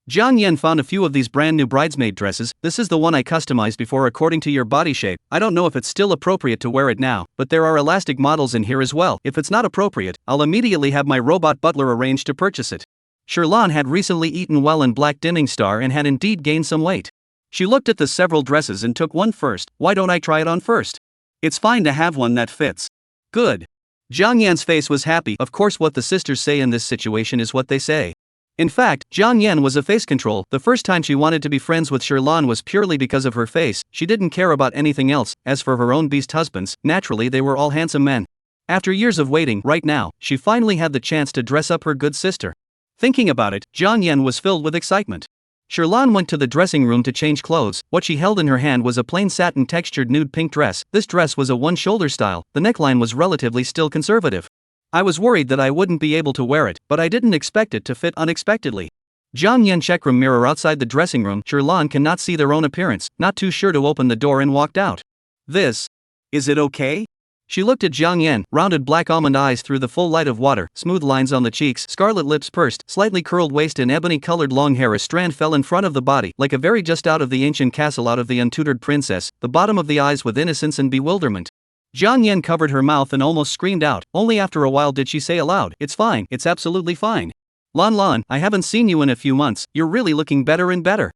Jiang Yan found a few of these brand new bridesmaid dresses. This is the one I customized before according to your body shape. I don't know if it's still appropriate to wear it now, but there are elastic models in here as well. If it's not appropriate, I'll immediately have my robot butler arrange to purchase it. Sherlan had recently eaten well in Black Dimming Star and had indeed gained some weight. She looked at the several dresses and took one first. Why don't I try it on first? It's fine to have one that fits. Good. Jiang Yan's face was happy. Of course, what the sisters say in this situation is what they say. In fact, Jiang Yan was a face control. The first time she wanted to be friends with Sherlan was purely because of her face. She didn't care about anything else. As for her own beast husbands, naturally they were all handsome men. After years of waiting, right now, she finally had the chance to dress up her good sister. Thinking about it, Jiang Yan was filled with excitement. Sherlan went to the dressing room to change clothes. What she held in her hand was a plain satin textured nude pink dress. This dress was a one-shoulder style. The neckline was relatively still conservative. I was worried that I wouldn't be able to wear it, but I didn't expect it to fit unexpectedly. Jiang Yan checked room mirror outside the dressing room. Sherlan cannot see their own appearance, not too sure to open the door, and walked out. Is it okay? She looked at Jiang Yan, rounded black almond eyes through the full light of water, smooth lines on the cheeks, scarlet lips pursed, slightly curled waist and ebony-colored long hair. A strand fell in front of the body, like a very just out of the ancient castle out of the untutored princess, the bottom of the eyes with innocence and bewilderment. Jiang Yan covered her mouth and almost screamed out. Only after a while did she say aloud, it's fine, it's absolutely fine. Lan, I haven't seen you in a few months, you're really looking better and better.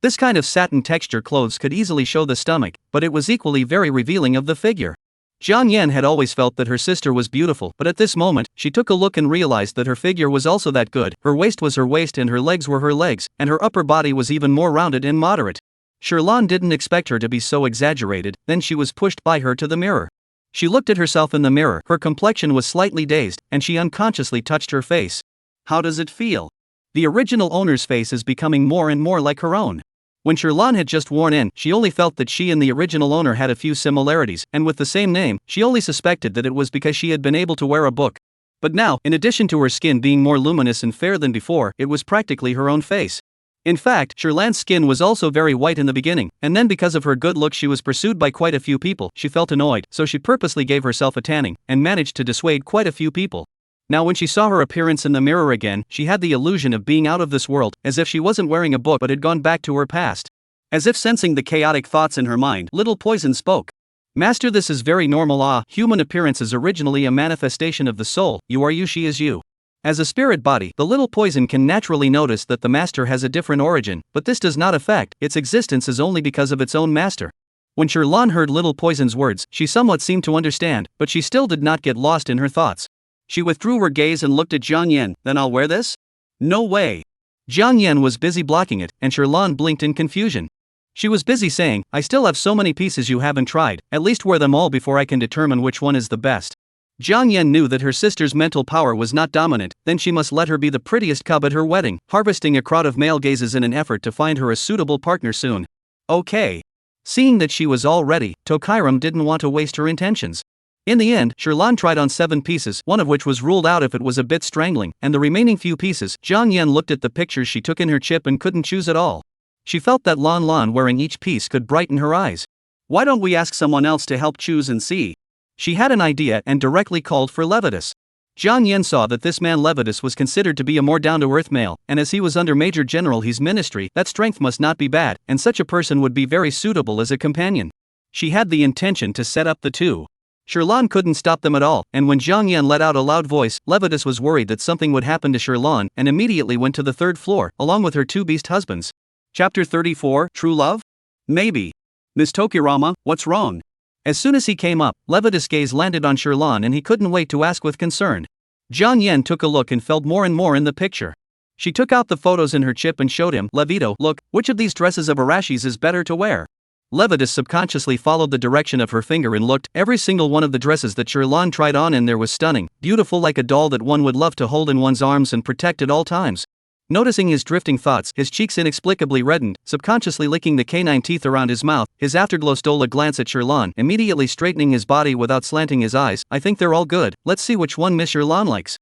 This kind of satin texture clothes could easily show the stomach, but it was equally very revealing of the figure. Jiang Yan had always felt that her sister was beautiful, but at this moment, she took a look and realized that her figure was also that good. Her waist was her waist and her legs were her legs, and her upper body was even more rounded and moderate. Sherlan didn't expect her to be so exaggerated. Then she was pushed by her to the mirror. She looked at herself in the mirror. Her complexion was slightly dazed, and she unconsciously touched her face. How does it feel? The original owner's face is becoming more and more like her own. When Sherlan had just worn in, she only felt that she and the original owner had a few similarities, and with the same name, she only suspected that it was because she had been able to wear a book. But now, in addition to her skin being more luminous and fair than before, it was practically her own face. In fact, Sherlan's skin was also very white in the beginning, and then because of her good looks she was pursued by quite a few people. She felt annoyed, so she purposely gave herself a tanning, and managed to dissuade quite a few people. Now when she saw her appearance in the mirror again, she had the illusion of being out of this world, as if she wasn't wearing a book but had gone back to her past. As if sensing the chaotic thoughts in her mind, Little Poison spoke. Master, this is very normal. Human appearance is originally a manifestation of the soul. You are you, she is you. As a spirit body, the little poison can naturally notice that the master has a different origin, but this does not affect its existence is only because of its own master. When Sherlan heard little poison's words, she somewhat seemed to understand, but she still did not get lost in her thoughts. She withdrew her gaze and looked at Jiang Yan. Then I'll wear this? No way. Jiang Yan was busy blocking it, and Sherlan blinked in confusion. She was busy saying, I still have so many pieces you haven't tried, at least wear them all before I can determine which one is the best. Jiang Yan knew that her sister's mental power was not dominant, then she must let her be the prettiest cub at her wedding, harvesting a crowd of male gazes in an effort to find her a suitable partner soon. Okay. Seeing that she was all ready, Tokairam didn't want to waste her intentions. In the end, Sherlan tried on 7 pieces, one of which was ruled out if it was a bit strangling, and the remaining few pieces, Jiang Yan looked at the pictures she took in her chip and couldn't choose at all. She felt that Lan wearing each piece could brighten her eyes. Why don't we ask someone else to help choose and see? She had an idea and directly called for Levitas. Jiang Yan saw that this man Levitas was considered to be a more down-to-earth male, and as he was under Major General He's ministry, that strength must not be bad, and such a person would be very suitable as a companion. She had the intention to set up the two. Sherlan couldn't stop them at all, and when Jiang Yan let out a loud voice, Levitas was worried that something would happen to Sherlan and immediately went to the 3rd floor, along with her 2 beast husbands. Chapter 34, True Love? Maybe. Miss Tokirama, what's wrong? As soon as he came up, Levitas' gaze landed on Sherlan and he couldn't wait to ask with concern. Jiang Yan took a look and felt more and more in the picture. She took out the photos in her chip and showed him, Levito, look, which of these dresses of Arashi's is better to wear? Levitas subconsciously followed the direction of her finger and looked. Every single one of the dresses that Sherlan tried on in there was stunning, beautiful like a doll that one would love to hold in one's arms and protect at all times. Noticing his drifting thoughts, his cheeks inexplicably reddened, subconsciously licking the canine teeth around his mouth, his afterglow stole a glance at Sherlan, immediately straightening his body without slanting his eyes. I think they're all good, let's see which one Miss Sherlan likes.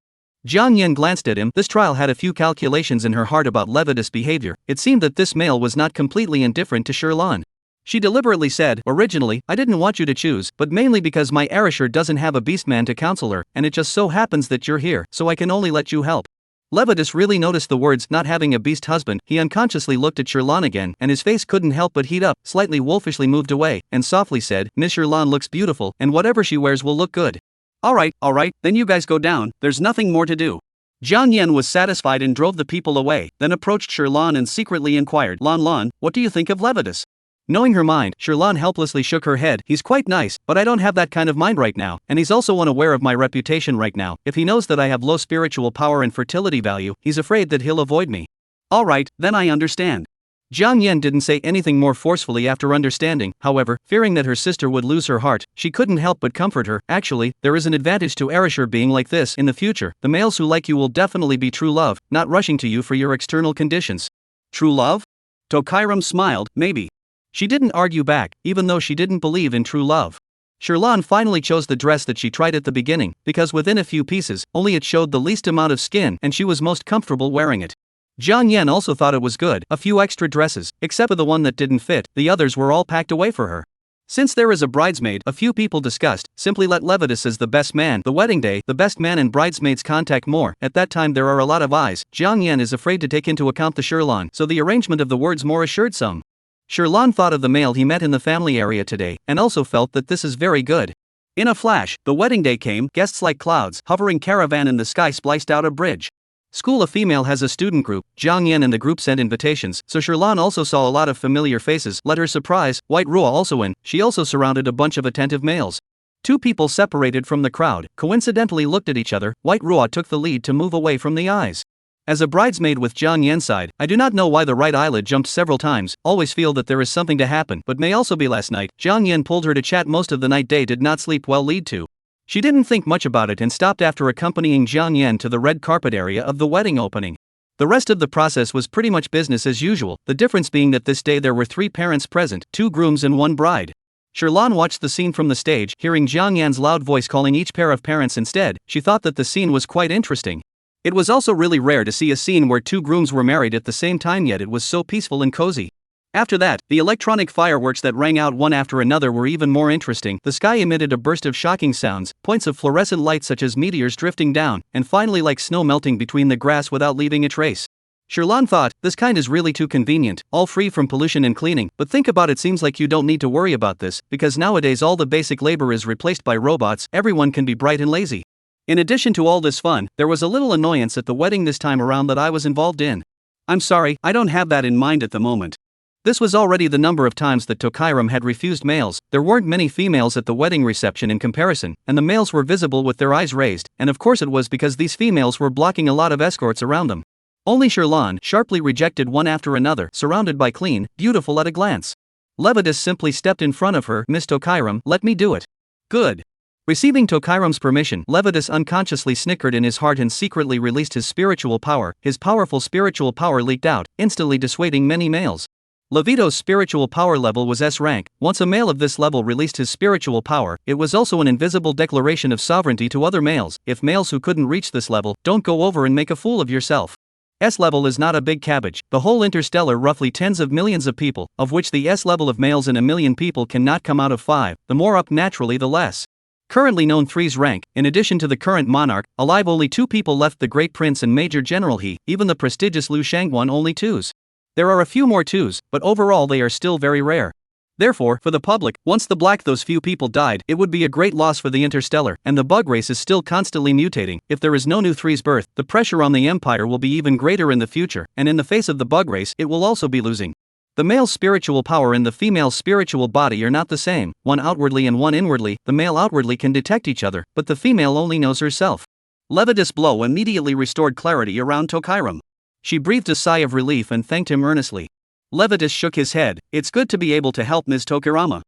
Jiang Yan glanced at him. This trial had a few calculations in her heart about Levitas' behavior. It seemed that this male was not completely indifferent to Sherlan. She deliberately said, originally, I didn't want you to choose, but mainly because my Arashir doesn't have a beastman to counsel her, and it just so happens that you're here, so I can only let you help. Levitas really noticed the words not having a beast husband. He unconsciously looked at Sherlan again, and his face couldn't help but heat up, slightly wolfishly moved away, and softly said, Miss Sherlan looks beautiful, and whatever she wears will look good. Alright, then you guys go down, there's nothing more to do. Jiang Yan was satisfied and drove the people away, then approached Sherlan and secretly inquired, Lan, what do you think of Levitas? Knowing her mind, Sherlan helplessly shook her head. He's quite nice, but I don't have that kind of mind right now, and he's also unaware of my reputation right now. If he knows that I have low spiritual power and fertility value, he's afraid that he'll avoid me. Alright, then I understand. Jiang Yan didn't say anything more forcefully after understanding. However, fearing that her sister would lose her heart, she couldn't help but comfort her. Actually, there is an advantage to Arashir being like this in the future. The males who like you will definitely be true love, not rushing to you for your external conditions. True love? Tokairam smiled, maybe. She didn't argue back, even though she didn't believe in true love. Sherlan finally chose the dress that she tried at the beginning, because within a few pieces, only it showed the least amount of skin and she was most comfortable wearing it. Jiang Yan also thought it was good, a few extra dresses, except for the one that didn't fit, the others were all packed away for her. Since there is a bridesmaid, a few people discussed, simply let Levitas as the best man. The wedding day, the best man and bridesmaids contact more. At that time there are a lot of eyes. Jiang Yan is afraid to take into account the Sherlan, so the arrangement of the words more assured some. Sherlan thought of the male he met in the family area today, and also felt that this is very good. In a flash, the wedding day came, guests like clouds, hovering caravan in the sky spliced out a bridge. School of Female has a student group. Jiang Yan and the group sent invitations, so Sherlan also saw a lot of familiar faces. Let her surprise, White Ruo also in. She also surrounded a bunch of attentive males. 2 people separated from the crowd, coincidentally looked at each other. White Ruo took the lead to move away from the eyes. As a bridesmaid with Jiang Yan's side, I do not know why the right eyelid jumped several times, always feel that there is something to happen, but may also be last night. Jiang Yan pulled her to chat most of the night. Day did not sleep well lead to. She didn't think much about it and stopped after accompanying Jiang Yan to the red carpet area of the wedding opening. The rest of the process was pretty much business as usual, the difference being that this day there were 3 parents present, 2 grooms and 1 bride. Sherlan watched the scene from the stage, hearing Jiang Yan's loud voice calling each pair of parents instead. She thought that the scene was quite interesting. It was also really rare to see a scene where 2 grooms were married at the same time, yet it was so peaceful and cozy. After that, the electronic fireworks that rang out one after another were even more interesting. The sky emitted a burst of shocking sounds, points of fluorescent light such as meteors drifting down, and finally like snow melting between the grass without leaving a trace. Sherlon thought, this kind is really too convenient, all free from pollution and cleaning, but think about it, seems like you don't need to worry about this, because nowadays all the basic labor is replaced by robots, everyone can be bright and lazy. In addition to all this fun, there was a little annoyance at the wedding this time around that I was involved in. I'm sorry, I don't have that in mind at the moment. This was already the number of times that Tokairam had refused males. There weren't many females at the wedding reception in comparison, and the males were visible with their eyes raised, and of course it was because these females were blocking a lot of escorts around them. Only Sherlon sharply rejected one after another, surrounded by clean, beautiful at a glance. Levitas simply stepped in front of her. Miss Tokairam, let me do it. Good. Receiving Tokairam's permission, Levitas unconsciously snickered in his heart and secretly released his spiritual power. His powerful spiritual power leaked out, instantly dissuading many males. Levito's spiritual power level was S rank. Once a male of this level released his spiritual power, it was also an invisible declaration of sovereignty to other males. If males who couldn't reach this level, don't go over and make a fool of yourself. S level is not a big cabbage. The whole interstellar, roughly tens of millions of people, of which the S level of males in a million people cannot come out of 5, the more up naturally the less. Currently known 3's rank, in addition to the current monarch, alive only 2 people left, the great prince and Major General He, even the prestigious Liu Shangguan only 2s. There are a few more 2s, but overall they are still very rare. Therefore, for the public, once those few people died, it would be a great loss for the interstellar, and the bug race is still constantly mutating. If there is no new 3's birth, the pressure on the empire will be even greater in the future, and in the face of the bug race, it will also be losing. The male's spiritual power and the female's spiritual body are not the same, one outwardly and one inwardly. The male outwardly can detect each other, but the female only knows herself. Levitas' blow immediately restored clarity around Tokairam. She breathed a sigh of relief and thanked him earnestly. Levitas shook his head. It's good to be able to help Ms. Tokirama.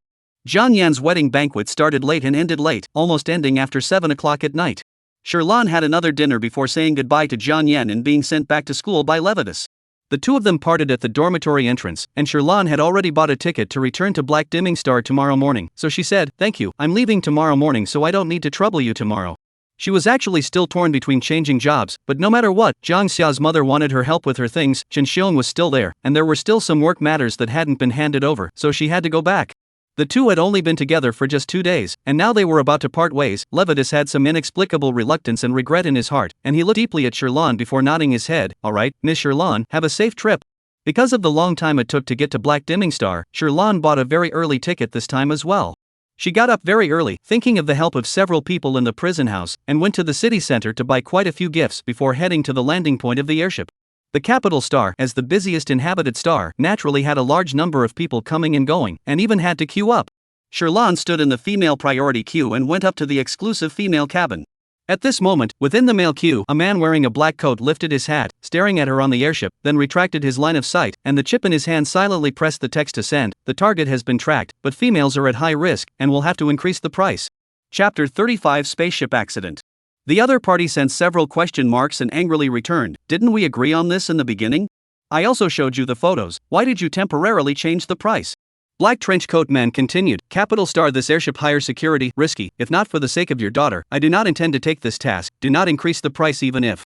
Jian Yan's wedding banquet started late and ended late, almost ending after 7 o'clock at night. Sherlon had another dinner before saying goodbye to Jian Yan and being sent back to school by Levitas. The two of them parted at the dormitory entrance, and Sherlon had already bought a ticket to return to Black Dimming Star tomorrow morning, so she said, "Thank you, I'm leaving tomorrow morning so I don't need to trouble you tomorrow." She was actually still torn between changing jobs, but no matter what, Zhang Xia's mother wanted her help with her things. Chen Xiong was still there, and there were still some work matters that hadn't been handed over, so she had to go back. The two had only been together for just 2 days, and now they were about to part ways. Levitas had some inexplicable reluctance and regret in his heart, and he looked deeply at Sherlon before nodding his head. "Alright, Miss Sherlon, have a safe trip." Because of the long time it took to get to Black Dimming Star, Sherlon bought a very early ticket this time as well. She got up very early, thinking of the help of several people in the prison house, and went to the city center to buy quite a few gifts before heading to the landing point of the airship. The capital star, as the busiest inhabited star, naturally had a large number of people coming and going, and even had to queue up. Sherlon stood in the female priority queue and went up to the exclusive female cabin. At this moment, within the male queue, a man wearing a black coat lifted his hat, staring at her on the airship, then retracted his line of sight, and the chip in his hand silently pressed the text to send. The target has been tracked, but females are at high risk, and will have to increase the price. Chapter 35 Spaceship Accident. The other party sent several question marks and angrily returned, "Didn't we agree on this in the beginning? I also showed you the photos, why did you temporarily change the price?" Black Trenchcoat Man continued, "Capital Star, this airship higher security, risky. If not for the sake of your daughter, I do not intend to take this task. Do not increase the price even if."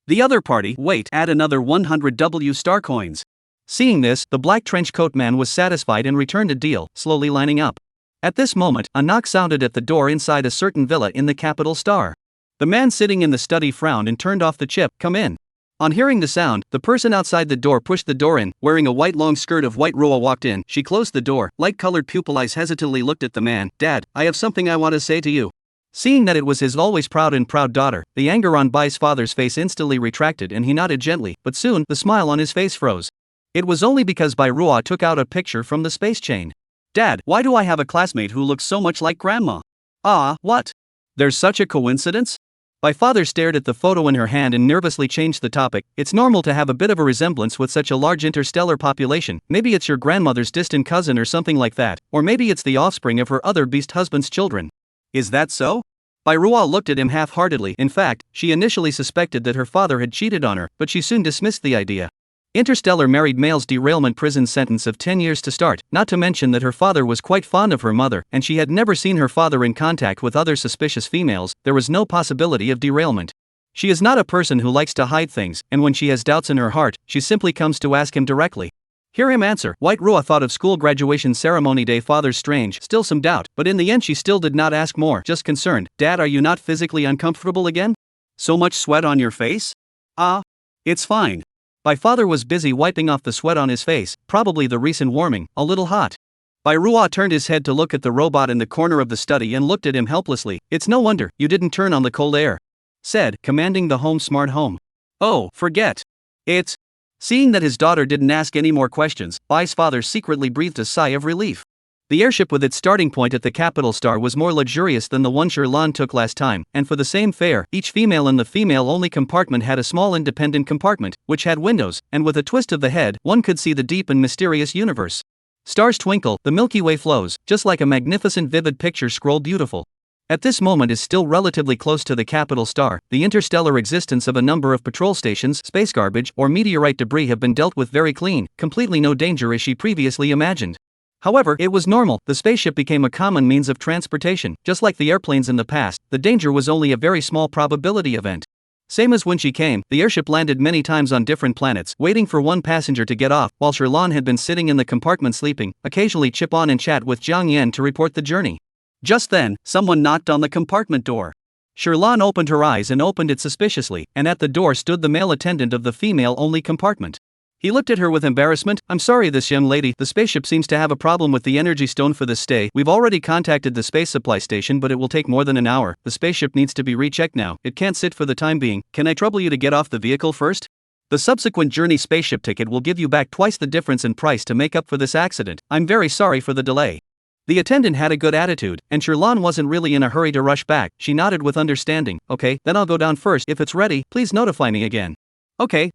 The other party, "Wait, add another 100 W star coins." Seeing this, the Black Trenchcoat Man was satisfied and returned a deal, slowly lining up. At this moment, a knock sounded at the door inside a certain villa in the Capital Star. The man sitting in the study frowned and turned off the chip. "Come in." On hearing the sound, the person outside the door pushed the door in. Wearing a white long skirt of white Roa walked in. She closed the door. Light-colored pupil eyes hesitantly looked at the man. "Dad, I have something I want to say to you." Seeing that it was his always proud daughter, the anger on Bai's father's face instantly retracted and he nodded gently, but soon, the smile on his face froze. It was only because Bai Ruo took out a picture from the space chain. "Dad, why do I have a classmate who looks so much like Grandma?" "Ah, what? There's such a coincidence?" My father stared at the photo in her hand and nervously changed the topic. "It's normal to have a bit of a resemblance with such a large interstellar population. Maybe it's your grandmother's distant cousin or something like that, or maybe it's the offspring of her other beast husband's children." "Is that so?" Bai Ruo looked at him half-heartedly. In fact, she initially suspected that her father had cheated on her, but she soon dismissed the idea. Interstellar married male's derailment prison sentence of 10 years to start, not to mention that her father was quite fond of her mother, and she had never seen her father in contact with other suspicious females. There was no possibility of derailment. She is not a person who likes to hide things, and when she has doubts in her heart, she simply comes to ask him directly. Hear him answer. White Ruo thought of school graduation ceremony day father's strange, still some doubt, but in the end she still did not ask more, just concerned. "Dad, are you not physically uncomfortable again? So much sweat on your face?" "Ah, it's fine. My father was busy wiping off the sweat on his face, probably the recent warming, a little hot. Bairua turned his head to look at the robot in the corner of the study and looked at him helplessly. It's no wonder you didn't turn on the cold air, said, commanding the home smart home. Oh, forget it. Seeing that his daughter didn't ask any more questions, Bai's father secretly breathed a sigh of relief. The airship with its starting point at the capital star was more luxurious than the one Shirlan took last time, and for the same fare, each female in the female-only compartment had a small independent compartment, which had windows, and with a twist of the head, one could see the deep and mysterious universe. Stars twinkle, the Milky Way flows, just like a magnificent vivid picture scrolled beautiful. At this moment is still relatively close to the capital star. The interstellar existence of a number of patrol stations, space garbage, or meteorite debris have been dealt with very clean, completely no danger as she previously imagined. However, it was normal, the spaceship became a common means of transportation, just like the airplanes in the past. The danger was only a very small probability event. Same as when she came, the airship landed many times on different planets, waiting for one passenger to get off, while Shirlan had been sitting in the compartment sleeping, occasionally chip on and chat with Jiang Yan to report the journey. Just then, someone knocked on the compartment door. Shirlan opened her eyes and opened it suspiciously, and at the door stood the male attendant of the female-only compartment. He looked at her with embarrassment. I'm sorry, this young lady, the spaceship seems to have a problem with the energy stone for this stay. We've already contacted the space supply station, but it will take more than an hour. The spaceship needs to be rechecked now. It can't sit for the time being. Can I trouble you to get off the vehicle first? The subsequent journey spaceship ticket will give you back twice the difference in price to make up for this accident. I'm very sorry for the delay. The attendant had a good attitude, and Shirlan wasn't really in a hurry to rush back. She nodded with understanding. Okay, then I'll go down first. If it's ready, please notify me again. Okay,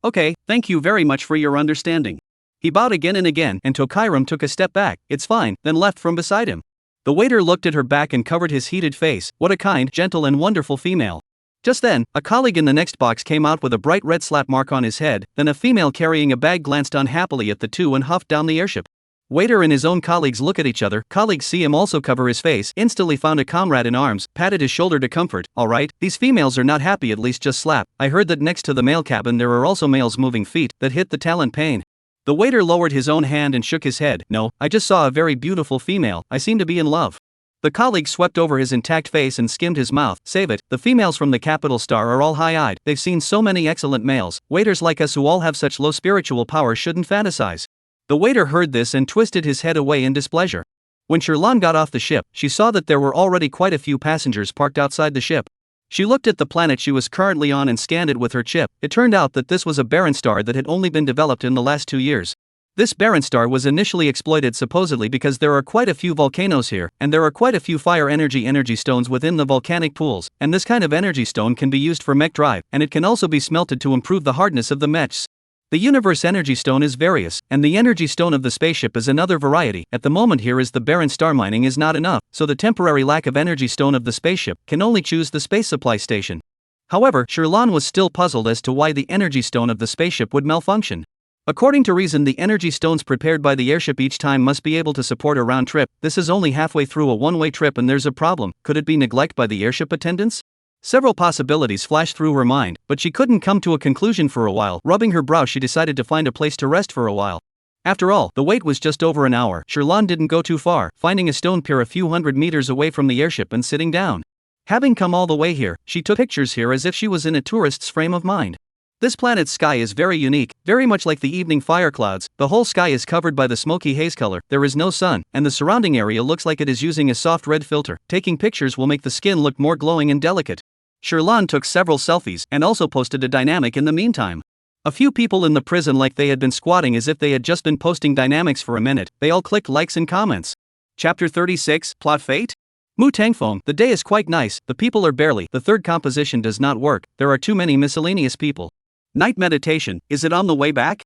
thank you very much for your understanding. He bowed again and again, and Tokairam took a step back. It's fine, then left from beside him. The waiter looked at her back and covered his heated face. What a kind, gentle and wonderful female. Just then, a colleague in the next box came out with a bright red slap mark on his head, then a female carrying a bag glanced unhappily at the two and huffed down the airship. Waiter and his own colleagues look at each other. Colleagues see him also cover his face, instantly found a comrade in arms, patted his shoulder to comfort. Alright, these females are not happy, at least just slap. I heard that next to the male cabin there are also males moving feet that hit the talent pane. The waiter lowered his own hand and shook his head. No, I just saw a very beautiful female. I seem to be in love. The colleague swept over his intact face and skimmed his mouth. Save it, the females from the capital star are all high-eyed. They've seen so many excellent males. Waiters like us who all have such low spiritual power shouldn't fantasize. The waiter heard this and twisted his head away in displeasure. When Shirlan got off the ship, she saw that there were already quite a few passengers parked outside the ship. She looked at the planet she was currently on and scanned it with her chip. It turned out that this was a barren star that had only been developed in the last 2 years. This barren star was initially exploited supposedly because there are quite a few volcanoes here, and there are quite a few fire energy stones within the volcanic pools, and this kind of energy stone can be used for mech drive, and it can also be smelted to improve the hardness of the mechs. The universe energy stone is various, and the energy stone of the spaceship is another variety. At the moment here is the barren star mining is not enough, so the temporary lack of energy stone of the spaceship can only choose the space supply station. However, Shirlan was still puzzled as to why the energy stone of the spaceship would malfunction. According to reason, the energy stones prepared by the airship each time must be able to support a round trip. This is only halfway through a one-way trip and there's a problem. Could it be neglect by the airship attendants? Several possibilities flashed through her mind, but she couldn't come to a conclusion for a while. Rubbing her brow, she decided to find a place to rest for a while. After all, the wait was just over an hour. Shirlan didn't go too far, finding a stone pier a few hundred meters away from the airship and sitting down. Having come all the way here, she took pictures here as if she was in a tourist's frame of mind. This planet's sky is very unique, very much like the evening fire clouds. The whole sky is covered by the smoky haze color, there is no sun, and the surrounding area looks like it is using a soft red filter. Taking pictures will make the skin look more glowing and delicate. Shirlan took several selfies and also posted a dynamic in the meantime. A few people in the prison like they had been squatting as if they had just been posting dynamics for a minute. They all clicked likes and comments. Chapter 36, Plot Fate? Mu Tangfeng, the day is quite nice, the people are barely, the third composition does not work, there are too many miscellaneous people. Night meditation, is it on the way back?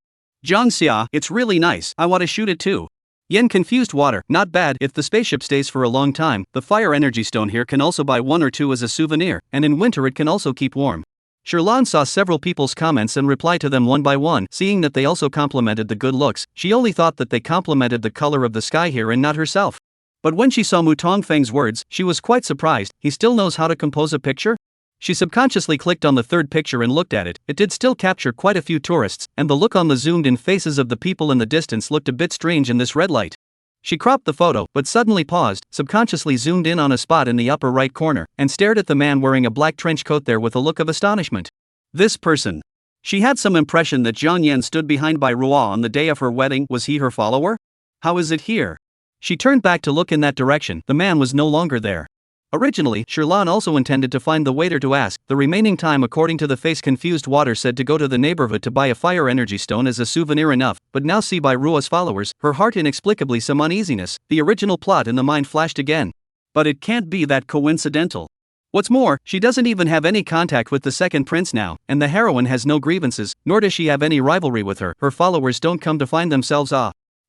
Zhang Xia, it's really nice, I want to shoot it too. Yen confused water, not bad if the spaceship stays for a long time. The fire energy stone here can also buy 1 or 2 as a souvenir, and in winter it can also keep warm. Shirlan saw several people's comments and replied to them one by one. Seeing that they also complimented the good looks, she only thought that they complimented the color of the sky here and not herself. But when she saw Mu Tongfeng's words, she was quite surprised. He still knows how to compose a picture? She subconsciously clicked on the third picture and looked at it. It did still capture quite a few tourists, and the look on the zoomed-in faces of the people in the distance looked a bit strange in this red light. She cropped the photo, but suddenly paused, subconsciously zoomed in on a spot in the upper right corner, and stared at the man wearing a black trench coat there with a look of astonishment. This person. She had some impression that Jiang Yan stood behind Bai Ruo on the day of her wedding. Was he her follower? How is it here? She turned back to look in that direction. The man was no longer there. Originally, Sherlan also intended to find the waiter to ask. The remaining time, according to the face-confused water, said to go to the neighborhood to buy a fire energy stone as a souvenir enough, but now see Bai Ruo's followers, her heart inexplicably some uneasiness. The original plot in the mind flashed again. But it can't be that coincidental. What's more, she doesn't even have any contact with the second prince now, and the heroine has no grievances, nor does she have any rivalry with her. Her followers don't come to find themselves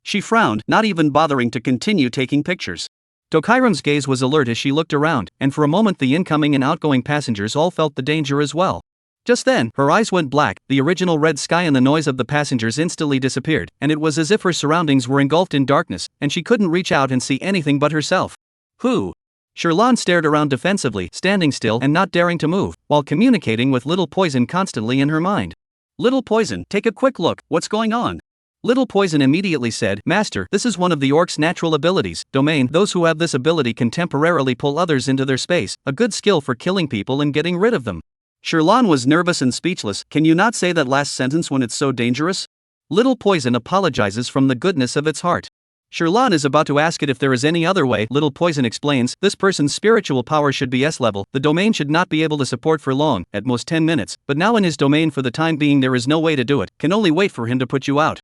She frowned, not even bothering to continue taking pictures. Tokairam's gaze was alert as she looked around, and for a moment the incoming and outgoing passengers all felt the danger as well. Just then, her eyes went black, the original red sky and the noise of the passengers instantly disappeared, and it was as if her surroundings were engulfed in darkness, and she couldn't reach out and see anything but herself. Who? Sherlan stared around defensively, standing still and not daring to move, while communicating with Little Poison constantly in her mind. Little Poison, take a quick look, what's going on? Little Poison immediately said, Master, this is one of the orc's natural abilities, domain. Those who have this ability can temporarily pull others into their space, a good skill for killing people and getting rid of them. Sherlan was nervous and speechless. Can you not say that last sentence when it's so dangerous? Little Poison apologizes from the goodness of its heart. Sherlan is about to ask it if there is any other way. Little Poison explains, this person's spiritual power should be S-level, the domain should not be able to support for long, at most 10 minutes, but now in his domain for the time being there is no way to do it, can only wait for him to put you out.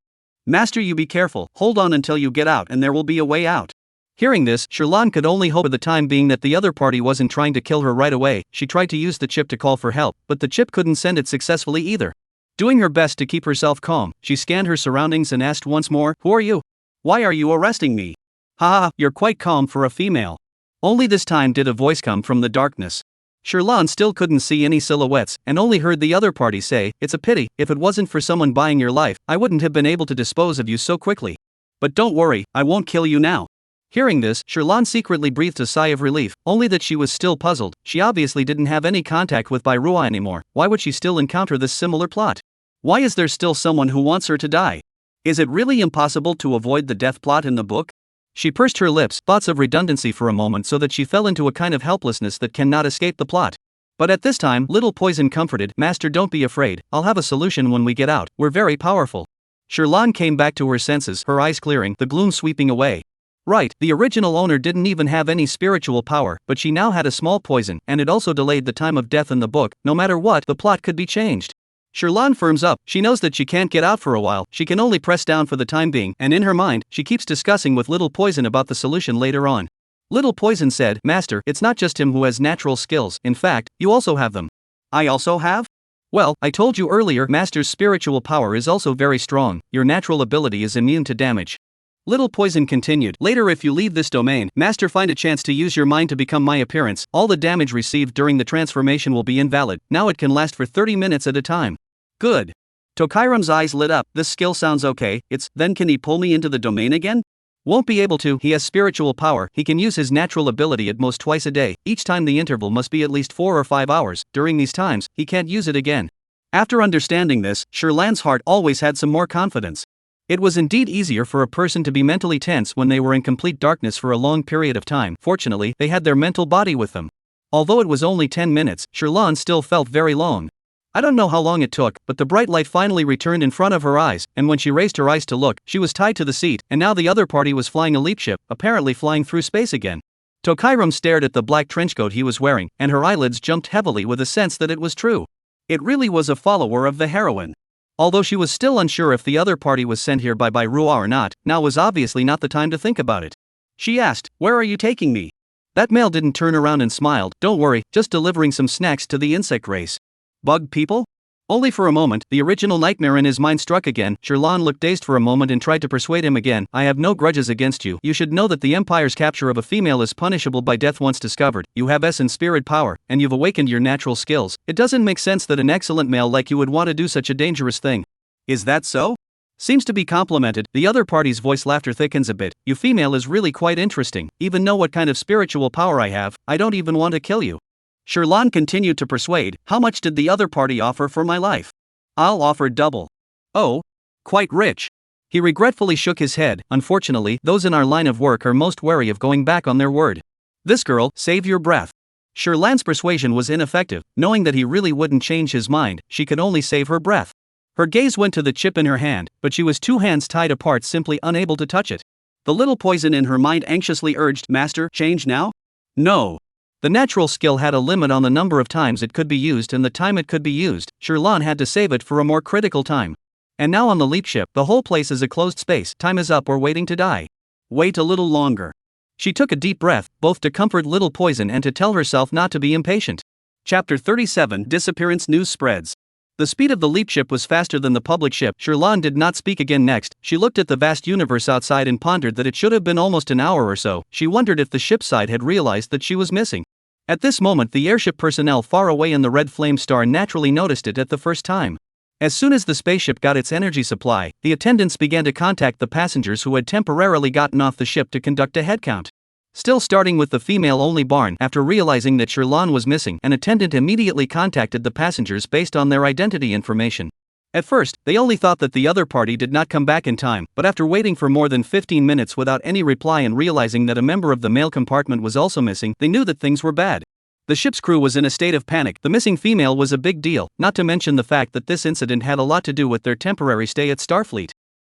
Master, you be careful, hold on until you get out and there will be a way out. Hearing this, Sherlan could only hope for the time being that the other party wasn't trying to kill her right away. She tried to use the chip to call for help, but the chip couldn't send it successfully either. Doing her best to keep herself calm, she scanned her surroundings and asked once more, who are you? Why are you arresting me? Haha, you're quite calm for a female. Only this time did a voice come from the darkness. Sherlan still couldn't see any silhouettes, and only heard the other party say, it's a pity, if it wasn't for someone buying your life, I wouldn't have been able to dispose of you so quickly. But don't worry, I won't kill you now. Hearing this, Sherlan secretly breathed a sigh of relief, only that she was still puzzled. She obviously didn't have any contact with Bai Ruo anymore. Why would she still encounter this similar plot? Why is there still someone who wants her to die? Is it really impossible to avoid the death plot in the book? She pursed her lips, thoughts of redundancy for a moment, so that she fell into a kind of helplessness that cannot escape the plot. But at this time, Little Poison comforted, Master, don't be afraid, I'll have a solution when we get out, we're very powerful. Sherlan came back to her senses, her eyes clearing, the gloom sweeping away. Right, the original owner didn't even have any spiritual power, but she now had a small poison, and it also delayed the time of death in the book. No matter what, the plot could be changed. Sherlan firms up, she knows that she can't get out for a while, she can only press down for the time being, and in her mind, she keeps discussing with Little Poison about the solution later on. Little Poison said, Master, it's not just him who has natural skills, in fact, you also have them. I also have? Well, I told you earlier, Master's spiritual power is also very strong, your natural ability is immune to damage. Little Poison continued, later if you leave this domain, Master, find a chance to use your mind to become my appearance, all the damage received during the transformation will be invalid, now it can last for 30 minutes at a time. Good. Tokairam's eyes lit up, this skill sounds okay, then can he pull me into the domain again? Won't be able to, he has spiritual power, he can use his natural ability at most twice a day, each time the interval must be at least 4 or 5 hours, during these times, he can't use it again. After understanding this, Sherlan's heart always had some more confidence. It was indeed easier for a person to be mentally tense when they were in complete darkness for a long period of time. Fortunately, they had their mental body with them. Although it was only 10 minutes, Sherlan still felt very long. I don't know how long it took, but the bright light finally returned in front of her eyes, and when she raised her eyes to look, she was tied to the seat, and now the other party was flying a leap ship, apparently flying through space again. Tokairam stared at the black trenchcoat he was wearing, and her eyelids jumped heavily with a sense that it was true. It really was a follower of the heroine. Although she was still unsure if the other party was sent here by Ruo or not, now was obviously not the time to think about it. She asked, where are you taking me? That male didn't turn around and smiled, don't worry, just delivering some snacks to the insect race. Bug people? Only for a moment, the original nightmare in his mind struck again. Sherlan looked dazed for a moment and tried to persuade him again. I have no grudges against you. You should know that the Empire's capture of a female is punishable by death once discovered. You have S and spirit power, and you've awakened your natural skills. It doesn't make sense that an excellent male like you would want to do such a dangerous thing. Is that so? Seems to be complimented. The other party's voice laughter thickens a bit. You female is really quite interesting. Even know what kind of spiritual power I have. I don't even want to kill you. Sherlan continued to persuade, how much did the other party offer for my life? I'll offer double. Oh? Quite rich. He regretfully shook his head. Unfortunately, those in our line of work are most wary of going back on their word. This girl, save your breath. Sherlan's persuasion was ineffective. Knowing that he really wouldn't change his mind, she could only save her breath. Her gaze went to the chip in her hand, but she was two hands tied apart, simply unable to touch it. The little poison in her mind anxiously urged, "Master, change now?" No. The natural skill had a limit on the number of times it could be used and the time it could be used. Sherlan had to save it for a more critical time. And now on the leap ship, the whole place is a closed space. Time is up or waiting to die. Wait a little longer. She took a deep breath, both to comfort little poison and to tell herself not to be impatient. Chapter 37 Disappearance News Spreads. The speed of the leap ship was faster than the public ship. Sherlan did not speak again. Next, she looked at the vast universe outside and pondered that it should have been almost an hour or so. She wondered if the ship's side had realized that she was missing. At this moment, the airship personnel far away in the red flame star naturally noticed it at the first time. As soon as the spaceship got its energy supply, the attendants began to contact the passengers who had temporarily gotten off the ship to conduct a headcount. Still starting with the female-only barn, after realizing that Sherlan was missing, an attendant immediately contacted the passengers based on their identity information. At first, they only thought that the other party did not come back in time, but after waiting for more than 15 minutes without any reply and realizing that a member of the male compartment was also missing, they knew that things were bad. The ship's crew was in a state of panic. The missing female was a big deal, not to mention the fact that this incident had a lot to do with their temporary stay at Starfleet.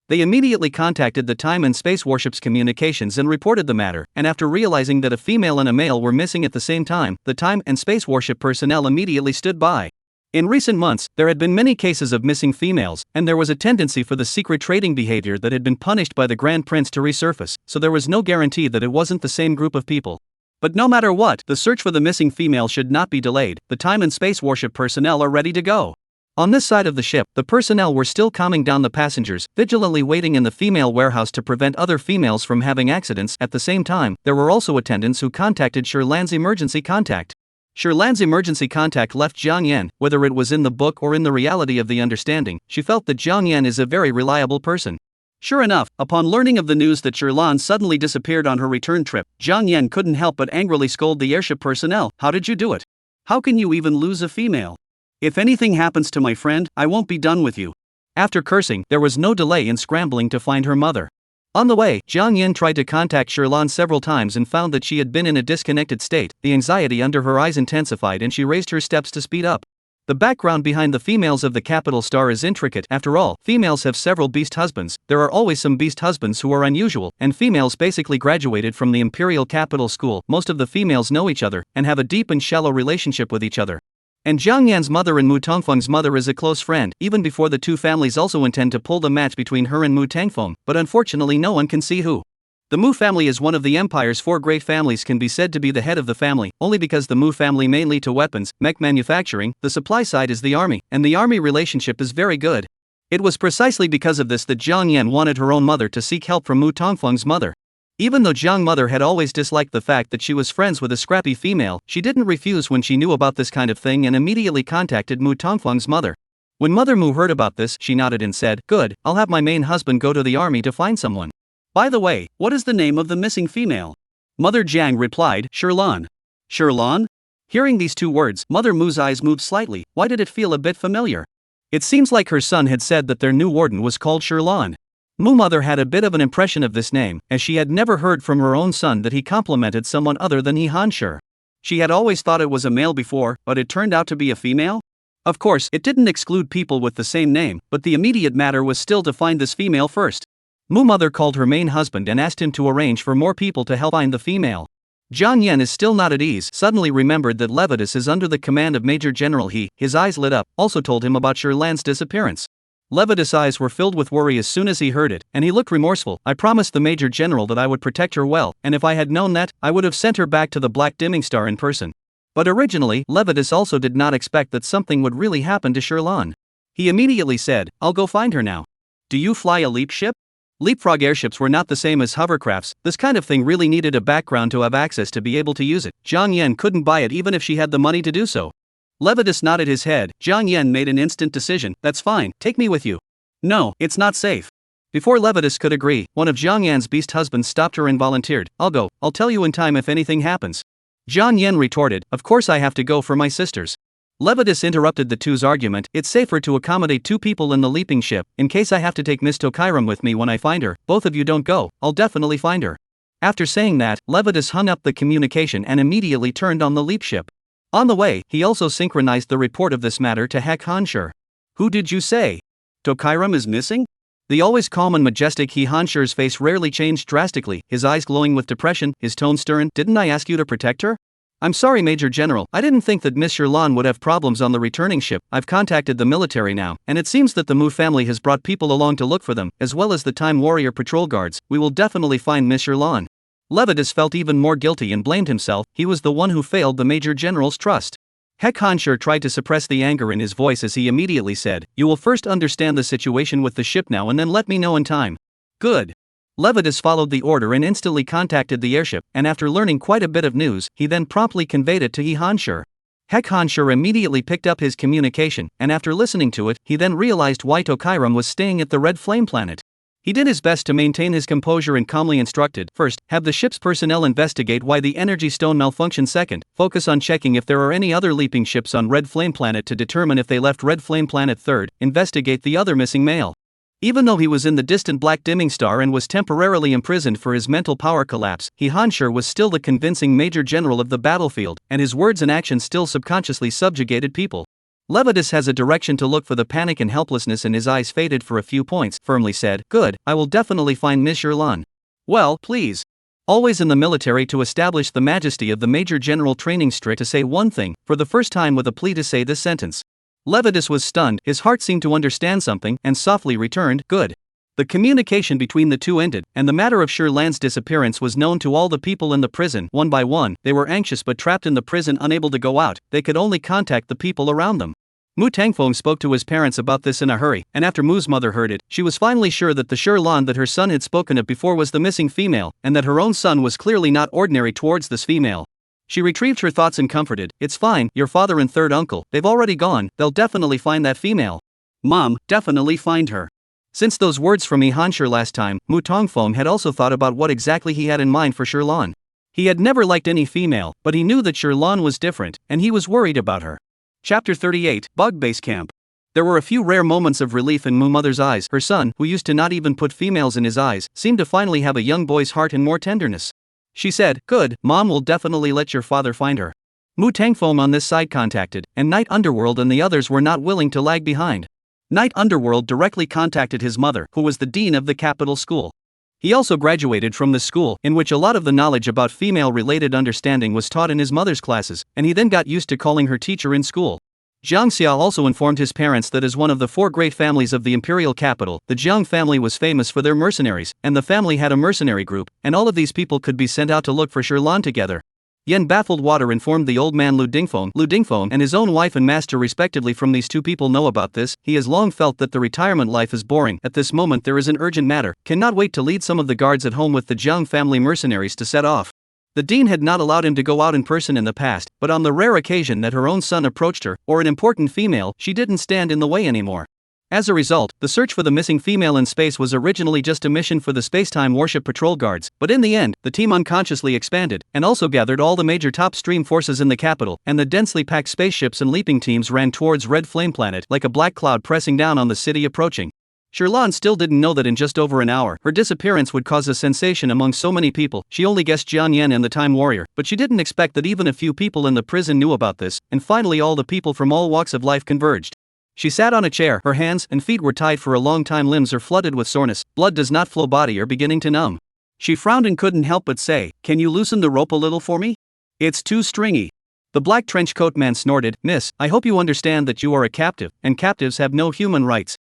They immediately contacted the Time and Space Warship's communications and reported the matter, and after realizing that a female and a male were missing at the same time, the Time and Space Warship personnel immediately stood by. In recent months, there had been many cases of missing females, and there was a tendency for the secret trading behavior that had been punished by the Grand Prince to resurface, so there was no guarantee that it wasn't the same group of people. But no matter what, the search for the missing female should not be delayed. The Time and Space Warship personnel are ready to go. On this side of the ship, the personnel were still calming down the passengers, vigilantly waiting in the female warehouse to prevent other females from having accidents. At the same time, there were also attendants who contacted Sherlan's emergency contact. Sherlan's emergency contact left Jiang Yan. Whether it was in the book or in the reality of the understanding, she felt that Jiang Yan is a very reliable person. Sure enough, upon learning of the news that Sherlan suddenly disappeared on her return trip, Jiang Yan couldn't help but angrily scold the airship personnel. "How did you do it? How can you even lose a female? If anything happens to my friend, I won't be done with you." After cursing, there was no delay in scrambling to find her mother. On the way, Jiang Yan tried to contact Sherlan several times and found that she had been in a disconnected state. The anxiety under her eyes intensified and she raised her steps to speed up. The background behind the females of the capital star is intricate. After all, females have several beast husbands. There are always some beast husbands who are unusual, and females basically graduated from the Imperial Capital School. Most of the females know each other and have a deep and shallow relationship with each other. And Jiang Yan's mother and Mu Tongfeng's mother is a close friend, even before the two families also intend to pull the match between her and Mu Tangfeng, but unfortunately no one can see who. The Mu family is one of the Empire's four great families, can be said to be the head of the family, only because the Mu family mainly to weapons, mech manufacturing, the supply side is the army, and the army relationship is very good. It was precisely because of this that Jiang Yan wanted her own mother to seek help from Mu Tongfeng's mother. Even though Jiang mother had always disliked the fact that she was friends with a scrappy female, she didn't refuse when she knew about this kind of thing and immediately contacted Mu Tongfeng's mother. When Mother Mu heard about this, she nodded and said, "Good, I'll have my main husband go to the army to find someone. By the way, what is the name of the missing female?" Mother Jiang replied, "Sherlan." "Sherlan?" Hearing these two words, Mother Mu's eyes moved slightly. Why did it feel a bit familiar? It seems like her son had said that their new warden was called Sherlan. Mu mother had a bit of an impression of this name, as she had never heard from her own son that he complimented someone other than He Hanshi. She had always thought it was a male before, but it turned out to be a female? Of course, it didn't exclude people with the same name, but the immediate matter was still to find this female first. Mu mother called her main husband and asked him to arrange for more people to help find the female. Jiang Yan is still not at ease, suddenly remembered that Levitas is under the command of Major General He. His eyes lit up, also told him about Sherlan's disappearance. Levitas' eyes were filled with worry as soon as he heard it, and he looked remorseful. "I promised the Major General that I would protect her well, and if I had known that, I would have sent her back to the Black Dimming Star in person." But originally, Levitas also did not expect that something would really happen to Sherlan. He immediately said, "I'll go find her now." "Do you fly a leap ship?" Leapfrog airships were not the same as hovercrafts. This kind of thing really needed a background to have access to be able to use it. Jiang Yan couldn't buy it even if she had the money to do so. Levitas nodded his head. Jiang Yan made an instant decision. "That's fine, take me with you." "No, it's not safe." Before Levitas could agree, one of Jiang Yan's beast husbands stopped her and volunteered. "I'll go, I'll tell you in time if anything happens." Jiang Yan retorted, "Of course I have to go for my sisters." Levitas interrupted the two's argument. "It's safer to accommodate two people in the leaping ship, in case I have to take Miss Tokairam with me when I find her. Both of you don't go, I'll definitely find her." After saying that, Levitas hung up the communication and immediately turned on the leap ship. On the way, he also synchronized the report of this matter to He Hanshi. "Who did you say?" Tokairam is missing? The always calm and majestic He Hanshir's face rarely changed drastically, his eyes glowing with depression, his tone stern. Didn't I ask you to protect her? I'm sorry, Major General, I didn't think that Miss Shirlan would have problems on the returning ship. I've contacted the military now, and it seems that the Mu family has brought people along to look for them, as well as the Time Warrior patrol guards. We will definitely find Miss Shirlan. Levitas felt even more guilty and blamed himself. He was the one who failed the Major General's trust. He Hanshir tried to suppress the anger in his voice as he immediately said, "You will first understand the situation with the ship now and then let me know in time." Good. Levitas followed the order and instantly contacted the airship, and after learning quite a bit of news, he then promptly conveyed it to He Hanshir. He Hanshir immediately picked up his communication, and after listening to it, he then realized why Tokairam was staying at the Red Flame planet. He did his best to maintain his composure and calmly instructed, first, have the ship's personnel investigate why the energy stone malfunctioned. Second, focus on checking if there are any other leaping ships on Red Flame planet to determine if they left Red Flame planet. Third, investigate the other missing male. Even though he was in the distant Black Dimming Star and was temporarily imprisoned for his mental power collapse, He Hanshir was still the convincing Major General of the battlefield, and his words and actions still subconsciously subjugated people. Levitas has a direction to look for the panic and helplessness in his eyes faded for a few points, firmly said, "Good, I will definitely find Miss Shirlan." Well, please. Always in the military to establish the majesty of the Major General training strict to say one thing, for the first time with a plea to say this sentence. Levitas was stunned, his heart seemed to understand something, and softly returned, "Good." The communication between the two ended, and the matter of Shirlan's disappearance was known to all the people in the prison. One by one, they were anxious but trapped in the prison, unable to go out. They could only contact the people around them. Mu Tangfeng spoke to his parents about this in a hurry, and after Mu's mother heard it, she was finally sure that the Shirlan that her son had spoken of before was the missing female, and that her own son was clearly not ordinary towards this female. She retrieved her thoughts and comforted, "It's fine, your father and third uncle, they've already gone, they'll definitely find that female. Mom, definitely find her." Since those words from He Hanshir last time, Mu Tangfeng had also thought about what exactly he had in mind for Shirlan. He had never liked any female, but he knew that Shirlan was different, and he was worried about her. Chapter 38, Bug Base Camp. There were a few rare moments of relief in Mu Mother's eyes. Her son, who used to not even put females in his eyes, seemed to finally have a young boy's heart and more tenderness. She said, "Good, Mom will definitely let your father find her." Mu Tangfeng on this side contacted, and Night Underworld and the others were not willing to lag behind. Night Underworld directly contacted his mother, who was the dean of the capital school. He also graduated from the school, in which a lot of the knowledge about female-related understanding was taught in his mother's classes, and he then got used to calling her teacher in school. Jiang Xia also informed his parents that as one of the four great families of the imperial capital, the Jiang family was famous for their mercenaries, and the family had a mercenary group, and all of these people could be sent out to look for Shirlan together. Yen Baffled Water informed the old man Lu Dingfeng and his own wife and master respectively. From these two people know about this. He has long felt that the retirement life is boring. At this moment there is an urgent matter, cannot wait to lead some of the guards at home with the Jiang family mercenaries to set off. The dean had not allowed him to go out in person in the past, but on the rare occasion that her own son approached her, or an important female, she didn't stand in the way anymore. As a result, the search for the missing female in space was originally just a mission for the Spacetime Warship Patrol Guards, but in the end, the team unconsciously expanded, and also gathered all the major top stream forces in the capital, and the densely packed spaceships and leaping teams ran towards Red Flame Planet like a black cloud pressing down on the city approaching. Shirlan still didn't know that in just over an hour, her disappearance would cause a sensation among so many people. She only guessed Jian Yan and the Time Warrior, but she didn't expect that even a few people in the prison knew about this, and finally all the people from all walks of life converged. She sat on a chair, her hands and feet were tied for a long time, limbs are flooded with soreness, blood does not flow, body are beginning to numb. She frowned and couldn't help but say, "Can you loosen the rope a little for me? It's too stringy." The black trench coat man snorted, "Miss, I hope you understand that you are a captive, and captives have no human rights.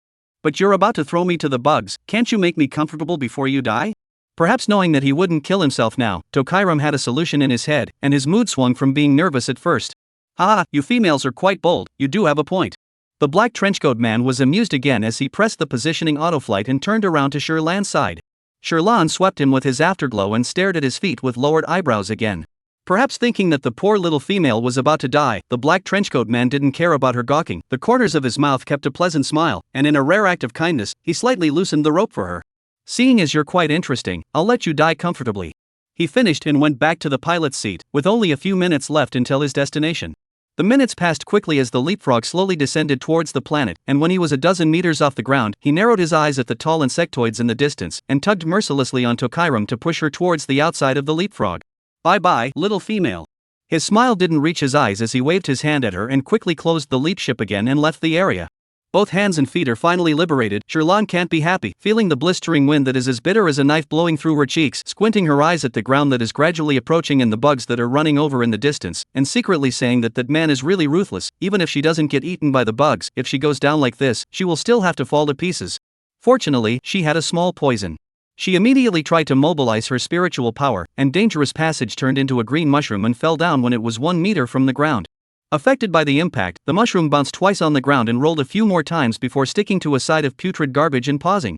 But you're about to throw me to the bugs, can't you make me comfortable before you die?" Perhaps knowing that he wouldn't kill himself now, Tokairam had a solution in his head, and his mood swung from being nervous at first. "Haha, you females are quite bold, you do have a point." The black trenchcoat man was amused again as he pressed the positioning autoflight and turned around to Shirlan's side. Shirlan swept him with his afterglow and stared at his feet with lowered eyebrows again. Perhaps thinking that the poor little female was about to die, the black trenchcoat man didn't care about her gawking. The corners of his mouth kept a pleasant smile, and in a rare act of kindness, he slightly loosened the rope for her. "Seeing as you're quite interesting, I'll let you die comfortably." He finished and went back to the pilot's seat, with only a few minutes left until his destination. The minutes passed quickly as the leapfrog slowly descended towards the planet, and when he was a dozen meters off the ground, he narrowed his eyes at the tall insectoids in the distance, and tugged mercilessly on Tokairam to push her towards the outside of the leapfrog. "Bye-bye, little female." His smile didn't reach his eyes as he waved his hand at her and quickly closed the leap ship again and left the area. Both hands and feet are finally liberated. Sherlan can't be happy, feeling the blistering wind that is as bitter as a knife blowing through her cheeks, squinting her eyes at the ground that is gradually approaching and the bugs that are running over in the distance, and secretly saying that man is really ruthless. Even if she doesn't get eaten by the bugs, if she goes down like this, she will still have to fall to pieces. Fortunately, she had a small poison. She immediately tried to mobilize her spiritual power, and Dangerous Passage turned into a green mushroom and fell down when it was 1 meter from the ground. Affected by the impact, the mushroom bounced twice on the ground and rolled a few more times before sticking to a side of putrid garbage and pausing.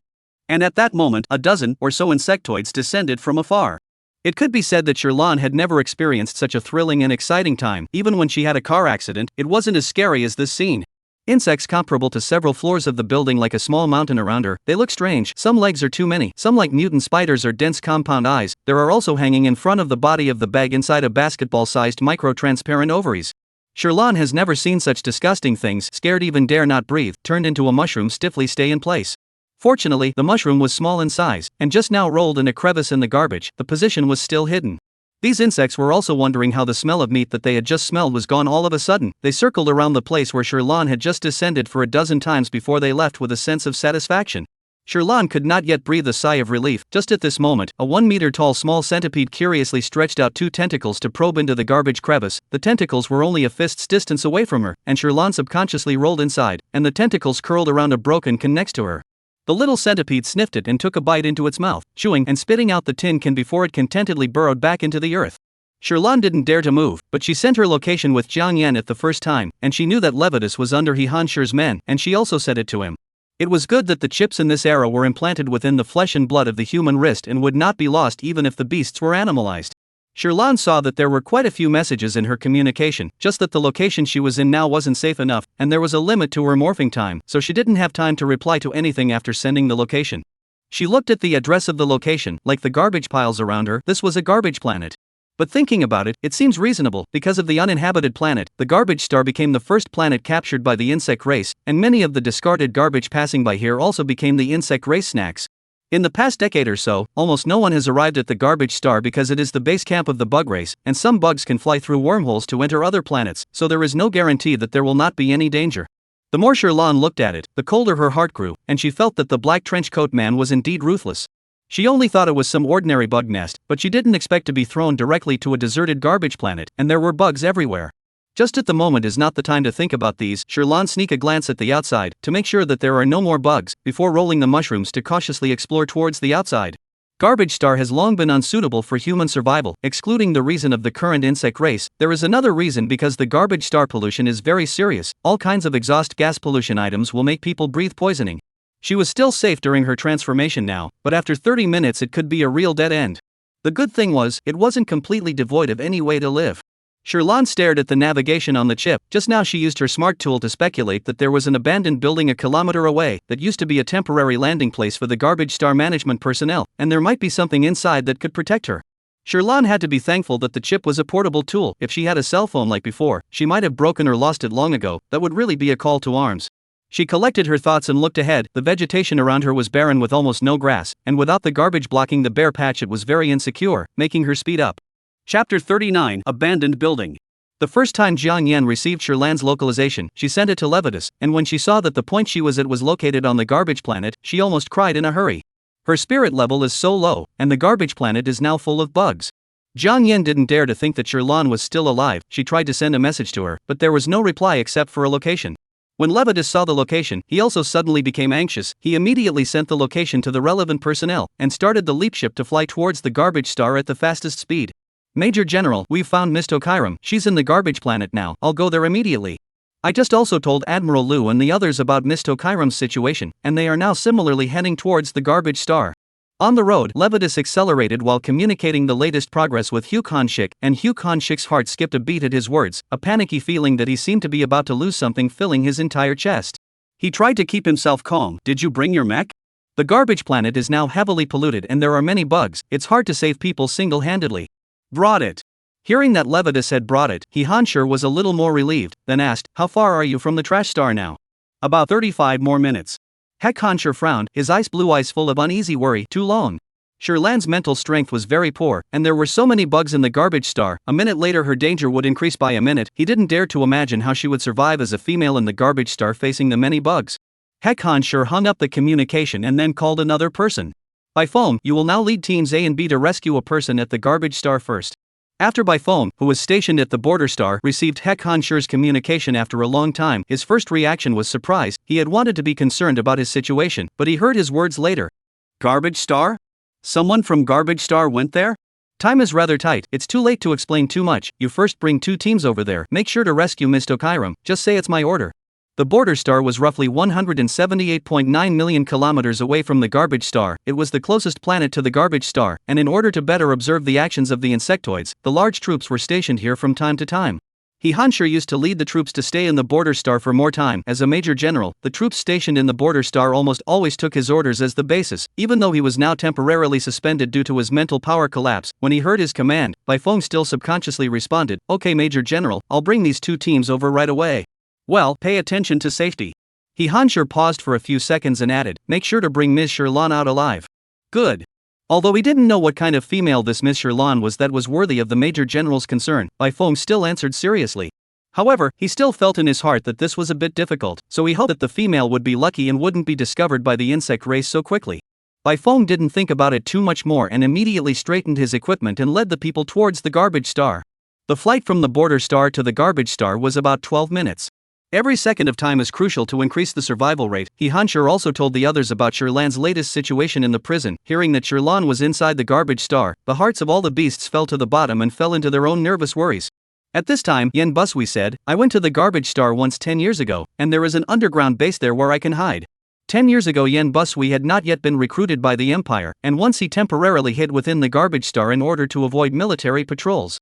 And at that moment, a dozen or so insectoids descended from afar. It could be said that Sherlan had never experienced such a thrilling and exciting time. Even when she had a car accident, it wasn't as scary as this scene. Insects comparable to several floors of the building like a small mountain around her. They look strange, some legs are too many, some like mutant spiders or dense compound eyes. There are also hanging in front of the body of the bag inside a basketball-sized micro-transparent ovaries. Sherlan has never seen such disgusting things. Scared even dare not breathe, turned into a mushroom stiffly stay in place. Fortunately, the mushroom was small in size, and just now rolled in a crevice in the garbage. The position was still hidden. These insects were also wondering how the smell of meat that they had just smelled was gone all of a sudden. They circled around the place where Sherlan had just descended for a dozen times before they left with a sense of satisfaction. Sherlan could not yet breathe a sigh of relief. Just at this moment, a 1 meter tall small centipede curiously stretched out 2 tentacles to probe into the garbage crevice. The tentacles were only a fist's distance away from her, and Sherlan subconsciously rolled inside, and the tentacles curled around a broken can next to her. The little centipede sniffed it and took a bite into its mouth, chewing and spitting out the tin can before it contentedly burrowed back into the earth. Sherlan didn't dare to move, but she sent her location with Jiang Yan at the first time, and she knew that Levitas was under He Hanshir's men, and she also said it to him. It was good that the chips in this era were implanted within the flesh and blood of the human wrist and would not be lost even if the beasts were animalized. Sherlan saw that there were quite a few messages in her communication, just that the location she was in now wasn't safe enough, and there was a limit to her morphing time, so she didn't have time to reply to anything after sending the location. She looked at the address of the location, like the garbage piles around her. This was a garbage planet. But thinking about it, it seems reasonable. Because of the uninhabited planet, the garbage star became the first planet captured by the insect race, and many of the discarded garbage passing by here also became the insect race snacks. In the past decade or so, almost no one has arrived at the garbage star because it is the base camp of the bug race, and some bugs can fly through wormholes to enter other planets, so there is no guarantee that there will not be any danger. The more Sherlan looked at it, the colder her heart grew, and she felt that the black trenchcoat man was indeed ruthless. She only thought it was some ordinary bug nest, but she didn't expect to be thrown directly to a deserted garbage planet, and there were bugs everywhere. Just at the moment is not the time to think about these. Sherlan sneak a glance at the outside, to make sure that there are no more bugs, before rolling the mushrooms to cautiously explore towards the outside. Garbage star has long been unsuitable for human survival. Excluding the reason of the current insect race, there is another reason: because the garbage star pollution is very serious. All kinds of exhaust gas pollution items will make people breathe poisoning. She was still safe during her transformation now, but after 30 minutes it could be a real dead end. The good thing was, it wasn't completely devoid of any way to live. Sherlan stared at the navigation on the chip. Just now she used her smart tool to speculate that there was an abandoned building a kilometer away that used to be a temporary landing place for the garbage star management personnel, and there might be something inside that could protect her. Sherlan had to be thankful that the chip was a portable tool. If she had a cell phone like before, she might have broken or lost it long ago. That would really be a call to arms. She collected her thoughts and looked ahead. The vegetation around her was barren with almost no grass, and without the garbage blocking the bare patch it was very insecure, making her speed up. Chapter 39: Abandoned Building. The first time Jiang Yan received Sherlan's localization, she sent it to Levitas, and when she saw that the point she was at was located on the garbage planet, she almost cried in a hurry. Her spirit level is so low, and the garbage planet is now full of bugs. Jiang Yan didn't dare to think that Sherlan was still alive. She tried to send a message to her, but there was no reply except for a location. When Levitas saw the location, he also suddenly became anxious. He immediately sent the location to the relevant personnel, and started the leap ship to fly towards the garbage star at the fastest speed. Major General, we've found Miss Tokairam. She's in the garbage planet now. I'll go there immediately. I just also told Admiral Liu and the others about Miss Tokairam's situation, and they are now similarly heading towards the garbage star. On the road, Levitas accelerated while communicating the latest progress with Hugh Hanshik, and Hugh Hanshik's heart skipped a beat at his words, a panicky feeling that he seemed to be about to lose something filling his entire chest. He tried to keep himself calm. Did you bring your mech? The garbage planet is now heavily polluted and there are many bugs. It's hard to save people single-handedly. Brought it. Hearing that Levitas had brought it, He Hanshir was a little more relieved, then asked, how far are you from the trash star now? About 35 more minutes. He Hanshir frowned, his blue eyes full of uneasy worry. Too long. Sherlan's mental strength was very poor, and there were so many bugs in the garbage star. A minute later her danger would increase by a minute. He didn't dare to imagine how she would survive as a female in the garbage star facing the many bugs. Heck, Han sure hung up the communication and then called another person. By phone, you will now lead teams A and B to rescue a person at the garbage star first. After By phone, who was stationed at the border star, received Heck Han Shure's communication after a long time, his first reaction was surprise. He had wanted to be concerned about his situation, but he heard his words later. Garbage star? Someone from garbage star went there? Time is rather tight, it's too late to explain too much. You first bring 2 teams over there, make sure to rescue Ms. Tokairam, just say it's my order. The border star was roughly 178.9 million kilometers away from the garbage star. It was the closest planet to the garbage star, and in order to better observe the actions of the insectoids, the large troops were stationed here from time to time. Han Shure used to lead the troops to stay in the border star for more time. As a major general, the troops stationed in the border star almost always took his orders as the basis, even though he was now temporarily suspended due to his mental power collapse. When he heard his command, By phone still subconsciously responded, "Okay, Major General, I'll bring these 2 teams over right away." Well, pay attention to safety. Han Shure paused for a few seconds and added, "Make sure to bring Ms. Sherlan out alive." Good. Although he didn't know what kind of female this Ms. Sherlan was that was worthy of the Major General's concern, By phone still answered seriously. However, he still felt in his heart that this was a bit difficult, so he hoped that the female would be lucky and wouldn't be discovered by the insect race so quickly. By phone didn't think about it too much more and immediately straightened his equipment and led the people towards the garbage star. The flight from the border star to the garbage star was about 12 minutes. Every second of time is crucial to increase the survival rate. Han Shure also told the others about Sherlan's latest situation in the prison. Hearing that Sherlan was inside the garbage star, the hearts of all the beasts fell to the bottom and fell into their own nervous worries. At this time, Yen Busui said, "I went to the garbage star once 10 years ago, and there is an underground base there where I can hide." 10 years ago, Yen Busui had not yet been recruited by the Empire, and once he temporarily hid within the garbage star in order to avoid military patrols.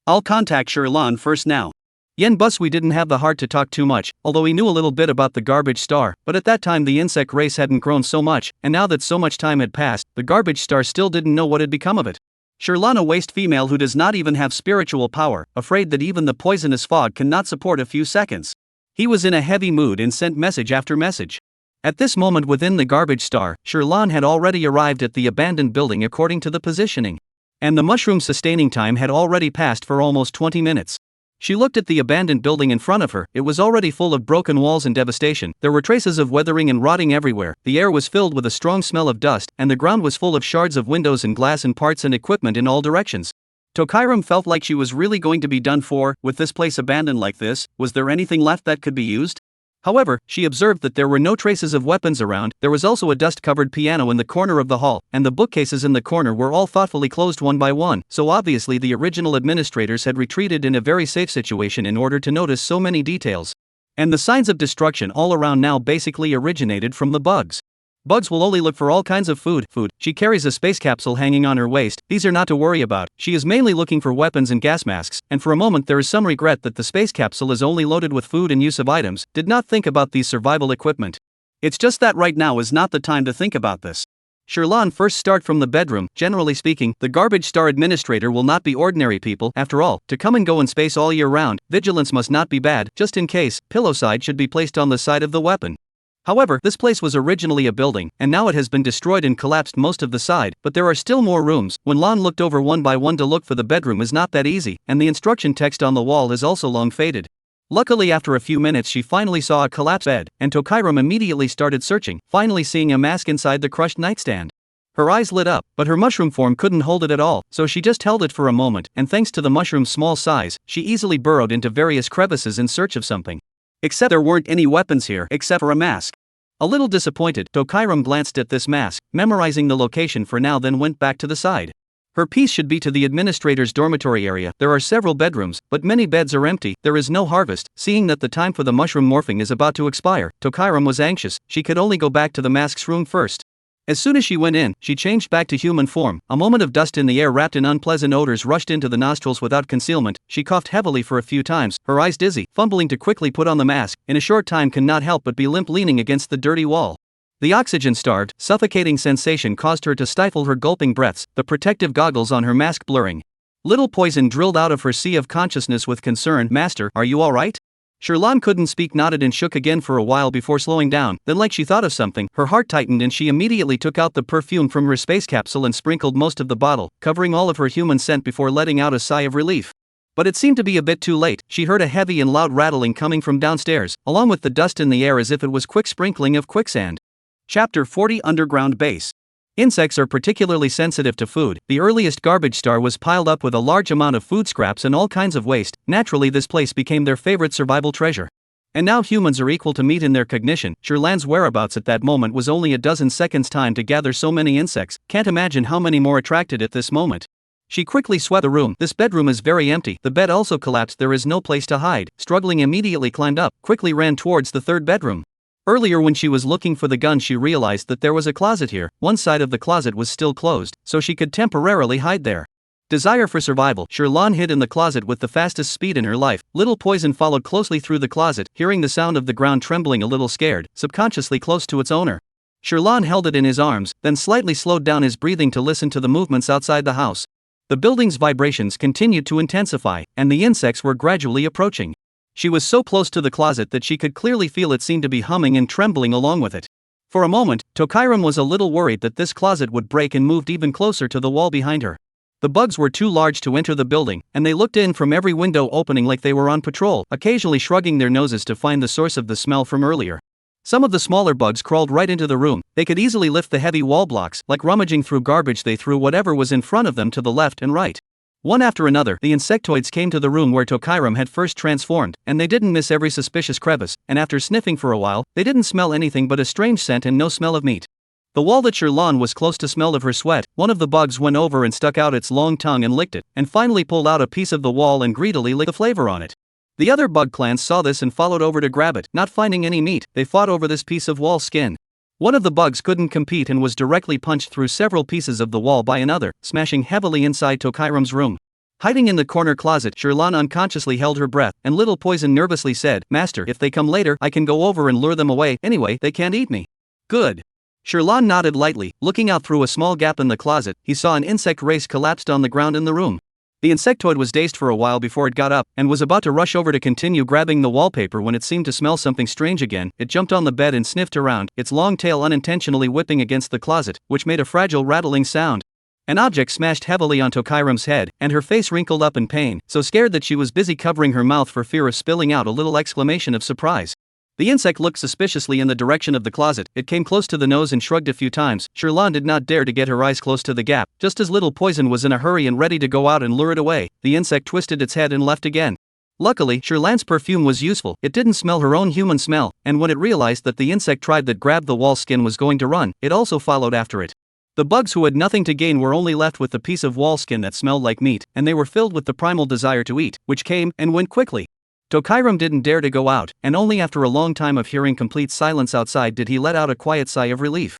"I'll contact Sherlan first now." Yen Busui didn't have the heart to talk too much, although he knew a little bit about the garbage star, but at that time the insect race hadn't grown so much, and now that so much time had passed, the garbage star still didn't know what had become of it. Sherlan, a waste female who does not even have spiritual power, afraid that even the poisonous fog cannot support a few seconds. He was in a heavy mood and sent message after message. At this moment within the garbage star, Sherlan had already arrived at the abandoned building according to the positioning. And the mushroom sustaining time had already passed for almost 20 minutes. She looked at the abandoned building in front of her. It was already full of broken walls and devastation. There were traces of weathering and rotting everywhere. The air was filled with a strong smell of dust, and the ground was full of shards of windows and glass and parts and equipment in all directions. Tokairam felt like she was really going to be done for. With this place abandoned like this, was there anything left that could be used? However, she observed that there were no traces of weapons around. There was also a dust-covered piano in the corner of the hall, and the bookcases in the corner were all thoughtfully closed one by one, so obviously the original administrators had retreated in a very safe situation in order to notice so many details. And the signs of destruction all around now basically originated from the bugs. Bugs will only look for all kinds of food. She carries a space capsule hanging on her waist. These are not to worry about. She is mainly looking for weapons and gas masks, and for a moment there is some regret that the space capsule is only loaded with food and use of items. Did not think about these survival equipment. It's just that right now is not the time to think about this. Sherlan first start from the bedroom. Generally speaking, the garbage star administrator will not be ordinary people. After all, to come and go in space all year round, vigilance must not be bad. Just in case, pillow side should be placed on the side of the weapon. However, this place was originally a building, and now it has been destroyed and collapsed most of the side, but there are still more rooms. When Lan looked over one by one to look for the bedroom is not that easy, and the instruction text on the wall is also long faded. Luckily after a few minutes she finally saw a collapsed bed, and Tokairam immediately started searching, finally seeing a mask inside the crushed nightstand. Her eyes lit up, but her mushroom form couldn't hold it at all, so she just held it for a moment, and thanks to the mushroom's small size, she easily burrowed into various crevices in search of something. Except there weren't any weapons here except for a mask. A little disappointed, Tokairam glanced at this mask, memorizing the location for now, then went back to the side. Her piece should be to the administrator's dormitory area. There are several bedrooms, but many beds are empty. There is no harvest. Seeing that the time for the mushroom morphing is about to expire, Tokairam was anxious. She could only go back to the mask's room first. As soon as she went in, she changed back to human form. A moment of dust in the air wrapped in unpleasant odors rushed into the nostrils without concealment. She coughed heavily for a few times, her eyes dizzy, fumbling to quickly put on the mask. In a short time cannot help but be limp, leaning against the dirty wall. The oxygen-starved, suffocating sensation caused her to stifle her gulping breaths, the protective goggles on her mask blurring. Little poison drilled out of her sea of consciousness with concern. "Master, are you all right?" Sherlan couldn't speak, nodded and shook again for a while before slowing down. Then, like she thought of something, her heart tightened and she immediately took out the perfume from her space capsule and sprinkled most of the bottle, covering all of her human scent before letting out a sigh of relief. But it seemed to be a bit too late. She heard a heavy and loud rattling coming from downstairs, along with the dust in the air as if it was quick sprinkling of quicksand. Chapter 40 Underground Base. Insects are particularly sensitive to food. The earliest garbage star was piled up with a large amount of food scraps and all kinds of waste. Naturally, this place became their favorite survival treasure. And now humans are equal to meat in their cognition. Shirlan's whereabouts at that moment was only a dozen seconds' time to gather so many insects. Can't imagine how many more attracted at this moment. She quickly swept the room. This bedroom is very empty. The bed also collapsed. There is no place to hide. Struggling, immediately climbed up, quickly ran towards the third bedroom. Earlier when she was looking for the gun, she realized that there was a closet here. One side of the closet was still closed, so she could temporarily hide there. Desire for survival. Shirlan hid in the closet with the fastest speed in her life. Little Poison followed closely through the closet, hearing the sound of the ground trembling, a little scared, subconsciously close to its owner. Shirlan held it in his arms, then slightly slowed down his breathing to listen to the movements outside the house. The building's vibrations continued to intensify, and the insects were gradually approaching. She was so close to the closet that she could clearly feel it seemed to be humming and trembling along with it. For a moment, Tokairam was a little worried that this closet would break and moved even closer to the wall behind her. The bugs were too large to enter the building, and they looked in from every window opening like they were on patrol, occasionally shrugging their noses to find the source of the smell from earlier. Some of the smaller bugs crawled right into the room. They could easily lift the heavy wall blocks. Like rummaging through garbage, they threw whatever was in front of them to the left and right. One after another, the insectoids came to the room where Tokairam had first transformed, and they didn't miss every suspicious crevice, and after sniffing for a while, they didn't smell anything but a strange scent and no smell of meat. The wall that Shirlan was close to smelled of her sweat. One of the bugs went over and stuck out its long tongue and licked it, and finally pulled out a piece of the wall and greedily licked the flavor on it. The other bug clans saw this and followed over to grab it. Not finding any meat, they fought over this piece of wall skin. One of the bugs couldn't compete and was directly punched through several pieces of the wall by another, smashing heavily inside Tokairam's room. Hiding in the corner closet, Shirlan unconsciously held her breath, and Little Poison nervously said, "Master, if they come later, I can go over and lure them away. Anyway, they can't eat me." "Good." Shirlan nodded lightly. Looking out through a small gap in the closet, he saw an insect race collapsed on the ground in the room. The insectoid was dazed for a while before it got up, and was about to rush over to continue grabbing the wallpaper when it seemed to smell something strange again. It jumped on the bed and sniffed around, its long tail unintentionally whipping against the closet, which made a fragile rattling sound. An object smashed heavily on Tokairam's head, and her face wrinkled up in pain, so scared that she was busy covering her mouth for fear of spilling out a little exclamation of surprise. The insect looked suspiciously in the direction of the closet. It came close to the nose and shrugged a few times. Shirlan did not dare to get her eyes close to the gap. Just as Little Poison was in a hurry and ready to go out and lure it away, the insect twisted its head and left again. Luckily, Shirlan's perfume was useful. It didn't smell her own human smell, and when it realized that the insect tribe that grabbed the wall skin was going to run, it also followed after it. The bugs who had nothing to gain were only left with the piece of wall skin that smelled like meat, and they were filled with the primal desire to eat, which came and went quickly. Tokairam didn't dare to go out, and only after a long time of hearing complete silence outside did he let out a quiet sigh of relief.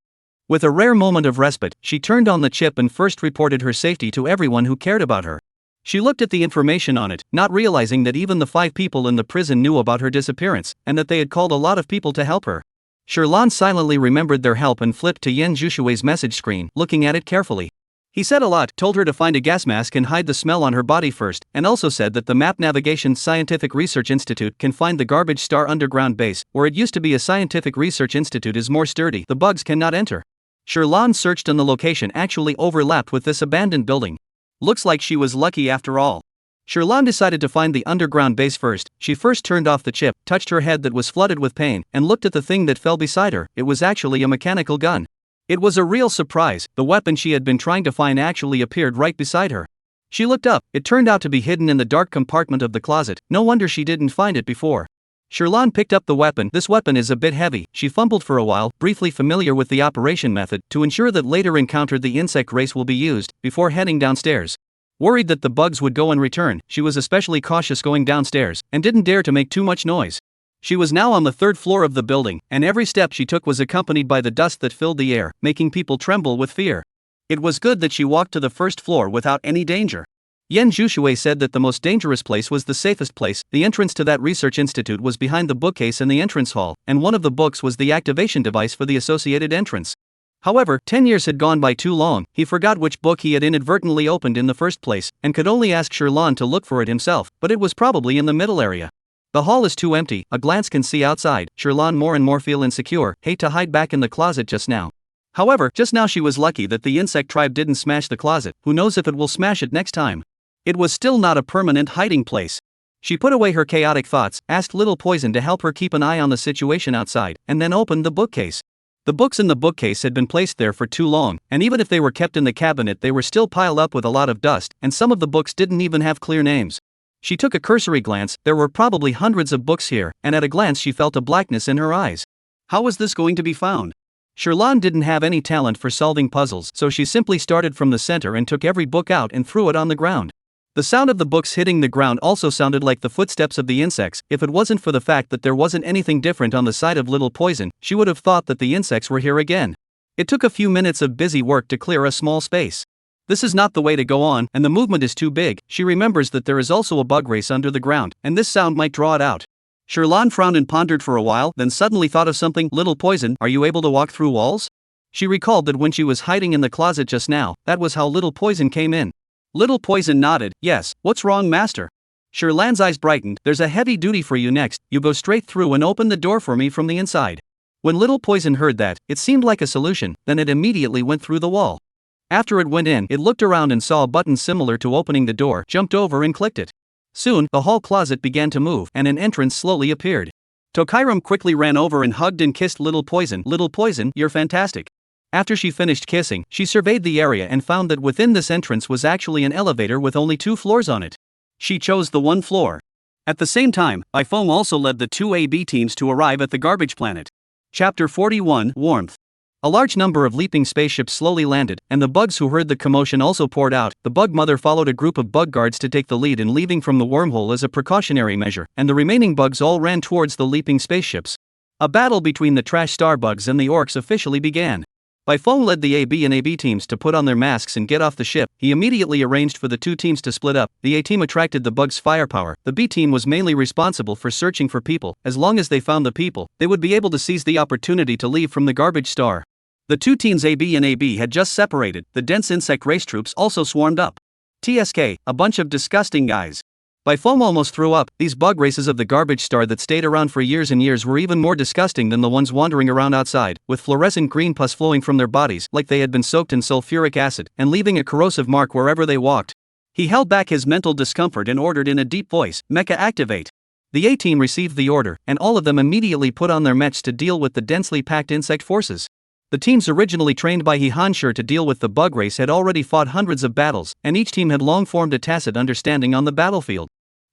With a rare moment of respite, she turned on the chip and first reported her safety to everyone who cared about her. She looked at the information on it, not realizing that even the 5 people in the prison knew about her disappearance, and that they had called a lot of people to help her. Shirlan silently remembered their help and flipped to Yen Jushui's message screen, looking at it carefully. He said a lot, told her to find a gas mask and hide the smell on her body first, and also said that the Map Navigation Scientific Research Institute can find the Garbage Star underground base, where it used to be a scientific research institute, is more sturdy. The bugs cannot enter. Shirlan searched and the location actually overlapped with this abandoned building. Looks like she was lucky after all. Shirlan decided to find the underground base first. She first turned off the chip, touched her head that was flooded with pain, and looked at the thing that fell beside her. It was actually a mechanical gun. It was a real surprise. The weapon she had been trying to find actually appeared right beside her. She looked up. It turned out to be hidden in the dark compartment of the closet. No wonder she didn't find it before. Shirlan picked up the weapon. This weapon is a bit heavy. She fumbled for a while, briefly familiar with the operation method, to ensure that later encountered the insect race will be used, before heading downstairs. Worried that the bugs would go and return, she was especially cautious going downstairs, and didn't dare to make too much noise. She was now on the 3rd floor of the building, and every step she took was accompanied by the dust that filled the air, making people tremble with fear. It was good that she walked to the 1st floor without any danger. Yen Jushui said that the most dangerous place was the safest place. The entrance to that research institute was behind the bookcase in the entrance hall, and one of the books was the activation device for the associated entrance. However, 10 years had gone by too long. He forgot which book he had inadvertently opened in the first place, and could only ask Shirlan to look for it himself, but it was probably in the middle area. The hall is too empty, a glance can see outside. Shirlan more and more feel insecure, hate to hide back in the closet just now. However, just now she was lucky that the insect tribe didn't smash the closet. Who knows if it will smash it next time. It was still not a permanent hiding place. She put away her chaotic thoughts, asked Little Poison to help her keep an eye on the situation outside, and then opened the bookcase. The books in the bookcase had been placed there for too long, and even if they were kept in the cabinet, they were still piled up with a lot of dust, and some of the books didn't even have clear names. She took a cursory glance. There were probably hundreds of books here, and at a glance she felt a blackness in her eyes. How was this going to be found? Sherlon didn't have any talent for solving puzzles, so she simply started from the center and took every book out and threw it on the ground. The sound of the books hitting the ground also sounded like the footsteps of the insects. If it wasn't for the fact that there wasn't anything different on the side of Little Poison, she would have thought that the insects were here again. It took a few minutes of busy work to clear a small space. This is not the way to go on, and the movement is too big. She remembers that there is also a bug race under the ground, and this sound might draw it out. Sherlon frowned and pondered for a while, then suddenly thought of something. Little Poison, are you able to walk through walls? She recalled that when she was hiding in the closet just now, that was how Little Poison came in. Little Poison nodded. Yes, what's wrong, master? Sherlon's eyes brightened. There's a heavy duty for you next. You go straight through and open the door for me from the inside. When Little Poison heard that, it seemed like a solution, then it immediately went through the wall. After it went in, it looked around and saw a button similar to opening the door, jumped over and clicked it. Soon, the hall closet began to move, and an entrance slowly appeared. Tokairam quickly ran over and hugged and kissed Little Poison. Little Poison, you're fantastic. After she finished kissing, she surveyed the area and found that within this entrance was actually an elevator with only 2 floors on it. She chose the 1 floor. At the same time, Baifeng also led the 2 AB teams to arrive at the garbage planet. Chapter 41, Warmth. A large number of leaping spaceships slowly landed, and the bugs who heard the commotion also poured out. The bug mother followed a group of bug guards to take the lead in leaving from the wormhole as a precautionary measure, and the remaining bugs all ran towards the leaping spaceships. A battle between the trash star bugs and the orcs officially began. Baifeng led the AB and AB teams to put on their masks and get off the ship. He immediately arranged for the 2 teams to split up. The A team attracted the bugs' firepower. The B team was mainly responsible for searching for people. As long as they found the people, they would be able to seize the opportunity to leave from the garbage star. The 2 teams AB and AB had just separated. The dense insect race troops also swarmed up. TSK, a bunch of disgusting guys. Baifeng almost threw up. These bug races of the garbage star that stayed around for years and years were even more disgusting than the ones wandering around outside, with fluorescent green pus flowing from their bodies like they had been soaked in sulfuric acid, and leaving a corrosive mark wherever they walked. He held back his mental discomfort and ordered in a deep voice, "Mecha activate." The A team received the order, and all of them immediately put on their mechs to deal with the densely packed insect forces. The teams originally trained by He Hanshur to deal with the bug race had already fought hundreds of battles, and each team had long formed a tacit understanding on the battlefield.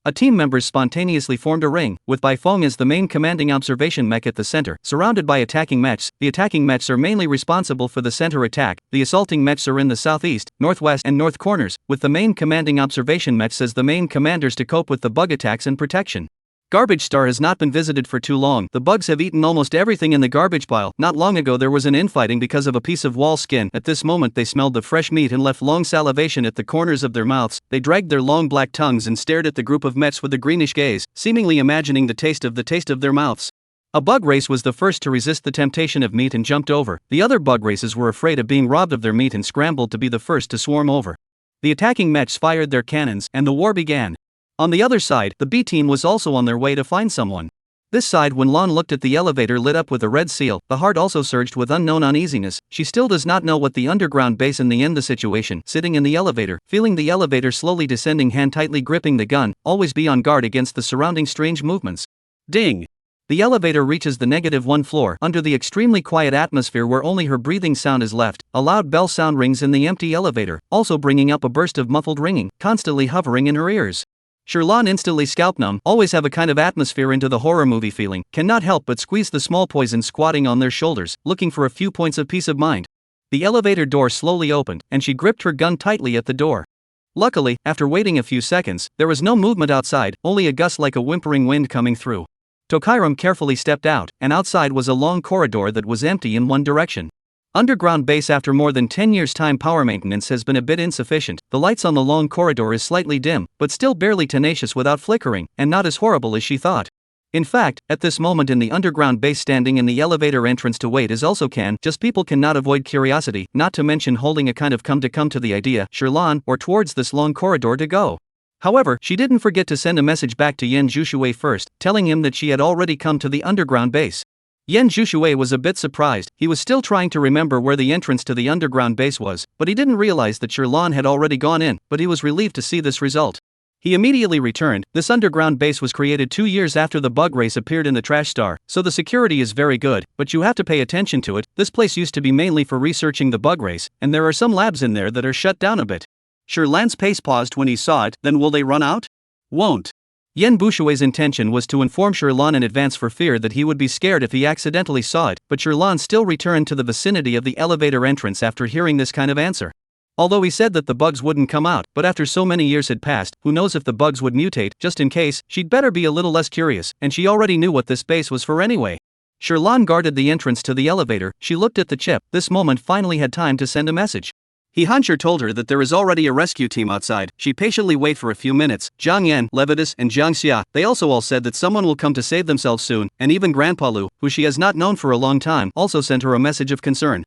A team members spontaneously formed a ring, with Baifeng as the main commanding observation mech at the center, surrounded by attacking mechs. The attacking mechs are mainly responsible for the center attack. The assaulting mechs are in the southeast, northwest, and north corners, with the main commanding observation mechs as the main commanders to cope with the bug attacks and protection. Garbage Star has not been visited for too long. The bugs have eaten almost everything in the garbage pile. Not long ago there was an infighting because of a piece of wall skin. At this moment they smelled the fresh meat and left long salivation at the corners of their mouths. They dragged their long black tongues and stared at the group of mets with a greenish gaze, seemingly imagining the taste of their mouths. A bug race was the first to resist the temptation of meat and jumped over. The other bug races were afraid of being robbed of their meat and scrambled to be the first to swarm over. The attacking mets fired their cannons, and the war began. On the other side, the B team was also on their way to find someone. This side, when Lon looked at the elevator lit up with a red seal, the heart also surged with unknown uneasiness. She still does not know what the underground base in the situation. Sitting in the elevator, feeling the elevator slowly descending, hand tightly gripping the gun, always be on guard against the surrounding strange movements. Ding! The elevator reaches the -1 floor. Under the extremely quiet atmosphere where only her breathing sound is left, a loud bell sound rings in the empty elevator, also bringing up a burst of muffled ringing, constantly hovering in her ears. Sherlon, instantly scalp numb, always have a kind of atmosphere into the horror movie feeling, cannot help but squeeze the small poison squatting on their shoulders, looking for a few points of peace of mind. The elevator door slowly opened, and she gripped her gun tightly at the door. Luckily, after waiting a few seconds, there was no movement outside, only a gust like a whimpering wind coming through. Tokairam carefully stepped out, and outside was a long corridor that was empty in one direction. Underground base. After more than 10 years' time, power maintenance has been a bit insufficient. The lights on the long corridor is slightly dim, but still barely tenacious without flickering, and not as horrible as she thought. In fact, at this moment in the underground base, standing in the elevator entrance to wait is also just people cannot avoid curiosity, not to mention holding a kind of come to the idea, Sherlon, or towards this long corridor to go. However, she didn't forget to send a message back to Yen Jushui first, telling him that she had already come to the underground base. Yen Zhuxue was a bit surprised. He was still trying to remember where the entrance to the underground base was, but he didn't realize that Sherlan had already gone in, but he was relieved to see this result. He immediately returned. This underground base was created 2 years after the bug race appeared in the trash star, so the security is very good, but you have to pay attention to it. This place used to be mainly for researching the bug race, and there are some labs in there that are shut down a bit. Sherlan's pace paused when he saw it. Then will they run out? Won't. Yen Bushue's intention was to inform Sherlan in advance for fear that he would be scared if he accidentally saw it, but Sherlan still returned to the vicinity of the elevator entrance after hearing this kind of answer. Although he said that the bugs wouldn't come out, but after so many years had passed, who knows if the bugs would mutate. Just in case, she'd better be a little less curious, and she already knew what this base was for anyway. Sherlan guarded the entrance to the elevator. She looked at the chip. This moment finally had time to send a message. He Hansher told her that there is already a rescue team outside. She patiently waited for a few minutes. Zhang Yan, Levitas, and Jiang Xia, they also all said that someone will come to save themselves soon, and even Grandpa Lu, who she has not known for a long time, also sent her a message of concern.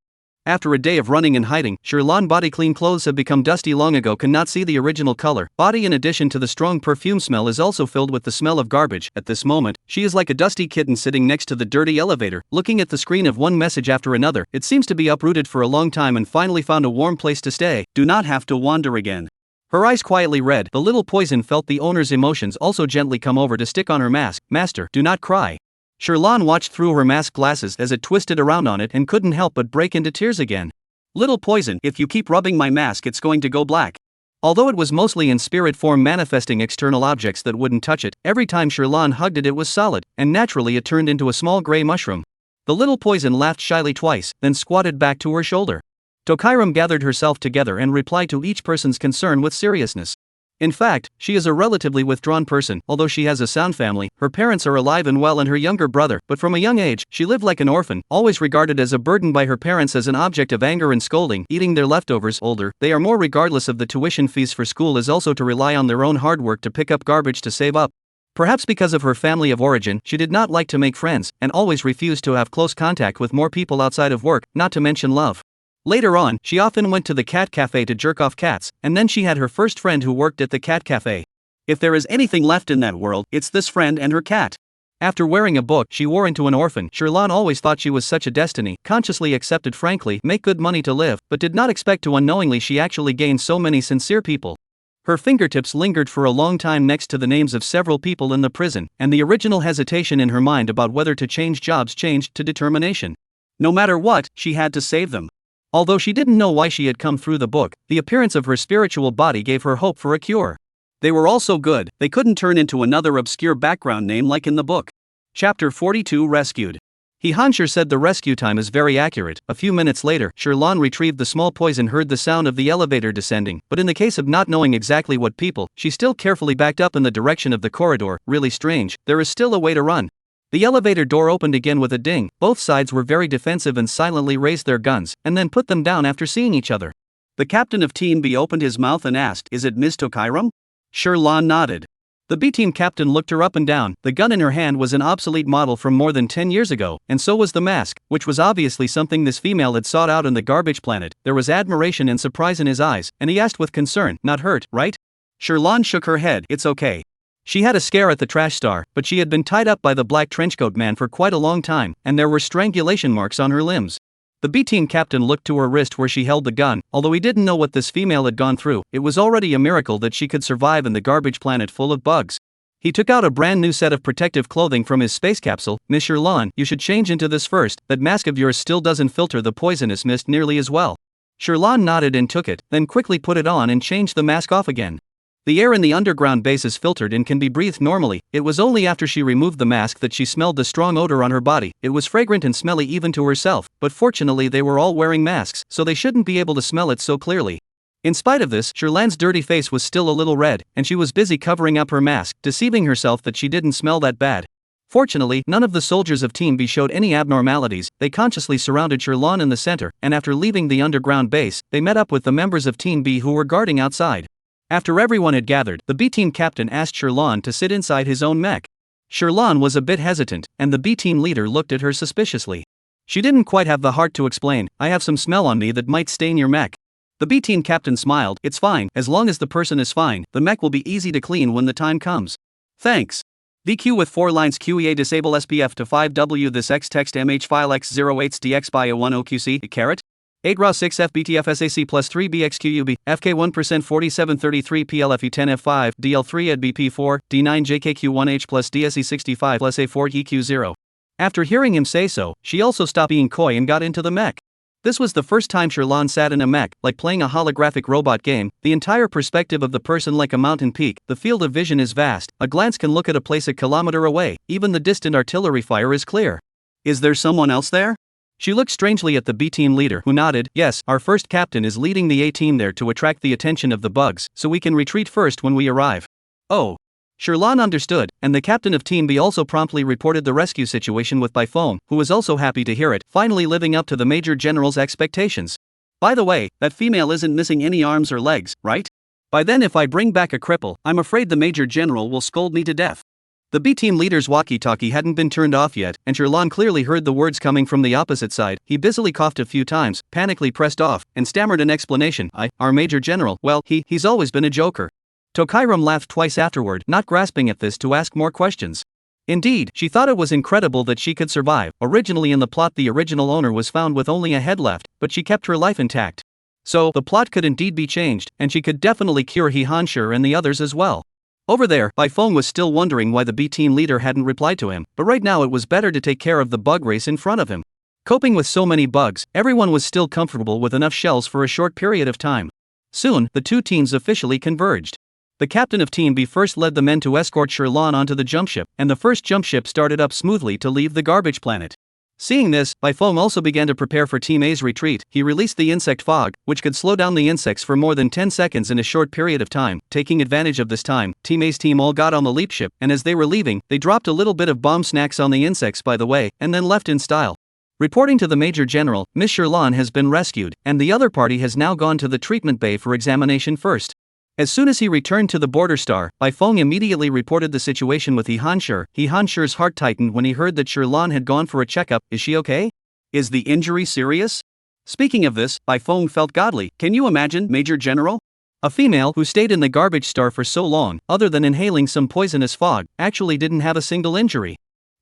After a day of running and hiding, Sherlan body clean clothes have become dusty long ago, cannot see the original color. Body in addition to the strong perfume smell is also filled with the smell of garbage. At this moment, she is like a dusty kitten sitting next to the dirty elevator, looking at the screen of one message after another. It seems to be uprooted for a long time and finally found a warm place to stay. Do not have to wander again. Her eyes quietly read. The little poison felt the owner's emotions also gently come over to stick on her mask. Master, do not cry. Sherlan watched through her mask glasses as it twisted around on it and couldn't help but break into tears again. Little poison, if you keep rubbing my mask it's going to go black. Although it was mostly in spirit form manifesting external objects that wouldn't touch it, every time Sherlan hugged it was solid, and naturally it turned into a small gray mushroom. The little poison laughed shyly twice, then squatted back to her shoulder. Tokairam gathered herself together and replied to each person's concern with seriousness. In fact, she is a relatively withdrawn person. Although she has a sound family, her parents are alive and well, and her younger brother, but from a young age, she lived like an orphan, always regarded as a burden by her parents, as an object of anger and scolding, eating their leftovers. Older, they are more regardless of the tuition fees for school is also to rely on their own hard work to pick up garbage to save up. Perhaps because of her family of origin, she did not like to make friends, and always refused to have close contact with more people outside of work, not to mention love. Later on, she often went to the cat cafe to jerk off cats, and then she had her first friend who worked at the cat cafe. If there is anything left in that world, it's this friend and her cat. After wearing a book she wore into an orphan, Sherlan always thought she was such a destiny, consciously accepted frankly, make good money to live, but did not expect to unknowingly she actually gained so many sincere people. Her fingertips lingered for a long time next to the names of several people in the prison, and the original hesitation in her mind about whether to change jobs changed to determination. No matter what, she had to save them. Although she didn't know why she had come through the book, the appearance of her spiritual body gave her hope for a cure. They were all so good, they couldn't turn into another obscure background name like in the book. Chapter 42 Rescued. He Hansher said the rescue time is very accurate. A few minutes later, Sherlan retrieved the small poison, heard the sound of the elevator descending, but in the case of not knowing exactly what people, she still carefully backed up in the direction of the corridor. Really strange, there is still a way to run. The elevator door opened again with a ding. Both sides were very defensive and silently raised their guns, and then put them down after seeing each other. The captain of Team B opened his mouth and asked, "Is it Ms. Tokairam?" Sherlan nodded. The B-team captain looked her up and down. The gun in her hand was an obsolete model from more than 10 years ago, and so was the mask, which was obviously something this female had sought out in the garbage planet. There was admiration and surprise in his eyes, and he asked with concern, "Not hurt, right?" Sherlan shook her head. "It's okay." She had a scare at the trash star, but she had been tied up by the black trenchcoat man for quite a long time, and there were strangulation marks on her limbs. The B-team captain looked to her wrist where she held the gun. Although he didn't know what this female had gone through, it was already a miracle that she could survive in the garbage planet full of bugs. He took out a brand new set of protective clothing from his space capsule. "Miss Sherlan, you should change into this first. That mask of yours still doesn't filter the poisonous mist nearly as well." Sherlan nodded and took it, then quickly put it on and changed the mask off again. The air in the underground base is filtered and can be breathed normally. It was only after she removed the mask that she smelled the strong odor on her body. It was fragrant and smelly even to herself, but fortunately they were all wearing masks, so they shouldn't be able to smell it so clearly. In spite of this, Sherlan's dirty face was still a little red, and she was busy covering up her mask, deceiving herself that she didn't smell that bad. Fortunately, none of the soldiers of Team B showed any abnormalities. They consciously surrounded Sherlan in the center, and after leaving the underground base, they met up with the members of Team B who were guarding outside. After everyone had gathered, the B-team captain asked Sherlan to sit inside his own mech. Sherlan was a bit hesitant, and the B-team leader looked at her suspiciously. She didn't quite have the heart to explain, "I have some smell on me that might stain your mech." The B-team captain smiled, "It's fine, as long as the person is fine, the mech will be easy to clean when the time comes." "Thanks." VQ with 4 lines QEA disable SPF to 5W this X text MH file X08 DX by A10QC caret 8 RAW 6 FBTFSAC plus 3 BXQUB FK 1% 4733 PLFE 10 F5 DL3 EDBP4 D9 JKQ1H plus DSE 65 plus A4 EQ0. After hearing him say so, she also stopped being coy and got into the mech. This was the first time Sherlan sat in a mech, like playing a holographic robot game, the entire perspective of the person like a mountain peak, the field of vision is vast, a glance can look at a place a kilometer away, even the distant artillery fire is clear. Is there someone else there? She looked strangely at the B-team leader who nodded, yes, our first captain is leading the A-team there to attract the attention of the bugs, so we can retreat first when we arrive. Oh. Sherlan understood, and the captain of Team B also promptly reported the rescue situation with by phone, who was also happy to hear it, finally living up to the Major General's expectations. By the way, that female isn't missing any arms or legs, right? By then if I bring back a cripple, I'm afraid the Major General will scold me to death. The B-team leader's walkie-talkie hadn't been turned off yet, and Sherlan clearly heard the words coming from the opposite side. He busily coughed a few times, panically pressed off, and stammered an explanation. Our Major General, well, he's always been a joker. Tokairam laughed twice afterward, not grasping at this to ask more questions. Indeed, she thought it was incredible that she could survive. Originally in the plot the original owner was found with only a head left, but she kept her life intact. So, the plot could indeed be changed, and she could definitely cure Hansher and the others as well. Over there, by phone was still wondering why the B-team leader hadn't replied to him, but right now it was better to take care of the bug race in front of him. Coping with so many bugs, everyone was still comfortable with enough shells for a short period of time. Soon, the two teams officially converged. The captain of Team B first led the men to escort Sherlan onto the jump ship, and the first jump ship started up smoothly to leave the garbage planet. Seeing this, Bifong also began to prepare for Team A's retreat. He released the insect fog, which could slow down the insects for more than 10 seconds in a short period of time. Taking advantage of this time, Team A's team all got on the leap ship, and as they were leaving, they dropped a little bit of bomb snacks on the insects by the way, and then left in style. Reporting to the Major General, Miss Sherlan has been rescued, and the other party has now gone to the treatment bay for examination first. As soon as he returned to the border star, Bifong immediately reported the situation with Hansher. Hansher's heart tightened when he heard that Sherlan had gone for a checkup. Is she okay? Is the injury serious? Speaking of this, Bifong felt godly. Can you imagine, Major General? A female who stayed in the garbage star for so long, other than inhaling some poisonous fog, actually didn't have a single injury.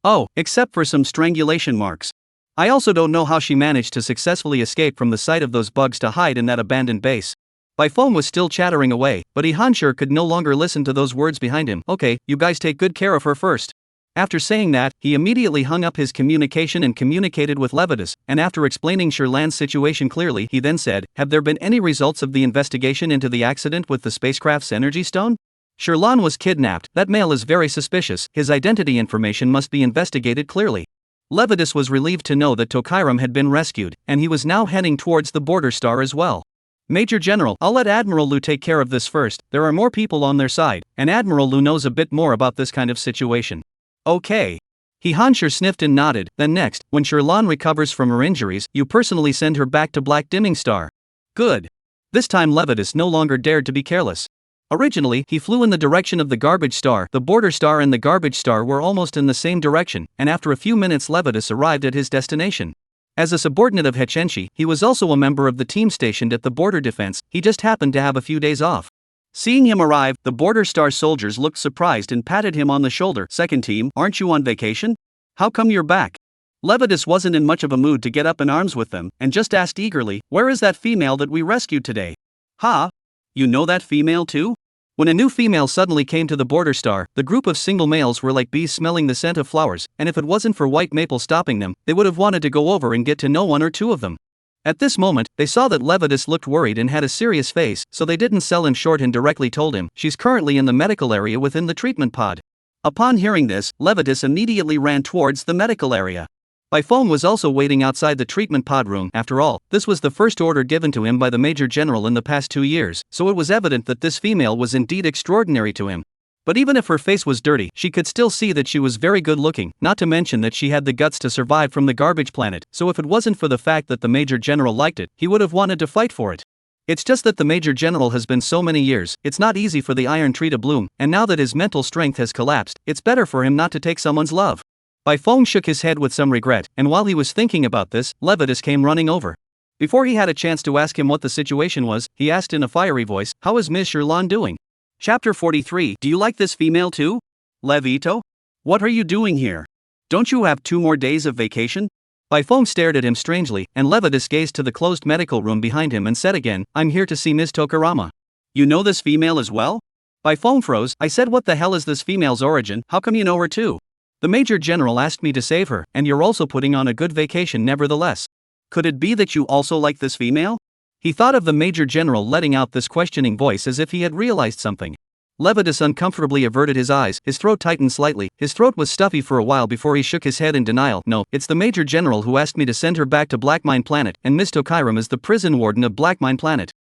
Oh, except for some strangulation marks. I also don't know how she managed to successfully escape from the sight of those bugs to hide in that abandoned base. Bifong was still chattering away, but Hansher could no longer listen to those words behind him. Okay, you guys take good care of her first. After saying that, he immediately hung up his communication and communicated with Levitas, and after explaining Sherlan's situation clearly, he then said, have there been any results of the investigation into the accident with the spacecraft's energy stone? Sherlan was kidnapped. That male is very suspicious. His identity information must be investigated clearly. Levitas was relieved to know that Tokairam had been rescued, and he was now heading towards the border star as well. Major General, I'll let Admiral Lu take care of this first. There are more people on their side, and Admiral Lu knows a bit more about this kind of situation. Okay. Hansher sniffed and nodded. Then next, when Sherlan recovers from her injuries, you personally send her back to Black Dimming Star. Good. This time Levitas no longer dared to be careless. Originally, he flew in the direction of the garbage star. The border star and the garbage star were almost in the same direction, and after a few minutes Levitas arrived at his destination. As a subordinate of Hechenshi, he was also a member of the team stationed at the border defense. He just happened to have a few days off. Seeing him arrive, the border star soldiers looked surprised and patted him on the shoulder. Second team, aren't you on vacation? How come you're back? Levitas wasn't in much of a mood to get up in arms with them, and just asked eagerly, where is that female that we rescued today? Ha? You know that female too? When a new female suddenly came to the border star, the group of single males were like bees smelling the scent of flowers, and if it wasn't for White Maple stopping them, they would have wanted to go over and get to know one or two of them. At this moment, they saw that Levitas looked worried and had a serious face, so they didn't sell him short and directly told him, she's currently in the medical area within the treatment pod. Upon hearing this, Levitas immediately ran towards the medical area. Bifong was also waiting outside the treatment pod room. After all, this was the first order given to him by the Major General in the past 2 years, so it was evident that this female was indeed extraordinary to him. But even if her face was dirty, she could still see that she was very good looking, not to mention that she had the guts to survive from the garbage planet, so if it wasn't for the fact that the Major General liked it, he would have wanted to fight for it. It's just that the Major General has been so many years, it's not easy for the iron tree to bloom, and now that his mental strength has collapsed, it's better for him not to take someone's love. Bifong shook his head with some regret, and while he was thinking about this, Levitas came running over. Before he had a chance to ask him what the situation was, he asked in a fiery voice, how is Ms. Sherlan doing? Chapter 43. Do you like this female too? Levito? What are you doing here? Don't you have 2 more days of vacation? Byphone stared at him strangely, and Levitas gazed to the closed medical room behind him and said again, I'm here to see Ms. Tokarama. You know this female as well? Byphone froze. I said, what the hell is this female's origin? How come you know her too? The Major General asked me to save her, and you're also putting on a good vacation nevertheless. Could it be that you also like this female? He thought of the Major General letting out this questioning voice as if he had realized something. Levitas uncomfortably averted his eyes, his throat tightened slightly, his throat was stuffy for a while before he shook his head in denial. No, it's the Major General who asked me to send her back to Blackmine Planet, and Miss Tokiram is the prison warden of Blackmine Planet.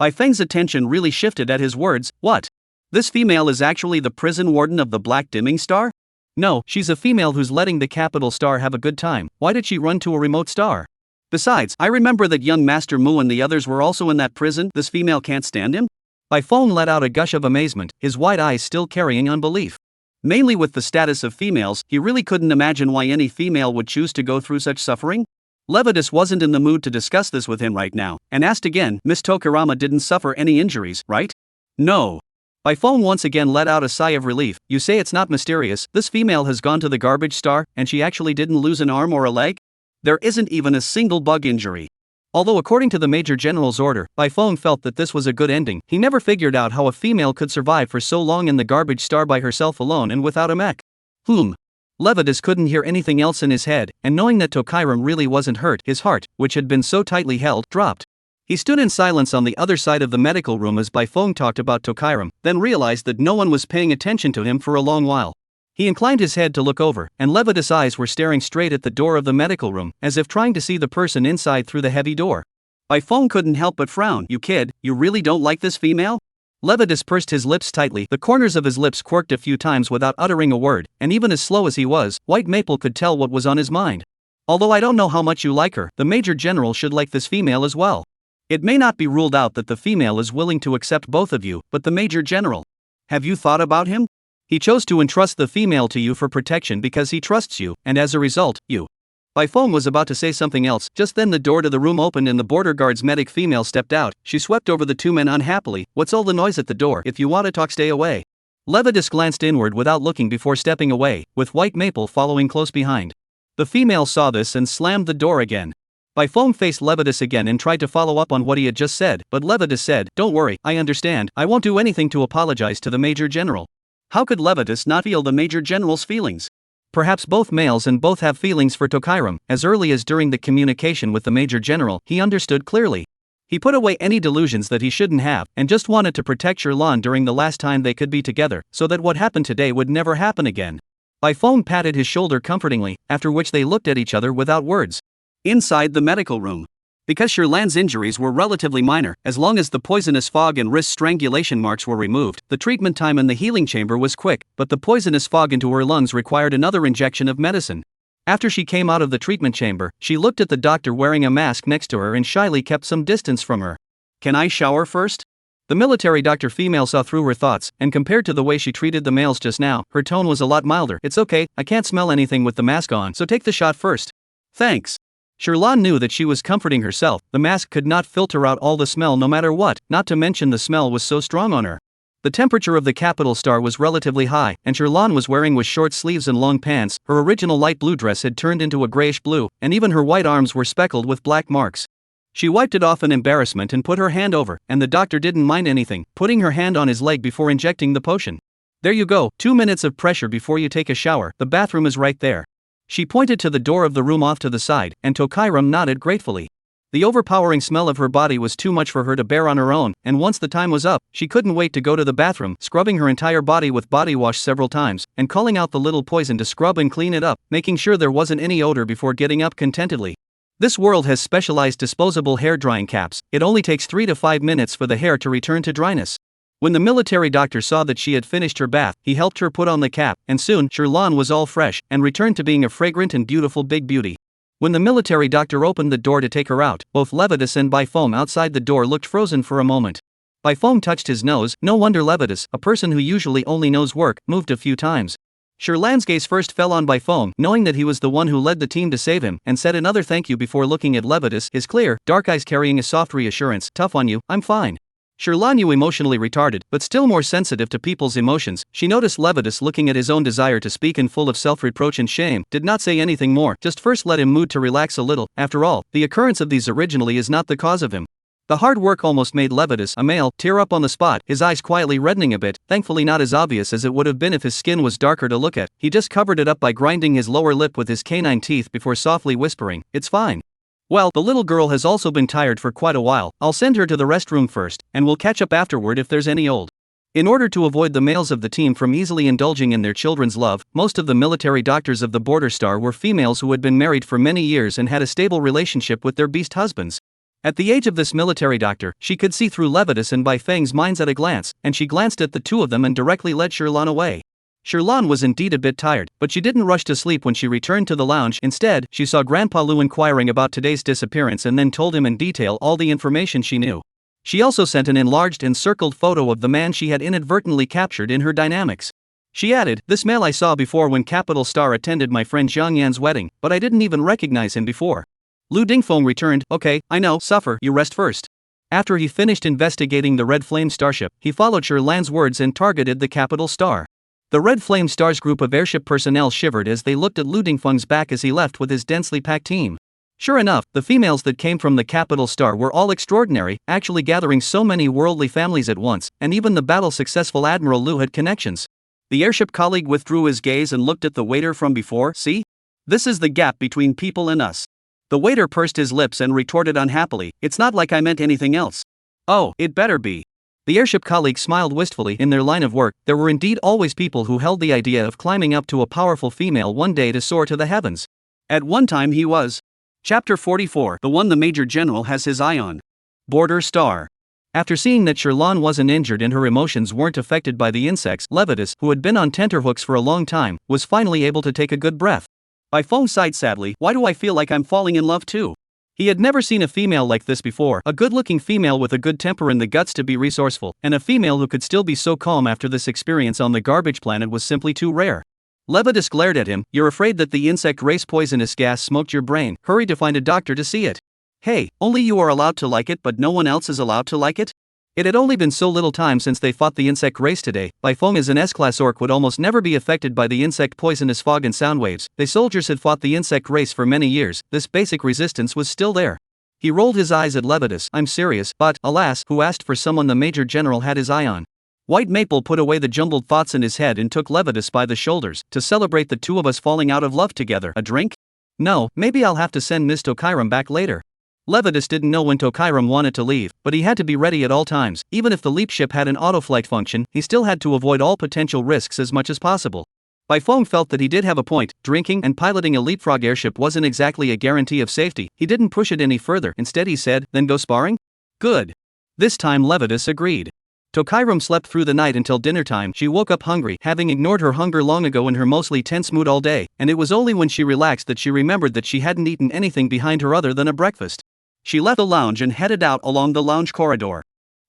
Byfeng's attention really shifted at his words. What? This female is actually the prison warden of the Black Dimming Star? No, she's a female who's letting the capital star have a good time. Why did she run to a remote star? Besides, I remember that young Master Mu and the others were also in that prison. This female can't stand him? Byphone let out a gush of amazement, his wide eyes still carrying unbelief. Mainly with the status of females, he really couldn't imagine why any female would choose to go through such suffering. Levitas wasn't in the mood to discuss this with him right now, and asked again, Miss Tokarama didn't suffer any injuries, right? No. Byphone once again let out a sigh of relief. You say it's not mysterious, this female has gone to the garbage star, and she actually didn't lose an arm or a leg? There isn't even a single bug injury. Although according to the Major General's order, Byphone felt that this was a good ending, he never figured out how a female could survive for so long in the garbage star by herself alone and without a mech. Levitas couldn't hear anything else in his head, and knowing that Tokiram really wasn't hurt, his heart, which had been so tightly held, dropped. He stood in silence on the other side of the medical room as Byphone talked about Tokiram, then realized that no one was paying attention to him for a long while. He inclined his head to look over, and Levitas' eyes were staring straight at the door of the medical room, as if trying to see the person inside through the heavy door. Byphone couldn't help but frown. You kid, you really don't like this female? Levitas pursed his lips tightly, the corners of his lips quirked a few times without uttering a word, and even as slow as he was, White Maple could tell what was on his mind. Although I don't know how much you like her, the Major General should like this female as well. It may not be ruled out that the female is willing to accept both of you, but the Major General. Have you thought about him? He chose to entrust the female to you for protection because he trusts you, and as a result, you. Byphone was about to say something else, just then the door to the room opened and the border guard's medic female stepped out. She swept over the 2 men unhappily. What's all the noise at the door? If you want to talk, stay away. Levitas glanced inward without looking before stepping away, with White Maple following close behind. The female saw this and slammed the door again. Byphone faced Levitas again and tried to follow up on what he had just said, but Levitas said, Don't worry, I understand, I won't do anything to apologize to the Major General. How could Levitas not feel the Major General's feelings? Perhaps both males and both have feelings for Tokiram. As early as during the communication with the Major General, he understood clearly. He put away any delusions that he shouldn't have, and just wanted to protect Sherlan during the last time they could be together, so that what happened today would never happen again. Byphone patted his shoulder comfortingly, after which they looked at each other without words. Inside the medical room. Because Sherlan's injuries were relatively minor, as long as the poisonous fog and wrist strangulation marks were removed, the treatment time in the healing chamber was quick, but the poisonous fog into her lungs required another injection of medicine. After she came out of the treatment chamber, she looked at the doctor wearing a mask next to her and shyly kept some distance from her. Can I shower first? The military doctor female saw through her thoughts, and compared to the way she treated the males just now, her tone was a lot milder. It's okay, I can't smell anything with the mask on, so take the shot first. Thanks. Sherlan knew that she was comforting herself. The mask could not filter out all the smell no matter what, not to mention the smell was so strong on her. The temperature of the capital star was relatively high, and Sherlan was wearing with short sleeves and long pants. Her original light blue dress had turned into a grayish blue, and even her white arms were speckled with black marks. She wiped it off in embarrassment and put her hand over, and the doctor didn't mind anything, putting her hand on his leg before injecting the potion. There you go, 2 minutes of pressure before you take a shower, the bathroom is right there. She pointed to the door of the room off to the side, and Tokiram nodded gratefully. The overpowering smell of her body was too much for her to bear on her own, and once the time was up, she couldn't wait to go to the bathroom, scrubbing her entire body with body wash several times, and calling out the little poison to scrub and clean it up, making sure there wasn't any odor before getting up contentedly. This world has specialized disposable hair drying caps. It only takes 3 to 5 minutes for the hair to return to dryness. When the military doctor saw that she had finished her bath, he helped her put on the cap, and soon, Sherlan was all fresh, and returned to being a fragrant and beautiful big beauty. When the military doctor opened the door to take her out, both Levitas and Byphone outside the door looked frozen for a moment. Byphone touched his nose. No wonder Levitas, a person who usually only knows work, moved a few times. Sherlan's gaze first fell on Byphone, knowing that he was the one who led the team to save him, and said another thank you before looking at Levitas, his clear, dark eyes carrying a soft reassurance. Tough on you, I'm fine. Sherla knew emotionally retarded, but still more sensitive to people's emotions. She noticed Levitas looking at his own desire to speak and full of self-reproach and shame, did not say anything more, just first let him mood to relax a little. After all, the occurrence of these originally is not the cause of him. The hard work almost made Levitas, a male, tear up on the spot, his eyes quietly reddening a bit, thankfully not as obvious as it would have been if his skin was darker to look at. He just covered it up by grinding his lower lip with his canine teeth before softly whispering, "It's fine." Well, the little girl has also been tired for quite a while. I'll send her to the restroom first, and we'll catch up afterward if there's any old. In order to avoid the males of the team from easily indulging in their children's love, most of the military doctors of the Border Star were females who had been married for many years and had a stable relationship with their beast husbands. At the age of this military doctor, she could see through Levitas and Bai Feng's minds at a glance, and she glanced at the two of them and directly led Sherlan away. Sherlan was indeed a bit tired, but she didn't rush to sleep when she returned to the lounge. Instead, she saw Grandpa Lu inquiring about today's disappearance and then told him in detail all the information she knew. She also sent an enlarged and circled photo of the man she had inadvertently captured in her dynamics. She added, "This male I saw before when Capital Star attended my friend Zhang Yan's wedding, but I didn't even recognize him before." Lu Dingfeng returned, "Okay, I know, suffer, you rest first." After he finished investigating the Red Flame starship, he followed Sherlan's words and targeted the Capital Star. The Red Flame Star's group of airship personnel shivered as they looked at Lu Dingfeng's back as he left with his densely packed team. Sure enough, the females that came from the Capital Star were all extraordinary, actually gathering so many worldly families at once, and even the battle-successful Admiral Lu had connections. The airship colleague withdrew his gaze and looked at the waiter from before. "See? This is the gap between people and us." The waiter pursed his lips and retorted unhappily, "It's not like I meant anything else." "Oh, it better be." The airship colleague smiled wistfully. In their line of work, there were indeed always people who held the idea of climbing up to a powerful female one day to soar to the heavens. At one time he was. Chapter 44, the one the Major General has his eye on. Border Star. After seeing that Sherlan wasn't injured and her emotions weren't affected by the insects, Levitas, who had been on tenterhooks for a long time, was finally able to take a good breath. Bai Feng sighed sadly, "Why do I feel like I'm falling in love too?" He had never seen a female like this before, a good-looking female with a good temper and the guts to be resourceful, and a female who could still be so calm after this experience on the garbage planet was simply too rare. Levitas glared at him, "You're afraid that the insect race poisonous gas smoked your brain, hurry to find a doctor to see it." "Hey, only you are allowed to like it but no one else is allowed to like it?" It had only been so little time since they fought the insect race today. Bai Feng as an S-class orc would almost never be affected by the insect poisonous fog and sound waves. The soldiers had fought the insect race for many years, this basic resistance was still there. He rolled his eyes at Levitas, "I'm serious, but, alas, who asked for someone the Major General had his eye on?" White Maple put away the jumbled thoughts in his head and took Levitas by the shoulders, "To celebrate the two of us falling out of love together, a drink? No, maybe I'll have to send Miss Tokairam back later." Levitas didn't know when Tokairam wanted to leave, but he had to be ready at all times. Even if the leap ship had an autoflight function, he still had to avoid all potential risks as much as possible. Bai Feng felt that he did have a point. Drinking and piloting a leapfrog airship wasn't exactly a guarantee of safety. He didn't push it any further. Instead he said, "Then go sparring?" "Good." This time Levitas agreed. Tokairam slept through the night until dinner time. She woke up hungry, having ignored her hunger long ago in her mostly tense mood all day, and it was only when she relaxed that she remembered that she hadn't eaten anything behind her other than a breakfast. She left the lounge and headed out along the lounge corridor.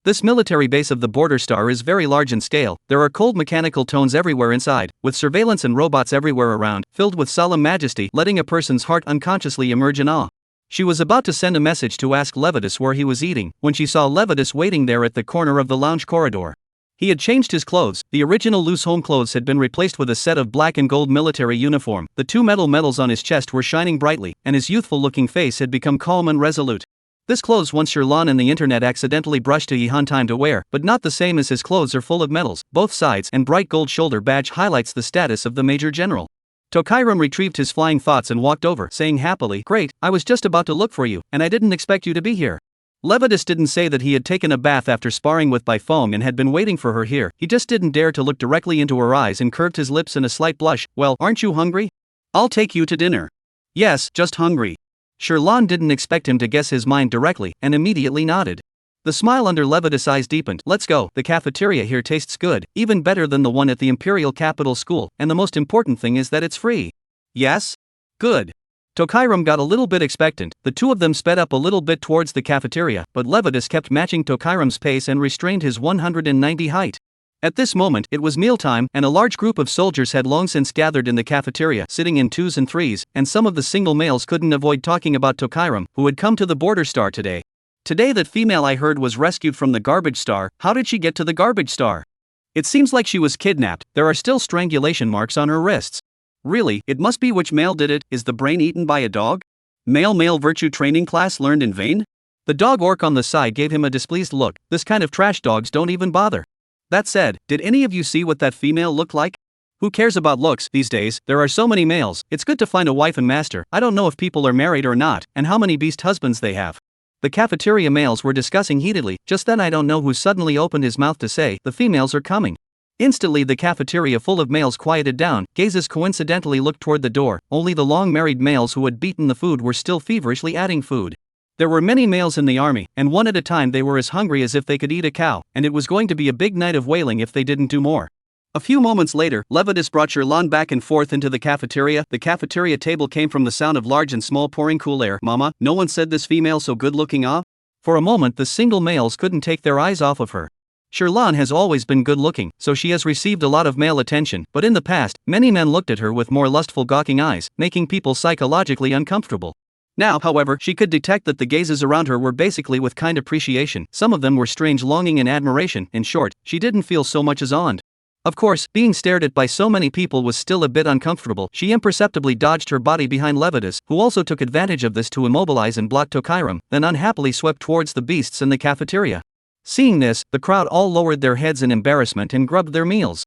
This military base of the Border Star is very large in scale. There are cold mechanical tones everywhere inside, with surveillance and robots everywhere around, filled with solemn majesty, letting a person's heart unconsciously emerge in awe. She was about to send a message to ask Levitas where he was eating, when she saw Levitas waiting there at the corner of the lounge corridor. He had changed his clothes. The original loose home clothes had been replaced with a set of black and gold military uniform. The two metal medals on his chest were shining brightly, and his youthful-looking face had become calm and resolute. This clothes once Sherlan and the internet accidentally brushed to he had time to wear, but not the same as his clothes are full of medals, both sides, and bright gold shoulder badge highlights the status of the Major General. Tokairam retrieved his flying thoughts and walked over, saying happily, "Great, I was just about to look for you, and I didn't expect you to be here." Levitas didn't say that he had taken a bath after sparring with Bai Feng and had been waiting for her here. He just didn't dare to look directly into her eyes and curved his lips in a slight blush. "Well, aren't you hungry? I'll take you to dinner." "Yes, just hungry." Sherlan didn't expect him to guess his mind directly, and immediately nodded. The smile under Levitas' eyes deepened. "Let's go, the cafeteria here tastes good, even better than the one at the Imperial Capital School, and the most important thing is that it's free." "Yes? Good." Tokairam got a little bit expectant. The two of them sped up a little bit towards the cafeteria, but Levitas kept matching Tokairam's pace and restrained his 190 height. At this moment, it was mealtime, and a large group of soldiers had long since gathered in the cafeteria, sitting in twos and threes, and some of the single males couldn't avoid talking about Tokairam, who had come to the Border Star today. Today that female I heard was rescued from the garbage star. How did she get to the garbage star? It seems like she was kidnapped. There are still strangulation marks on her wrists. Really, it must be. Which male did it? Is the brain eaten by a dog? Male virtue training class learned in vain? The dog orc on the side gave him a displeased look. This kind of trash dogs don't even bother. That said, did any of you see what that female looked like? Who cares about looks these days? There are so many males. It's good to find a wife and master. I don't know if people are married or not, and how many beast husbands they have. The cafeteria males were discussing heatedly. Just then I don't know who suddenly opened his mouth to say, "The females are coming." Instantly the cafeteria full of males quieted down. Gazes coincidentally looked toward the door. Only the long-married males who had beaten the food were still feverishly adding food. There were many males in the army, and one at a time they were as hungry as if they could eat a cow, and it was going to be a big night of wailing if they didn't do more. A few moments later, Levitus brought Sherlan back and forth into the cafeteria. The cafeteria table came from the sound of large and small pouring cool air. Mama, no one said this female so good looking, ah? For a moment the single males couldn't take their eyes off of her. Sherlan has always been good looking, so she has received a lot of male attention, but in the past, many men looked at her with more lustful gawking eyes, making people psychologically uncomfortable. Now, however, she could detect that the gazes around her were basically with kind appreciation. Some of them were strange longing and admiration. In short, she didn't feel so much as awed. Of course, being stared at by so many people was still a bit uncomfortable. She imperceptibly dodged her body behind Levitus, who also took advantage of this to immobilize and block Tokairam, then unhappily swept towards the beasts in the cafeteria. Seeing this, the crowd all lowered their heads in embarrassment and grubbed their meals.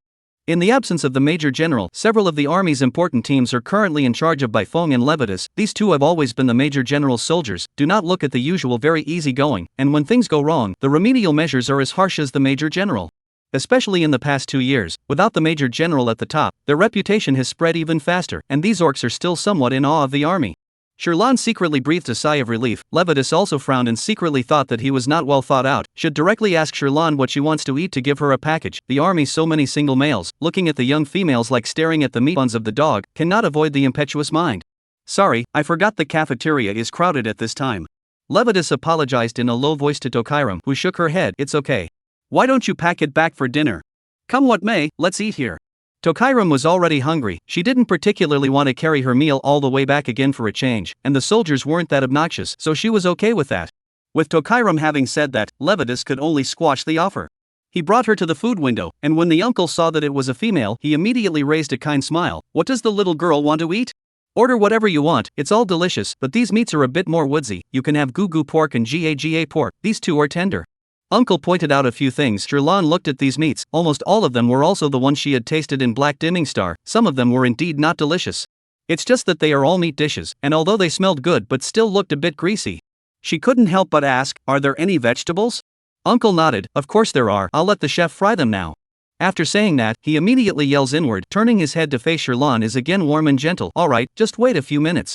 In the absence of the Major General, several of the army's important teams are currently in charge of Baifeng and Levitus. These two have always been the Major General's soldiers, do not look at the usual very easygoing, and when things go wrong, the remedial measures are as harsh as the Major General. Especially in the past 2 years, without the Major General at the top, their reputation has spread even faster, and these orcs are still somewhat in awe of the army. Sherlan secretly breathed a sigh of relief. Levitus also frowned and secretly thought that he was not well thought out. Should directly ask Sherlan what she wants to eat to give her a package. The army, so many single males, looking at the young females like staring at the meat buns of the dog, cannot avoid the impetuous mind. Sorry, I forgot the cafeteria is crowded at this time. Levitus apologized in a low voice to Tokairam, who shook her head. It's okay. Why don't you pack it back for dinner? Come what may, let's eat here. Tokairam was already hungry. She didn't particularly want to carry her meal all the way back again for a change, and the soldiers weren't that obnoxious, so she was okay with that. With Tokairam having said that, Levitus could only squash the offer. He brought her to the food window, and when the uncle saw that it was a female, he immediately raised a kind smile. What does the little girl want to eat? Order whatever you want, it's all delicious, but these meats are a bit more woodsy. You can have goo pork and gaga pork, these two are tender. Uncle pointed out a few things. Sherlan looked at these meats. Almost all of them were also the ones she had tasted in Black Dimming Star. Some of them were indeed not delicious. It's just that they are all meat dishes, and although they smelled good but still looked a bit greasy. She couldn't help but ask, are there any vegetables? Uncle nodded. Of course there are. I'll let the chef fry them now. After saying that, he immediately yells inward, turning his head to face Sherlan is again warm and gentle. Alright, just wait a few minutes.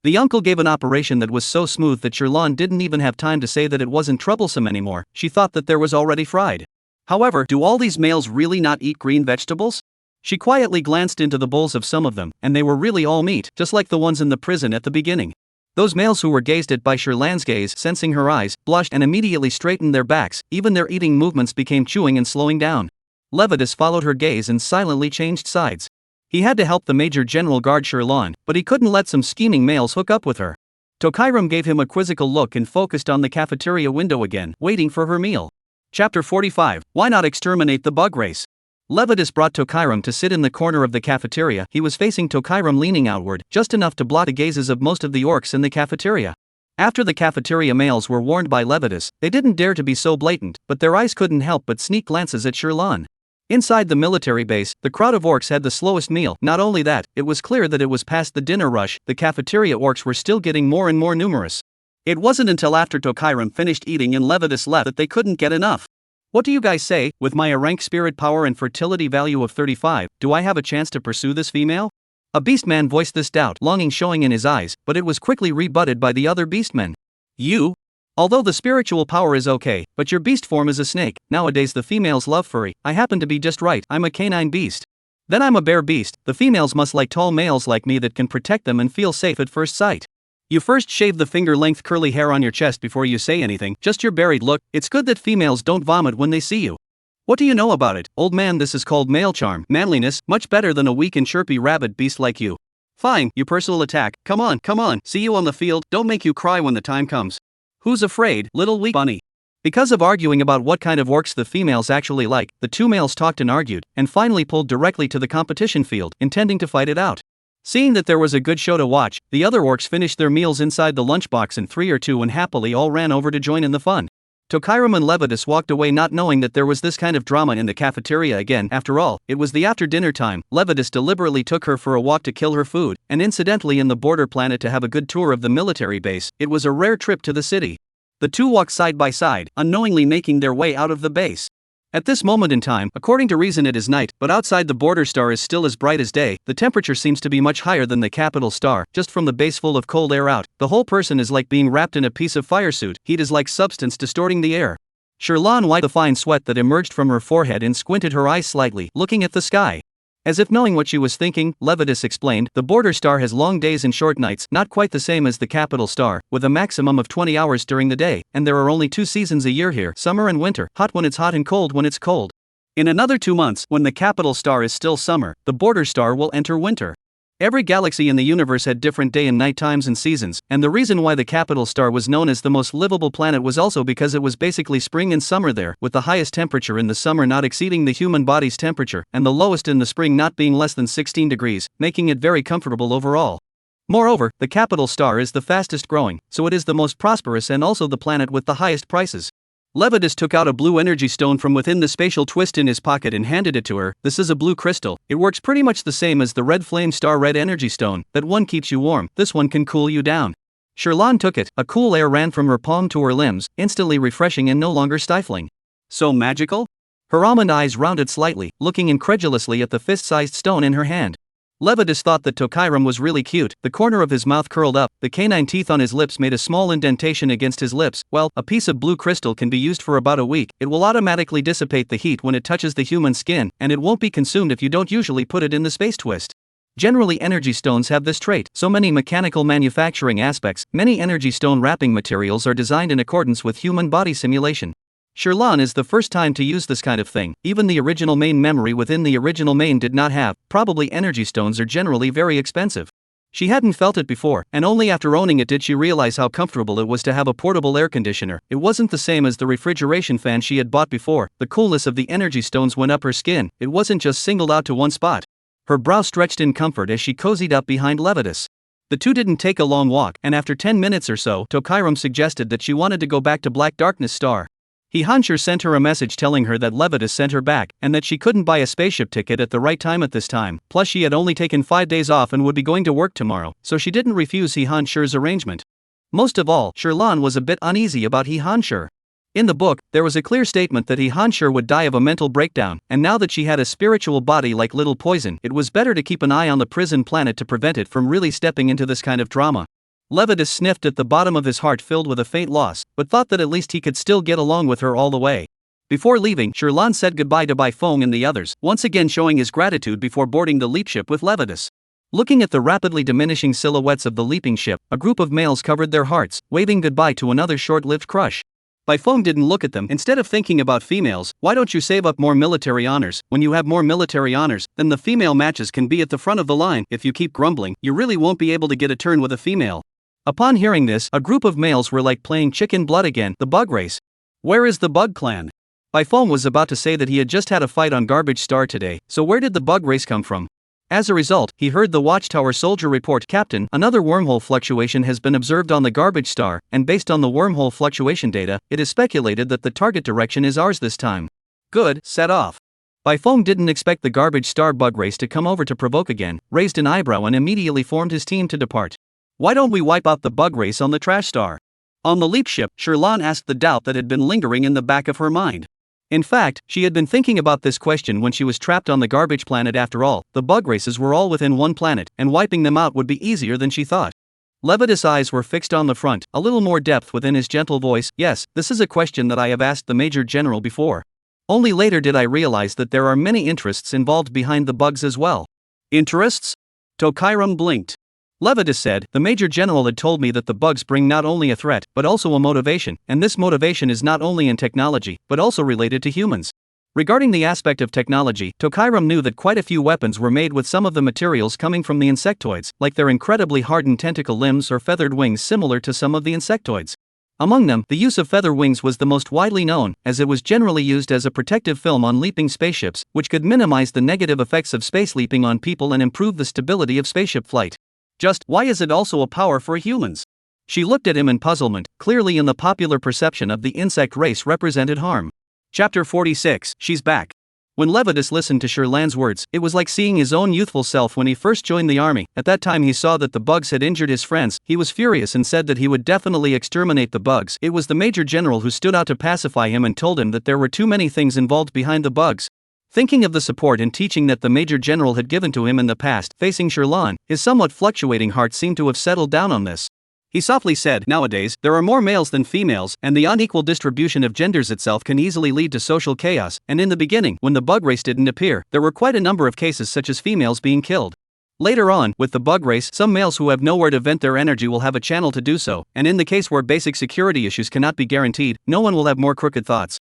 The uncle gave an operation that was so smooth that Sherlan didn't even have time to say that it wasn't troublesome anymore. She thought that there was already fried. However, do all these males really not eat green vegetables? She quietly glanced into the bowls of some of them, and they were really all meat, just like the ones in the prison at the beginning. Those males who were gazed at by Sherlan's gaze, sensing her eyes, blushed and immediately straightened their backs. Even their eating movements became chewing and slowing down. Levitus followed her gaze and silently changed sides. He had to help the Major General guard Sherlan, but he couldn't let some scheming males hook up with her. Tokairam gave him a quizzical look and focused on the cafeteria window again, waiting for her meal. Chapter 45, Why Not Exterminate the Bug Race? Levitus brought Tokairam to sit in the corner of the cafeteria. He was facing Tokairam leaning outward, just enough to block the gazes of most of the orcs in the cafeteria. After the cafeteria males were warned by Levitus, they didn't dare to be so blatant, but their eyes couldn't help but sneak glances at Sherlan. Inside the military base, the crowd of orcs had the slowest meal. Not only that, it was clear that it was past the dinner rush. The cafeteria orcs were still getting more and more numerous. It wasn't until after Tokairam finished eating and Levitus left that they couldn't get enough. What do you guys say? With my rank spirit power and fertility value of 35, do I have a chance to pursue this female? A beastman voiced this doubt, longing showing in his eyes, but it was quickly rebutted by the other beastmen. You? Although the spiritual power is okay, but your beast form is a snake. Nowadays the females love furry. I happen to be just right. I'm a canine beast. Then I'm a bear beast. The females must like tall males like me that can protect them and feel safe at first sight. You first shave the finger-length curly hair on your chest before you say anything. Just your buried look. It's good that females don't vomit when they see you. What do you know about it? Old man, this is called male charm. Manliness, much better than a weak and chirpy rabid beast like you. Fine, you personal attack. Come on, see you on the field. Don't make you cry when the time comes. Who's afraid, little weak bunny? Because of arguing about what kind of orcs the females actually like, the two males talked and argued, and finally pulled directly to the competition field, intending to fight it out. Seeing that there was a good show to watch, the other orcs finished their meals inside the lunchbox in 3 or 2 and happily all ran over to join in the fun. Tokairam and Levitas walked away not knowing that there was this kind of drama in the cafeteria again. After all, it was the after-dinner time. Levitas deliberately took her for a walk to kill her food, and incidentally in the border planet to have a good tour of the military base. It was a rare trip to the city. The two walked side by side, unknowingly making their way out of the base. At this moment in time, according to reason, it is night, but outside the border star is still as bright as day. The temperature seems to be much higher than the capital star. Just from the base full of cold air out, the whole person is like being wrapped in a piece of fire suit. Heat is like substance distorting the air. Sherlan wiped the fine sweat that emerged from her forehead and squinted her eyes slightly, looking at the sky. As if knowing what she was thinking, Levitas explained, the border star has long days and short nights, not quite the same as the capital star, with a maximum of 20 hours during the day, and there are only 2 seasons a year here, summer and winter, hot when it's hot and cold when it's cold. In another 2 months, when the capital star is still summer, the border star will enter winter. Every galaxy in the universe had different day and night times and seasons, and the reason why the capital star was known as the most livable planet was also because it was basically spring and summer there, with the highest temperature in the summer not exceeding the human body's temperature, and the lowest in the spring not being less than 16 degrees, making it very comfortable overall. Moreover, the capital star is the fastest growing, so it is the most prosperous and also the planet with the highest prices. Levitas took out a blue energy stone from within the spatial twist in his pocket and handed it to her. This is a blue crystal. It works pretty much the same as the red flame star red energy stone. That one keeps you warm, this one can cool you down. Sherlan took it. A cool air ran from her palm to her limbs, instantly refreshing and no longer stifling. So magical? Her almond eyes rounded slightly, looking incredulously at the fist-sized stone in her hand. Levitas thought that Tokairam was really cute. The corner of his mouth curled up, the canine teeth on his lips made a small indentation against his lips. Well, a piece of blue crystal can be used for about a week. It will automatically dissipate the heat when it touches the human skin, and it won't be consumed if you don't usually put it in the space twist. Generally, energy stones have this trait. So many mechanical manufacturing aspects, many energy stone wrapping materials are designed in accordance with human body simulation. Sherlan is the first time to use this kind of thing. Even the original main memory within the original main did not have. Probably energy stones are generally very expensive. She hadn't felt it before, and only after owning it did she realize how comfortable it was to have a portable air conditioner. It wasn't the same as the refrigeration fan she had bought before. The coolness of the energy stones went up her skin. It wasn't just singled out to one spot. Her brow stretched in comfort as she cozied up behind Levitas. The two didn't take a long walk, and after 10 minutes or so, Tokairam suggested that she wanted to go back to Black Darkness Star. Hansher sent her a message telling her that Levitas sent her back, and that she couldn't buy a spaceship ticket at the right time at this time, plus she had only taken 5 days off and would be going to work tomorrow, so she didn't refuse Hansher's arrangement. Most of all, Sherlan was a bit uneasy about Hansher. In the book, there was a clear statement that Hansher would die of a mental breakdown, and now that she had a spiritual body like Little Poison, it was better to keep an eye on the prison planet to prevent it from really stepping into this kind of drama. Levitas sniffed at the bottom of his heart filled with a faint loss, but thought that at least he could still get along with her all the way. Before leaving, Sherlan said goodbye to Baifeng and the others, once again showing his gratitude before boarding the leap ship with Levitas. Looking at the rapidly diminishing silhouettes of the leaping ship, a group of males covered their hearts, waving goodbye to another short-lived crush. Baifeng didn't look at them. Instead of thinking about females, why don't you save up more military honors? When you have more military honors, then the female matches can be at the front of the line. If you keep grumbling, you really won't be able to get a turn with a female. Upon hearing this, a group of males were like playing chicken blood again, the bug race. Where is the bug clan? Baifeng was about to say that he had just had a fight on Garbage Star today, so where did the bug race come from? As a result, he heard the Watchtower soldier report, Captain, another wormhole fluctuation has been observed on the Garbage Star, and based on the wormhole fluctuation data, it is speculated that the target direction is ours this time. Good, set off. Baifeng didn't expect the Garbage Star bug race to come over to provoke again, raised an eyebrow and immediately formed his team to depart. Why don't we wipe out the bug race on the trash star? On the leap ship, Sherlan asked the doubt that had been lingering in the back of her mind. In fact, she had been thinking about this question when she was trapped on the garbage planet. After all, the bug races were all within one planet, and wiping them out would be easier than she thought. Levitas' eyes were fixed on the front, a little more depth within his gentle voice. Yes, this is a question that I have asked the Major General before. Only later did I realize that there are many interests involved behind the bugs as well. Interests? Tokairam blinked. Levitas said, the Major General had told me that the bugs bring not only a threat, but also a motivation, and this motivation is not only in technology, but also related to humans. Regarding the aspect of technology, Tokairam knew that quite a few weapons were made with some of the materials coming from the insectoids, like their incredibly hardened tentacle limbs or feathered wings similar to some of the insectoids. Among them, the use of feather wings was the most widely known, as it was generally used as a protective film on leaping spaceships, which could minimize the negative effects of space leaping on people and improve the stability of spaceship flight. Just, why is it also a power for humans? She looked at him in puzzlement. Clearly in the popular perception of the insect race represented harm. Chapter 46, She's Back. When Levitus listened to Sherlan's words, it was like seeing his own youthful self when he first joined the army. At that time he saw that the bugs had injured his friends. He was furious and said that he would definitely exterminate the bugs. It was the Major General who stood out to pacify him and told him that there were too many things involved behind the bugs. Thinking of the support and teaching that the Major General had given to him in the past, facing Sherlan, his somewhat fluctuating heart seemed to have settled down on this. He softly said, nowadays, there are more males than females, and the unequal distribution of genders itself can easily lead to social chaos, and in the beginning, when the bug race didn't appear, there were quite a number of cases such as females being killed. Later on, with the bug race, some males who have nowhere to vent their energy will have a channel to do so, and in the case where basic security issues cannot be guaranteed, no one will have more crooked thoughts.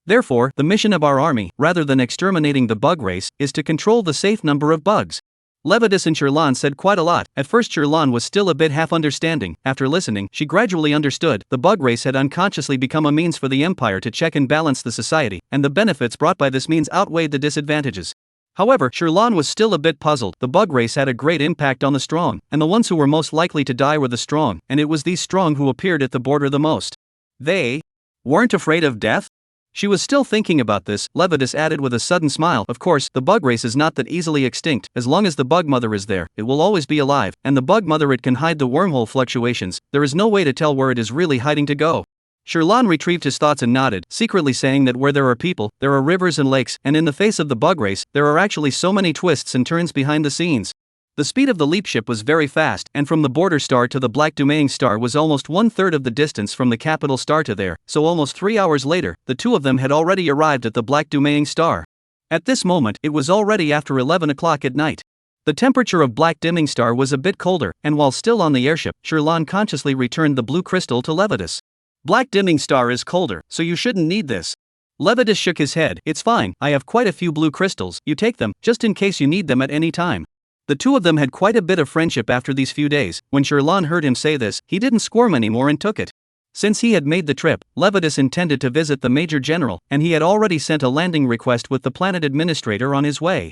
Therefore, the mission of our army, rather than exterminating the bug race, is to control the safe number of bugs. Levitus and Sherlan said quite a lot. At first Sherlan was still a bit half-understanding. After listening, she gradually understood. The bug race had unconsciously become a means for the Empire to check and balance the society, and the benefits brought by this means outweighed the disadvantages. However, Sherlan was still a bit puzzled. The bug race had a great impact on the strong, and the ones who were most likely to die were the strong, and it was these strong who appeared at the border the most. They weren't afraid of death? She was still thinking about this. Levitus added with a sudden smile, of course, the bug race is not that easily extinct. As long as the bug mother is there, it will always be alive, and the bug mother, it can hide the wormhole fluctuations. There is no way to tell where it is really hiding to go. Sherlan retrieved his thoughts and nodded, secretly saying that where there are people, there are rivers and lakes, and in the face of the bug race, there are actually so many twists and turns behind the scenes. The speed of the leap ship was very fast, and from the border star to the Black Domain star was almost 1/3 of the distance from the capital star to there, so almost 3 hours later, the two of them had already arrived at the Black Domain star. At this moment, it was already after 11 o'clock at night. The temperature of Black Dimming Star was a bit colder, and while still on the airship, Sherlan consciously returned the blue crystal to Levitus. Black Dimming Star is colder, so you shouldn't need this. Levitus shook his head. It's fine, I have quite a few blue crystals, you take them, just in case you need them at any time. The two of them had quite a bit of friendship after these few days. When Sherlan heard him say this, he didn't squirm anymore and took it. Since he had made the trip, Levitus intended to visit the Major General, and he had already sent a landing request with the planet administrator on his way.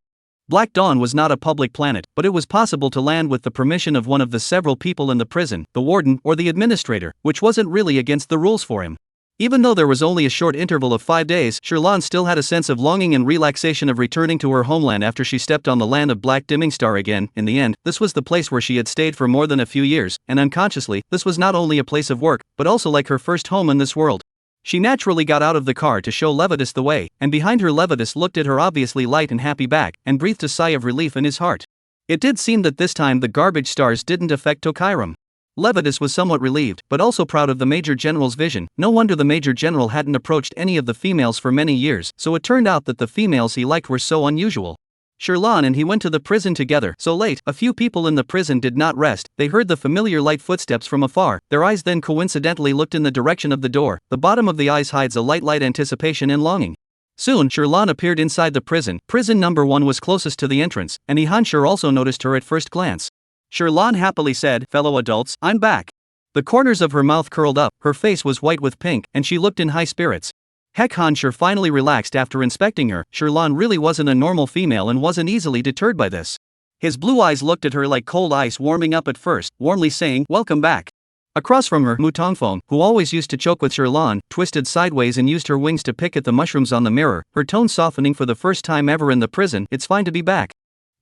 Black Dawn was not a public planet, but it was possible to land with the permission of one of the several people in the prison, the warden or the administrator, which wasn't really against the rules for him. Even though there was only a short interval of 5 days, Sherlan still had a sense of longing and relaxation of returning to her homeland after she stepped on the land of Black Dimming Star again. In the end, this was the place where she had stayed for more than a few years, and unconsciously, this was not only a place of work, but also like her first home in this world. She naturally got out of the car to show Levitus the way, and behind her Levitus looked at her obviously light and happy back, and breathed a sigh of relief in his heart. It did seem that this time the garbage stars didn't affect Tokairam. Levitus was somewhat relieved, but also proud of the Major General's vision. No wonder the Major General hadn't approached any of the females for many years, so it turned out that the females he liked were so unusual. Sherlan and he went to the prison together. So late, a few people in the prison did not rest. They heard the familiar light footsteps from afar. Their eyes then coincidentally looked in the direction of the door. The bottom of the eyes hides a light anticipation and longing. Soon, Sherlan appeared inside the prison. Prison number 1 was closest to the entrance, and Ihansher also noticed her at first glance. Sherlan happily said, "Fellow adults, I'm back." The corners of her mouth curled up, her face was white with pink, and she looked in high spirits. Ihansher finally relaxed after inspecting her. Sherlan really wasn't a normal female and wasn't easily deterred by this. His blue eyes looked at her like cold ice warming up at first, warmly saying, "Welcome back." Across from her, Mutongfeng, who always used to choke with Sherlan, twisted sideways and used her wings to pick at the mushrooms on the mirror, her tone softening for the first time ever in the prison. "It's fine to be back."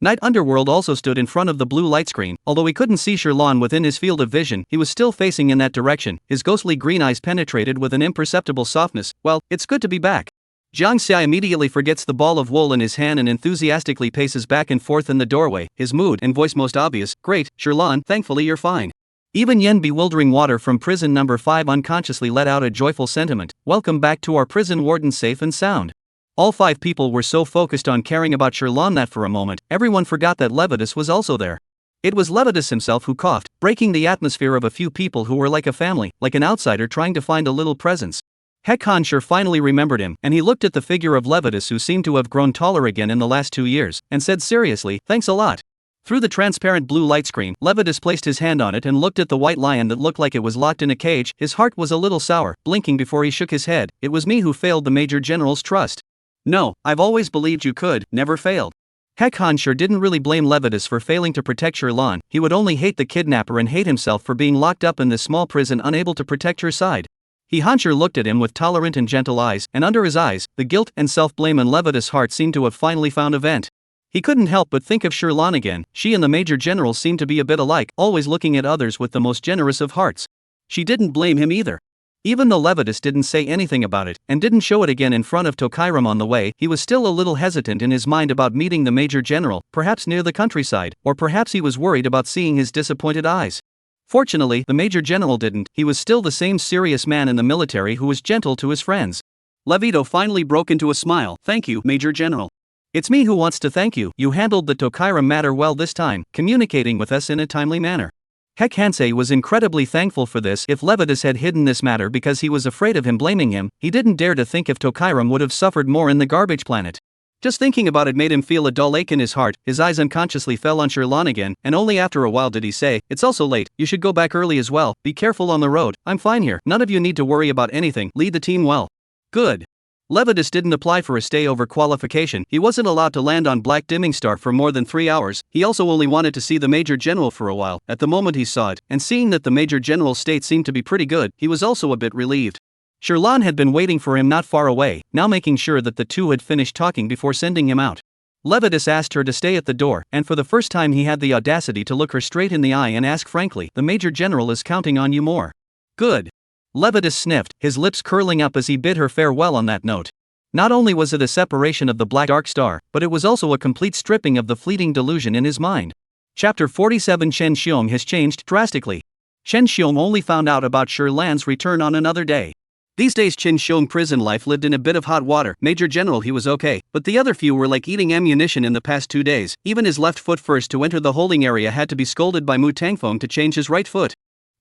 Night Underworld also stood in front of the blue light screen. Although he couldn't see Sherlan within his field of vision, he was still facing in that direction. His ghostly green eyes penetrated with an imperceptible softness. "Well, it's good to be back." Jiang Xia immediately forgets the ball of wool in his hand and enthusiastically paces back and forth in the doorway, his mood and voice most obvious. "Great, Sherlan, thankfully you're fine." Even Yen Bewildering Water from prison number 5 unconsciously let out a joyful sentiment. "Welcome back to our prison, warden, safe and sound." All 5 people were so focused on caring about Sherlan that for a moment, everyone forgot that Levitus was also there. It was Levitus himself who coughed, breaking the atmosphere of a few people who were like a family, like an outsider trying to find a little presence. Ihansher finally remembered him, and he looked at the figure of Levitus, who seemed to have grown taller again in the last 2 years, and said seriously, "Thanks a lot." Through the transparent blue light screen, Levitas placed his hand on it and looked at the white lion that looked like it was locked in a cage. His heart was a little sour, blinking before he shook his head. It was me who failed the Major General's trust. No, I've always believed you could, never failed. Heck, Han sure didn't really blame Levitas for failing to protect Sherlan. He would only hate the kidnapper and hate himself for being locked up in this small prison unable to protect her side. Han sure looked at him with tolerant and gentle eyes, and under his eyes, the guilt and self-blame in Levitas' heart seemed to have finally found a vent. He couldn't help but think of Sherlan again. She and the Major General seemed to be a bit alike, always looking at others with the most generous of hearts. She didn't blame him either. Even though Levitas didn't say anything about it, and didn't show it again in front of Tokairam on the way, he was still a little hesitant in his mind about meeting the Major General, perhaps near the countryside, or perhaps he was worried about seeing his disappointed eyes. Fortunately, the Major General didn't. He was still the same serious man in the military who was gentle to his friends. Levito finally broke into a smile. Thank you, Major General. It's me who wants to thank you. You handled the Tokairam matter well this time, communicating with us in a timely manner. Heck, Hansei was incredibly thankful for this. If Levitas had hidden this matter because he was afraid of him blaming him, he didn't dare to think if Tokairam would have suffered more in the garbage planet. Just thinking about it made him feel a dull ache in his heart. His eyes unconsciously fell on Sherlan again, and only after a while did he say, "It's also late, you should go back early as well. Be careful on the road. I'm fine here. None of you need to worry about anything. Lead the team well." Good. Levitas didn't apply for a stay-over qualification. He wasn't allowed to land on Black Dimming Star for more than 3 hours. He also only wanted to see the Major General for a while. At the moment he saw it, and seeing that the Major General's state seemed to be pretty good, he was also a bit relieved. Sherlan had been waiting for him not far away, now making sure that the two had finished talking before sending him out. Levitas asked her to stay at the door, and for the first time he had the audacity to look her straight in the eye and ask frankly, "The Major General is counting on you more." Good. Levitas sniffed, his lips curling up as he bid her farewell on that note. Not only was it a separation of the Black Dark Star, but it was also a complete stripping of the fleeting delusion in his mind. Chapter 47. Chen Xiong has changed drastically. Chen Xiong only found out about Sherlan's return on another day. These days Chen Xiong prison life lived in a bit of hot water. Major General he was okay, but the other few were like eating ammunition in the past 2 days. Even his left foot first to enter the holding area had to be scolded by Mu Tangfeng to change his right foot.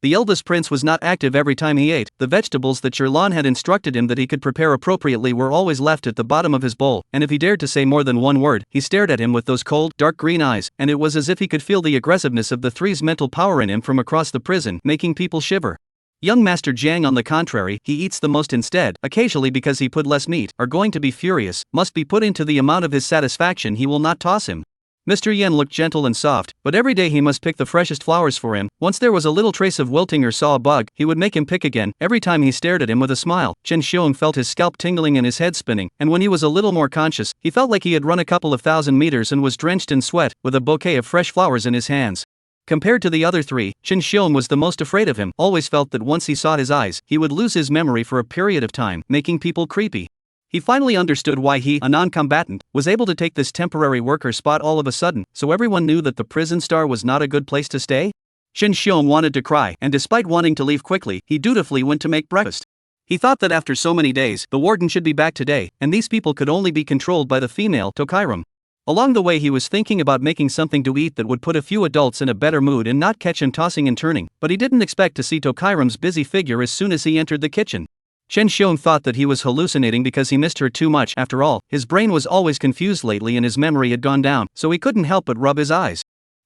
The eldest prince was not active every time he ate. The vegetables that Sherlan had instructed him that he could prepare appropriately were always left at the bottom of his bowl, and if he dared to say more than one word, he stared at him with those cold, dark green eyes, and it was as if he could feel the aggressiveness of the three's mental power in him from across the prison, making people shiver. Young Master Jiang on the contrary, he eats the most instead, occasionally because he put less meat, are going to be furious, must be put into the amount of his satisfaction he will not toss him. Mr. Yen looked gentle and soft, but every day he must pick the freshest flowers for him. Once there was a little trace of wilting or saw a bug, he would make him pick again. Every time he stared at him with a smile, Chen Xiong felt his scalp tingling and his head spinning, and when he was a little more conscious, he felt like he had run a couple of 1,000 meters and was drenched in sweat, with a bouquet of fresh flowers in his hands. Compared to the other three, Chen Xiong was the most afraid of him, always felt that once he saw his eyes, he would lose his memory for a period of time, making people creepy. He finally understood why he, a non-combatant, was able to take this temporary worker spot all of a sudden, so everyone knew that the prison star was not a good place to stay? Chen Xiong wanted to cry, and despite wanting to leave quickly, he dutifully went to make breakfast. He thought that after so many days, the warden should be back today, and these people could only be controlled by the female Tokairam. Along the way he was thinking about making something to eat that would put a few adults in a better mood and not catch him tossing and turning, but he didn't expect to see Tokairam's busy figure as soon as he entered the kitchen. Chen Xiong thought that he was hallucinating because he missed her too much. After all, his brain was always confused lately and his memory had gone down, so he couldn't help but rub his eyes.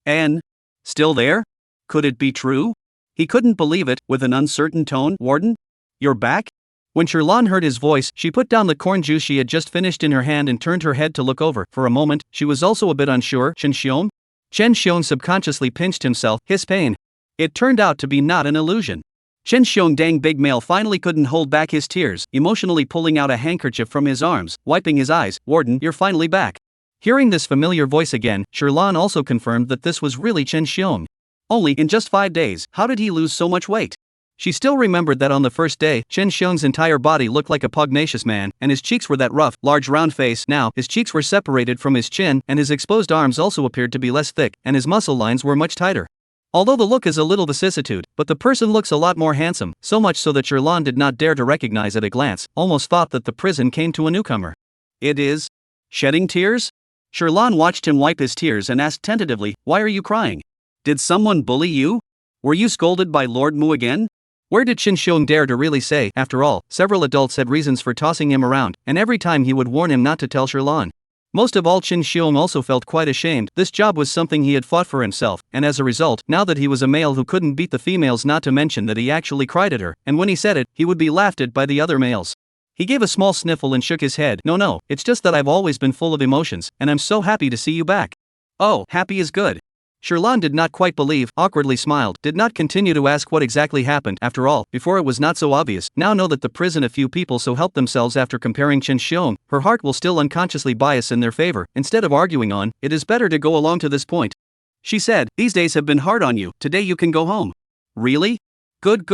And? Still there? Could it be true? He couldn't believe it. With an uncertain tone, "Warden? You're back?" When Sherlan heard his voice, she put down the corn juice she had just finished in her hand and turned her head to look over. For a moment, she was also a bit unsure. Chen Xiong? Chen Xiong subconsciously pinched himself, his pain. It turned out to be not an illusion. Chen Xiong dang big male finally couldn't hold back his tears, emotionally pulling out a handkerchief from his arms, wiping his eyes. "Warden, you're finally back." Hearing this familiar voice again, Sherlan also confirmed that this was really Chen Xiong. Only in just 5 days, how did he lose so much weight? She still remembered that on the first day, Chen Xiong's entire body looked like a pugnacious man, and his cheeks were that rough, large round face. Now, his cheeks were separated from his chin, and his exposed arms also appeared to be less thick, and his muscle lines were much tighter. Although the look is a little vicissitude, but the person looks a lot more handsome, so much so that Sherlan did not dare to recognize at a glance, almost thought that the prison came to a newcomer. "It is? Shedding tears?" Sherlan watched him wipe his tears and asked tentatively, "Why are you crying? Did someone bully you? Were you scolded by Lord Mu again?" Where did Chen Xiong dare to really say? After all, several adults had reasons for tossing him around, and every time he would warn him not to tell Sherlan. Most of all, Qin Xiong also felt quite ashamed. This job was something he had fought for himself, and as a result, now that he was a male who couldn't beat the females, not to mention that he actually cried at her, and when he said it, he would be laughed at by the other males. He gave a small sniffle and shook his head. No, it's just that I've always been full of emotions, and I'm so happy to see you back. Oh, happy is good. Sherlan did not quite believe, awkwardly smiled, did not continue to ask what exactly happened. After all, before it was not so obvious. Now know that the prison a few people so helped themselves after comparing Qin Xiong. Her heart will still unconsciously bias in their favor. Instead of arguing on, it is better to go along to this point. She said, these days have been hard on you, today you can go home. Really? Good.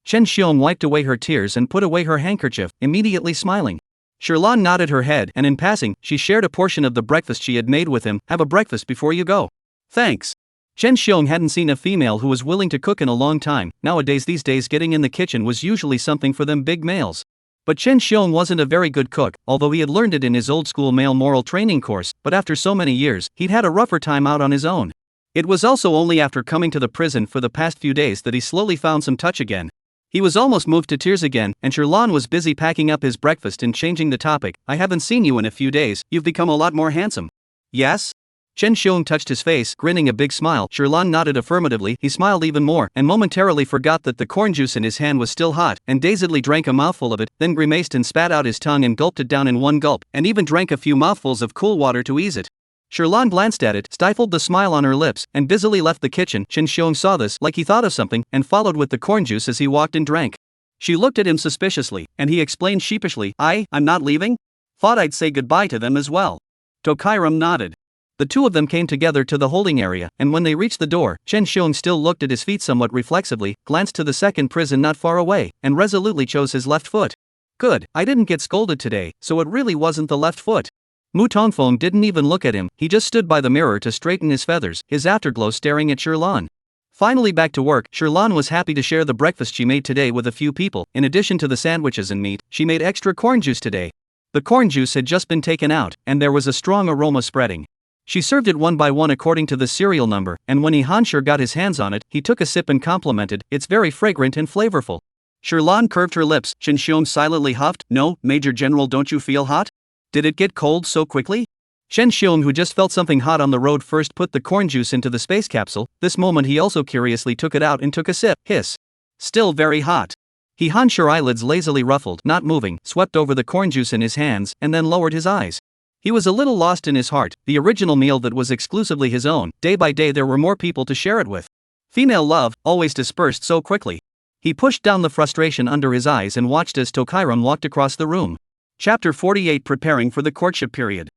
Qin Xiong wiped away her tears and put away her handkerchief, immediately smiling. Sherlan nodded her head, and in passing, she shared a portion of the breakfast she had made with him. Have a breakfast before you go. Thanks. Qin Xiong hadn't seen a female who was willing to cook in a long time. These days getting in the kitchen was usually something for them big males. But Qin Xiong wasn't a very good cook, although he had learned it in his old school male moral training course, but after so many years, he'd had a rougher time out on his own. It was also only after coming to the prison for the past few days that he slowly found some touch again. He was almost moved to tears again, and Sherlan was busy packing up his breakfast and changing the topic. I haven't seen you in a few days, you've become a lot more handsome. Yes? Qin Xiong touched his face, grinning a big smile. Sherlan nodded affirmatively. He smiled even more, and momentarily forgot that the corn juice in his hand was still hot, and dazedly drank a mouthful of it, then grimaced and spat out his tongue and gulped it down in one gulp, and even drank a few mouthfuls of cool water to ease it. Sherlan glanced at it, stifled the smile on her lips, and busily left the kitchen. Qin Xiong saw this, like he thought of something, and followed with the corn juice as he walked and drank. She looked at him suspiciously, and he explained sheepishly, I'm not leaving? Thought I'd say goodbye to them as well. Tokairam nodded. The two of them came together to the holding area, and when they reached the door, Qin Xiong still looked at his feet somewhat reflexively, glanced to the second prison not far away, and resolutely chose his left foot. Good, I didn't get scolded today, so it really wasn't the left foot. Mu Tongfeng didn't even look at him, he just stood by the mirror to straighten his feathers, his afterglow staring at Sherlan. Finally back to work, Sherlan was happy to share the breakfast she made today with a few people. In addition to the sandwiches and meat, she made extra corn juice today. The corn juice had just been taken out, and there was a strong aroma spreading. She served it one by one according to the serial number, and when Hanshur got his hands on it, he took a sip and complimented, it's very fragrant and flavorful. Sherlan curved her lips. Qin Xiong silently huffed, no, Major General, don't you feel hot? Did it get cold so quickly? Qin Xiong, who just felt something hot on the road, first put the corn juice into the space capsule. This moment he also curiously took it out and took a sip. Hiss. Still very hot. Hanshur, eyelids lazily ruffled, not moving, swept over the corn juice in his hands, and then lowered his eyes. He was a little lost in his heart, the original meal that was exclusively his own. Day by day there were more people to share it with. Female love, always dispersed so quickly. He pushed down the frustration under his eyes and watched as Tokairam walked across the room. Chapter 48, Preparing for the Courtship Period.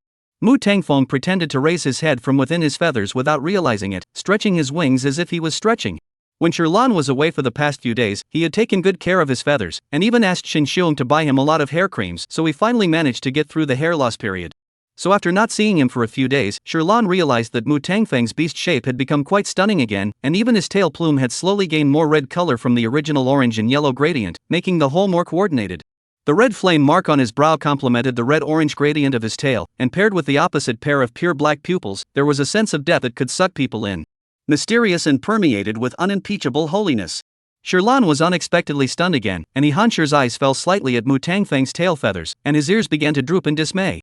Mu Tangfeng pretended to raise his head from within his feathers without realizing it, stretching his wings as if he was stretching. When Sherlan was away for the past few days, he had taken good care of his feathers, and even asked Qin Xiong to buy him a lot of hair creams, so he finally managed to get through the hair loss period. So after not seeing him for a few days, Sherlan realized that Mu Tangfeng's beast shape had become quite stunning again, and even his tail plume had slowly gained more red color from the original orange and yellow gradient, making the whole more coordinated. The red flame mark on his brow complemented the red-orange gradient of his tail, and paired with the opposite pair of pure black pupils, there was a sense of depth that could suck people in. Mysterious and permeated with unimpeachable holiness. Sherlan was unexpectedly stunned again, and Hanshur's eyes fell slightly at Mu Tangfeng's tail feathers, and his ears began to droop in dismay.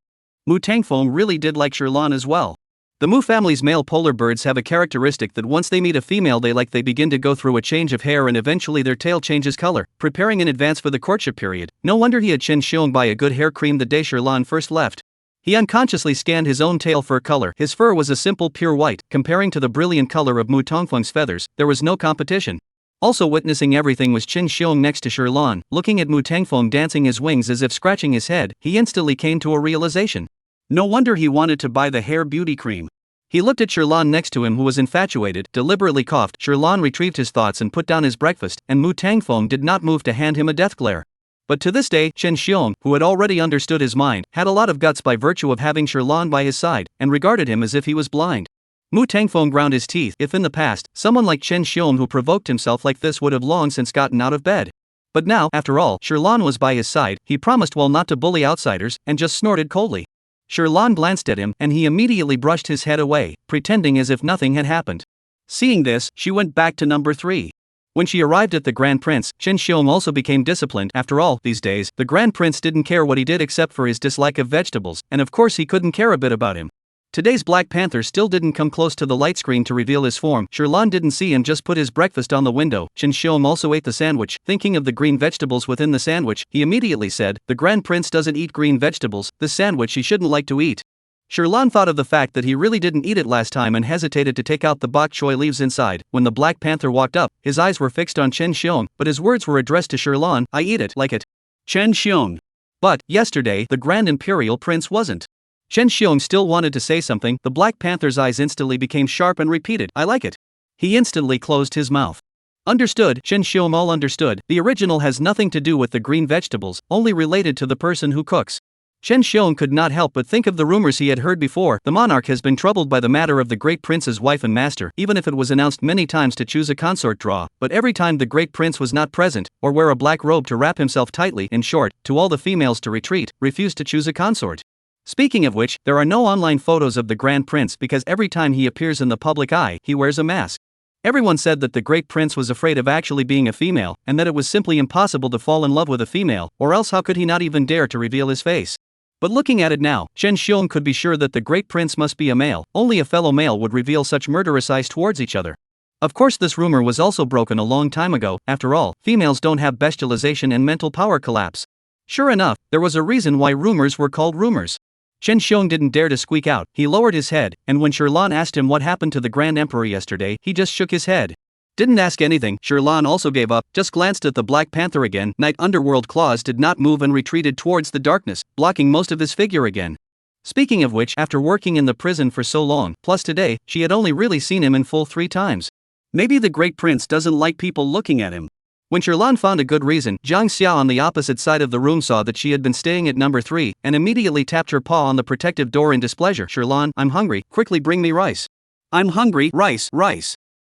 Mu Tangfeng really did like Sherlan as well. The Mu family's male polar birds have a characteristic that once they meet a female they begin to go through a change of hair and eventually their tail changes color, preparing in advance for the courtship period. No wonder he had Qin Xiong buy a good hair cream the day Sherlan first left. He unconsciously scanned his own tail fur color. His fur was a simple pure white, comparing to the brilliant color of Mu Tangfeng's feathers, there was no competition. Also witnessing everything was Qin Xiong next to Sherlan, looking at Mu Tangfeng dancing his wings as if scratching his head. He instantly came to a realization. No wonder he wanted to buy the hair beauty cream. He looked at Sherlan next to him, who was infatuated, deliberately coughed. Sherlan retrieved his thoughts and put down his breakfast, and Mu Tangfeng did not move to hand him a death glare. But to this day, Qin Xiong, who had already understood his mind, had a lot of guts by virtue of having Sherlan by his side, and regarded him as if he was blind. Mu Tangfeng ground his teeth. If in the past, someone like Qin Xiong who provoked himself like this would have long since gotten out of bed. But now, after all, Sherlan was by his side, he promised well not to bully outsiders, and just snorted coldly. Sherlan glanced at him, and he immediately brushed his head away, pretending as if nothing had happened. Seeing this, she went back to number 3. When she arrived at the Grand Prince, Chen Xiong also became disciplined. After all, these days, the Grand Prince didn't care what he did except for his dislike of vegetables, and of course he couldn't care a bit about him. Today's Black Panther still didn't come close to the light screen to reveal his form. Sherlan didn't see him, just put his breakfast on the window. Chen Xiong also ate the sandwich. Thinking of the green vegetables within the sandwich, he immediately said, "The Grand Prince doesn't eat green vegetables, this sandwich he shouldn't like to eat." Sherlan thought of the fact that he really didn't eat it last time and hesitated to take out the bok choy leaves inside. When the Black Panther walked up, his eyes were fixed on Chen Xiong, but his words were addressed to Sherlan. "I eat it, like it." Chen Xiong. But, yesterday, the Grand Imperial Prince wasn't. Chen Xiong still wanted to say something. The Black Panther's eyes instantly became sharp and repeated, "I like it." He instantly closed his mouth. Understood, Chen Xiong all understood. The original has nothing to do with the green vegetables, only related to the person who cooks. Chen Xiong could not help but think of the rumors he had heard before. The monarch has been troubled by the matter of the great prince's wife and master, even if it was announced many times to choose a consort draw, but every time the great prince was not present, or wear a black robe to wrap himself tightly, in short, to all the females to retreat, refused to choose a consort. Speaking of which, there are no online photos of the Grand Prince because every time he appears in the public eye, he wears a mask. Everyone said that the great prince was afraid of actually being a female, and that it was simply impossible to fall in love with a female, or else how could he not even dare to reveal his face? But looking at it now, Chen Xiong could be sure that the great prince must be a male. Only a fellow male would reveal such murderous eyes towards each other. Of course, this rumor was also broken a long time ago. After all, females don't have bestialization and mental power collapse. Sure enough, there was a reason why rumors were called rumors. Chen Xiong didn't dare to squeak out. He lowered his head, and when Sherlan asked him what happened to the Grand Emperor yesterday, he just shook his head. Didn't ask anything. Sherlan also gave up, just glanced at the Black Panther again. Night Underworld claws did not move and retreated towards the darkness, blocking most of his figure again. Speaking of which, after working in the prison for so long, plus today, she had only really seen him in full 3 times. Maybe the great prince doesn't like people looking at him. When Sherlan found a good reason, Jiang Xia on the opposite side of the room saw that she had been staying at number 3, and immediately tapped her paw on the protective door in displeasure. "Sherlan, I'm hungry, quickly bring me rice." "I'm hungry, rice."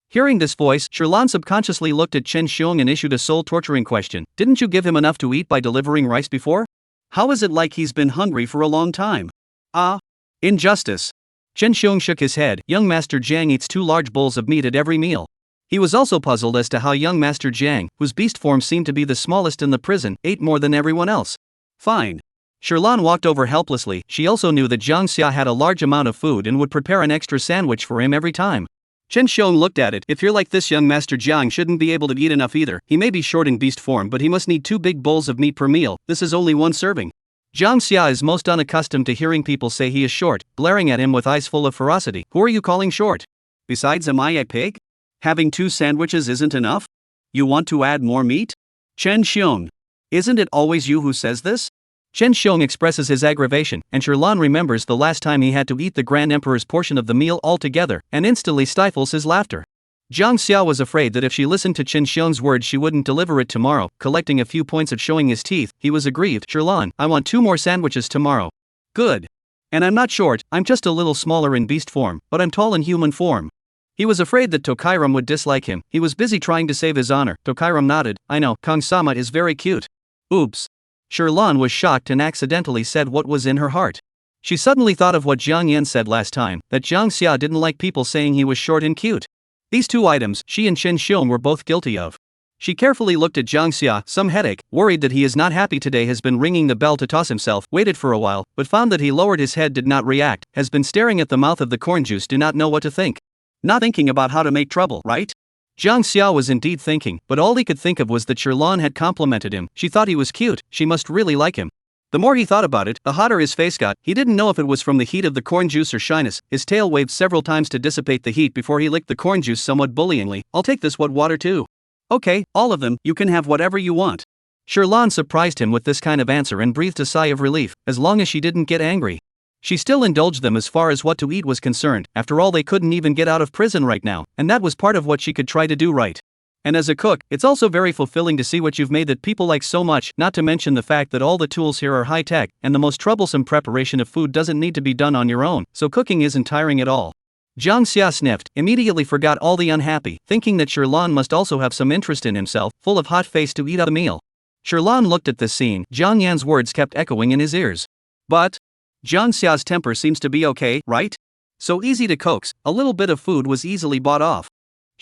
Hearing this voice, Sherlan subconsciously looked at Chen Xiong and issued a soul-torturing question. "Didn't you give him enough to eat by delivering rice before? How is it like he's been hungry for a long time?" "Ah, injustice." Chen Xiong shook his head. Young Master Jiang eats 2 large bowls of meat at every meal. He was also puzzled as to how young Master Jiang, whose beast form seemed to be the smallest in the prison, ate more than everyone else. Fine. Sherlan walked over helplessly. She also knew that Jiang Xia had a large amount of food and would prepare an extra sandwich for him every time. Chen Xiong looked at it. "If you're like this, young Master Jiang shouldn't be able to eat enough either. He may be short in beast form, but he must need 2 big bowls of meat per meal. This is only 1 serving. Jiang Xia is most unaccustomed to hearing people say he is short, glaring at him with eyes full of ferocity. "Who are you calling short? Besides, am I a pig? Having 2 sandwiches isn't enough? You want to add more meat? Chen Xiong. Isn't it always you who says this?" Chen Xiong expresses his aggravation, and Sherlan remembers the last time he had to eat the Grand Emperor's portion of the meal altogether, and instantly stifles his laughter. Jiang Xia was afraid that if she listened to Chen Xiong's words she wouldn't deliver it tomorrow. Collecting a few points of showing his teeth, he was aggrieved. "Sherlan, I want 2 more sandwiches tomorrow." "Good. And I'm not short, I'm just a little smaller in beast form, but I'm tall in human form." He was afraid that Tokairam would dislike him. He was busy trying to save his honor. Tokairam nodded. "I know, Kong-sama is very cute." Oops. Sherlan was shocked and accidentally said what was in her heart. She suddenly thought of what Jiang Yan said last time, that Jiang Xia didn't like people saying he was short and cute. These 2 items, she and Chen Xiong were both guilty of. She carefully looked at Jiang Xia, some headache, worried that he is not happy today, has been ringing the bell to toss himself, waited for a while, but found that he lowered his head, did not react, has been staring at the mouth of the corn juice, do not know what to think. Not thinking about how to make trouble, right? Jiang Xia was indeed thinking, but all he could think of was that Sherlan had complimented him. She thought he was cute, she must really like him. The more he thought about it, the hotter his face got. He didn't know if it was from the heat of the corn juice or shyness. His tail waved several times to dissipate the heat before he licked the corn juice somewhat bullyingly. "I'll take this water too." "Okay, all of them, you can have whatever you want." Sherlan surprised him with this kind of answer and breathed a sigh of relief, as long as she didn't get angry. She still indulged them as far as what to eat was concerned. After all, they couldn't even get out of prison right now, and that was part of what she could try to do right. And as a cook, it's also very fulfilling to see what you've made that people like so much, not to mention the fact that all the tools here are high-tech, and the most troublesome preparation of food doesn't need to be done on your own, so cooking isn't tiring at all. Jiang Xia sniffed, immediately forgot all the unhappy, thinking that Sherlan must also have some interest in himself, full of hot face to eat a meal. Sherlan looked at this scene. Jiang Yan's words kept echoing in his ears. "But Jiang Xia's temper seems to be okay, right? So easy to coax, a little bit of food was easily bought off."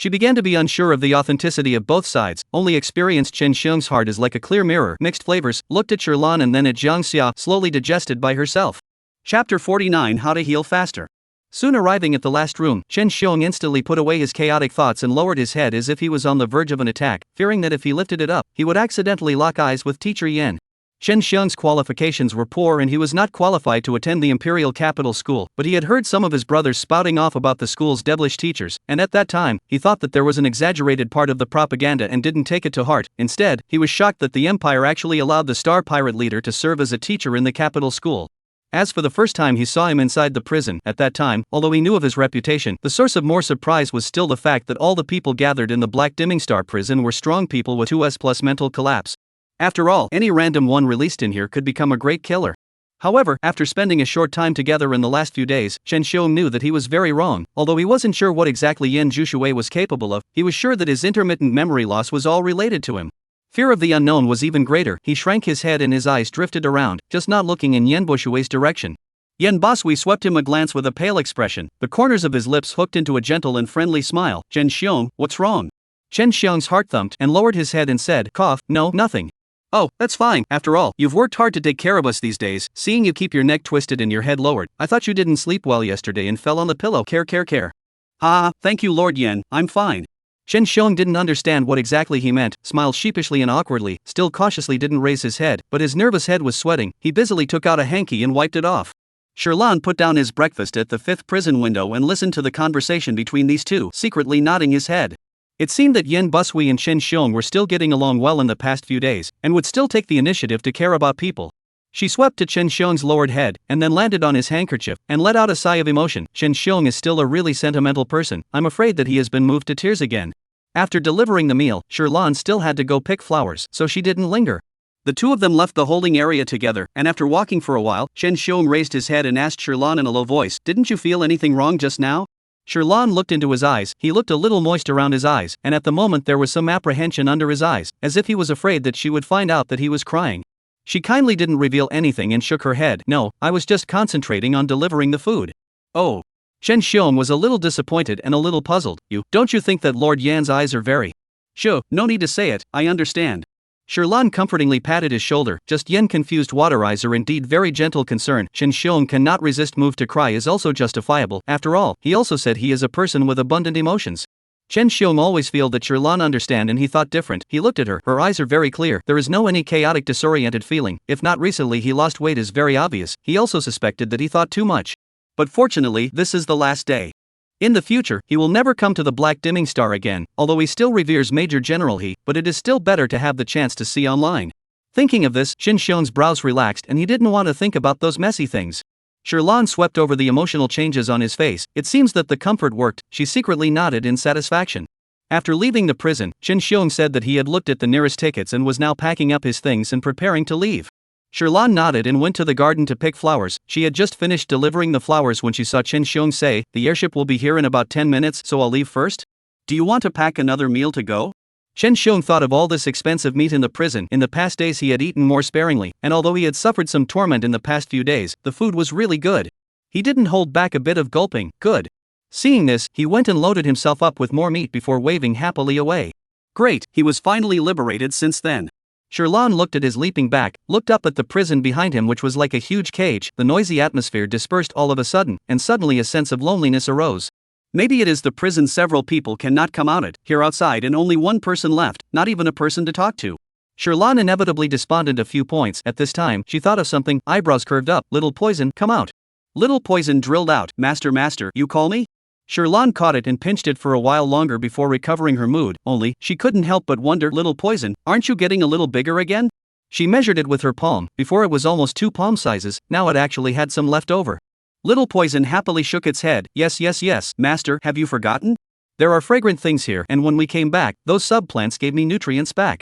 She began to be unsure of the authenticity of both sides. Only experienced Chen Xiong's heart is like a clear mirror, mixed flavors, looked at Sherlan and then at Jiang Xia, slowly digested by herself. Chapter 49: How to Heal Faster. Soon arriving at the last room, Chen Xiong instantly put away his chaotic thoughts and lowered his head as if he was on the verge of an attack, fearing that if he lifted it up, he would accidentally lock eyes with teacher Yan. Chen Xiong's qualifications were poor and he was not qualified to attend the imperial capital school, but he had heard some of his brothers spouting off about the school's devilish teachers, and at that time, he thought that there was an exaggerated part of the propaganda and didn't take it to heart. Instead, he was shocked that the empire actually allowed the star pirate leader to serve as a teacher in the capital school. As for the first time he saw him inside the prison, at that time, although he knew of his reputation, the source of more surprise was still the fact that all the people gathered in the Black Dimming Star prison were strong people with 2S plus mental collapse. After all, any random one released in here could become a great killer. However, after spending a short time together in the last few days, Chen Xiong knew that he was very wrong. Although he wasn't sure what exactly Yin Jushui was capable of, he was sure that his intermittent memory loss was all related to him. Fear of the unknown was even greater. He shrank his head and his eyes drifted around, just not looking in Yen Bushui's direction. Yen Basui swept him a glance with a pale expression, the corners of his lips hooked into a gentle and friendly smile. Chen Xiong, what's wrong? Chen Xiong's heart thumped and lowered his head and said, cough, no, nothing. Oh, that's fine. After all, you've worked hard to take care of us these days. Seeing you keep your neck twisted and your head lowered, I thought you didn't sleep well yesterday and fell on the pillow. Care. Ah, thank you Lord Yen, I'm fine. Chen Xiong didn't understand what exactly he meant, smiled sheepishly and awkwardly, still cautiously didn't raise his head, but his nervous head was sweating. He busily took out a hanky and wiped it off. Sherlan put down his breakfast at the 5th prison window and listened to the conversation between these two, secretly nodding his head. It seemed that Yen Busui and Chen Xiong were still getting along well in the past few days, and would still take the initiative to care about people. She swept to Chen Xiong's lowered head, and then landed on his handkerchief, and let out a sigh of emotion. Chen Xiong is still a really sentimental person. I'm afraid that he has been moved to tears again. After delivering the meal, Sherlan still had to go pick flowers, so she didn't linger. The two of them left the holding area together, and after walking for a while, Chen Xiong raised his head and asked Sherlan in a low voice, didn't you feel anything wrong just now? Sherlan looked into his eyes. He looked a little moist around his eyes, and at the moment there was some apprehension under his eyes, as if he was afraid that she would find out that he was crying. She kindly didn't reveal anything and shook her head. No, I was just concentrating on delivering the food. Oh. Chen Xiong was a little disappointed and a little puzzled. Don't you think that Lord Yan's eyes are very... Sure, no need to say it, I understand. Sherlan comfortingly patted his shoulder. Just Yen confused water eyes are indeed very gentle concern. Chen Xiong cannot resist move to cry is also justifiable. After all, he also said he is a person with abundant emotions. Chen Xiong always feel that Sherlan understand and he thought different. He looked at her. Her eyes are very clear. There is no any chaotic disoriented feeling. If not recently he lost weight is very obvious. He also suspected that he thought too much. But fortunately, this is the last day. In the future, he will never come to the Black Dimming Star again, although he still reveres Major General He, but it is still better to have the chance to see online. Thinking of this, Chen Xiong's brows relaxed and he didn't want to think about those messy things. Sherlan swept over the emotional changes on his face. It seems that the comfort worked. She secretly nodded in satisfaction. After leaving the prison, Chen Xiong said that he had looked at the nearest tickets and was now packing up his things and preparing to leave. Sherlan nodded and went to the garden to pick flowers. She had just finished delivering the flowers when she saw Chen Xiong say, the airship will be here in about 10 minutes, so I'll leave first? Do you want to pack another meal to go? Chen Xiong thought of all this expensive meat in the prison. In the past days he had eaten more sparingly, and although he had suffered some torment in the past few days, the food was really good. He didn't hold back a bit of gulping. Good. Seeing this, he went and loaded himself up with more meat before waving happily away. Great, he was finally liberated since then. Sherlan looked at his leaping back, looked up at the prison behind him which was like a huge cage. The noisy atmosphere dispersed all of a sudden, and suddenly a sense of loneliness arose. Maybe it is the prison several people cannot come out here outside and only one person left, not even a person to talk to. Sherlan inevitably despondent a few points. At this time, she thought of something, eyebrows curved up. Little Poison, come out. Little Poison drilled out, Master, you call me? Sherlan caught it and pinched it for a while longer before recovering her mood, only, she couldn't help but wonder, Little Poison, aren't you getting a little bigger again? She measured it with her palm. Before it was almost 2 palm sizes, now it actually had some left over. Little Poison happily shook its head. Yes, Master, have you forgotten? There are fragrant things here, and when we came back, those subplants gave me nutrients back.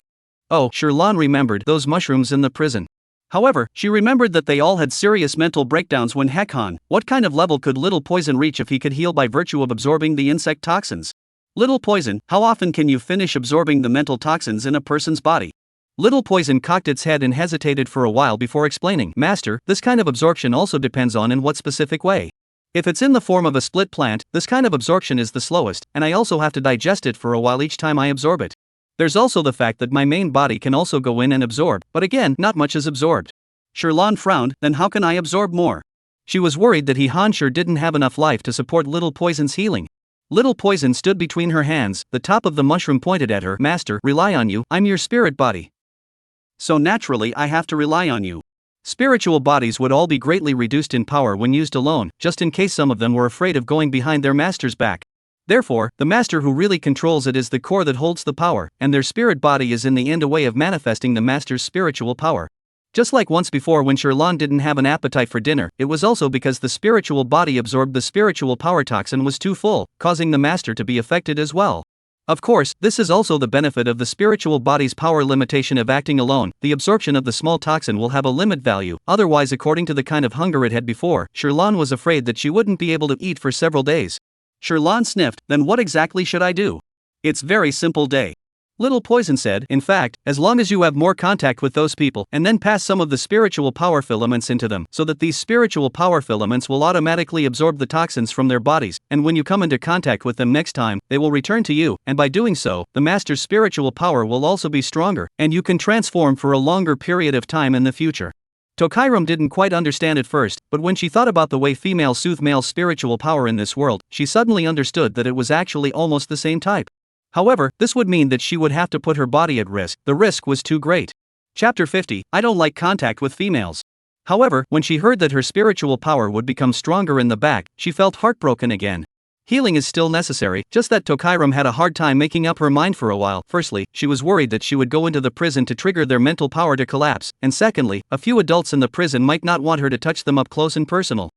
Oh, Sherlan remembered those mushrooms in the prison. However, she remembered that they all had serious mental breakdowns when Hekhan. What kind of level could Little Poison reach if he could heal by virtue of absorbing the insect toxins? Little Poison, how often can you finish absorbing the mental toxins in a person's body? Little Poison cocked its head and hesitated for a while before explaining, Master, this kind of absorption also depends on in what specific way. If it's in the form of a split plant, this kind of absorption is the slowest, and I also have to digest it for a while each time I absorb it. There's also the fact that my main body can also go in and absorb, but again, not much is absorbed. Sherlan frowned, then how can I absorb more? She was worried that Han sure didn't have enough life to support Little Poison's healing. Little Poison stood between her hands, the top of the mushroom pointed at her. Master, rely on you, I'm your spirit body. So naturally I have to rely on you. Spiritual bodies would all be greatly reduced in power when used alone, just in case some of them were afraid of going behind their master's back. Therefore, the master who really controls it is the core that holds the power, and their spirit body is in the end a way of manifesting the master's spiritual power. Just like once before when Sherlan didn't have an appetite for dinner, it was also because the spiritual body absorbed the spiritual power toxin was too full, causing the master to be affected as well. Of course, this is also the benefit of the spiritual body's power limitation of acting alone. The absorption of the small toxin will have a limit value, otherwise according to the kind of hunger it had before, Sherlan was afraid that she wouldn't be able to eat for several days. Sherlan sniffed, then what exactly should I do? It's very simple day. Little Poison said, in fact, as long as you have more contact with those people, and then pass some of the spiritual power filaments into them, so that these spiritual power filaments will automatically absorb the toxins from their bodies, and when you come into contact with them next time, they will return to you, and by doing so, the master's spiritual power will also be stronger, and you can transform for a longer period of time in the future. Tokairam didn't quite understand at first, but when she thought about the way females soothe male spiritual power in this world, she suddenly understood that it was actually almost the same type. However, this would mean that she would have to put her body at risk. The risk was too great. Chapter 50, I don't like contact with females. However, when she heard that her spiritual power would become stronger in the back, she felt heartbroken again. Healing is still necessary, just that Tokairam had a hard time making up her mind for a while. Firstly, she was worried that she would go into the prison to trigger their mental power to collapse, and secondly, a few adults in the prison might not want her to touch them up close and personal.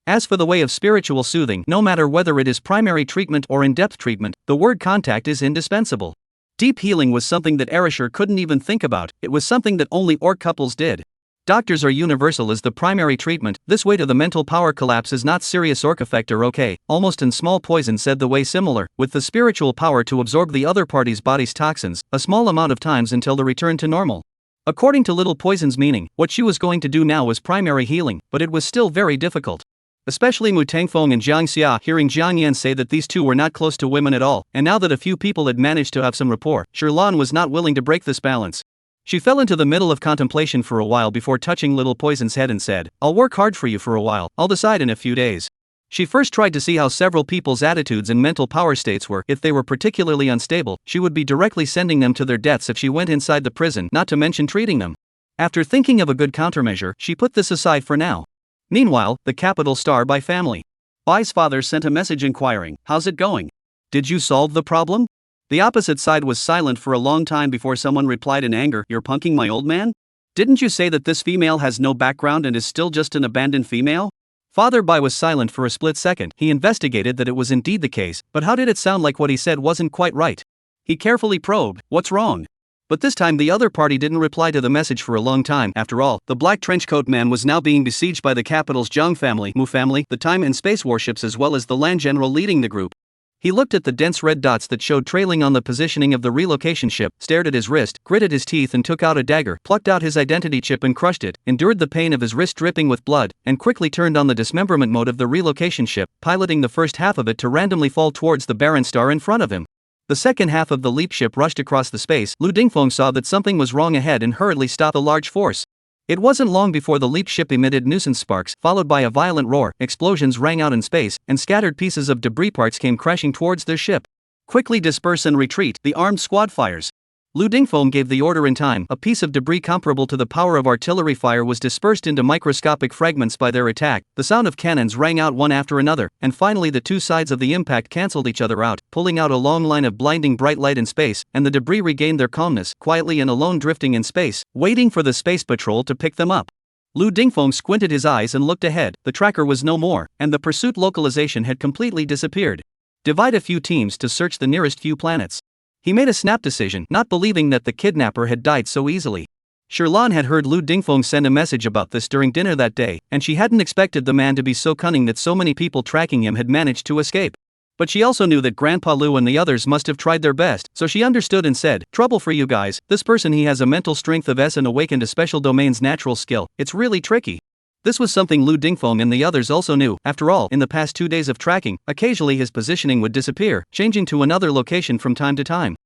As for the way of spiritual soothing, no matter whether it is primary treatment or in-depth treatment, the word contact is indispensable. Deep healing was something that Erishur couldn't even think about, it was something that only orc couples did. Doctors are universal as the primary treatment, this way to the mental power collapse is not serious orc effect or okay, almost in Small Poison said the way similar, with the spiritual power to absorb the other party's body's toxins, a small amount of times until the return to normal. According to Little Poison's meaning, what she was going to do now was primary healing, but it was still very difficult. Especially Mu Tangfeng and Jiang Xia, hearing Jiang Yan say that these two were not close to women at all, and now that a few people had managed to have some rapport, Sherlan was not willing to break this balance. She fell into the middle of contemplation for a while before touching Little Poison's head and said, I'll work hard for you for a while, I'll decide in a few days. She first tried to see how several people's attitudes and mental power states were. If they were particularly unstable, she would be directly sending them to their deaths if she went inside the prison, not to mention treating them. After thinking of a good countermeasure, she put this aside for now. Meanwhile, the capital star by family. Bai's father sent a message inquiring, how's it going? Did you solve the problem? The opposite side was silent for a long time before someone replied in anger, you're punking my old man? Didn't you say that this female has no background and is still just an abandoned female? Father Bai was silent for a split second. He investigated that it was indeed the case, but how did it sound like what he said wasn't quite right? He carefully probed, what's wrong? But this time the other party didn't reply to the message for a long time. After all, the black trenchcoat man was now being besieged by the capital's Zhang family, Mu family, the time and space warships as well as the land general leading the group. He looked at the dense red dots that showed trailing on the positioning of the relocation ship, stared at his wrist, gritted his teeth and took out a dagger, plucked out his identity chip and crushed it, endured the pain of his wrist dripping with blood, and quickly turned on the dismemberment mode of the relocation ship, piloting the first half of it to randomly fall towards the barren star in front of him. The second half of the leap ship rushed across the space. Lu Dingfeng saw that something was wrong ahead and hurriedly stopped the large force. It wasn't long before the leap ship emitted nuisance sparks, followed by a violent roar, explosions rang out in space, and scattered pieces of debris parts came crashing towards their ship. Quickly disperse and retreat, the armed squad fires. Lu Dingfeng gave the order in time. A piece of debris comparable to the power of artillery fire was dispersed into microscopic fragments by their attack. The sound of cannons rang out one after another, and finally the two sides of the impact cancelled each other out, pulling out a long line of blinding bright light in space, and the debris regained their calmness, quietly and alone drifting in space, waiting for the space patrol to pick them up. Lu Dingfeng squinted his eyes and looked ahead. The tracker was no more, and the pursuit localization had completely disappeared. Divide a few teams to search the nearest few planets. He made a snap decision, not believing that the kidnapper had died so easily. Sherlan had heard Lu Dingfeng send a message about this during dinner that day, and she hadn't expected the man to be so cunning that so many people tracking him had managed to escape. But she also knew that Grandpa Lu and the others must have tried their best, so she understood and said, trouble for you guys, this person he has a mental strength of S and awakened a special domain's natural skill, it's really tricky. This was something Lu Dingfeng and the others also knew. After all, in the past 2 days of tracking, occasionally his positioning would disappear, changing to another location from time to time.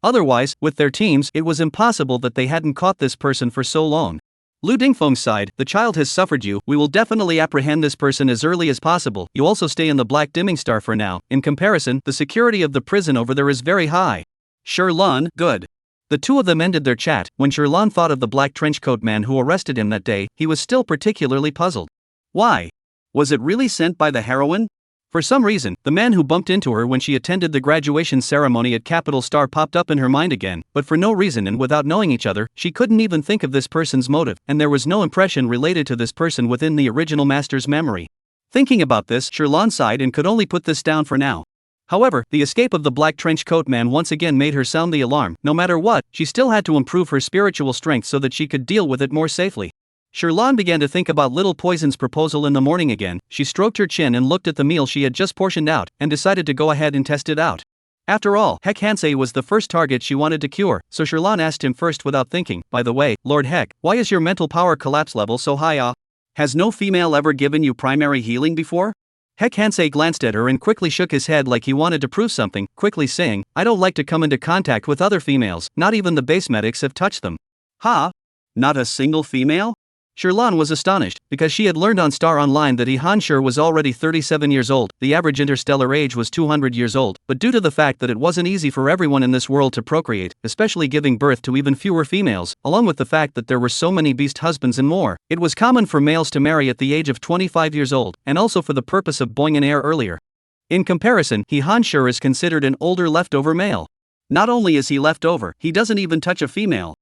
Otherwise, with their teams, it was impossible that they hadn't caught this person for so long. Lu Dingfeng sighed, "The child has suffered you, we will definitely apprehend this person as early as possible. You also stay in the Black Dimming Star for now. In comparison, the security of the prison over there is very high." Sherlan, good. The two of them ended their chat. When Sherlan thought of the black trenchcoat man who arrested him that day, he was still particularly puzzled. Why? Was it really sent by the heroine? For some reason, the man who bumped into her when she attended the graduation ceremony at Capital Star popped up in her mind again, but for no reason and without knowing each other, she couldn't even think of this person's motive, and there was no impression related to this person within the original master's memory. Thinking about this, Sherlan sighed and could only put this down for now. However, the escape of the black trench coat man once again made her sound the alarm. No matter what, she still had to improve her spiritual strength so that she could deal with it more safely. Sherlan began to think about Little Poison's proposal in the morning again. She stroked her chin and looked at the meal she had just portioned out, and decided to go ahead and test it out. After all, Heck Hansei was the first target she wanted to cure, so Sherlan asked him first without thinking, "By the way, Lord Heck, why is your mental power collapse level so high? Has no female ever given you primary healing before?" Heck Hansei glanced at her and quickly shook his head like he wanted to prove something, quickly saying, "I don't like to come into contact with other females, not even the base medics have touched them." "Huh? Not a single female?" Sherlan was astonished, because she had learned on Star Online that Han Sher was already 37 years old, the average interstellar age was 200 years old, but due to the fact that it wasn't easy for everyone in this world to procreate, especially giving birth to even fewer females, along with the fact that there were so many beast husbands and more, it was common for males to marry at the age of 25 years old, and also for the purpose of boing an heir earlier. In comparison, Han Sher is considered an older leftover male. Not only is he leftover, he doesn't even touch a female.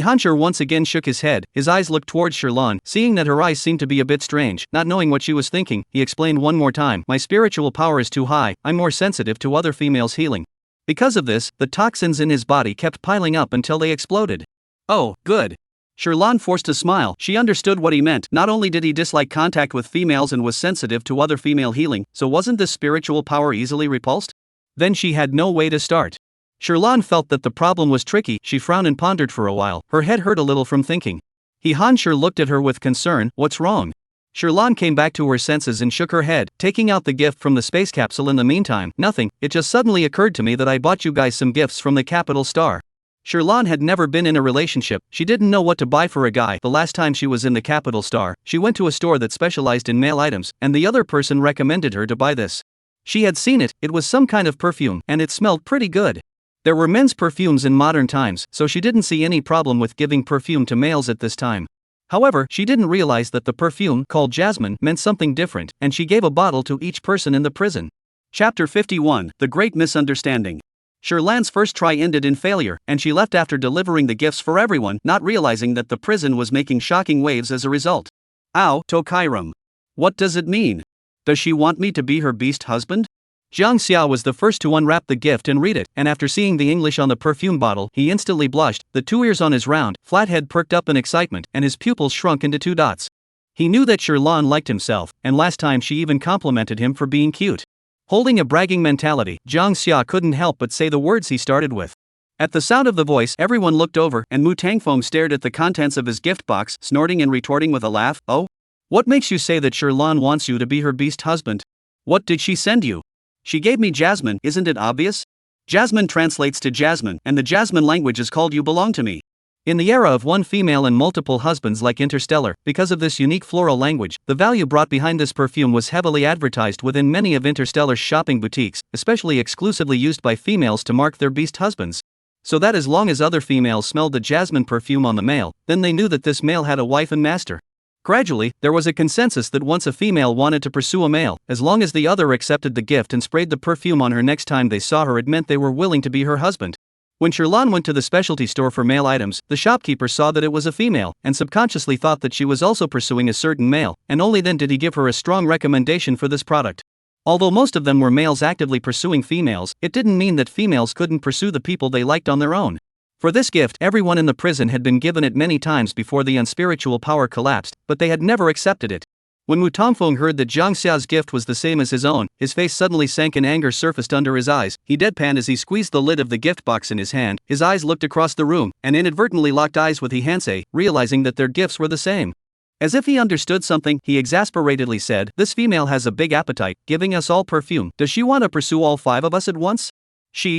Han Sher once again shook his head, his eyes looked towards Sherlan, seeing that her eyes seemed to be a bit strange. Not knowing what she was thinking, he explained one more time, "My spiritual power is too high, I'm more sensitive to other females' healing." Because of this, the toxins in his body kept piling up until they exploded. "Oh, good." Sherlan forced a smile. She understood what he meant. Not only did he dislike contact with females and was sensitive to other female healing, so wasn't this spiritual power easily repulsed? Then she had no way to start. Sherlan felt that the problem was tricky. She frowned and pondered for a while, her head hurt a little from thinking. Han Sher looked at her with concern. "What's wrong?" Sherlan came back to her senses and shook her head, taking out the gift from the space capsule in the meantime. "Nothing, it just suddenly occurred to me that I bought you guys some gifts from the Capital Star." Sherlan had never been in a relationship, she didn't know what to buy for a guy. The last time she was in the Capital Star, she went to a store that specialized in male items, and the other person recommended her to buy this. She had seen it, it was some kind of perfume, and it smelled pretty good. There were men's perfumes in modern times, so she didn't see any problem with giving perfume to males at this time. However, she didn't realize that the perfume, called jasmine, meant something different, and she gave a bottle to each person in the prison. Chapter 51, The Great Misunderstanding. Sherlan's first try ended in failure, and she left after delivering the gifts for everyone, not realizing that the prison was making shocking waves as a result. "Ow, Tokairam. What does it mean? Does she want me to be her beast husband?" Jiang Xia was the first to unwrap the gift and read it, and after seeing the English on the perfume bottle, he instantly blushed. The 2 ears on his round, flat head perked up in excitement, and his pupils shrunk into 2 dots. He knew that Sherlan liked himself, and last time she even complimented him for being cute. Holding a bragging mentality, Jiang Xia couldn't help but say the words he started with. At the sound of the voice, everyone looked over, and Mu Tangfeng stared at the contents of his gift box, snorting and retorting with a laugh. "Oh? What makes you say that Sherlan wants you to be her beast husband? What did she send you?" "She gave me jasmine, isn't it obvious? Jasmine translates to jasmine, and the jasmine language is called you belong to me." In the era of one female and multiple husbands like Interstellar, because of this unique floral language, the value brought behind this perfume was heavily advertised within many of Interstellar's shopping boutiques, especially exclusively used by females to mark their beast husbands. So that as long as other females smelled the jasmine perfume on the male, then they knew that this male had a wife and master. Gradually, there was a consensus that once a female wanted to pursue a male, as long as the other accepted the gift and sprayed the perfume on her next time they saw her, it meant they were willing to be her husband. When Sherlan went to the specialty store for male items, the shopkeeper saw that it was a female, and subconsciously thought that she was also pursuing a certain male, and only then did he give her a strong recommendation for this product. Although most of them were males actively pursuing females, it didn't mean that females couldn't pursue the people they liked on their own. For this gift, everyone in the prison had been given it many times before the unspiritual power collapsed, but they had never accepted it. When Mu Tongfeng heard that Jiang Xia's gift was the same as his own, his face suddenly sank and anger surfaced under his eyes. He deadpanned as he squeezed the lid of the gift box in his hand. His eyes looked across the room, and inadvertently locked eyes with He Hansei, realizing that their gifts were the same. As if he understood something, he exasperatedly said, "This female has a big appetite, giving us all perfume. Does she want to pursue all 5 of us at once?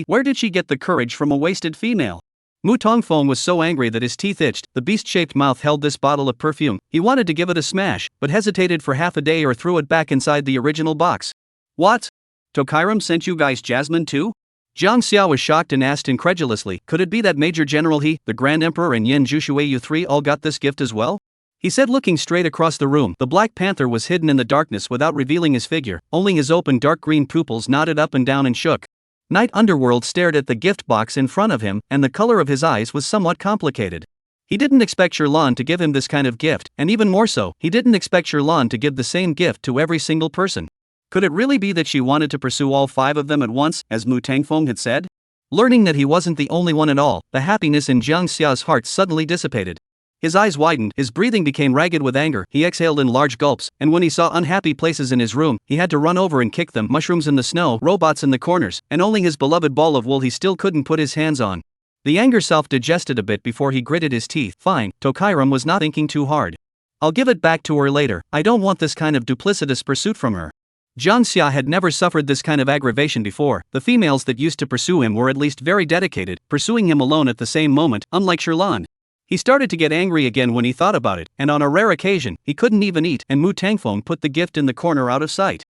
Where did she get the courage from a wasted female?" Mu Tongfeng was so angry that his teeth itched. The beast-shaped mouth held this bottle of perfume. He wanted to give it a smash, but hesitated for half a day or threw it back inside the original box. "What? Tokairam sent you guys jasmine too?" Jiang Xia was shocked and asked incredulously, "Could it be that Major General He, the Grand Emperor, and Yen Jushui, you 3 all got this gift as well?" He said, looking straight across the room. The Black Panther was hidden in the darkness without revealing his figure. Only his open dark green pupils nodded up and down and shook. Night Underworld stared at the gift box in front of him, and the color of his eyes was somewhat complicated. He didn't expect Sherlan to give him this kind of gift, and even more so, he didn't expect Sherlan to give the same gift to every single person. Could it really be that she wanted to pursue all 5 of them at once, as Mu Tangfeng had said? Learning that he wasn't the only one at all, the happiness in Jiang Xia's heart suddenly dissipated. His eyes widened, his breathing became ragged with anger, he exhaled in large gulps, and when he saw unhappy places in his room, he had to run over and kick them, mushrooms in the snow, robots in the corners, and only his beloved ball of wool he still couldn't put his hands on. The anger self-digested a bit before he gritted his teeth. Fine, Tokairam was not thinking too hard. I'll give it back to her later. I don't want this kind of duplicitous pursuit from her. Jiang Xia had never suffered this kind of aggravation before. The females that used to pursue him were at least very dedicated, pursuing him alone at the same moment, unlike Sherlan. He started to get angry again when he thought about it, and on a rare occasion, he couldn't even eat, and Mu Tangfeng put the gift in the corner out of sight.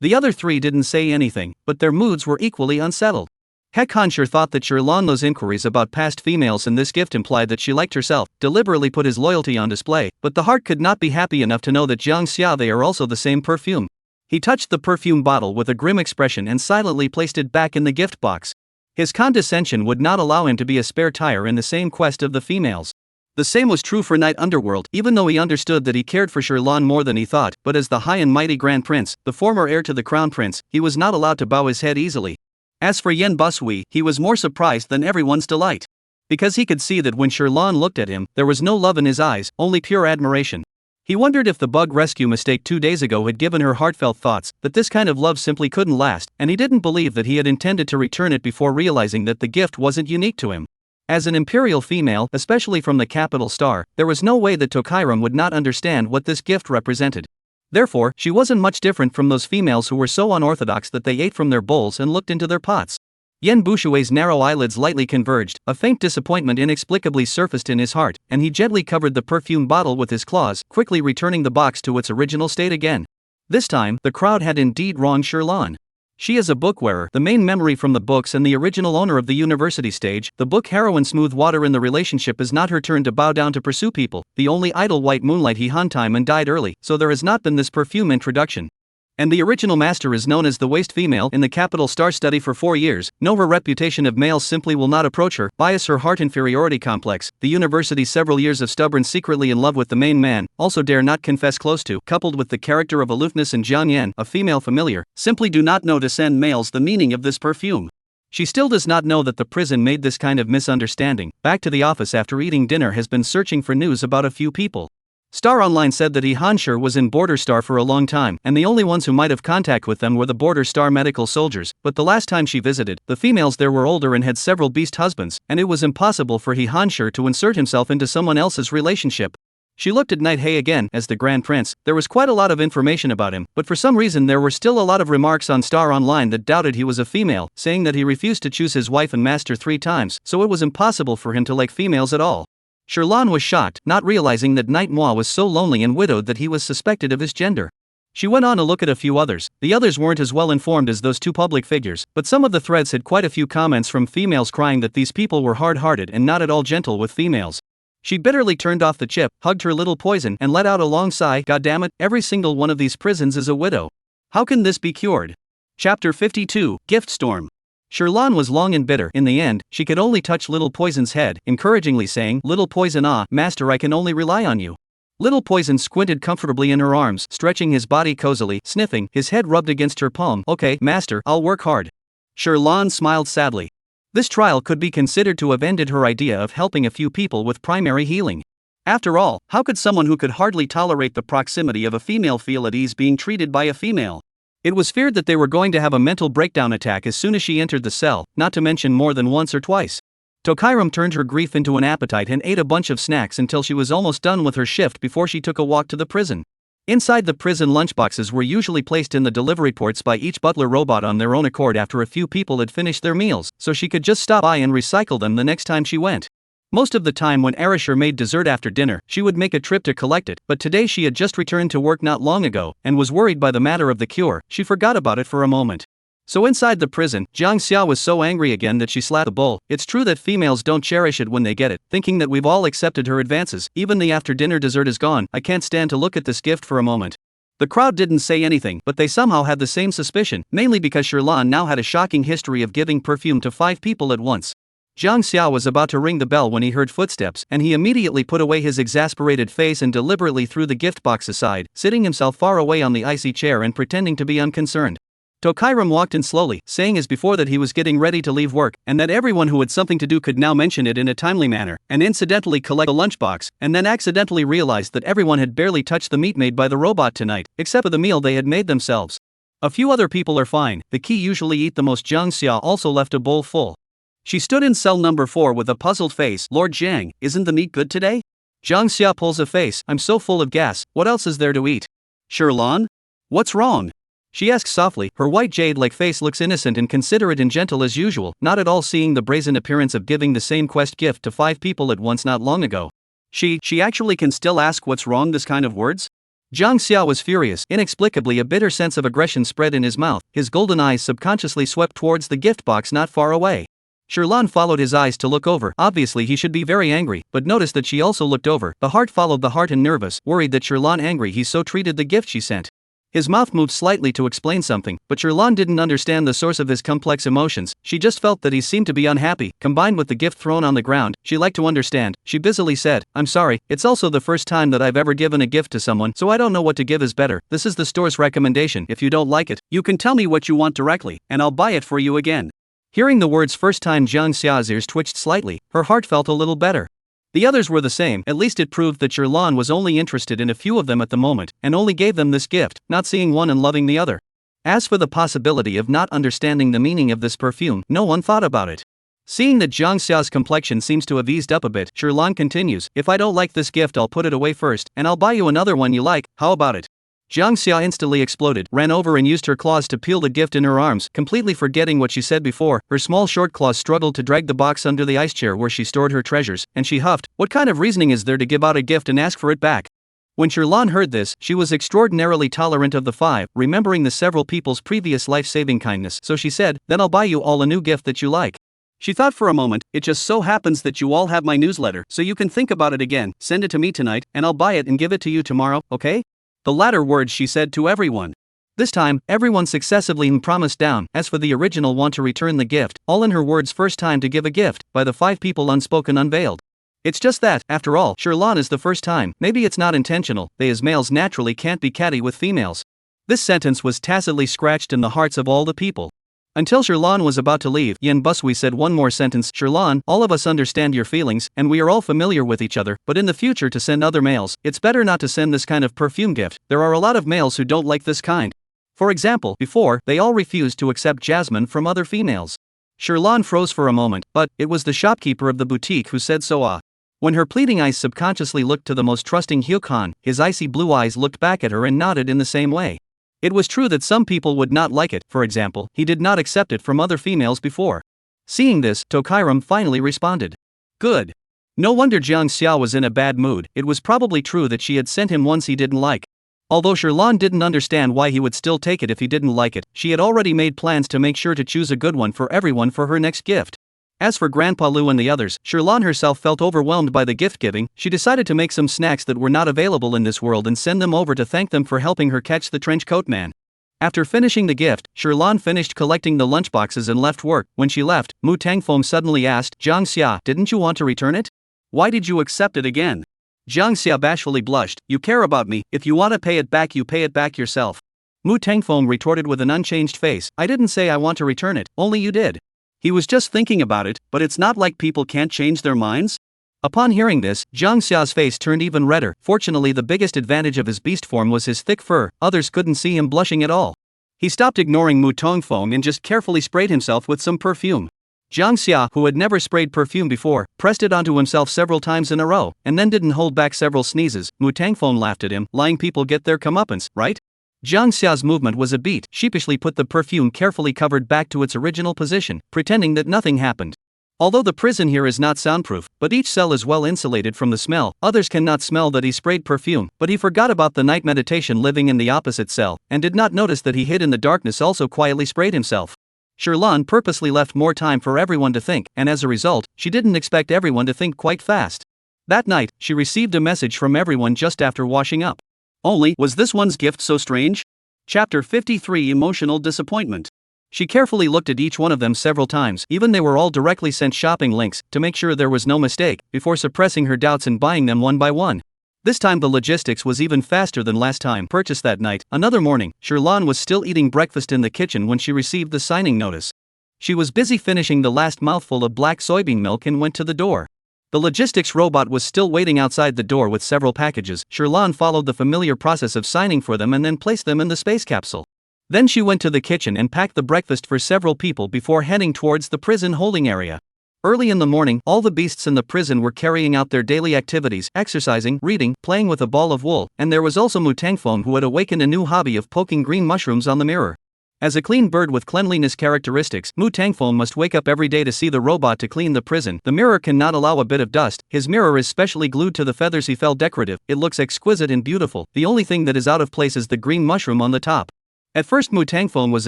The other 3 didn't say anything, but their moods were equally unsettled. He Hansher thought that Sherlan's inquiries about past females and this gift implied that she liked herself, deliberately put his loyalty on display, but the heart could not be happy enough to know that Jiang Xia they are also the same perfume. He touched the perfume bottle with a grim expression and silently placed it back in the gift box. His condescension would not allow him to be a spare tire in the same quest of the females. The same was true for Night Underworld, even though he understood that he cared for Sherlan more than he thought, but as the high and mighty Grand Prince, the former heir to the Crown Prince, he was not allowed to bow his head easily. As for Yen Busui, he was more surprised than everyone's delight. Because he could see that when Sherlan looked at him, there was no love in his eyes, only pure admiration. He wondered if the bug rescue mistake 2 days ago had given her heartfelt thoughts, that this kind of love simply couldn't last, and he didn't believe that he had intended to return it before realizing that the gift wasn't unique to him. As an imperial female, especially from the capital star, there was no way that Tokairam would not understand what this gift represented. Therefore, she wasn't much different from those females who were so unorthodox that they ate from their bowls and looked into their pots. Yen Bushui's narrow eyelids lightly converged, a faint disappointment inexplicably surfaced in his heart, and he gently covered the perfume bottle with his claws, quickly returning the box to its original state again. This time, the crowd had indeed wronged Sherlan. She is a bookwearer, the main memory from the books and the original owner of the university stage. The book heroine smooth water in the relationship is not her turn to bow down to pursue people. The only idle white moonlight he han time and died early, so there has not been this perfume introduction. And the original master is known as the waste female in the capital star study for 4 years. Know her reputation of males simply will not approach her, bias her heart inferiority complex. The university's several years of stubborn secretly in love with the main man, also dare not confess close to, coupled with the character of aloofness in Jiang Yan, a female familiar, simply do not know to send males the meaning of this perfume. She still does not know that the prison made this kind of misunderstanding. Back to the office after eating dinner has been searching for news about a few people. Star Online said that He Hansher was in Border Star for a long time, and the only ones who might have contact with them were the Border Star medical soldiers, but the last time she visited, the females there were older and had several beast husbands, and it was impossible for He Hansher to insert himself into someone else's relationship. She looked at Night Hay again, as the Grand Prince. There was quite a lot of information about him, but for some reason there were still a lot of remarks on Star Online that doubted he was a female, saying that he refused to choose his wife and master 3 times, so it was impossible for him to like females at all. Sherlan was shocked, not realizing that Night Moi was so lonely and widowed that he was suspected of his gender. She went on to look at a few others. The others weren't as well informed as those 2 public figures, but some of the threads had quite a few comments from females crying that these people were hard-hearted and not at all gentle with females. She bitterly turned off the chip, hugged her little poison, and let out a long sigh. Goddammit, every single one of these prisons is a widow. How can this be cured? Chapter 52, Gift Storm. Sherlan was long and bitter. In the end, she could only touch Little Poison's head, encouragingly saying, "Little Poison, ah, master, I can only rely on you." Little Poison squinted comfortably in her arms, stretching his body cozily, sniffing, his head rubbed against her palm. "Okay, master, I'll work hard." Sherlan smiled sadly. This trial could be considered to have ended her idea of helping a few people with primary healing. After all, how could someone who could hardly tolerate the proximity of a female feel at ease being treated by a female? It was feared that they were going to have a mental breakdown attack as soon as she entered the cell, not to mention more than once or twice. Tokairam turned her grief into an appetite and ate a bunch of snacks until she was almost done with her shift before she took a walk to the prison. Inside the prison, lunchboxes were usually placed in the delivery ports by each butler robot on their own accord after a few people had finished their meals, so she could just stop by and recycle them the next time she went. Most of the time when Arashir made dessert after dinner, she would make a trip to collect it, but today she had just returned to work not long ago, and was worried by the matter of the cure. She forgot about it for a moment. So inside the prison, Jiang Xia was so angry again that she slapped the bowl. It's true that females don't cherish it when they get it, thinking that we've all accepted her advances. Even the after-dinner dessert is gone. I can't stand to look at this gift for a moment. The crowd didn't say anything, but they somehow had the same suspicion, mainly because Shirlan now had a shocking history of giving perfume to 5 people at once. Jiang Xia was about to ring the bell when he heard footsteps, and he immediately put away his exasperated face and deliberately threw the gift box aside, sitting himself far away on the icy chair and pretending to be unconcerned. Tokairam walked in slowly, saying as before that he was getting ready to leave work, and that everyone who had something to do could now mention it in a timely manner, and incidentally collect the lunchbox, and then accidentally realized that everyone had barely touched the meat made by the robot tonight, except for the meal they had made themselves. A few other people are fine, the key usually eat the most. Jiang Xia also left a bowl full. She stood in cell number 4 with a puzzled face. Lord Jiang, isn't the meat good today? Jiang Xia pulls a face. I'm so full of gas, what else is there to eat? Shirlan? What's wrong? She asks softly. Her white jade-like face looks innocent and considerate and gentle as usual, not at all seeing the brazen appearance of giving the same quest gift to 5 people at once not long ago. She actually can still ask what's wrong this kind of words? Jiang Xia was furious. Inexplicably, a bitter sense of aggression spread in his mouth. His golden eyes subconsciously swept towards the gift box not far away. Shirlan followed his eyes to look over. Obviously he should be very angry, but noticed that she also looked over. The heart followed the heart and nervous, worried that Shirlan angry he so treated the gift she sent. His mouth moved slightly to explain something, but Shirlan didn't understand the source of his complex emotions. She just felt that he seemed to be unhappy, combined with the gift thrown on the ground. She liked to understand. She busily said, I'm sorry, it's also the first time that I've ever given a gift to someone, so I don't know what to give is better. This is the store's recommendation. If you don't like it, you can tell me what you want directly, and I'll buy it for you again. Hearing the words first time, Jiang Xia's ears twitched slightly. Her heart felt a little better. The others were the same. At least it proved that Shirlan was only interested in a few of them at the moment, and only gave them this gift, not seeing one and loving the other. As for the possibility of not understanding the meaning of this perfume, no one thought about it. Seeing that Jiang Xia's complexion seems to have eased up a bit, Shirlan continues, if I don't like this gift I'll put it away first, and I'll buy you another one you like, how about it? Jiang Xia instantly exploded, ran over and used her claws to peel the gift in her arms, completely forgetting what she said before. Her small short claws struggled to drag the box under the ice chair where she stored her treasures, and she huffed, what kind of reasoning is there to give out a gift and ask for it back? When Shirlan heard this, she was extraordinarily tolerant of the 5, remembering the several people's previous life-saving kindness, so she said, then I'll buy you all a new gift that you like. She thought for a moment, it just so happens that you all have my newsletter, so you can think about it again, send it to me tonight, and I'll buy it and give it to you tomorrow, okay? The latter words she said to everyone. This time, everyone successively promised down. As for the original want to return the gift, all in her words first time to give a gift, by the 5 people unspoken unveiled. It's just that, after all, Shirlan is the first time, maybe it's not intentional, they as males naturally can't be catty with females. This sentence was tacitly scratched in the hearts of all the people. Until Shirlan was about to leave, Yen Busui said one more sentence, Shirlan, all of us understand your feelings, and we are all familiar with each other, but in the future to send other males, it's better not to send this kind of perfume gift. There are a lot of males who don't like this kind. For example, before, they all refused to accept jasmine from other females. Shirlan froze for a moment, but it was the shopkeeper of the boutique who said so. When her pleading eyes subconsciously looked to the most trusting Hyukhan, his icy blue eyes looked back at her and nodded in the same way. It was true that some people would not like it. For example, he did not accept it from other females before. Seeing this, Tokairam finally responded. Good. No wonder Jiang Xia was in a bad mood. It was probably true that she had sent him ones he didn't like. Although Shirlan didn't understand why he would still take it if he didn't like it, she had already made plans to make sure to choose a good one for everyone for her next gift. As for Grandpa Lu and the others, Shirlan herself felt overwhelmed by the gift giving. She decided to make some snacks that were not available in this world and send them over to thank them for helping her catch the trench coat man. After finishing the gift, Shirlan finished collecting the lunchboxes and left work. When she left, Mu Tangfeng suddenly asked, Jiang Xia, didn't you want to return it? Why did you accept it again? Jiang Xia bashfully blushed, you care about me, if you want to pay it back you pay it back yourself. Mu Tangfeng retorted with an unchanged face, I didn't say I want to return it, only you did. He was just thinking about it, but it's not like people can't change their minds. Upon hearing this, Jiang Xia's face turned even redder. Fortunately, the biggest advantage of his beast form was his thick fur, others couldn't see him blushing at all. He stopped ignoring Mu Tongfeng and just carefully sprayed himself with some perfume. Jiang Xia, who had never sprayed perfume before, pressed it onto himself several times in a row, and then didn't hold back several sneezes. Mu Tangfeng laughed at him. Lying people get their comeuppance, right? Jiang Xia's movement was a beat. Sheepishly put the perfume carefully covered back to its original position, pretending that nothing happened. Although the prison here is not soundproof, but each cell is well insulated from the smell, others cannot smell that he sprayed perfume, but he forgot about the night meditation living in the opposite cell, and did not notice that he hid in the darkness also quietly sprayed himself. Shirlan purposely left more time for everyone to think, and as a result, she didn't expect everyone to think quite fast. That night, she received a message from everyone just after washing up. Only, was this one's gift so strange? Chapter 53 Emotional Disappointment. She carefully looked at each one of them several times, even they were all directly sent shopping links, to make sure there was no mistake, before suppressing her doubts and buying them one by one. This time the logistics was even faster than last time purchased that night. Another morning, Shirlan was still eating breakfast in the kitchen when she received the signing notice. She was busy finishing the last mouthful of black soybean milk and went to the door. The logistics robot was still waiting outside the door with several packages. Shirlan followed the familiar process of signing for them and then placed them in the space capsule. Then she went to the kitchen and packed the breakfast for several people before heading towards the prison holding area. Early in the morning, all the beasts in the prison were carrying out their daily activities, exercising, reading, playing with a ball of wool, and there was also Mu Tangfeng who had awakened a new hobby of poking green mushrooms on the mirror. As a clean bird with cleanliness characteristics, Mu Tangfeng must wake up every day to see the robot to clean the prison. The mirror cannot allow a bit of dust. His mirror is specially glued to the feathers he fell decorative. It looks exquisite and beautiful. The only thing that is out of place is the green mushroom on the top. At first Mu Tangfeng was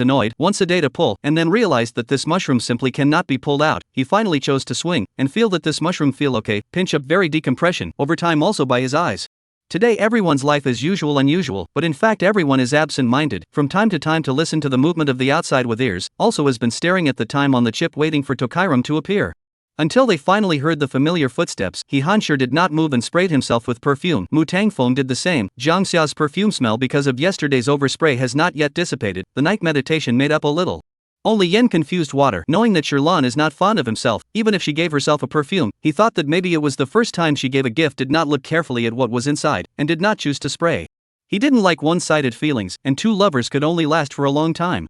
annoyed, once a day to pull, and then realized that this mushroom simply cannot be pulled out. He finally chose to swing, and feel that this mushroom feel okay, pinch up very decompression, over time also by his eyes. Today everyone's life is unusual, but in fact everyone is absent-minded, from time to listen to the movement of the outside with ears, also has been staring at the time on the chip waiting for Tokairam to appear. Until they finally heard the familiar footsteps, He Hanshur did not move and sprayed himself with perfume. Mu Tangfeng did the same. Jiang Xia's perfume smell because of yesterday's overspray has not yet dissipated. The night meditation made up a little. Only Yen confused water, knowing that Shirlan is not fond of himself, even if she gave herself a perfume. He thought that maybe it was the first time she gave a gift, did not look carefully at what was inside, and did not choose to spray. He didn't like one-sided feelings, and two lovers could only last for a long time.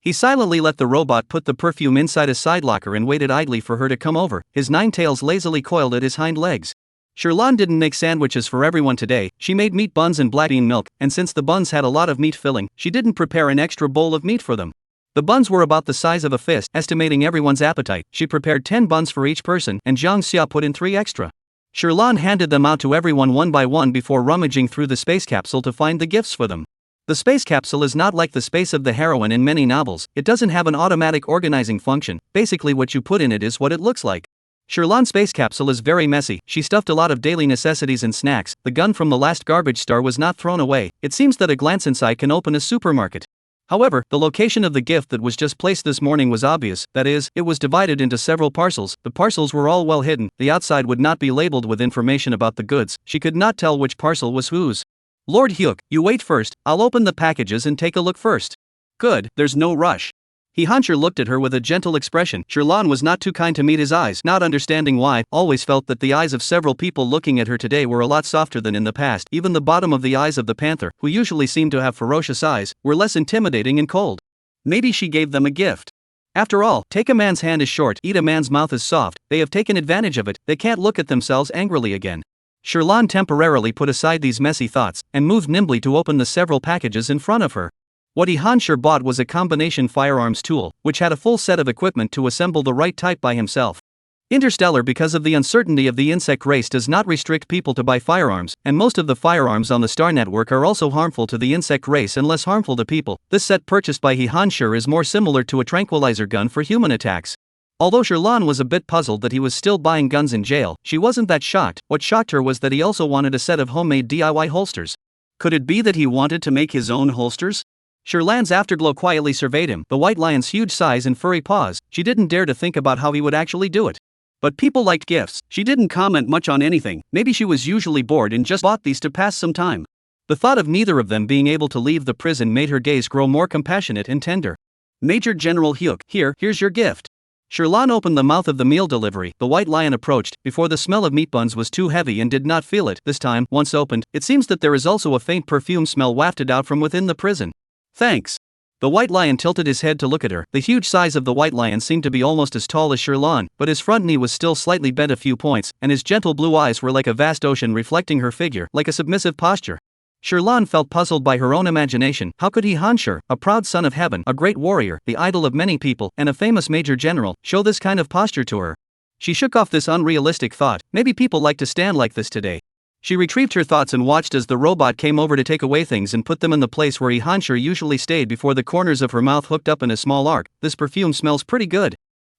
He silently let the robot put the perfume inside a side locker and waited idly for her to come over, his 9 tails lazily coiled at his hind legs. Shirlan didn't make sandwiches for everyone today. She made meat buns and black bean milk, and since the buns had a lot of meat filling, she didn't prepare an extra bowl of meat for them. The buns were about the size of a fist, estimating everyone's appetite. She prepared 10 buns for each person, and Jiang Xia put in 3 extra. Shirlan handed them out to everyone one by one before rummaging through the space capsule to find the gifts for them. The space capsule is not like the space of the heroine in many novels. It doesn't have an automatic organizing function. Basically what you put in it is what it looks like. Shirlan's space capsule is very messy. She stuffed a lot of daily necessities and snacks. The gun from the last garbage star was not thrown away. It seems that a glance inside can open a supermarket. However, the location of the gift that was just placed this morning was obvious. That is, it was divided into several parcels. The parcels were all well hidden. The outside would not be labeled with information about the goods. She could not tell which parcel was whose. Lord Hyuk, you wait first. I'll open the packages and take a look first. Good, there's no rush. He Hanshur looked at her with a gentle expression. Shirlan was not too kind to meet his eyes, not understanding why, always felt that the eyes of several people looking at her today were a lot softer than in the past. Even the bottom of the eyes of the panther, who usually seemed to have ferocious eyes, were less intimidating and cold. Maybe she gave them a gift. After all, take a man's hand is short, eat a man's mouth is soft. They have taken advantage of it, they can't look at themselves angrily again. Shirlan temporarily put aside these messy thoughts, and moved nimbly to open the several packages in front of her. What He Hanshur bought was a combination firearms tool, which had a full set of equipment to assemble the right type by himself. Interstellar, because of the uncertainty of the insect race, does not restrict people to buy firearms, and most of the firearms on the Star Network are also harmful to the insect race and less harmful to people. This set purchased by He Hanshur is more similar to a tranquilizer gun for human attacks. Although Shirlan was a bit puzzled that he was still buying guns in jail, she wasn't that shocked. What shocked her was that he also wanted a set of homemade DIY holsters. Could it be that he wanted to make his own holsters? Shirlan's afterglow quietly surveyed him, the white lion's huge size and furry paws. She didn't dare to think about how he would actually do it. But people liked gifts. She didn't comment much on anything. Maybe she was usually bored and just bought these to pass some time. The thought of neither of them being able to leave the prison made her gaze grow more compassionate and tender. Major General Hyuk, here's your gift. Shirlan opened the mouth of the meal delivery. The white lion approached, before the smell of meat buns was too heavy and did not feel it. This time, once opened, it seems that there is also a faint perfume smell wafted out from within the prison. Thanks. The white lion tilted his head to look at her. The huge size of the white lion seemed to be almost as tall as Sherlan, but his front knee was still slightly bent a few points, and his gentle blue eyes were like a vast ocean reflecting her figure, like a submissive posture. Sherlan felt puzzled by her own imagination. How could Hanshur, a proud son of heaven, a great warrior, the idol of many people, and a famous major general, show this kind of posture to her? She shook off this unrealistic thought. Maybe people like to stand like this today. She retrieved her thoughts and watched as the robot came over to take away things and put them in the place where Hanshur usually stayed before the corners of her mouth hooked up in a small arc. This perfume smells pretty good.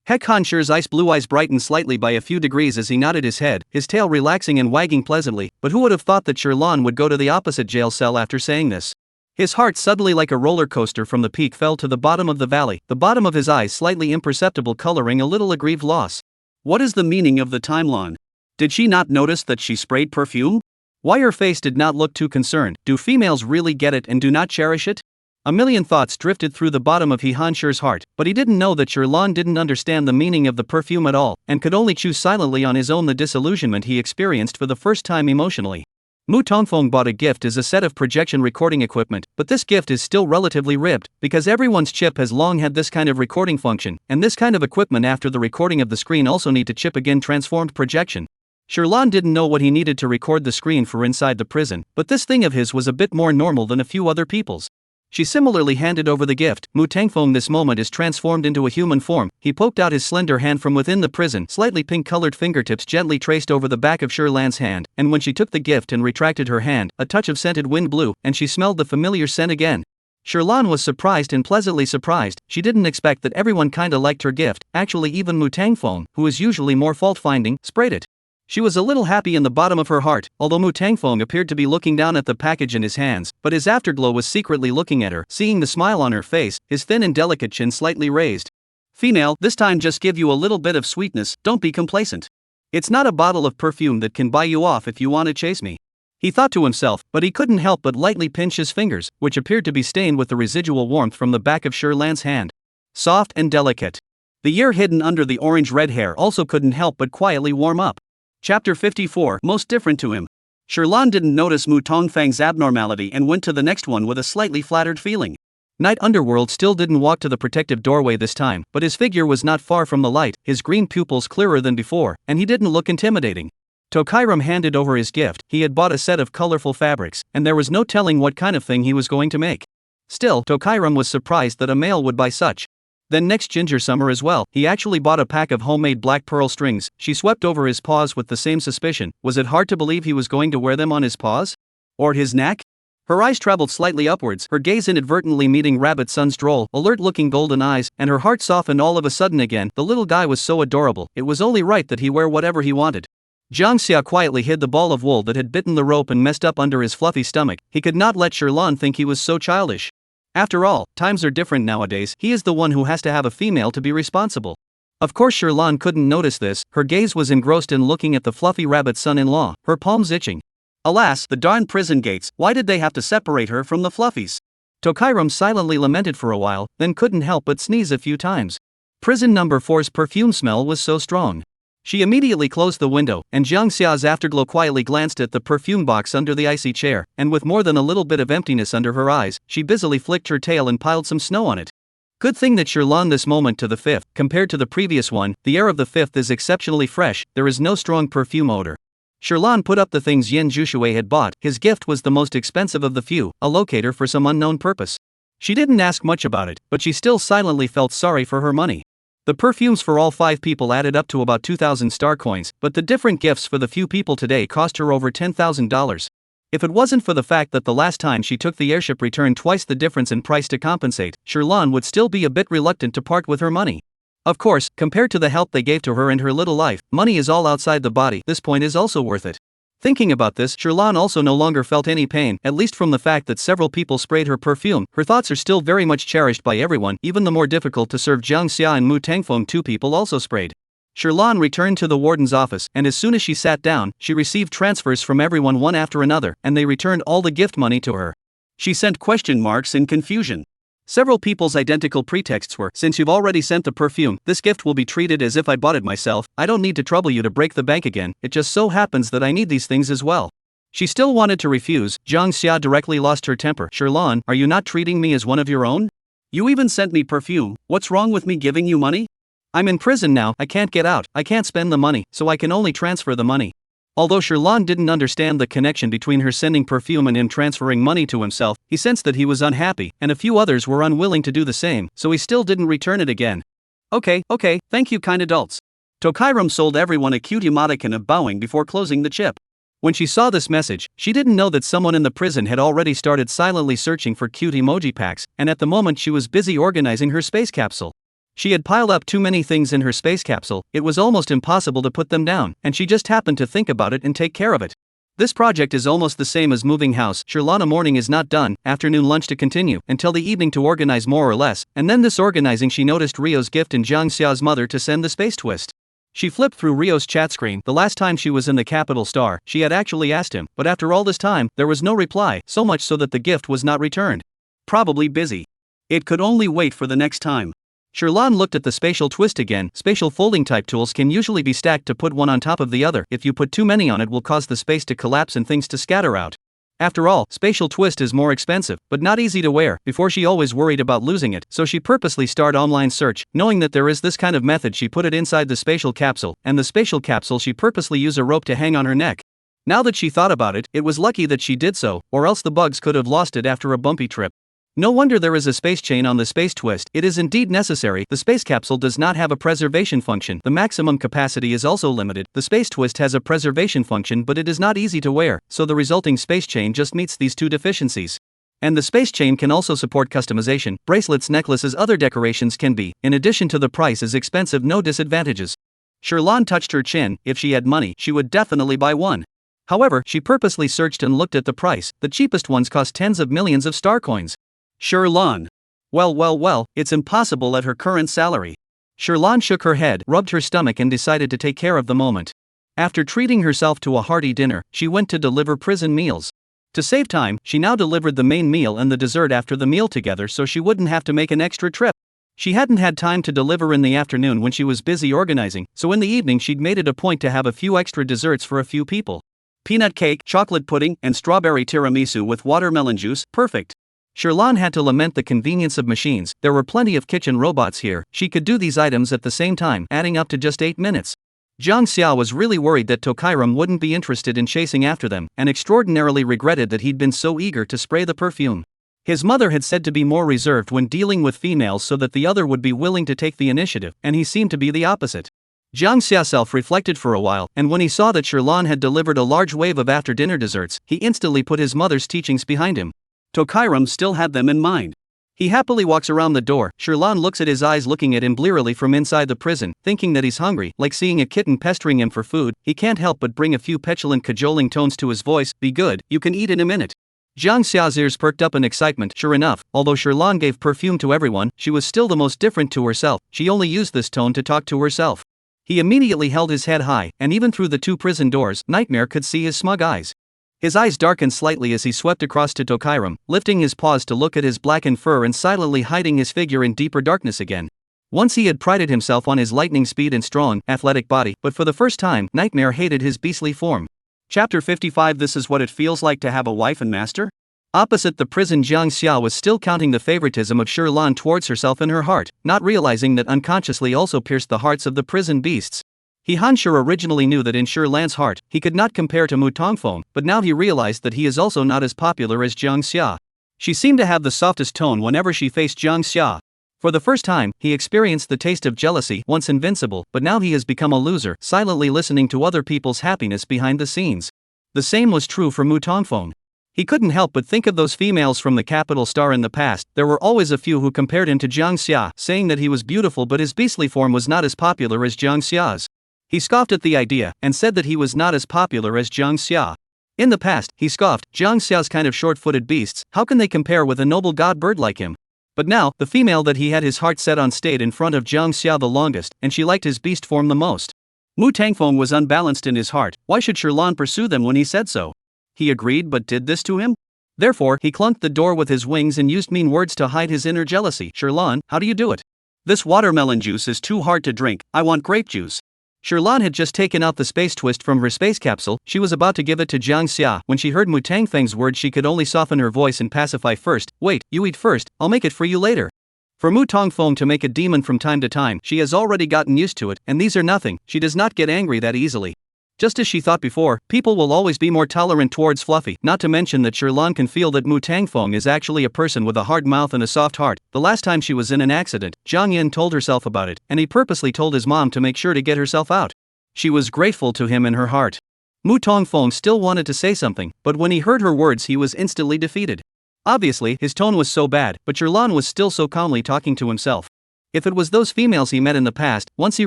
Heck, Hanshur's ice blue eyes brightened slightly by a few degrees as he nodded his head, his tail relaxing and wagging pleasantly, but who would have thought that Sherlan would go to the opposite jail cell after saying this? His heart suddenly like a roller coaster from the peak fell to the bottom of the valley, the bottom of his eyes slightly imperceptible coloring a little aggrieved loss. What is the meaning of the timeline? Did she not notice that she sprayed perfume? Why her face did not look too concerned? Do females really get it and do not cherish it? A million thoughts drifted through the bottom of Hanshur's heart, but he didn't know that Sherlan didn't understand the meaning of the perfume at all, and could only choose silently on his own the disillusionment he experienced for the first time emotionally. Mu Tongfeng bought a gift as a set of projection recording equipment, but this gift is still relatively ribbed, because everyone's chip has long had this kind of recording function, and this kind of equipment after the recording of the screen also need to chip again transformed projection. Sherlan didn't know what he needed to record the screen for inside the prison, but this thing of his was a bit more normal than a few other people's. She similarly handed over the gift. Mu Tangfeng this moment is transformed into a human form. He poked out his slender hand from within the prison, slightly pink-colored fingertips gently traced over the back of Sherlan's hand, and when she took the gift and retracted her hand, a touch of scented wind blew, and she smelled the familiar scent again. Sherlan was surprised and pleasantly surprised. She didn't expect that everyone kinda liked her gift. Actually, even Mu Tangfeng, who is usually more fault-finding, sprayed it. She was a little happy in the bottom of her heart, although Mu Tangfeng appeared to be looking down at the package in his hands, but his afterglow was secretly looking at her, seeing the smile on her face, his thin and delicate chin slightly raised. Female, this time just give you a little bit of sweetness, don't be complacent. It's not a bottle of perfume that can buy you off if you want to chase me. He thought to himself, but he couldn't help but lightly pinch his fingers, which appeared to be stained with the residual warmth from the back of Sherlan's hand. Soft and delicate. The ear hidden under the orange-red hair also couldn't help but quietly warm up. Chapter 54, most different to him. Sherlan didn't notice Mu Tongfeng's abnormality and went to the next one with a slightly flattered feeling. Night Underworld still didn't walk to the protective doorway this time, but his figure was not far from the light, his green pupils clearer than before, and he didn't look intimidating. Tokairam handed over his gift. He had bought a set of colorful fabrics, and there was no telling what kind of thing he was going to make. Still, Tokairam was surprised that a male would buy such. Then next Ginger Summer as well, he actually bought a pack of homemade black pearl strings. She swept over his paws with the same suspicion. Was it hard to believe he was going to wear them on his paws? Or his neck? Her eyes traveled slightly upwards, her gaze inadvertently meeting Rabbit Sun's droll, alert-looking golden eyes, and her heart softened all of a sudden again. The little guy was so adorable, it was only right that he wear whatever he wanted. Jiang Xia quietly hid the ball of wool that had bitten the rope and messed up under his fluffy stomach. He could not let Sherlan think he was so childish. After all, times are different nowadays. He is the one who has to have a female to be responsible. Of course Sherlan couldn't notice this. Her gaze was engrossed in looking at the fluffy rabbit's son-in-law, her palms itching. Alas, the darn prison gates, why did they have to separate her from the fluffies? Tokairam silently lamented for a while, then couldn't help but sneeze a few times. Prison number 4's perfume smell was so strong. She immediately closed the window, and Jiang Xia's afterglow quietly glanced at the perfume box under the icy chair, and with more than a little bit of emptiness under her eyes, she busily flicked her tail and piled some snow on it. Good thing that Sherlan this moment to the 5th, compared to the previous one, the air of the 5th is exceptionally fresh, there is no strong perfume odor. Sherlan put up the things Yin Zhuxue had bought. His gift was the most expensive of the few, a locator for some unknown purpose. She didn't ask much about it, but she still silently felt sorry for her money. The perfumes for all 5 people added up to about 2,000 star coins, but the different gifts for the few people today cost her over $10,000. If it wasn't for the fact that the last time she took the airship returned twice the difference in price to compensate, Sherlan would still be a bit reluctant to part with her money. Of course, compared to the help they gave to her and her little life, money is all outside the body. This point is also worth it. Thinking about this, Sherlan also no longer felt any pain, at least from the fact that several people sprayed her perfume. Her thoughts are still very much cherished by everyone, even the more difficult to serve Jiang Xia and Mu Tangfeng 2 people also sprayed. Sherlan returned to the warden's office, and as soon as she sat down, she received transfers from everyone one after another, and they returned all the gift money to her. She sent question marks in confusion. Several people's identical pretexts were, since you've already sent the perfume, this gift will be treated as if I bought it myself. I don't need to trouble you to break the bank again, it just so happens that I need these things as well. She still wanted to refuse. Jiang Xia directly lost her temper. Sherlan, are you not treating me as one of your own? You even sent me perfume. What's wrong with me giving you money? I'm in prison now, I can't get out, I can't spend the money, so I can only transfer the money. Although Sherlon didn't understand the connection between her sending perfume and him transferring money to himself, he sensed that he was unhappy, and a few others were unwilling to do the same, so he still didn't return it again. Okay, thank you kind adults. Tokairam sold everyone a cute emoticon of bowing before closing the chip. When she saw this message, she didn't know that someone in the prison had already started silently searching for cute emoji packs, and at the moment she was busy organizing her space capsule. She had piled up too many things in her space capsule, it was almost impossible to put them down, and she just happened to think about it and take care of it. This project is almost the same as moving house. Sherlana morning is not done, afternoon lunch to continue, until the evening to organize more or less, and then this organizing she noticed Rio's gift and Jiang Xia's mother to send the space twist. She flipped through Rio's chat screen. The last time she was in the capital star, she had actually asked him, but after all this time, there was no reply, so much so that the gift was not returned. Probably busy. It could only wait for the next time. Sherlon looked at the spatial twist again. Spatial folding type tools can usually be stacked to put one on top of the other. If you put too many on, it will cause the space to collapse and things to scatter out. After all, spatial twist is more expensive, but not easy to wear. Before she always worried about losing it, so she purposely started online search. Knowing that there is this kind of method, she put it inside the spatial capsule, and the spatial capsule she purposely used a rope to hang on her neck. Now that she thought about it, it was lucky that she did so, or else the bugs could have lost it after a bumpy trip. No wonder there is a space chain on the space twist. It is indeed necessary. The space capsule does not have a preservation function. The maximum capacity is also limited. The space twist has a preservation function, but it is not easy to wear, so the resulting space chain just meets these two deficiencies. And the space chain can also support customization. Bracelets, necklaces, other decorations can be. In addition to the price is expensive, no disadvantages. Sherlon touched her chin. If she had money, she would definitely buy one. However, she purposely searched and looked at the price. The cheapest ones cost tens of millions of star coins. Sherlon. Well, it's impossible at her current salary. Sherlon shook her head, rubbed her stomach and decided to take care of the moment. After treating herself to a hearty dinner, she went to deliver prison meals. To save time, she now delivered the main meal and the dessert after the meal together so she wouldn't have to make an extra trip. She hadn't had time to deliver in the afternoon when she was busy organizing, so in the evening she'd made it a point to have a few extra desserts for a few people. Peanut cake, chocolate pudding, and strawberry tiramisu with watermelon juice, perfect. Sherlon had to lament the convenience of machines. There were plenty of kitchen robots here. She could do these items at the same time, adding up to just 8 minutes. Jiang Xia was really worried that Tokairam wouldn't be interested in chasing after them, and extraordinarily regretted that he'd been so eager to spray the perfume. His mother had said to be more reserved when dealing with females so that the other would be willing to take the initiative, and he seemed to be the opposite. Jiang Xia self-reflected for a while, and when he saw that Sherlon had delivered a large wave of after-dinner desserts, he instantly put his mother's teachings behind him. Tokairam still had them in mind. He happily walks around the door. Sherlon looks at his eyes looking at him blearily from inside the prison, thinking that he's hungry, like seeing a kitten pestering him for food. He can't help but bring a few petulant cajoling tones to his voice. Be good, you can eat in a minute. Jiang Xia's ears perked up in excitement. Sure enough, although Sherlon gave perfume to everyone, she was still the most different to herself. She only used this tone to talk to herself. He immediately held his head high, and even through the 2 prison doors, Nightmare could see his smug eyes. His eyes darkened slightly as he swept across to Tokairam, lifting his paws to look at his blackened fur and silently hiding his figure in deeper darkness again. Once he had prided himself on his lightning speed and strong, athletic body, but for the first time, Nightmare hated his beastly form. Chapter 55. This is what it feels like to have a wife and master? Opposite the prison, Jiang Xia was still counting the favoritism of Sherlon towards herself in her heart, not realizing that unconsciously also pierced the hearts of the prison beasts. Han Sure originally knew that in Sherlan's heart, he could not compare to Mu Tongfeng, but now he realized that he is also not as popular as Jiang Xia. She seemed to have the softest tone whenever she faced Jiang Xia. For the first time, he experienced the taste of jealousy, once invincible, but now he has become a loser, silently listening to other people's happiness behind the scenes. The same was true for Mu Tongfeng. He couldn't help but think of those females from the capital star in the past. There were always a few who compared him to Jiang Xia, saying that he was beautiful but his beastly form was not as popular as Jiang Xia's. He scoffed at the idea, and said that he was not as popular as Jiang Xia. In the past, he scoffed, Jiang Xia's kind of short-footed beasts, how can they compare with a noble god bird like him? But now, the female that he had his heart set on stayed in front of Jiang Xia the longest, and she liked his beast form the most. Mu Tangfeng was unbalanced in his heart. Why should Sherlon pursue them when he said so? He agreed but did this to him? Therefore, he clunked the door with his wings and used mean words to hide his inner jealousy. Sherlon, how do you do it? This watermelon juice is too hard to drink, I want grape juice. Sherlon had just taken out the space twist from her space capsule. She was about to give it to Jiang Xia. When she heard Mu Tangfeng's words, she could only soften her voice and pacify. First, wait, you eat first, I'll make it for you later. For Mu Tongfeng to make a demon from time to time, she has already gotten used to it, and these are nothing. She does not get angry that easily. Just as she thought before, people will always be more tolerant towards Fluffy, not to mention that Sherlan can feel that Mu Tangfeng is actually a person with a hard mouth and a soft heart. The last time she was in an accident, Zhang Yin told herself about it, and he purposely told his mom to make sure to get herself out. She was grateful to him in her heart. Mu Tongfeng still wanted to say something, but when he heard her words he was instantly defeated. Obviously, his tone was so bad, but Sherlan was still so calmly talking to himself. If it was those females he met in the past, once he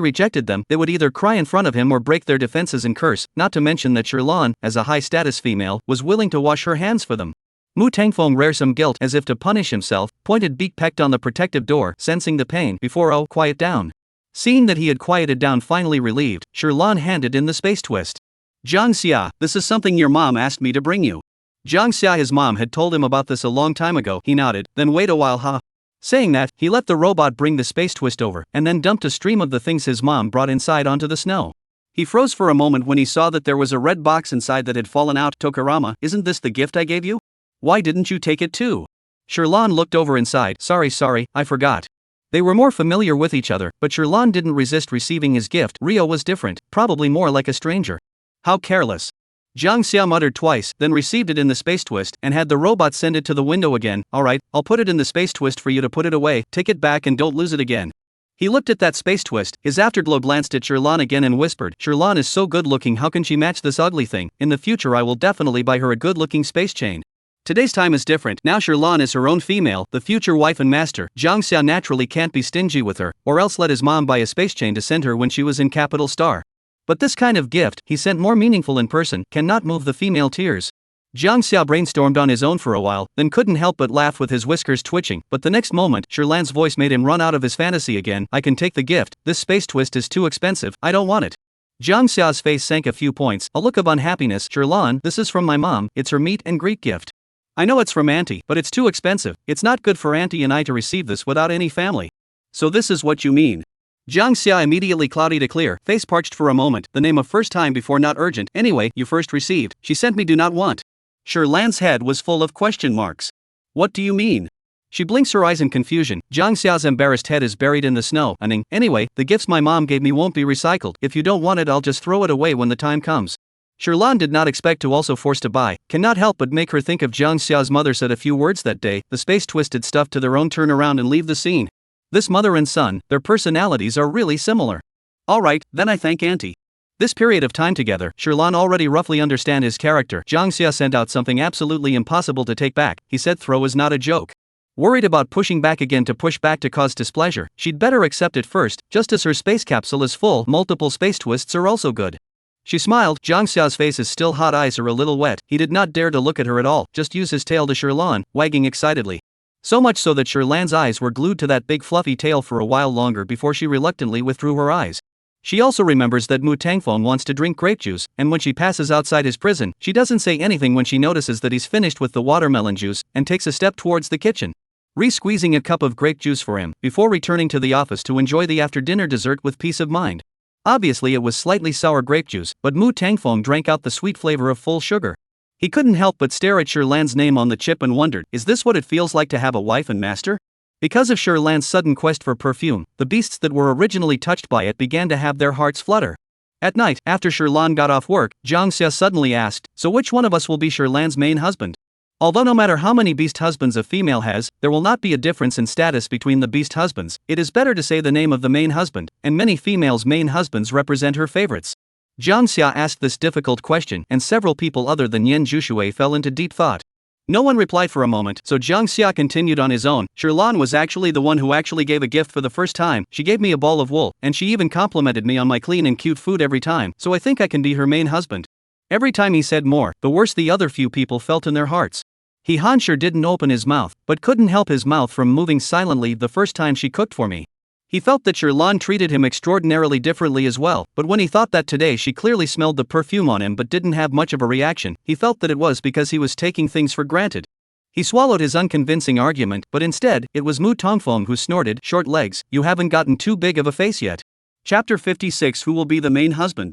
rejected them, they would either cry in front of him or break their defenses and curse, not to mention that Sherlan, as a high-status female, was willing to wash her hands for them. Mu Tangfeng reared some guilt as if to punish himself, pointed beak pecked on the protective door, sensing the pain, before quiet down. Seeing that he had quieted down finally relieved, Sherlan handed in the space twist. Zhang Xia, this is something your mom asked me to bring you. Zhang Xia, his mom had told him about this a long time ago. He nodded, then wait a while huh? Saying that, he let the robot bring the space twist over, and then dumped a stream of the things his mom brought inside onto the snow. He froze for a moment when he saw that there was a red box inside that had fallen out. Tokurama, isn't this the gift I gave you? Why didn't you take it too? Sherlan looked over inside. Sorry, I forgot. They were more familiar with each other, but Sherlan didn't resist receiving his gift. Rio was different, probably more like a stranger. How careless. Zhang Xia muttered twice, then received it in the space twist, and had the robot send it to the window again. Alright, I'll put it in the space twist for you to put it away, take it back and don't lose it again. He looked at that space twist, his afterglow glanced at Sherlan again and whispered, Sherlan is so good looking, how can she match this ugly thing? In the future I will definitely buy her a good looking space chain. Today's time is different, now Sherlan is her own female, the future wife and master. Zhang Xia naturally can't be stingy with her, or else let his mom buy a space chain to send her when she was in Capital Star. But this kind of gift, he sent more meaningful in person, cannot move the female tears. Zhang Xia brainstormed on his own for a while, then couldn't help but laugh with his whiskers twitching, but the next moment, Sherlan's voice made him run out of his fantasy again. I can take the gift, this space twist is too expensive, I don't want it. Zhang Xia's face sank a few points, a look of unhappiness. Sherlan, this is from my mom, it's her meet and greet gift. I know it's from Auntie, but it's too expensive, it's not good for Auntie and I to receive this without any family. So this is what you mean. Zhang Xia immediately cloudy to clear, face parched for a moment, the name of first time before not urgent, anyway, you first received, she sent me do not want. Sherlan's head was full of question marks. What do you mean? She blinks her eyes in confusion, Zhang Xia's embarrassed head is buried in the snow, anyway, the gifts my mom gave me won't be recycled, if you don't want it I'll just throw it away when the time comes. Sherlan did not expect to also force to buy, cannot help but make her think of Zhang Xia's mother said a few words that day, the space twisted stuff to their own turn around and leave the scene. This mother and son, their personalities are really similar. Alright, then I thank Auntie. This period of time together, Sherlan already roughly understand his character. Zhang Xia sent out something absolutely impossible to take back, he said throw is not a joke. Worried about pushing back again to push back to cause displeasure, she'd better accept it first, just as her space capsule is full, multiple space twists are also good. She smiled, Zhang Xia's face is still hot, eyes are a little wet, he did not dare to look at her at all, just use his tail to Sherlan, wagging excitedly. So much so that Sherlan's eyes were glued to that big fluffy tail for a while longer before she reluctantly withdrew her eyes. She also remembers that Mu Tangfeng wants to drink grape juice, and when she passes outside his prison, she doesn't say anything when she notices that he's finished with the watermelon juice, and takes a step towards the kitchen, re-squeezing a cup of grape juice for him, before returning to the office to enjoy the after-dinner dessert with peace of mind. Obviously it was slightly sour grape juice, but Mu Tangfeng drank out the sweet flavor of full sugar. He couldn't help but stare at Sherlan's name on the chip and wondered, is this what it feels like to have a wife and master? Because of Sherlan's sudden quest for perfume, the beasts that were originally touched by it began to have their hearts flutter. At night, after Sherlan got off work, Zhang Xia suddenly asked, so which one of us will be Sherlan's main husband? Although no matter how many beast husbands a female has, there will not be a difference in status between the beast husbands, it is better to say the name of the main husband, and many females' main husbands represent her favorites. Zhang Xia asked this difficult question, and several people other than Yen Jushui fell into deep thought. No one replied for a moment, so Zhang Xia continued on his own. Sherlan was actually the one who actually gave a gift for the first time. She gave me a ball of wool, and she even complimented me on my clean and cute food every time, so I think I can be her main husband. Every time he said more, the worse the other few people felt in their hearts. Han sure didn't open his mouth, but couldn't help his mouth from moving silently the first time she cooked for me. He felt that Sherlan treated him extraordinarily differently as well, but when he thought that today she clearly smelled the perfume on him but didn't have much of a reaction, he felt that it was because he was taking things for granted. He swallowed his unconvincing argument, but instead, it was Mu Tongfeng who snorted, short legs, you haven't gotten too big of a face yet. Chapter 56 Who will be the main husband?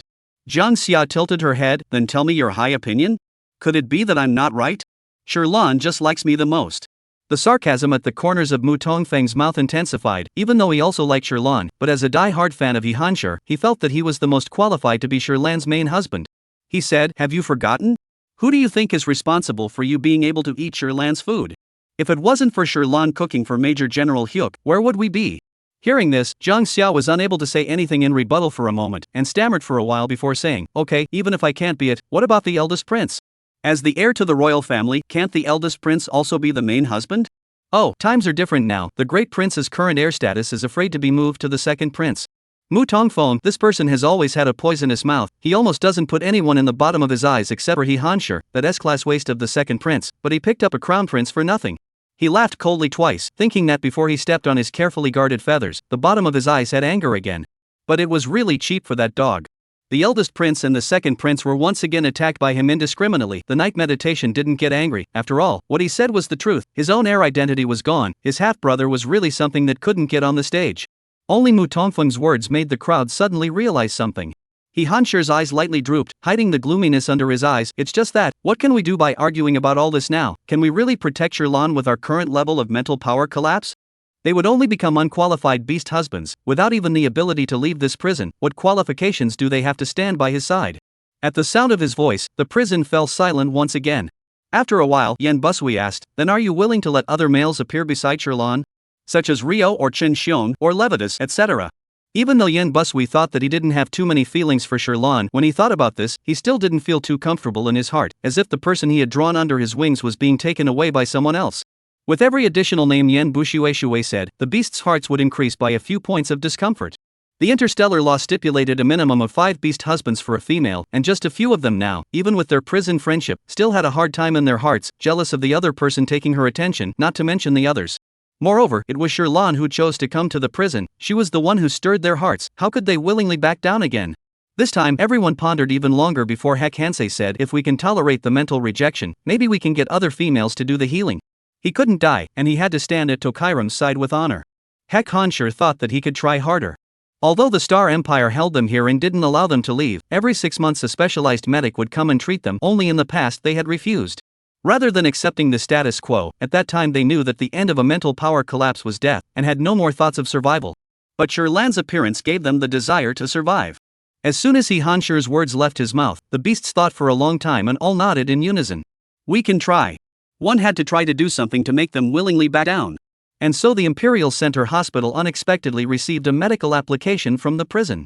Zhang Xia tilted her head, then tell me your high opinion? Could it be that I'm not right? Sherlan just likes me the most. The sarcasm at the corners of Mu Tongfeng's mouth intensified, even though he also liked Shirlan, but as a die-hard fan of He Hanshi, he felt that he was the most qualified to be Shirlan's main husband. He said, "Have you forgotten? Who do you think is responsible for you being able to eat Shirlan's food? If it wasn't for Shirlan cooking for Major General Hyuk, where would we be?" Hearing this, Zhang Xia was unable to say anything in rebuttal for a moment, and stammered for a while before saying, "Okay, even if I can't be it, what about the eldest prince? As the heir to the royal family, can't the eldest prince also be the main husband? Oh, times are different now. The great prince's current heir status is afraid to be moved to the second prince. Mu Tongfeng, this person has always had a poisonous mouth. He almost doesn't put anyone in the bottom of his eyes except for He Hanshi, that S-class waste of the second prince, but he picked up a crown prince for nothing." He laughed coldly twice, thinking that before he stepped on his carefully guarded feathers, the bottom of his eyes had anger again. But it was really cheap for that dog. The eldest prince and the second prince were once again attacked by him indiscriminately. The night meditation didn't get angry. After all, what he said was the truth. His own heir identity was gone. His half-brother was really something that couldn't get on the stage. Only Mu Tongfeng's words made the crowd suddenly realize something. He Hanshi's eyes lightly drooped, hiding the gloominess under his eyes. "It's just that, what can we do by arguing about all this now? Can we really protect Shirlan with our current level of mental power collapse? They would only become unqualified beast husbands, without even the ability to leave this prison. What qualifications do they have to stand by his side?" At the sound of his voice, the prison fell silent once again. After a while, Yan Busui asked, "Then are you willing to let other males appear beside Shirlan? Such as Rio or Chen Xiong or Levitas, etc.? Even though Yan Busui thought that he didn't have too many feelings for Shirlan, when he thought about this, he still didn't feel too comfortable in his heart, as if the person he had drawn under his wings was being taken away by someone else. With every additional name Yan Bushui said, the beasts' hearts would increase by a few points of discomfort. The interstellar law stipulated a minimum of 5 beast husbands for a female, and just a few of them now, even with their prison friendship, still had a hard time in their hearts, jealous of the other person taking her attention, not to mention the others. Moreover, it was Shirlan who chose to come to the prison. She was the one who stirred their hearts. How could they willingly back down again? This time, everyone pondered even longer before Hek Hansei said, "If we can tolerate the mental rejection, maybe we can get other females to do the healing." He couldn't die, and he had to stand at Tokairam's side with honor. Hek Hansei thought that he could try harder. Although the Star Empire held them here and didn't allow them to leave, every 6 months a specialized medic would come and treat them. Only in the past they had refused. Rather than accepting the status quo, at that time they knew that the end of a mental power collapse was death, and had no more thoughts of survival. But Shirlan's appearance gave them the desire to survive. As soon as He Hanshi's words left his mouth, the beasts thought for a long time and all nodded in unison. "We can try." One had to try to do something to make them willingly back down. And so the Imperial Center Hospital unexpectedly received a medical application from the prison.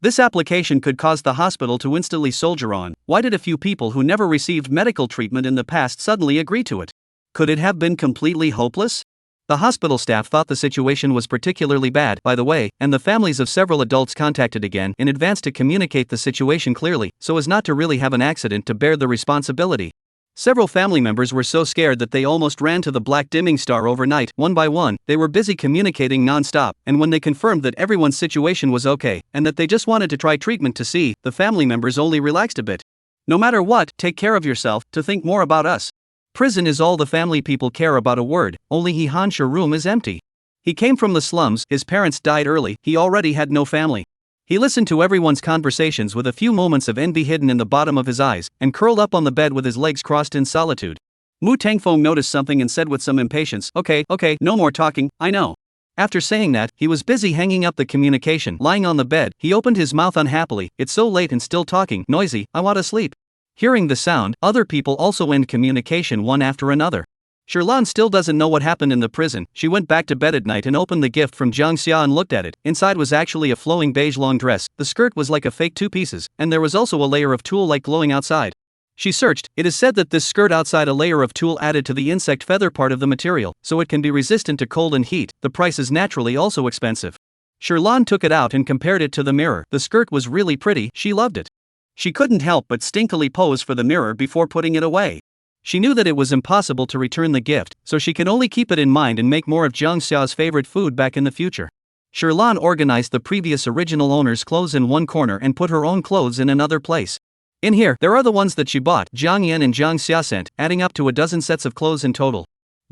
This application could cause the hospital to instantly soldier on. Why did a few people who never received medical treatment in the past suddenly agree to it? Could it have been completely hopeless? The hospital staff thought the situation was particularly bad, by the way, and the families of several adults contacted again in advance to communicate the situation clearly, so as not to really have an accident to bear the responsibility. Several family members were so scared that they almost ran to the Black Dimming Star overnight. One by one, they were busy communicating non-stop, and when they confirmed that everyone's situation was okay, and that they just wanted to try treatment to see, the family members only relaxed a bit. "No matter what, take care of yourself, to think more about us. Prison is all the family people care about. A word, only He Hanshi's room is empty. He came from the slums, his parents died early, he already had no family." He listened to everyone's conversations with a few moments of envy hidden in the bottom of his eyes, and curled up on the bed with his legs crossed in solitude. Mu Tangfeng noticed something and said with some impatience, Okay, no more talking, I know." After saying that, he was busy hanging up the communication. Lying on the bed, he opened his mouth unhappily. "It's so late and still talking, noisy, I want to sleep." Hearing the sound, other people also end communication one after another. Shirlan still doesn't know what happened in the prison. She went back to bed at night and opened the gift from Zhang Xia and looked at it. Inside was actually a flowing beige long dress. The skirt was like a fake 2 pieces, and there was also a layer of tulle like glowing outside. She searched. It is said that this skirt outside a layer of tulle added to the insect feather part of the material, so it can be resistant to cold and heat. The price is naturally also expensive. Shirlan took it out and compared it to the mirror. The skirt was really pretty, she loved it. She couldn't help but stinkily pose for the mirror before putting it away. She knew that it was impossible to return the gift, so she could only keep it in mind and make more of Zhang Xiao's favorite food back in the future. Shirlan organized the previous original owner's clothes in one corner and put her own clothes in another place. In here, there are the ones that she bought, Zhang Yan and Zhang Xia sent, adding up to a dozen sets of clothes in total.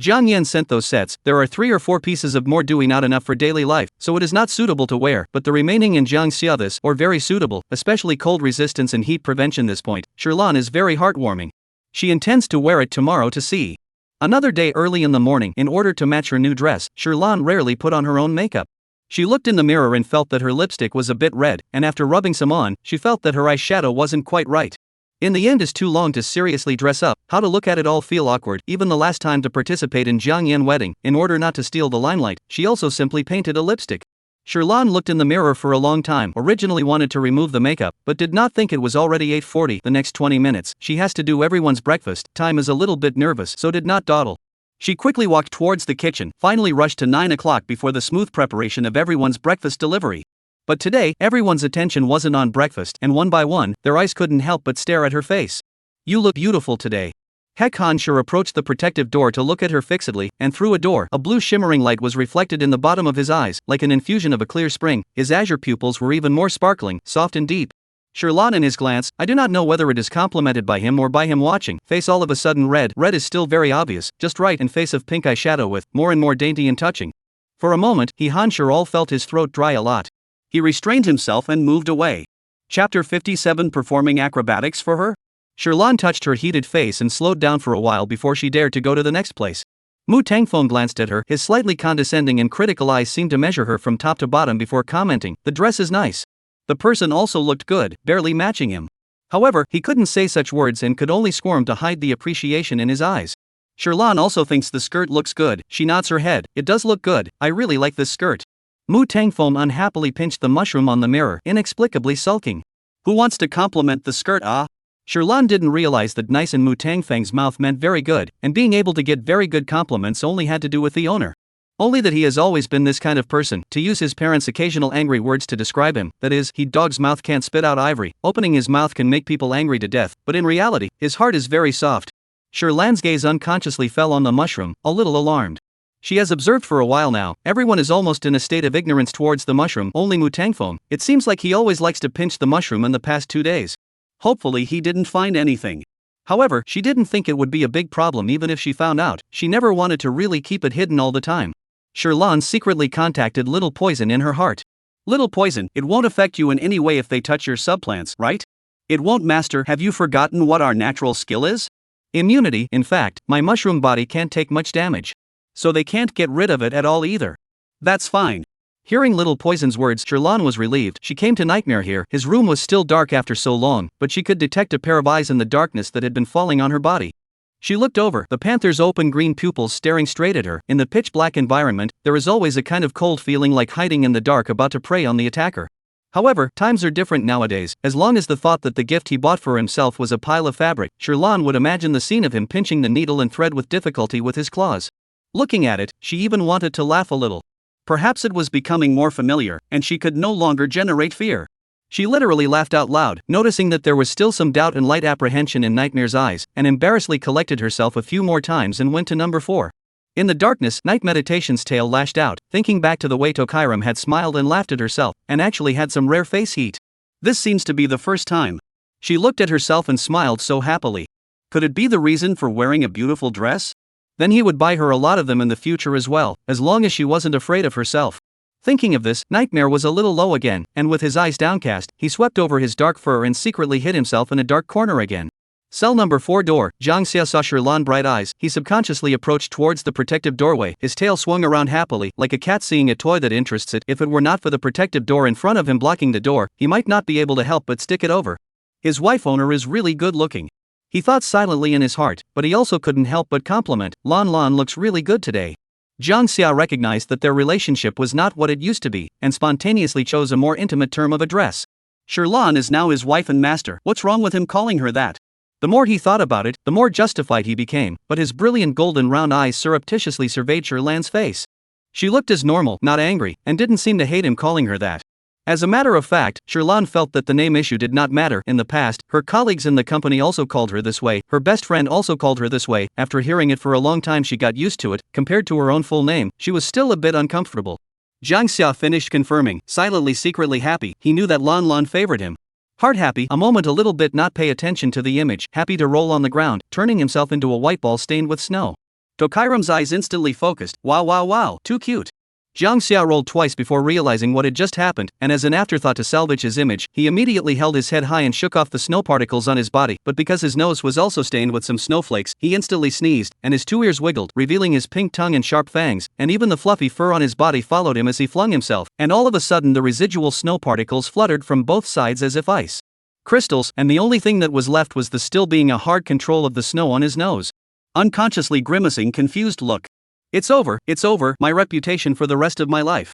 Zhang Yan sent those sets. There are 3 or 4 pieces of more doing not enough for daily life, so it is not suitable to wear, but the remaining in Zhang Xia this, or very suitable, especially cold resistance and heat prevention. This point, Shirlan is very heartwarming. She intends to wear it tomorrow to see. Another day early in the morning, in order to match her new dress, Shirlan rarely put on her own makeup. She looked in the mirror and felt that her lipstick was a bit red, and after rubbing some on, she felt that her eyeshadow wasn't quite right. In the end, it's too long to seriously dress up. How to look at it all feel awkward. Even the last time to participate in Jiang Yan wedding, in order not to steal the limelight, she also simply painted a lipstick. Shirlan looked in the mirror for a long time, originally wanted to remove the makeup, but did not think it was already 8:40. The next 20 minutes, she has to do everyone's breakfast, time is a little bit nervous, so did not dawdle. She quickly walked towards the kitchen, finally rushed to 9 o'clock before the smooth preparation of everyone's breakfast delivery. But today, everyone's attention wasn't on breakfast, and one by one, their eyes couldn't help but stare at her face. "You look beautiful today." Hek Han-shur approached the protective door to look at her fixedly, and through a door, a blue shimmering light was reflected in the bottom of his eyes, like an infusion of a clear spring. His azure pupils were even more sparkling, soft and deep. Shirlan in his glance, I do not know whether it is complimented by him or by him watching, face all of a sudden red. Red is still very obvious, just right, and face of pink eyeshadow with, more and more dainty and touching. For a moment, Han-shur all felt his throat dry a lot. He restrained himself and moved away. Chapter 57 Performing acrobatics for her? Shirlan touched her heated face and slowed down for a while before she dared to go to the next place. Mu Tangfeng glanced at her, his slightly condescending and critical eyes seemed to measure her from top to bottom before commenting, "The dress is nice." The person also looked good, barely matching him. However, he couldn't say such words and could only squirm to hide the appreciation in his eyes. Shirlan also thinks the skirt looks good. She nods her head, "It does look good, I really like this skirt." Mu Tangfeng unhappily pinched the mushroom on the mirror, inexplicably sulking. "Who wants to compliment the skirt, ah?" Shirlan didn't realize that nice in Mu Tangfeng's mouth meant very good, and being able to get very good compliments only had to do with the owner. Only that he has always been this kind of person, to use his parents' occasional angry words to describe him, that is, he dog's mouth can't spit out ivory, opening his mouth can make people angry to death, but in reality, his heart is very soft. Shirlan's gaze unconsciously fell on the mushroom, a little alarmed. She has observed for a while now, everyone is almost in a state of ignorance towards the mushroom, only Mu Tangfeng, it seems like he always likes to pinch the mushroom in the past 2 days. Hopefully he didn't find anything. However, she didn't think it would be a big problem even if she found out. She never wanted to really keep it hidden all the time. Shirlan secretly contacted Little Poison in her heart. "Little Poison, it won't affect you in any way if they touch your subplants, right? It won't, master. Have you forgotten what our natural skill is? Immunity. In fact, my mushroom body can't take much damage. So they can't get rid of it at all either." "That's fine." Hearing Little Poison's words, Shirlan was relieved. She came to Nightmare here. His room was still dark after so long, but she could detect a pair of eyes in the darkness that had been falling on her body. She looked over, the panther's open green pupils staring straight at her. In the pitch-black environment, there is always a kind of cold feeling like hiding in the dark about to prey on the attacker. However, times are different nowadays. As long as the thought that the gift he bought for himself was a pile of fabric, Shirlan would imagine the scene of him pinching the needle and thread with difficulty with his claws. Looking at it, she even wanted to laugh a little. Perhaps it was becoming more familiar, and she could no longer generate fear. She literally laughed out loud, noticing that there was still some doubt and light apprehension in Nightmare's eyes, and embarrassedly collected herself a few more times and went to number 4. In the darkness, Night Meditation's tail lashed out, thinking back to the way Tokairam had smiled and laughed at herself, and actually had some rare face heat. This seems to be the first time. She looked at herself and smiled so happily. Could it be the reason for wearing a beautiful dress? Then he would buy her a lot of them in the future as well, as long as she wasn't afraid of herself. Thinking of this, Nightmare was a little low again, and with his eyes downcast, he swept over his dark fur and secretly hid himself in a dark corner again. Cell number 4 door. Zhang Xia saw Shirlan bright eyes. He subconsciously approached towards the protective doorway. His tail swung around happily, like a cat seeing a toy that interests it. If it were not for the protective door in front of him blocking the door, he might not be able to help but stick it over. His wife owner is really good looking. He thought silently in his heart, but he also couldn't help but compliment, Lan Lan looks really good today. Zhang Xia recognized that their relationship was not what it used to be, and spontaneously chose a more intimate term of address. Shirlan is now his wife and master. What's wrong with him calling her that? The more he thought about it, the more justified he became, but his brilliant golden round eyes surreptitiously surveyed Shirlan's face. She looked as normal, not angry, and didn't seem to hate him calling her that. As a matter of fact, Shirlan felt that the name issue did not matter. In the past, her colleagues in the company also called her this way, her best friend also called her this way. After hearing it for a long time she got used to it. Compared to her own full name, she was still a bit uncomfortable. Zhang Xia finished confirming, silently secretly happy. He knew that Lan Lan favored him. Heart happy, a moment a little bit not pay attention to the image, happy to roll on the ground, turning himself into a white ball stained with snow. Tokairam's eyes instantly focused, wow wow wow, too cute. Jiang Xia rolled twice before realizing what had just happened, and as an afterthought to salvage his image, he immediately held his head high and shook off the snow particles on his body, but because his nose was also stained with some snowflakes, he instantly sneezed, and his 2 ears wiggled, revealing his pink tongue and sharp fangs, and even the fluffy fur on his body followed him as he flung himself, and all of a sudden the residual snow particles fluttered from both sides as if ice crystals, and the only thing that was left was the still being a hard control of the snow on his nose. Unconsciously grimacing confused look. It's over, my reputation for the rest of my life.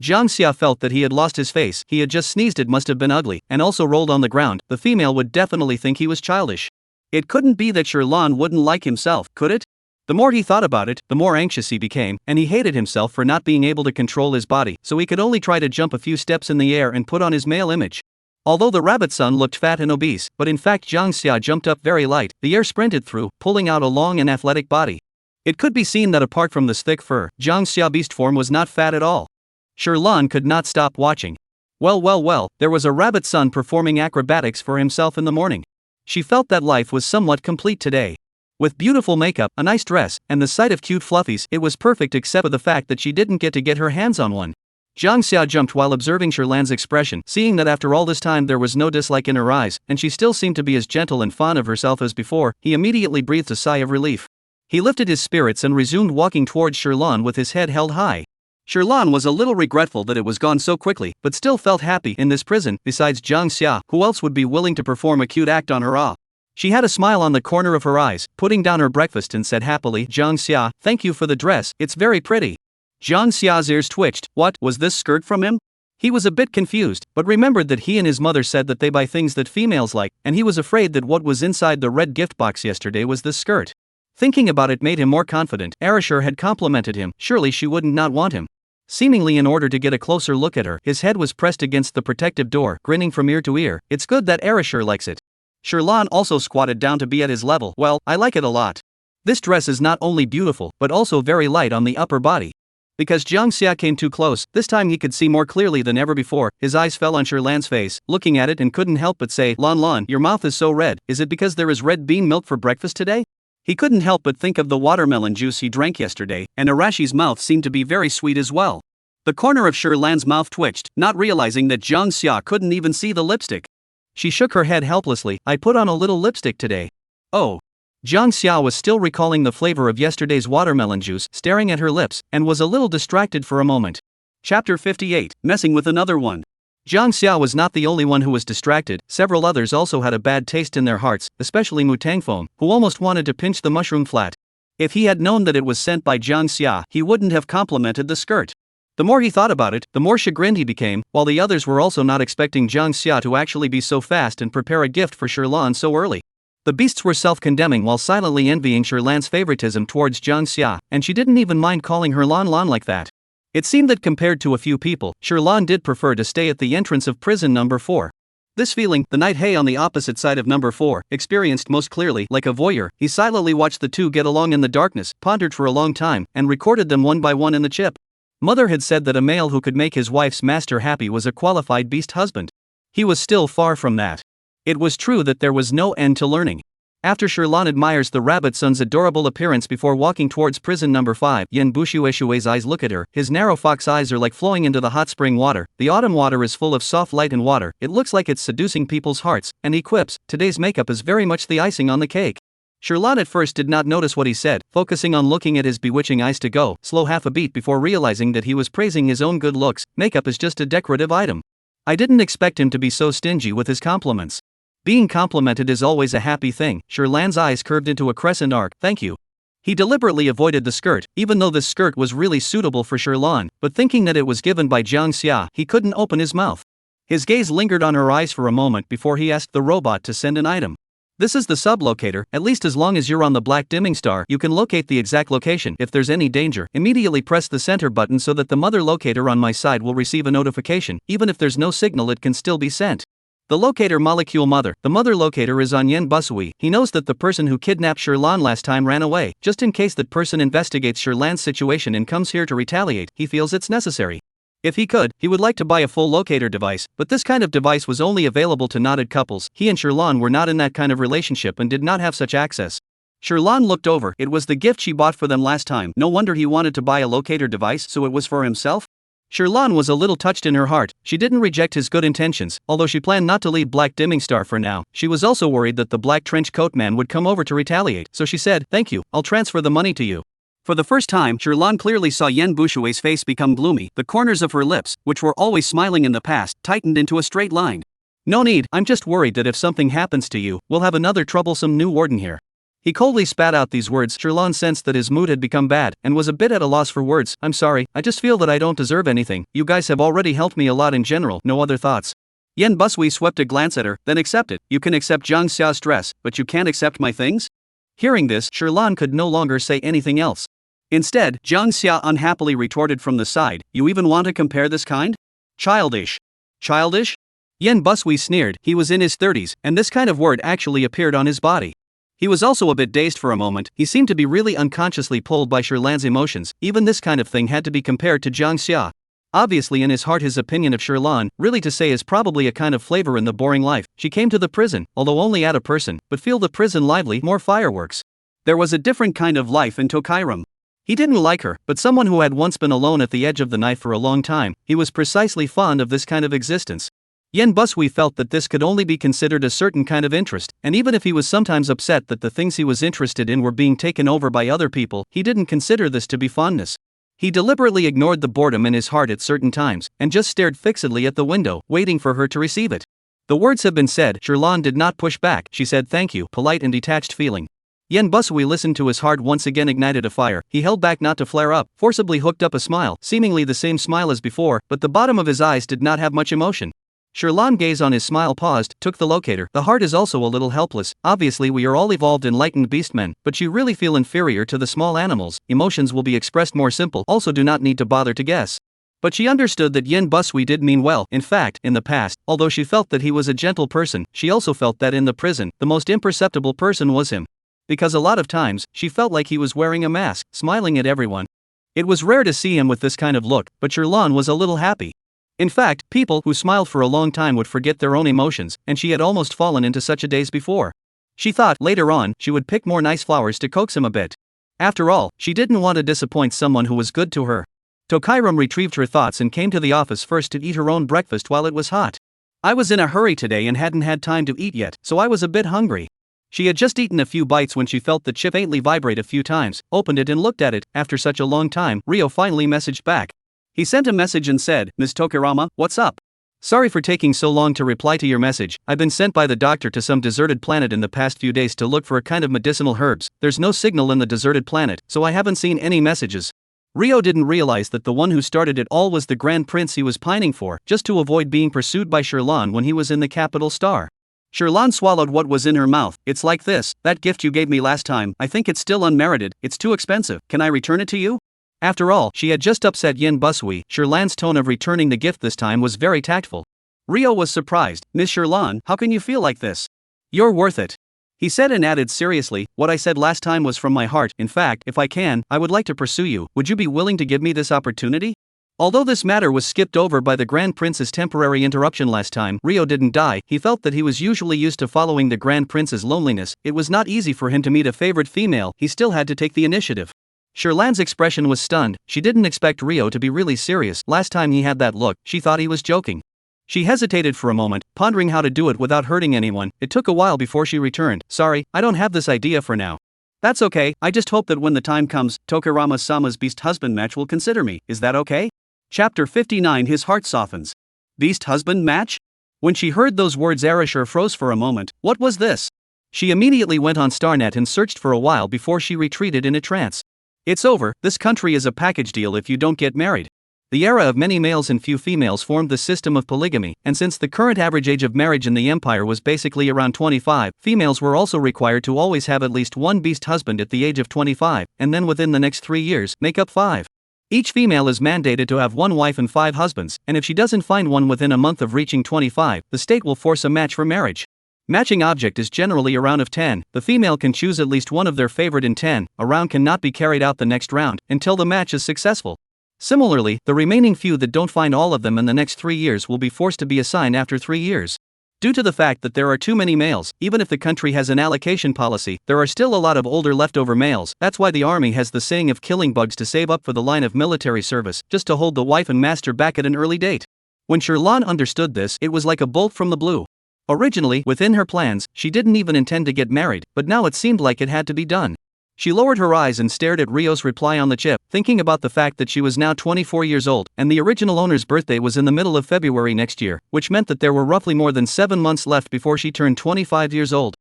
Jiang Xia felt that he had lost his face, he had just sneezed, it must have been ugly, and also rolled on the ground. The female would definitely think he was childish. It couldn't be that Sherlan wouldn't like himself, could it? The more he thought about it, the more anxious he became, and he hated himself for not being able to control his body, so he could only try to jump a few steps in the air and put on his male image. Although the rabbit son looked fat and obese, but in fact Jiang Xia jumped up very light, the air sprinted through, pulling out a long and athletic body. It could be seen that apart from this thick fur, Jiang Xia beast form was not fat at all. Sherlan could not stop watching. Well, there was a rabbit son performing acrobatics for himself in the morning. She felt that life was somewhat complete today. With beautiful makeup, a nice dress, and the sight of cute fluffies, it was perfect except for the fact that she didn't get her hands on one. Jiang Xia jumped while observing Sherlan's expression, seeing that after all this time there was no dislike in her eyes, and she still seemed to be as gentle and fond of herself as before. He immediately breathed a sigh of relief. He lifted his spirits and resumed walking towards Sherlan with his head held high. Sherlan was a little regretful that it was gone so quickly, but still felt happy in this prison. Besides Jiang Xia, who else would be willing to perform a cute act on her? She had a smile on the corner of her eyes, putting down her breakfast and said happily, Jiang Xia, thank you for the dress, it's very pretty. Jiang Xia's ears twitched. What, was this skirt from him? He was a bit confused, but remembered that he and his mother said that they buy things that females like, and he was afraid that what was inside the red gift box yesterday was this skirt. Thinking about it made him more confident. Arashur had complimented him, surely she wouldn't not want him. Seemingly in order to get a closer look at her, his head was pressed against the protective door, grinning from ear to ear. It's good that Arashur likes it. Sherlan also squatted down to be at his level. Well, I like it a lot. This dress is not only beautiful, but also very light on the upper body. Because Jiang Xia came too close, this time he could see more clearly than ever before. His eyes fell on Sherlan's face, looking at it and couldn't help but say, Lan, your mouth is so red, is it because there is red bean milk for breakfast today? He couldn't help but think of the watermelon juice he drank yesterday, and Arashi's mouth seemed to be very sweet as well. The corner of Sherlan's mouth twitched, not realizing that Jiang Xia couldn't even see the lipstick. She shook her head helplessly. I put on a little lipstick today. Oh. Jiang Xia was still recalling the flavor of yesterday's watermelon juice, staring at her lips, and was a little distracted for a moment. Chapter 58, Messing with Another One. Jiang Xia was not the only one who was distracted. Several others also had a bad taste in their hearts, especially Mu Tangfeng, who almost wanted to pinch the mushroom flat. If he had known that it was sent by Jiang Xia, he wouldn't have complimented the skirt. The more he thought about it, the more chagrined he became, while the others were also not expecting Jiang Xia to actually be so fast and prepare a gift for Sherlan so early. The beasts were self-condemning while silently envying Sherlan's favoritism towards Jiang Xia, and she didn't even mind calling her Lan like that. It seemed that compared to a few people, Sherlan did prefer to stay at the entrance of prison number 4. This feeling, the night Hay on the opposite side of number 4, experienced most clearly. Like a voyeur, he silently watched the two get along in the darkness, pondered for a long time, and recorded them one by one in the chip. Mother had said that a male who could make his wife's master happy was a qualified beast husband. He was still far from that. It was true that there was no end to learning. After Sherlan admires the rabbit son's adorable appearance before walking towards prison number 5, Yen Bushueshue's eyes look at her. His narrow fox eyes are like flowing into the hot spring water. The autumn water is full of soft light and water. It looks like it's seducing people's hearts, and he quips, today's makeup is very much the icing on the cake. Sherlan at first did not notice what he said, focusing on looking at his bewitching eyes to go slow half a beat before realizing that he was praising his own good looks. Makeup is just a decorative item. I didn't expect him to be so stingy with his compliments. Being complimented is always a happy thing. Sherlan's eyes curved into a crescent arc. Thank you. He deliberately avoided the skirt, even though this skirt was really suitable for Sherlan, but thinking that it was given by Jiang Xia, he couldn't open his mouth. His gaze lingered on her eyes for a moment before he asked the robot to send an item. This is the sub-locator. At least as long as you're on the black dimming star, you can locate the exact location. If there's any danger, immediately press the center button so that the mother locator on my side will receive a notification. Even if there's no signal, it can still be sent. The locator molecule mother. The mother locator is on Yen Busui. He knows that the person who kidnapped Sherlan last time ran away. Just in case that person investigates Sherlan's situation and comes here to retaliate, he feels it's necessary. If he could, he would like to buy a full locator device, but this kind of device was only available to knotted couples. He and Sherlan were not in that kind of relationship and did not have such access. Sherlan looked over. It was the gift she bought for them last time. No wonder he wanted to buy a locator device, so it was for himself? Sherlan was a little touched in her heart. She didn't reject his good intentions, although she planned not to leave Black Dimming Star for now. She was also worried that the black trench coat man would come over to retaliate, so she said, "Thank you, I'll transfer the money to you." For the first time, Sherlan clearly saw Yen Bushui's face become gloomy. The corners of her lips, which were always smiling in the past, tightened into a straight line. "No need, I'm just worried that if something happens to you, we'll have another troublesome new warden here." He coldly spat out these words. Sherlan sensed that his mood had become bad, and was a bit at a loss for words. "I'm sorry, I just feel that I don't deserve anything. You guys have already helped me a lot in general, no other thoughts." Yen Busui swept a glance at her, then accept it. "You can accept Zhang Xia's dress, but you can't accept my things?" Hearing this, Sherlan could no longer say anything else. Instead, Zhang Xia unhappily retorted from the side, "You even want to compare this kind? Childish." Childish? Yen Busui sneered. He was in his 30s, and this kind of word actually appeared on his body. He was also a bit dazed for a moment. He seemed to be really unconsciously pulled by Sherlan's emotions. Even this kind of thing had to be compared to Zhang Xia. Obviously in his heart his opinion of Sherlan, really to say, is probably a kind of flavor in the boring life. She came to the prison, although only at a person, but feel the prison lively, more fireworks. There was a different kind of life in Tokairam. He didn't like her, but someone who had once been alone at the edge of the knife for a long time, he was precisely fond of this kind of existence. Yen Busui felt that this could only be considered a certain kind of interest, and even if he was sometimes upset that the things he was interested in were being taken over by other people, he didn't consider this to be fondness. He deliberately ignored the boredom in his heart at certain times, and just stared fixedly at the window, waiting for her to receive it. The words have been said. Sherlan did not push back. She said thank you, polite and detached feeling. Yen Busui listened to his heart once again ignited a fire. He held back not to flare up, forcibly hooked up a smile, seemingly the same smile as before, but the bottom of his eyes did not have much emotion. Sherlan gaze on his smile paused, took the locator. The heart is also a little helpless. Obviously we are all evolved enlightened beastmen, but you really feel inferior to the small animals. Emotions will be expressed more simple, also do not need to bother to guess. But she understood that Yen Busui did mean well. In fact, in the past, although she felt that he was a gentle person, she also felt that in the prison, the most imperceptible person was him. Because a lot of times, she felt like he was wearing a mask, smiling at everyone. It was rare to see him with this kind of look, but Sherlan was a little happy. In fact, people who smiled for a long time would forget their own emotions, and she had almost fallen into such a daze before. She thought, later on, she would pick more nice flowers to coax him a bit. After all, she didn't want to disappoint someone who was good to her. Tokairam retrieved her thoughts and came to the office first to eat her own breakfast while it was hot. "I was in a hurry today and hadn't had time to eat yet, so I was a bit hungry." She had just eaten a few bites when she felt the chip faintly vibrate a few times, opened it and looked at it. After such a long time, Rio finally messaged back. He sent a message and said, "Ms. Tokarama, what's up? Sorry for taking so long to reply to your message. I've been sent by the doctor to some deserted planet in the past few days to look for a kind of medicinal herbs. There's no signal in the deserted planet, so I haven't seen any messages." Rio didn't realize that the one who started it all was the Grand Prince he was pining for, just to avoid being pursued by Sherlan when he was in the capital star. Sherlan swallowed what was in her mouth. "It's like this, that gift you gave me last time, I think it's still unmerited, it's too expensive, can I return it to you?" After all, she had just upset Yen Busui. Sherlan's tone of returning the gift this time was very tactful. Rio was surprised. "Miss Sherlan, how can you feel like this? You're worth it." He said and added seriously, "What I said last time was from my heart. In fact, if I can, I would like to pursue you. Would you be willing to give me this opportunity?" Although this matter was skipped over by the Grand Prince's temporary interruption last time, Rio didn't die. He felt that he was usually used to following the Grand Prince's loneliness. It was not easy for him to meet a favorite female. He still had to take the initiative. Sherlan's expression was stunned. She didn't expect Rio to be really serious. Last time he had that look, she thought he was joking. She hesitated for a moment, pondering how to do it without hurting anyone. It took a while before she returned. "Sorry, I don't have this idea for now." "That's okay, I just hope that when the time comes, Tokarama-sama's beast husband match will consider me. Is that okay?" Chapter 59. His heart softens. Beast husband match? When she heard those words, Arashur froze for a moment. What was this? She immediately went on Starnet and searched for a while before she retreated in a trance. It's over. This country is a package deal if you don't get married. The era of many males and few females formed the system of polygamy, and since the current average age of marriage in the empire was basically around 25, females were also required to always have at least one beast husband at the age of 25, and then within the next 3 years, make up 5. Each female is mandated to have one wife and 5 husbands, and if she doesn't find one within a month of reaching 25, the state will force a match for marriage. Matching object is generally a round of 10. The female can choose at least one of their favorite in 10. A round cannot be carried out the next round until the match is successful. Similarly, the remaining few that don't find all of them in the next 3 years will be forced to be assigned after 3 years. Due to the fact that there are too many males, even if the country has an allocation policy, there are still a lot of older leftover males. That's why the army has the saying of killing bugs to save up for the line of military service, just to hold the wife and master back at an early date. When Sherlan understood this, it was like a bolt from the blue. Originally, within her plans, she didn't even intend to get married, but now it seemed like it had to be done. She lowered her eyes and stared at Rio's reply on the chip, thinking about the fact that she was now 24 years old, and the original owner's birthday was in the middle of February next year, which meant that there were roughly more than 7 months left before she turned 25 years old.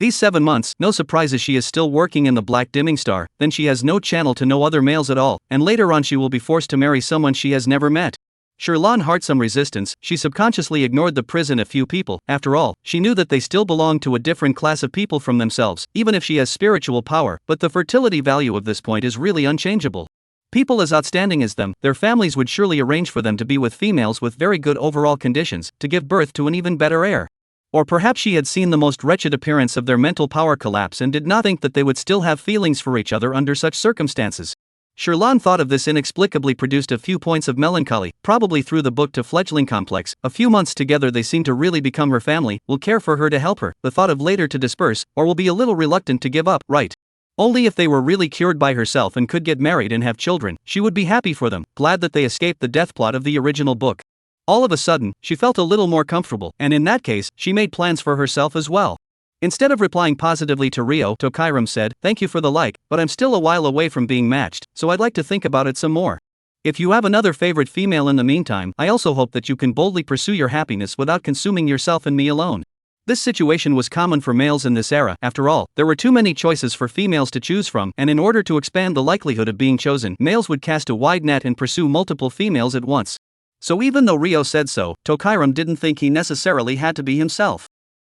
These 7 months, no surprises, she is still working in the Black Dimming Star, then she has no channel to no other males at all, and later on she will be forced to marry someone she has never met. Sherlan heard some resistance. She subconsciously ignored the prison a few people. After all, she knew that they still belonged to a different class of people from themselves, even if she has spiritual power, but the fertility value of this point is really unchangeable. People as outstanding as them, their families would surely arrange for them to be with females with very good overall conditions, to give birth to an even better heir. Or perhaps she had seen the most wretched appearance of their mental power collapse and did not think that they would still have feelings for each other under such circumstances. Sherlan thought of this inexplicably produced a few points of melancholy, probably through the book to fledgling complex. A few months together they seem to really become her family, will care for her to help her, the thought of later to disperse, or will be a little reluctant to give up, right? Only if they were really cured by herself and could get married and have children, she would be happy for them, glad that they escaped the death plot of the original book. All of a sudden, she felt a little more comfortable, and in that case, she made plans for herself as well. Instead of replying positively to Rio, Tokairam said, "Thank you for the like, but I'm still a while away from being matched, so I'd like to think about it some more. If you have another favorite female in the meantime, I also hope that you can boldly pursue your happiness without consuming yourself and me alone." This situation was common for males in this era. After all, there were too many choices for females to choose from, and in order to expand the likelihood of being chosen, males would cast a wide net and pursue multiple females at once. So even though Rio said so, Tokairam didn't think he necessarily had to be himself.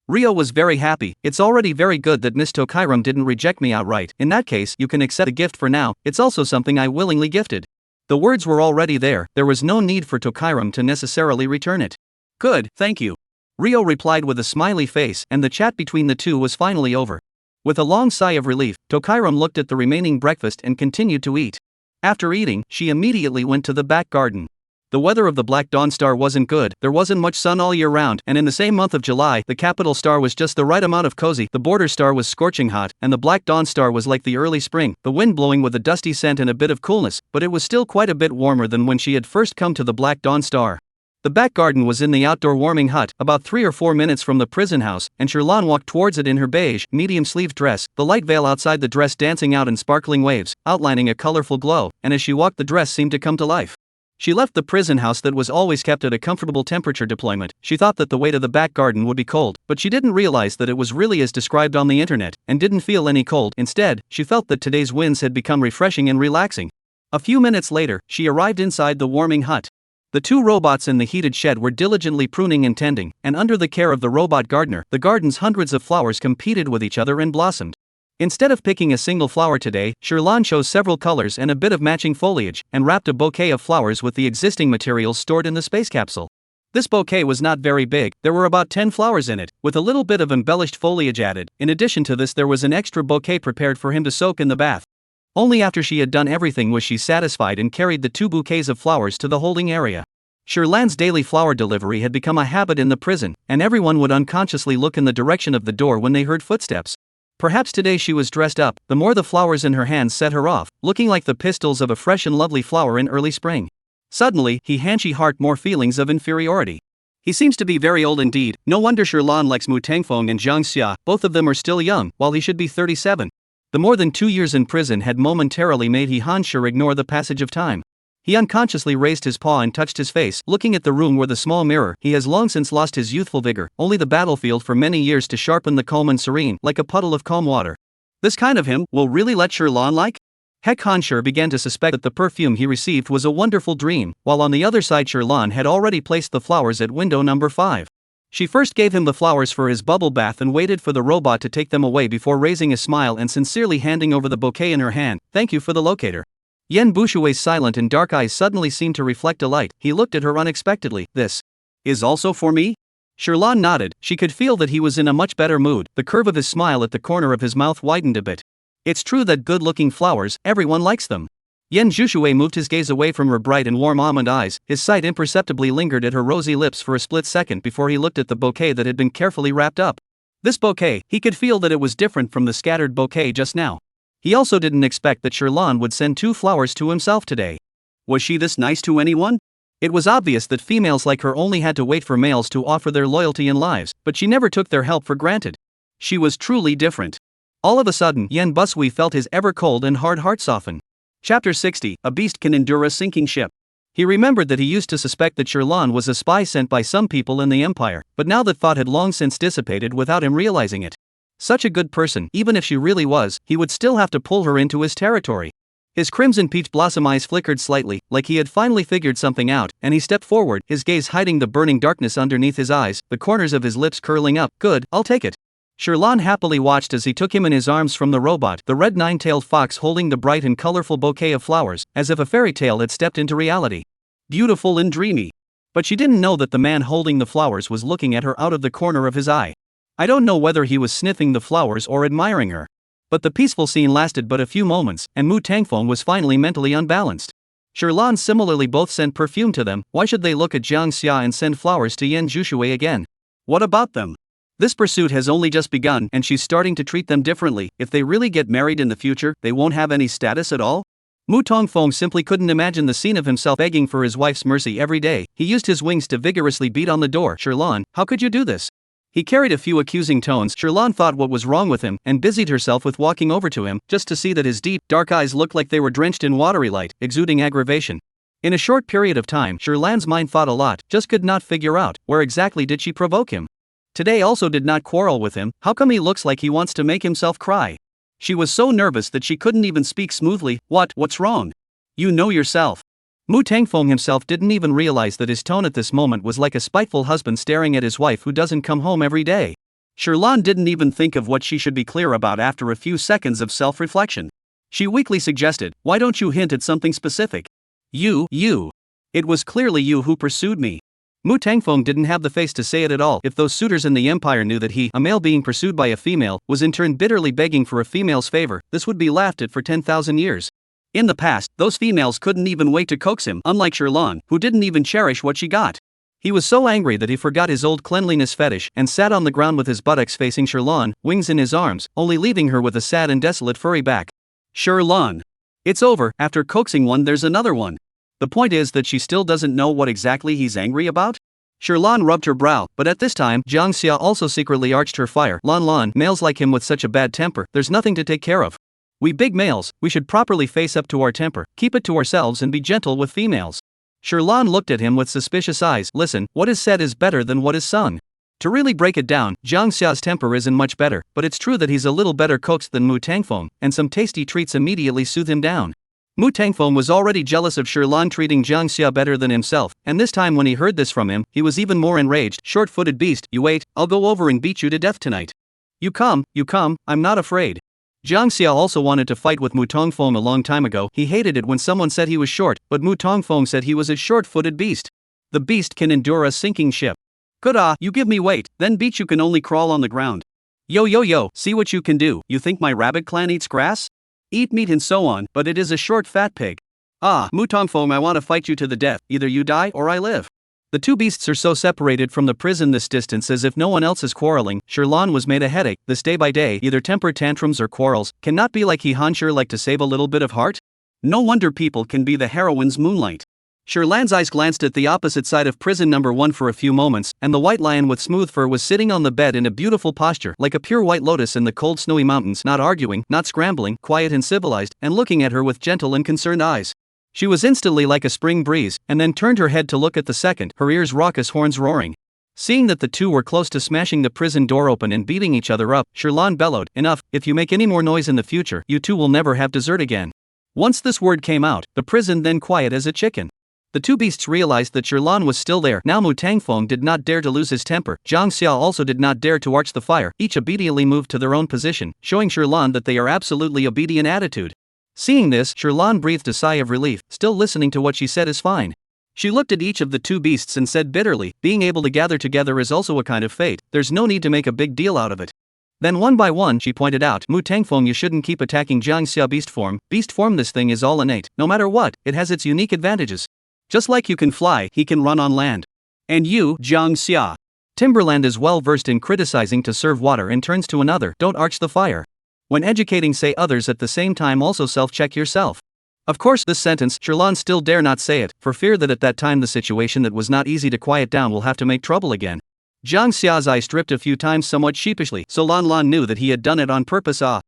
Rio was very happy. "It's already very good that Miss Tokairam didn't reject me outright. In that case, you can accept the gift for now. It's also something I willingly gifted." The words were already there was no need for Tokairam to necessarily return it. "Good, thank you," Rio replied with a smiley face, and the chat between the two was finally over. With a long sigh of relief, Tokairam looked at the remaining breakfast and continued to eat. After eating, she immediately went to the back garden. The weather of the Black Dawn Star wasn't good, there wasn't much sun all year round, and in the same month of July, the capital star was just the right amount of cozy, the border star was scorching hot, and the Black Dawn Star was like the early spring, the wind blowing with a dusty scent and a bit of coolness, but it was still quite a bit warmer than when she had first come to the Black Dawn Star. The back garden was in the outdoor warming hut, about 3 or 4 minutes from the prison house, and Sherlan walked towards it in her beige, medium-sleeved dress, the light veil outside the dress dancing out in sparkling waves, outlining a colorful glow, and as she walked the dress seemed to come to life. She left the prison house that was always kept at a comfortable temperature deployment. She thought that the way to the back garden would be cold, but she didn't realize that it was really as described on the internet, and didn't feel any cold. Instead, she felt that today's winds had become refreshing and relaxing. A few minutes later, she arrived inside the warming hut. The 2 robots in the heated shed were diligently pruning and tending, and under the care of the robot gardener, the garden's hundreds of flowers competed with each other and blossomed. Instead of picking a single flower today, Sherlan chose several colors and a bit of matching foliage, and wrapped a bouquet of flowers with the existing materials stored in the space capsule. This bouquet was not very big, there were about 10 flowers in it, with a little bit of embellished foliage added. In addition to this, there was an extra bouquet prepared for him to soak in the bath. Only after she had done everything was she satisfied and carried the 2 bouquets of flowers to the holding area. Sherlan's daily flower delivery had become a habit in the prison, and everyone would unconsciously look in the direction of the door when they heard footsteps. Perhaps today she was dressed up, the more the flowers in her hands set her off, looking like the pistils of a fresh and lovely flower in early spring. Suddenly, he heart more feelings of inferiority. He seems to be very old indeed. No wonder Sherlan likes Mu Tangfeng and Zhang Xia, both of them are still young, while he should be 37. The more than 2 years in prison had momentarily made Sure ignore the passage of time. He unconsciously raised his paw and touched his face, looking at the room where the small mirror. He has long since lost his youthful vigor, only the battlefield for many years to sharpen the calm and serene, like a puddle of calm water. This kind of him will really let Sherlan like? Heck, Sure began to suspect that the perfume he received was a wonderful dream, while on the other side Sherlan had already placed the flowers at window number 5. She first gave him the flowers for his bubble bath and waited for the robot to take them away before raising a smile and sincerely handing over the bouquet in her hand. "Thank you for the locator." Yen Bushui's silent and dark eyes suddenly seemed to reflect a light. He looked at her unexpectedly. "This is also for me?" Sherlan nodded. She could feel that he was in a much better mood. The curve of his smile at the corner of his mouth widened a bit. "It's true that good-looking flowers, everyone likes them. Yan Zhuxue moved his gaze away from her bright and warm almond eyes. His sight imperceptibly lingered at her rosy lips for a split second before he looked at the bouquet that had been carefully wrapped up. This bouquet, he could feel that it was different from the scattered bouquet just now. He also didn't expect that Sherlan would send 2 flowers to himself today. Was she this nice to anyone? It was obvious that females like her only had to wait for males to offer their loyalty and lives, but she never took their help for granted. She was truly different. All of a sudden, Yan Busui felt his ever-cold and hard heart soften. Chapter 60, A Beast Can Endure a Sinking Ship. He remembered that he used to suspect that Sherlan was a spy sent by some people in the Empire, but now that thought had long since dissipated without him realizing it. Such a good person, even if she really was, he would still have to pull her into his territory. His crimson peach blossom eyes flickered slightly, like he had finally figured something out, and he stepped forward, his gaze hiding the burning darkness underneath his eyes, the corners of his lips curling up. Good, I'll take it. Sherlan happily watched as he took him in his arms from the robot, the red nine-tailed fox holding the bright and colorful bouquet of flowers, as if a fairy tale had stepped into reality. Beautiful and dreamy. But she didn't know that the man holding the flowers was looking at her out of the corner of his eye. I don't know whether he was sniffing the flowers or admiring her. But the peaceful scene lasted but a few moments, and Mu Tangfeng was finally mentally unbalanced. Sherlan similarly both sent perfume to them. Why should they look at Jiang Xia and send flowers to Yan Zhuxue again? What about them? This pursuit has only just begun, and she's starting to treat them differently. If they really get married in the future, they won't have any status at all? Mu Tongfeng simply couldn't imagine the scene of himself begging for his wife's mercy every day. He used his wings to vigorously beat on the door. Sherlan, how could you do this? He carried a few accusing tones. Sherlan thought what was wrong with him, and busied herself with walking over to him, just to see that his deep, dark eyes looked like they were drenched in watery light, exuding aggravation. In a short period of time, Sherlan's mind thought a lot, just could not figure out, where exactly did she provoke him? Today also did not quarrel with him. How come he looks like he wants to make himself cry? She was so nervous that she couldn't even speak smoothly. What's wrong? You know yourself. Mu Tangfeng himself didn't even realize that his tone at this moment was like a spiteful husband staring at his wife who doesn't come home every day. Sherlan didn't even think of what she should be clear about after a few seconds of self-reflection. She weakly suggested, why don't you hint at something specific? You. It was clearly you who pursued me. Mu Tangfeng didn't have the face to say it at all. If those suitors in the empire knew that he, a male being pursued by a female, was in turn bitterly begging for a female's favor, this would be laughed at for 10,000 years. In the past, those females couldn't even wait to coax him, unlike Sherlan, who didn't even cherish what she got. He was so angry that he forgot his old cleanliness fetish and sat on the ground with his buttocks facing Sherlan, wings in his arms, only leaving her with a sad and desolate furry back. Sherlan. It's over, after coaxing one there's another one. The point is that she still doesn't know what exactly he's angry about? Sherlan rubbed her brow, but at this time, Jiang Xia also secretly arched her fire. Lan, males like him with such a bad temper, there's nothing to take care of. We big males, we should properly face up to our temper, keep it to ourselves and be gentle with females. Sherlan looked at him with suspicious eyes. Listen, what is said is better than what is sung. To really break it down, Jiang Xia's temper isn't much better, but it's true that he's a little better coaxed than Mu Tangfeng, and some tasty treats immediately soothe him down. Mu Tangfeng was already jealous of Sherlan treating Jiang Xia better than himself, and this time when he heard this from him, he was even more enraged. Short-footed beast, you wait, I'll go over and beat you to death tonight. You come, I'm not afraid. Jiang Xia also wanted to fight with Mu Tongfeng a long time ago. He hated it when someone said he was short, but Mu Tongfeng said he was a short-footed beast. The beast can endure a sinking ship. Good you give me weight, then beat you can only crawl on the ground. Yo, see what you can do. You think my rabbit clan eats grass? Eat meat and so on, but it is a short fat pig. Mu Tongfeng, I want to fight you to the death, either you die or I live. The two beasts are so separated from the prison this distance as if no one else is quarreling. Sherlan was made a headache. This day by day, either temper tantrums or quarrels, cannot be like he Hansher like to save a little bit of heart? No wonder people can be the heroine's moonlight. Sherlan's eyes glanced at the opposite side of prison number 1 for a few moments, and the white lion with smooth fur was sitting on the bed in a beautiful posture, like a pure white lotus in the cold snowy mountains, not arguing, not scrambling, quiet and civilized, and looking at her with gentle and concerned eyes. She was instantly like a spring breeze, and then turned her head to look at the second, her ears raucous horns roaring. Seeing that the two were close to smashing the prison door open and beating each other up, Sherlan bellowed, enough, if you make any more noise in the future, you two will never have dessert again. Once this word came out, the prison then quiet as a chicken. The two beasts realized that Sherlan was still there. Now Mu Tangfeng did not dare to lose his temper. Jiang Xia also did not dare to arch the fire. Each obediently moved to their own position, showing Sherlan that they are absolutely obedient attitude. Seeing this, Sherlan breathed a sigh of relief. Still listening to what she said is fine. She looked at each of the two beasts and said bitterly, being able to gather together is also a kind of fate, there's no need to make a big deal out of it. Then one by one she pointed out, Mu Tangfeng, you shouldn't keep attacking Jiang Xia beast form, this thing is all innate, no matter what, it has its unique advantages. Just like you can fly, he can run on land. And you, Jiang Xia. Timberland is well versed in criticizing to serve water and turns to another, don't arch the fire. When educating, say others at the same time, also self-check yourself. Of course, this sentence, Sherlan still dare not say it, for fear that at that time the situation that was not easy to quiet down will have to make trouble again. Jiang Xia's eye stripped a few times somewhat sheepishly, so Lan Lan knew that he had done it on purpose. Jiang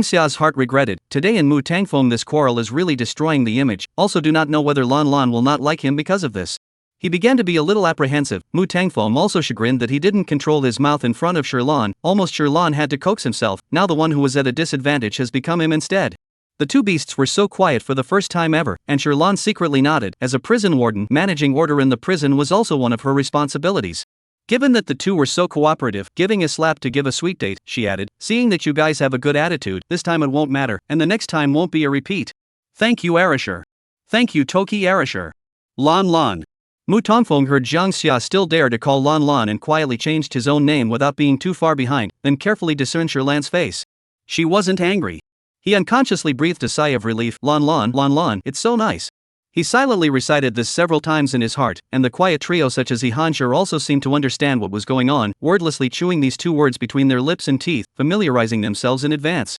Xia's heart regretted, today in Mu Tangfeng this quarrel is really destroying the image, also do not know whether Lan Lan will not like him because of this. He began to be a little apprehensive. Mu Tangfeng also chagrined that he didn't control his mouth in front of Sherlan, almost Sherlan had to coax himself, now the one who was at a disadvantage has become him instead. The two beasts were so quiet for the first time ever, and Sherlan secretly nodded. As a prison warden, managing order in the prison was also one of her responsibilities. Given that the two were so cooperative, giving a slap to give a sweet date, she added, seeing that you guys have a good attitude, this time it won't matter, and the next time won't be a repeat. Thank you, Arashur. Thank you, Toki Arashur. Lan Lan. Mu Tangfeng heard Jiang Xia still dare to call Lan Lan and quietly changed his own name without being too far behind, then carefully discerned Sherlan's face. She wasn't angry. He unconsciously breathed a sigh of relief. Lan Lan, it's so nice. He silently recited this several times in his heart, and the quiet trio such as Hanshur also seemed to understand what was going on, wordlessly chewing these two words between their lips and teeth, familiarizing themselves in advance.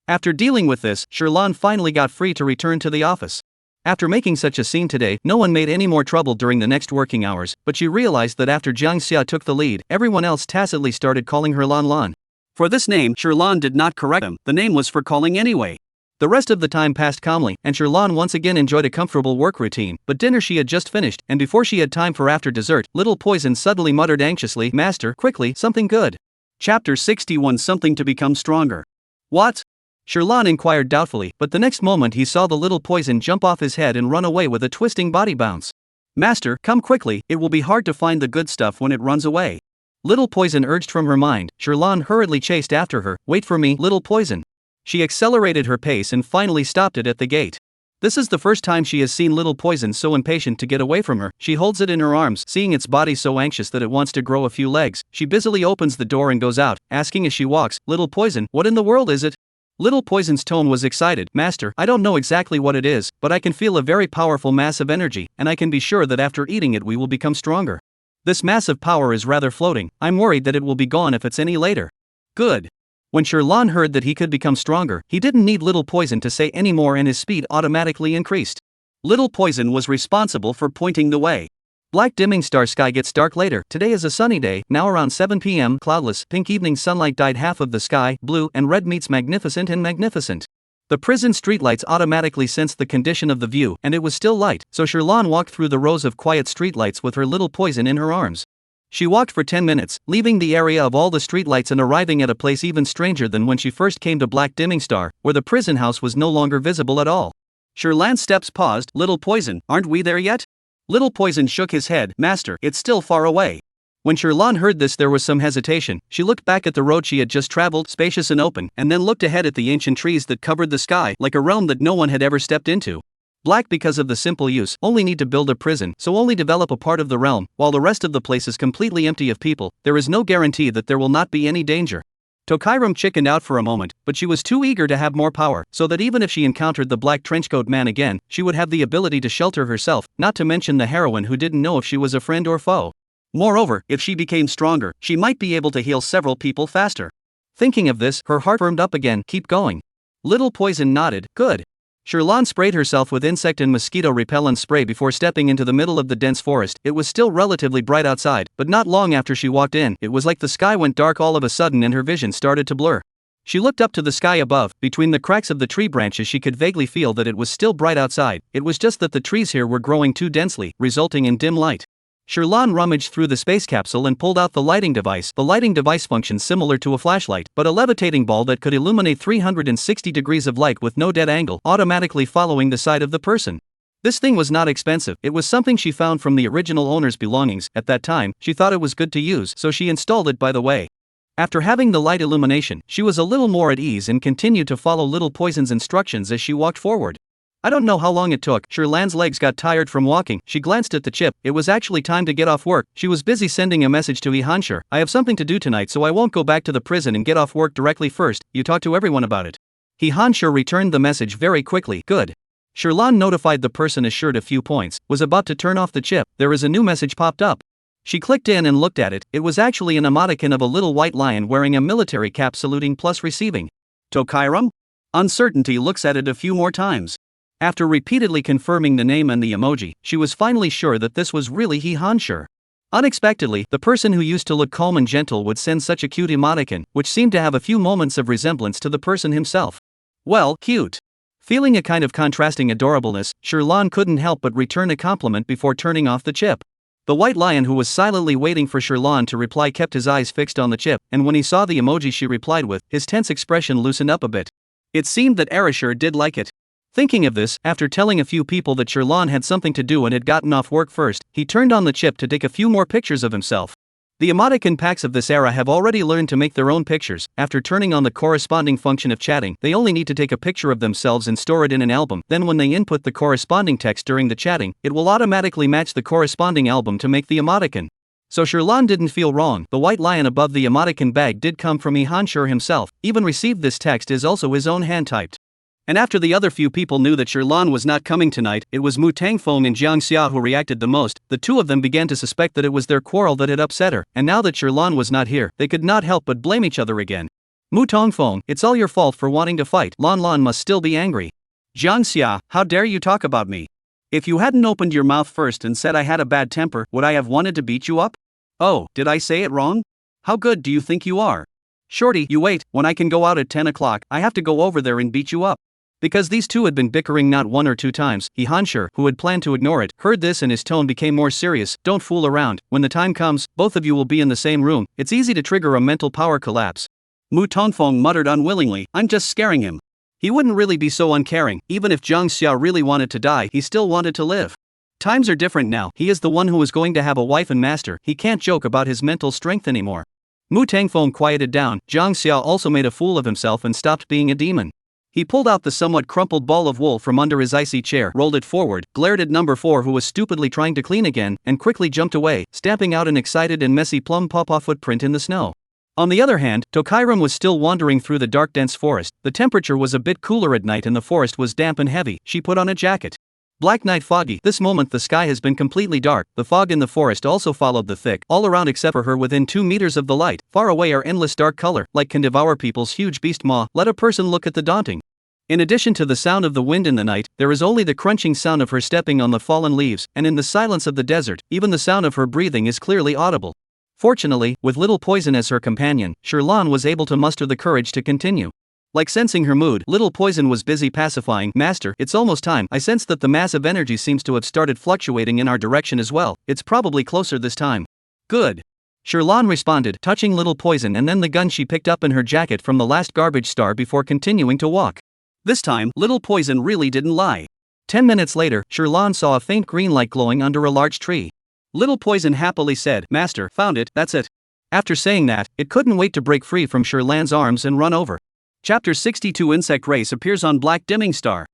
After dealing with this, Sherlan finally got free to return to the office. After making such a scene today, no one made any more trouble during the next working hours, but she realized that after Jiang Xia took the lead, everyone else tacitly started calling her Lan Lan. For this name, Sherlan did not correct him, the name was for calling anyway. The rest of the time passed calmly, and Sherlan once again enjoyed a comfortable work routine, but dinner she had just finished, and before she had time for after dessert, Little Poison suddenly muttered anxiously, Master, quickly, something good. Chapter 61, Something to Become Stronger. What? Sherlan inquired doubtfully, but the next moment he saw the Little Poison jump off his head and run away with a twisting body bounce. Master, come quickly, it will be hard to find the good stuff when it runs away. Little Poison urged from her mind. Sherlan hurriedly chased after her. Wait for me, Little Poison. She accelerated her pace and finally stopped it at the gate. This is the first time she has seen Little Poison so impatient to get away from her. She holds it in her arms, seeing its body so anxious that it wants to grow a few legs. She busily opens the door and goes out, asking as she walks, Little Poison, what in the world is it? Little Poison's tone was excited. Master, I don't know exactly what it is, but I can feel a very powerful mass of energy, and I can be sure that after eating it we will become stronger. This mass of power is rather floating. I'm worried that it will be gone if it's any later. Good. When Sherlan heard that he could become stronger, he didn't need Little Poison to say any more and his speed automatically increased. Little Poison was responsible for pointing the way. Black dimming star sky gets dark later. Today is a sunny day, now around 7 p.m. Cloudless, pink evening sunlight dyed half of the sky, blue and red meets magnificent and magnificent. The prison streetlights automatically sensed the condition of the view, and it was still light, so Sherlan walked through the rows of quiet streetlights with her Little Poison in her arms. She walked for 10 minutes, leaving the area of all the streetlights and arriving at a place even stranger than when she first came to Black Dimming Star, where the prison house was no longer visible at all. Sherlan's steps paused. Little Poison, aren't we there yet? Little Poison shook his head. Master, it's still far away. When Sherlan heard this there was some hesitation. She looked back at the road she had just traveled, spacious and open, and then looked ahead at the ancient trees that covered the sky, like a realm that no one had ever stepped into. Black because of the simple use, only need to build a prison, so only develop a part of the realm, while the rest of the place is completely empty of people, there is no guarantee that there will not be any danger. Tokairam chickened out for a moment, but she was too eager to have more power, so that even if she encountered the black trenchcoat man again, she would have the ability to shelter herself, not to mention the heroine who didn't know if she was a friend or foe. Moreover, if she became stronger, she might be able to heal several people faster. Thinking of this, her heart firmed up again. Keep going. Little Poison nodded. Good. Sherlan sprayed herself with insect and mosquito repellent spray before stepping into the middle of the dense forest. It was still relatively bright outside, but not long after she walked in, it was like the sky went dark all of a sudden and her vision started to blur. She looked up to the sky above. Between the cracks of the tree branches she could vaguely feel that it was still bright outside. It was just that the trees here were growing too densely, resulting in dim light. Sherlan rummaged through the space capsule and pulled out the lighting device. The lighting device functions similar to a flashlight, but a levitating ball that could illuminate 360 degrees of light with no dead angle, automatically following the side of the person. This thing was not expensive, it was something she found from the original owner's belongings. At that time, she thought it was good to use, so she installed it by the way. After having the light illumination, she was a little more at ease and continued to follow Little Poison's instructions as she walked forward. I don't know how long it took. Sherlan's legs got tired from walking. She glanced at the chip. It was actually time to get off work. She was busy sending a message to Ihansher. I have something to do tonight, so I won't go back to the prison and get off work directly first. You talk to everyone about it. Ihansher returned the message very quickly. Good. Sherlan notified the person assured a few points, was about to turn off the chip. There is a new message popped up. She clicked in and looked at it. It was actually an emoticon of a little white lion wearing a military cap saluting plus receiving. Tokairam? Uncertainty looks at it a few more times. After repeatedly confirming the name and the emoji, she was finally sure that this was really Ihansher. Unexpectedly, the person who used to look calm and gentle would send such a cute emoticon, which seemed to have a few moments of resemblance to the person himself. Well, cute. Feeling a kind of contrasting adorableness, Sherlan couldn't help but return a compliment before turning off the chip. The white lion who was silently waiting for Sherlan to reply kept his eyes fixed on the chip, and when he saw the emoji she replied with, his tense expression loosened up a bit. It seemed that Arashur did like it. Thinking of this, after telling a few people that Sherlan had something to do and had gotten off work first, he turned on the chip to take a few more pictures of himself. The emoticon packs of this era have already learned to make their own pictures. After turning on the corresponding function of chatting, they only need to take a picture of themselves and store it in an album. Then when they input the corresponding text during the chatting, it will automatically match the corresponding album to make the emoticon. So Sherlan didn't feel wrong. The white lion above the emoticon bag did come from Ihansher himself. Even received this text is also his own hand-typed. And after the other few people knew that Sherlan was not coming tonight, it was Mu Tangfeng and Jiang Xia who reacted the most. The two of them began to suspect that it was their quarrel that had upset her, and now that Sherlan was not here, they could not help but blame each other again. Mu Tangfeng, it's all your fault for wanting to fight. Lan Lan must still be angry. Jiang Xia, how dare you talk about me? If you hadn't opened your mouth first and said I had a bad temper, would I have wanted to beat you up? Oh, did I say it wrong? How good do you think you are? Shorty, you wait, when I can go out at 10 o'clock, I have to go over there and beat you up. Because these two had been bickering not one or two times, Ihansher, who had planned to ignore it, heard this and his tone became more serious. Don't fool around. When the time comes, both of you will be in the same room. It's easy to trigger a mental power collapse. Mu Tongfeng muttered unwillingly, I'm just scaring him. He wouldn't really be so uncaring. Even if Jiang Xia really wanted to die, he still wanted to live. Times are different now. He is the one who is going to have a wife and master. He can't joke about his mental strength anymore. Mu Tangfeng quieted down. Jiang Xia also made a fool of himself and stopped being a demon. He pulled out the somewhat crumpled ball of wool from under his icy chair, rolled it forward, glared at number 4 who was stupidly trying to clean again, and quickly jumped away, stamping out an excited and messy plum pawpaw footprint in the snow. On the other hand, Tokairam was still wandering through the dark dense forest. The temperature was a bit cooler at night and the forest was damp and heavy. She put on a jacket. Black night foggy. This moment the sky has been completely dark. The fog in the forest also followed the thick, all around except for her within 2 meters of the light. Far away are endless dark color, like can devour people's huge beast maw. Let a person look at the daunting. In addition to the sound of the wind in the night, there is only the crunching sound of her stepping on the fallen leaves, and in the silence of the desert, even the sound of her breathing is clearly audible. Fortunately, with Little Poison as her companion, Sherlan was able to muster the courage to continue. Like sensing her mood, Little Poison was busy pacifying. Master, it's almost time. I sense that the massive energy seems to have started fluctuating in our direction as well. It's probably closer this time. Good. Sherlan responded, touching Little Poison and then the gun she picked up in her jacket from the last garbage star before continuing to walk. This time, Little Poison really didn't lie. 10 minutes later, Sherlan saw a faint green light glowing under a large tree. Little Poison happily said, Master, found it, that's it. After saying that, it couldn't wait to break free from Sherlan's arms and run over. Chapter 62 Insect Race appears on Black Dimming Star.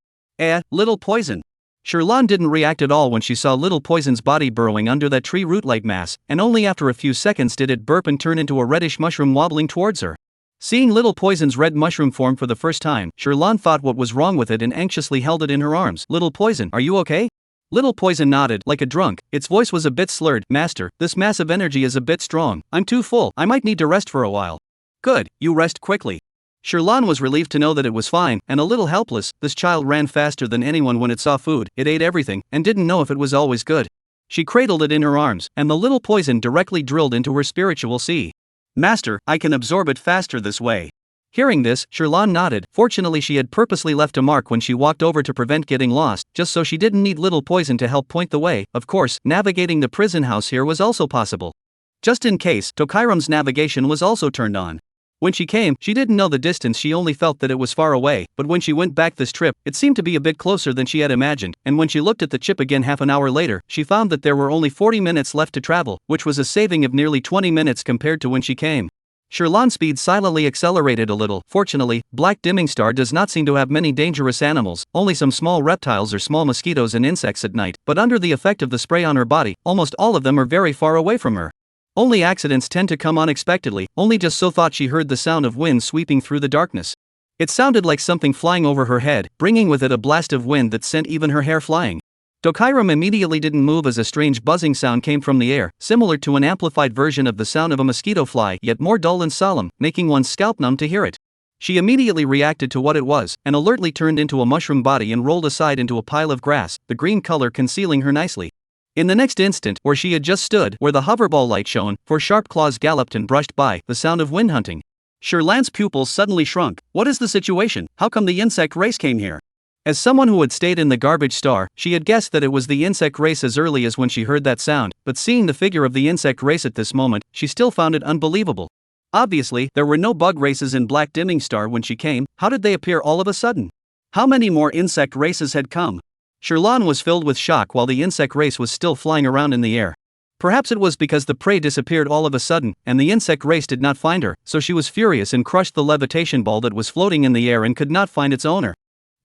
Little Poison. Sherlan didn't react at all when she saw Little Poison's body burrowing under that tree root-like mass, and only after a few seconds did it burp and turn into a reddish mushroom wobbling towards her. Seeing Little Poison's red mushroom form for the first time, Sherlan thought what was wrong with it and anxiously held it in her arms. Little Poison, are you okay? Little Poison nodded, like a drunk. Its voice was a bit slurred. Master, this massive energy is a bit strong. I'm too full. I might need to rest for a while. Good, you rest quickly. Sherlan was relieved to know that it was fine, and a little helpless. This child ran faster than anyone when it saw food. It ate everything, and didn't know if it was always good. She cradled it in her arms, and the Little Poison directly drilled into her spiritual sea. Master, I can absorb it faster this way. Hearing this, Sherlan nodded. Fortunately she had purposely left a mark when she walked over to prevent getting lost, just so she didn't need Little Poison to help point the way. Of course, navigating the prison house here was also possible. Just in case, Tokairam's navigation was also turned on. When she came, she didn't know the distance, she only felt that it was far away, but when she went back this trip, it seemed to be a bit closer than she had imagined, and when she looked at the chip again half an hour later, she found that there were only 40 minutes left to travel, which was a saving of nearly 20 minutes compared to when she came. Sherlan's speed silently accelerated a little. Fortunately, Black Dimming Star does not seem to have many dangerous animals, only some small reptiles or small mosquitoes and insects at night, but under the effect of the spray on her body, almost all of them are very far away from her. Only accidents tend to come unexpectedly. Only just so thought she heard the sound of wind sweeping through the darkness. It sounded like something flying over her head, bringing with it a blast of wind that sent even her hair flying. Dokairam immediately didn't move as a strange buzzing sound came from the air, similar to an amplified version of the sound of a mosquito fly, yet more dull and solemn, making one's scalp numb to hear it. She immediately reacted to what it was, and alertly turned into a mushroom body and rolled aside into a pile of grass, the green color concealing her nicely. In the next instant, where she had just stood, where the hoverball light shone, four sharp claws galloped and brushed by, the sound of wind hunting. Sherlan's pupils suddenly shrunk. What is the situation? How come the insect race came here? As someone who had stayed in the garbage star, she had guessed that it was the insect race as early as when she heard that sound, but seeing the figure of the insect race at this moment, she still found it unbelievable. Obviously, there were no bug races in Black Dimming Star when she came. How did they appear all of a sudden? How many more insect races had come? Sherlan was filled with shock while the insect race was still flying around in the air. Perhaps it was because the prey disappeared all of a sudden, and the insect race did not find her, so she was furious and crushed the levitation ball that was floating in the air and could not find its owner.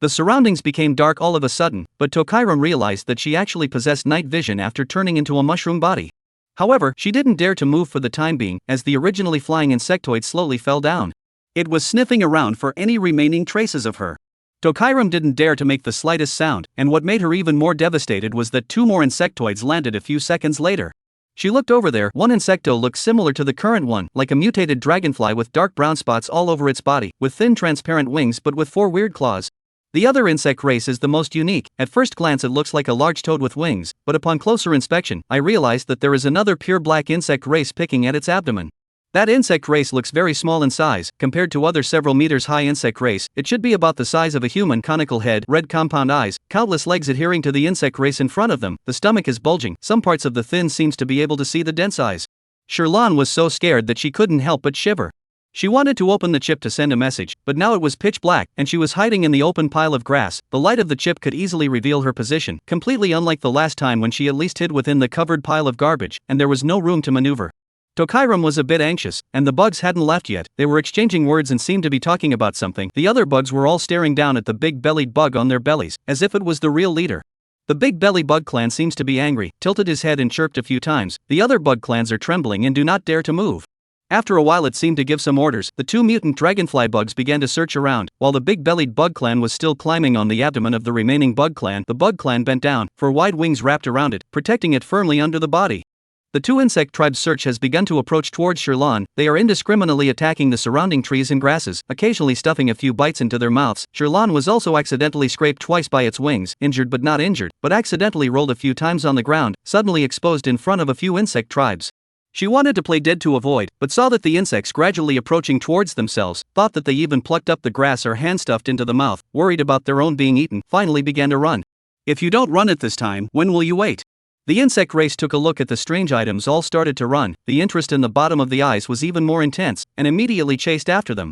The surroundings became dark all of a sudden, but Dokairam realized that she actually possessed night vision after turning into a mushroom body. However, she didn't dare to move for the time being, as the originally flying insectoid slowly fell down. It was sniffing around for any remaining traces of her. Dokairam didn't dare to make the slightest sound, and what made her even more devastated was that two more insectoids landed a few seconds later. She looked over there. One insecto looked similar to the current one, like a mutated dragonfly with dark brown spots all over its body, with thin transparent wings but with four weird claws. The other insect race is the most unique. At first glance it looks like a large toad with wings, but upon closer inspection, I realized that there is another pure black insect race picking at its abdomen. That insect race looks very small in size, compared to other several meters high insect race. It should be about the size of a human. Conical head, red compound eyes, countless legs adhering to the insect race in front of them, the stomach is bulging, some parts of the fin seems to be able to see the dense eyes. Sherlan was so scared that she couldn't help but shiver. She wanted to open the chip to send a message, but now it was pitch black, and she was hiding in the open pile of grass. The light of the chip could easily reveal her position, completely unlike the last time when she at least hid within the covered pile of garbage, and there was no room to maneuver. Dokairam was a bit anxious, and the bugs hadn't left yet. They were exchanging words and seemed to be talking about something. The other bugs were all staring down at the big-bellied bug on their bellies, as if it was the real leader. The Big Belly Bug Clan seems to be angry, tilted his head and chirped a few times. The other bug clans are trembling and do not dare to move. After a while it seemed to give some orders. The two mutant dragonfly bugs began to search around, while the big-bellied bug clan was still climbing on the abdomen of the remaining bug clan. The bug clan bent down, for wide wings wrapped around it, protecting it firmly under the body. The two insect tribe's search has begun to approach towards Sherlan. They are indiscriminately attacking the surrounding trees and grasses, occasionally stuffing a few bites into their mouths. Sherlan was also accidentally scraped twice by its wings, injured but not injured, but accidentally rolled a few times on the ground, suddenly exposed in front of a few insect tribes. She wanted to play dead to avoid, but saw that the insects gradually approaching towards themselves, thought that they even plucked up the grass or hand-stuffed into the mouth, worried about their own being eaten, finally began to run. If you don't run at this time, when will you wait? The insect race took a look at the strange items, all started to run. The interest in the bottom of the eyes was even more intense, and immediately chased after them.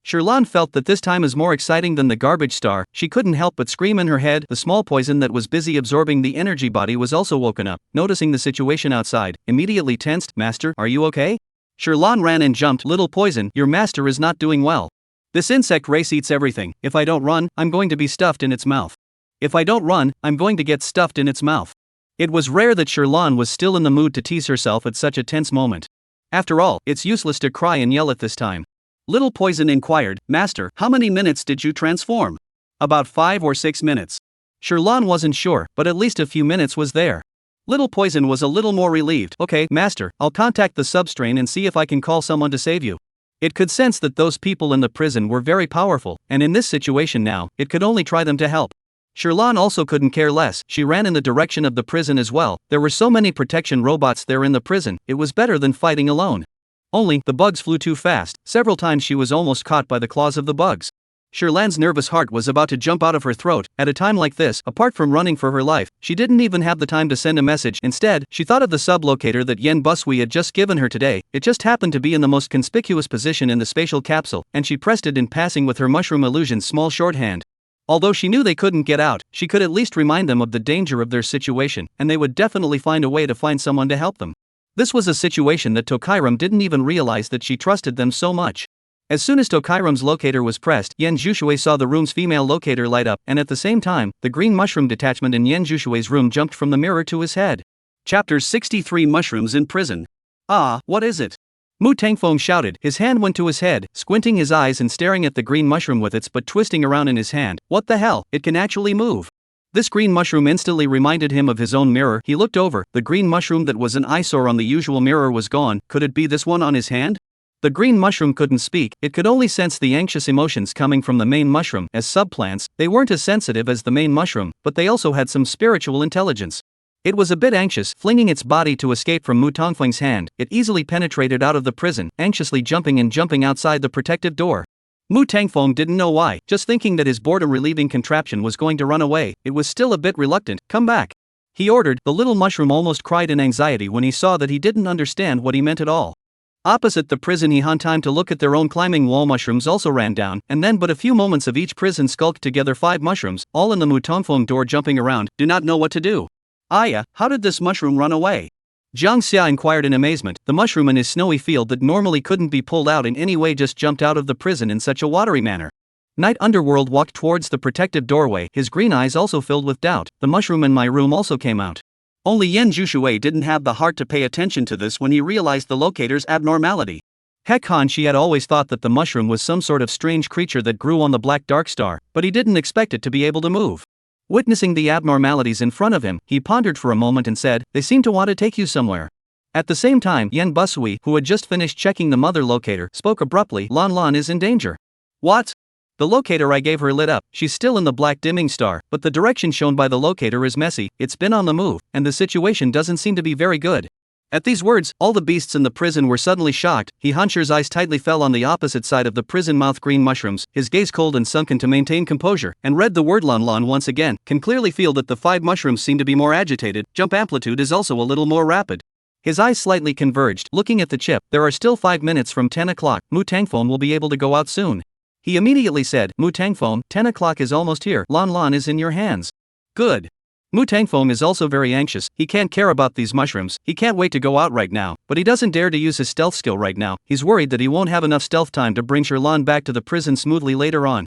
Sherlan felt that this time is more exciting than the garbage star. She couldn't help but scream in her head. The small poison that was busy absorbing the energy body was also woken up, noticing the situation outside, immediately tensed. Master, are you okay? Sherlan ran and jumped. Little poison, your master is not doing well. This insect race eats everything. If I don't run, I'm going to be stuffed in its mouth. If I don't run, I'm going to get stuffed in its mouth. It was rare that Sherlan was still in the mood to tease herself at such a tense moment. After all, it's useless to cry and yell at this time. Little Poison inquired, Master, how many minutes did you transform? About 5 or 6 minutes. Sherlan wasn't sure, but at least a few minutes was there. Little Poison was a little more relieved. Okay, Master, I'll contact the substrain and see if I can call someone to save you. It could sense that those people in the prison were very powerful, and in this situation now, it could only try them to help. Sherlan also couldn't care less. She ran in the direction of the prison as well. There were so many protection robots there in the prison, it was better than fighting alone. Only, the bugs flew too fast. Several times she was almost caught by the claws of the bugs. Sherlan's nervous heart was about to jump out of her throat. At a time like this, apart from running for her life, she didn't even have the time to send a message. Instead, she thought of the sublocator that Yen Busui had just given her today. It just happened to be in the most conspicuous position in the spatial capsule, and she pressed it in passing with her mushroom illusion's small shorthand. Although she knew they couldn't get out, she could at least remind them of the danger of their situation, and they would definitely find a way to find someone to help them. This was a situation that Tokairam didn't even realize that she trusted them so much. As soon as Tokairam's locator was pressed, Yen Jushui saw the room's female locator light up, and at the same time, the green mushroom detachment in Yen Jushui's room jumped from the mirror to his head. Chapter 63 Mushrooms in Prison. Ah, what is it? Mu Tangfeng shouted. His hand went to his head, squinting his eyes and staring at the green mushroom with its butt twisting around in his hand. What the hell, it can actually move. This green mushroom instantly reminded him of his own mirror. He looked over. The green mushroom that was an eyesore on the usual mirror was gone. Could it be this one on his hand? The green mushroom couldn't speak, it could only sense the anxious emotions coming from the main mushroom. As subplants, they weren't as sensitive as the main mushroom, but they also had some spiritual intelligence. It was a bit anxious, flinging its body to escape from Mu Tongfeng's hand. It easily penetrated out of the prison, anxiously jumping and jumping outside the protective door. Mu Tangfeng didn't know why, just thinking that his boredom-relieving contraption was going to run away. It was still a bit reluctant. Come back, he ordered. The little mushroom almost cried in anxiety when he saw that he didn't understand what he meant at all. Opposite the prison, he had time to look at their own climbing wall. Mushrooms also ran down, and then but a few moments of each prison skulked together 5 mushrooms, all in the Mu Tongfeng door jumping around. Do not know what to do. Aya, how did this mushroom run away? Jiang Xia inquired in amazement. The mushroom in his snowy field that normally couldn't be pulled out in any way just jumped out of the prison in such a watery manner. Night Underworld walked towards the protective doorway, his green eyes also filled with doubt. The mushroom in my room also came out. Only Yen Jushui didn't have the heart to pay attention to this when he realized the locator's abnormality. Heck Han, she had always thought that the mushroom was some sort of strange creature that grew on the black dark star, but he didn't expect it to be able to move. Witnessing the abnormalities in front of him, he pondered for a moment and said, "They seem to want to take you somewhere." At the same time, Yen Busui, who had just finished checking the mother locator, spoke abruptly. Lan Lan is in danger. What? The locator I gave her lit up. She's still in the black dimming star, but the direction shown by the locator is messy. It's been on the move, and the situation doesn't seem to be very good. At these words, all the beasts in the prison were suddenly shocked. He Hansher's eyes tightly fell on the opposite side of the prison mouth green mushrooms, his gaze cold and sunken to maintain composure, and read the word Lan Lan once again. Can clearly feel that the 5 mushrooms seem to be more agitated. Jump amplitude is also a little more rapid. His eyes slightly converged. Looking at the chip, there are still 5 minutes from 10 o'clock. Mu Tangfeng will be able to go out soon. He immediately said, Mu Tangfeng, 10 o'clock is almost here. Lan Lan is in your hands. Good. Mu Tangfeng is also very anxious. He can't care about these mushrooms. He can't wait to go out right now, but he doesn't dare to use his stealth skill right now. He's worried that he won't have enough stealth time to bring Sherlan back to the prison smoothly later on.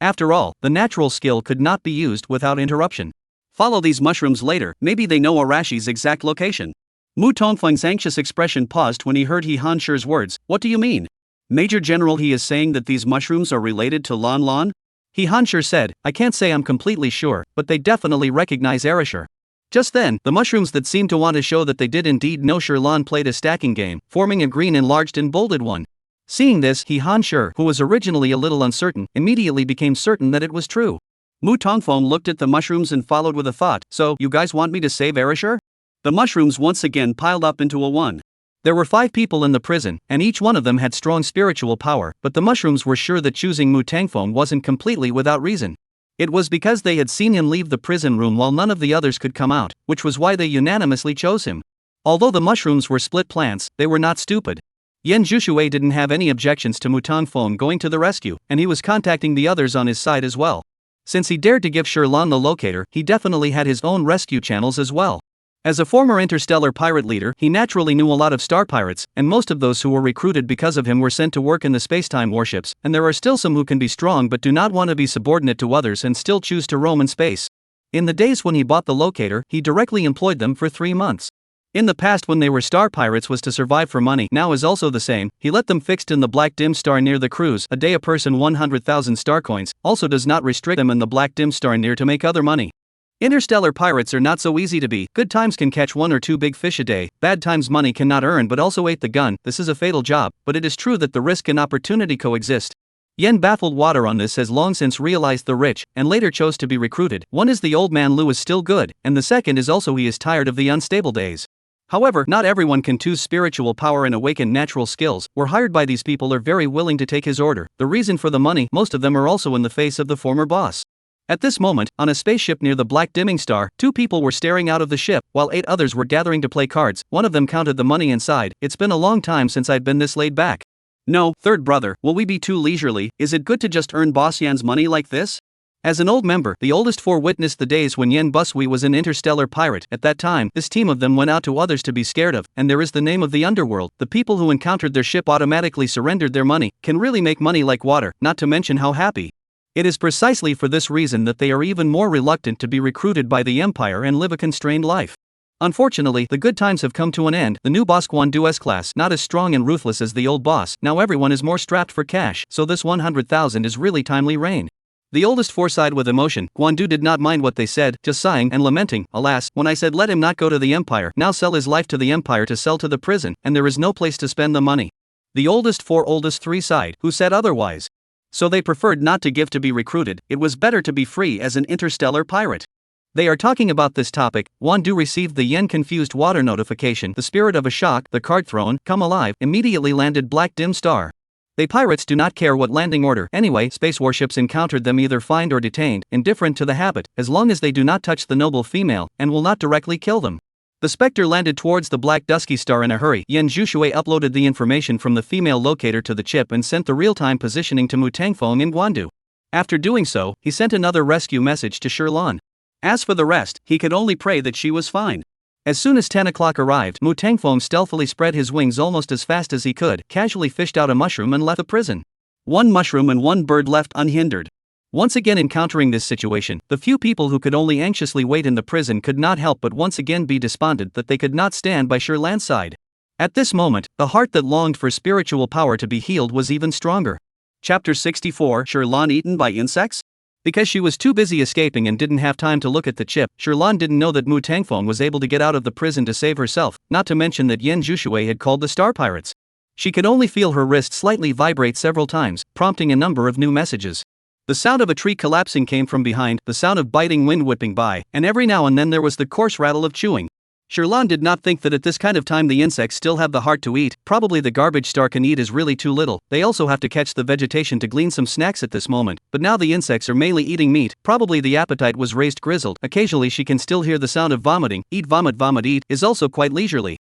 After all, the natural skill could not be used without interruption. Follow these mushrooms later, maybe they know Arashi's exact location. Mu Tongfeng's anxious expression paused when he heard He Hansher's words. What do you mean? Major General, he is saying that these mushrooms are related to Lan Lan? He Hansher said, I can't say I'm completely sure, but they definitely recognize Arashir. Just then, the mushrooms that seemed to want to show that they did indeed know Sherlan played a stacking game, forming a green enlarged and bolded one. Seeing this, He Hansher, who was originally a little uncertain, immediately became certain that it was true. Mu Tongfeng looked at the mushrooms and followed with a thought. So, you guys want me to save Arashir? The mushrooms once again piled up into a one. There were 5 people in the prison, and each one of them had strong spiritual power, but the mushrooms were sure that choosing Mu Tangfeng wasn't completely without reason. It was because they had seen him leave the prison room while none of the others could come out, which was why they unanimously chose him. Although the mushrooms were split plants, they were not stupid. Yen Jushui didn't have any objections to Mu Tangfeng going to the rescue, and he was contacting the others on his side as well. Since he dared to give Sherlan the locator, he definitely had his own rescue channels as well. As a former interstellar pirate leader, he naturally knew a lot of star pirates, and most of those who were recruited because of him were sent to work in the spacetime warships, and there are still some who can be strong but do not want to be subordinate to others and still choose to roam in space. In the days when he bought the locator, he directly employed them for 3 months. In the past, when they were star pirates, was to survive for money. Now is also the same. He let them fixed in the black dim star near the cruise. A day a person 100,000 star coins, also does not restrict them in the black dim star near to make other money. Interstellar pirates are not so easy to be. Good times can catch 1 or 2 big fish a day, bad times money cannot earn but also ate the gun. This is a fatal job, but it is true that the risk and opportunity coexist. Yen baffled water on this has long since realized the rich, and later chose to be recruited. One is the old man Lu is still good, and the second is also he is tired of the unstable days. However, not everyone can choose spiritual power and awaken natural skills. Were hired by these people are very willing to take his order. The reason for the money, most of them are also in the face of the former boss. At this moment, on a spaceship near the black dimming star, 2 people were staring out of the ship, while 8 others were gathering to play cards. One of them counted the money inside. It's been a long time since I'd been this laid back. No, third brother, will we be too leisurely? Is it good to just earn Boss Yan's money like this? As an old member, the oldest four witnessed the days when Yen Busui was an interstellar pirate. At that time, this team of them went out to others to be scared of, and there is the name of the underworld. The people who encountered their ship automatically surrendered their money, can really make money like water, not to mention how happy. It is precisely for this reason that they are even more reluctant to be recruited by the Empire and live a constrained life. Unfortunately, the good times have come to an end. The new boss Guandu S-class, not as strong and ruthless as the old boss. Now everyone is more strapped for cash, so this 100,000 is really timely rain. The oldest four sighed with emotion. Guandu did not mind what they said, just sighing and lamenting. Alas, when I said let him not go to the Empire, now sell his life to the Empire to sell to the prison, and there is no place to spend the money. The oldest three sighed, who said otherwise. So they preferred not to give to be recruited. It was better to be free as an interstellar pirate. They are talking about this topic. Guandu received the Yen confused water notification. The spirit of a shock, the card thrown, come alive, immediately landed black dim star. They pirates do not care what landing order. Anyway, space warships encountered them either fined or detained, indifferent to the habit, as long as they do not touch the noble female, and will not directly kill them. The Spectre landed towards the black dusky star in a hurry. Yen Zhuxue uploaded the information from the female locator to the chip and sent the real-time positioning to Mu Tangfeng in Guandu. After doing so, he sent another rescue message to Shirlan. As for the rest, he could only pray that she was fine. As soon as 10 o'clock arrived, Mu Tangfeng stealthily spread his wings almost as fast as he could, casually fished out a mushroom and left the prison. One mushroom and one bird left unhindered. Once again encountering this situation, the few people who could only anxiously wait in the prison could not help but once again be despondent that they could not stand by Shirlan's side. At this moment, the heart that longed for spiritual power to be healed was even stronger. Chapter 64: Shirlan eaten by insects? Because she was too busy escaping and didn't have time to look at the chip, Shirlan didn't know that Mu Tangfeng was able to get out of the prison to save herself, not to mention that Yen Zhuxue had called the Star Pirates. She could only feel her wrist slightly vibrate several times, prompting a number of new messages. The sound of a tree collapsing came from behind, the sound of biting wind whipping by, and every now and then there was the coarse rattle of chewing. Shirlan did not think that at this kind of time the insects still have the heart to eat. Probably the garbage star can eat is really too little. They also have to catch the vegetation to glean some snacks at this moment, but now the insects are mainly eating meat. Probably the appetite was raised grizzled. Occasionally she can still hear the sound of vomiting. Eat vomit vomit eat is also quite leisurely.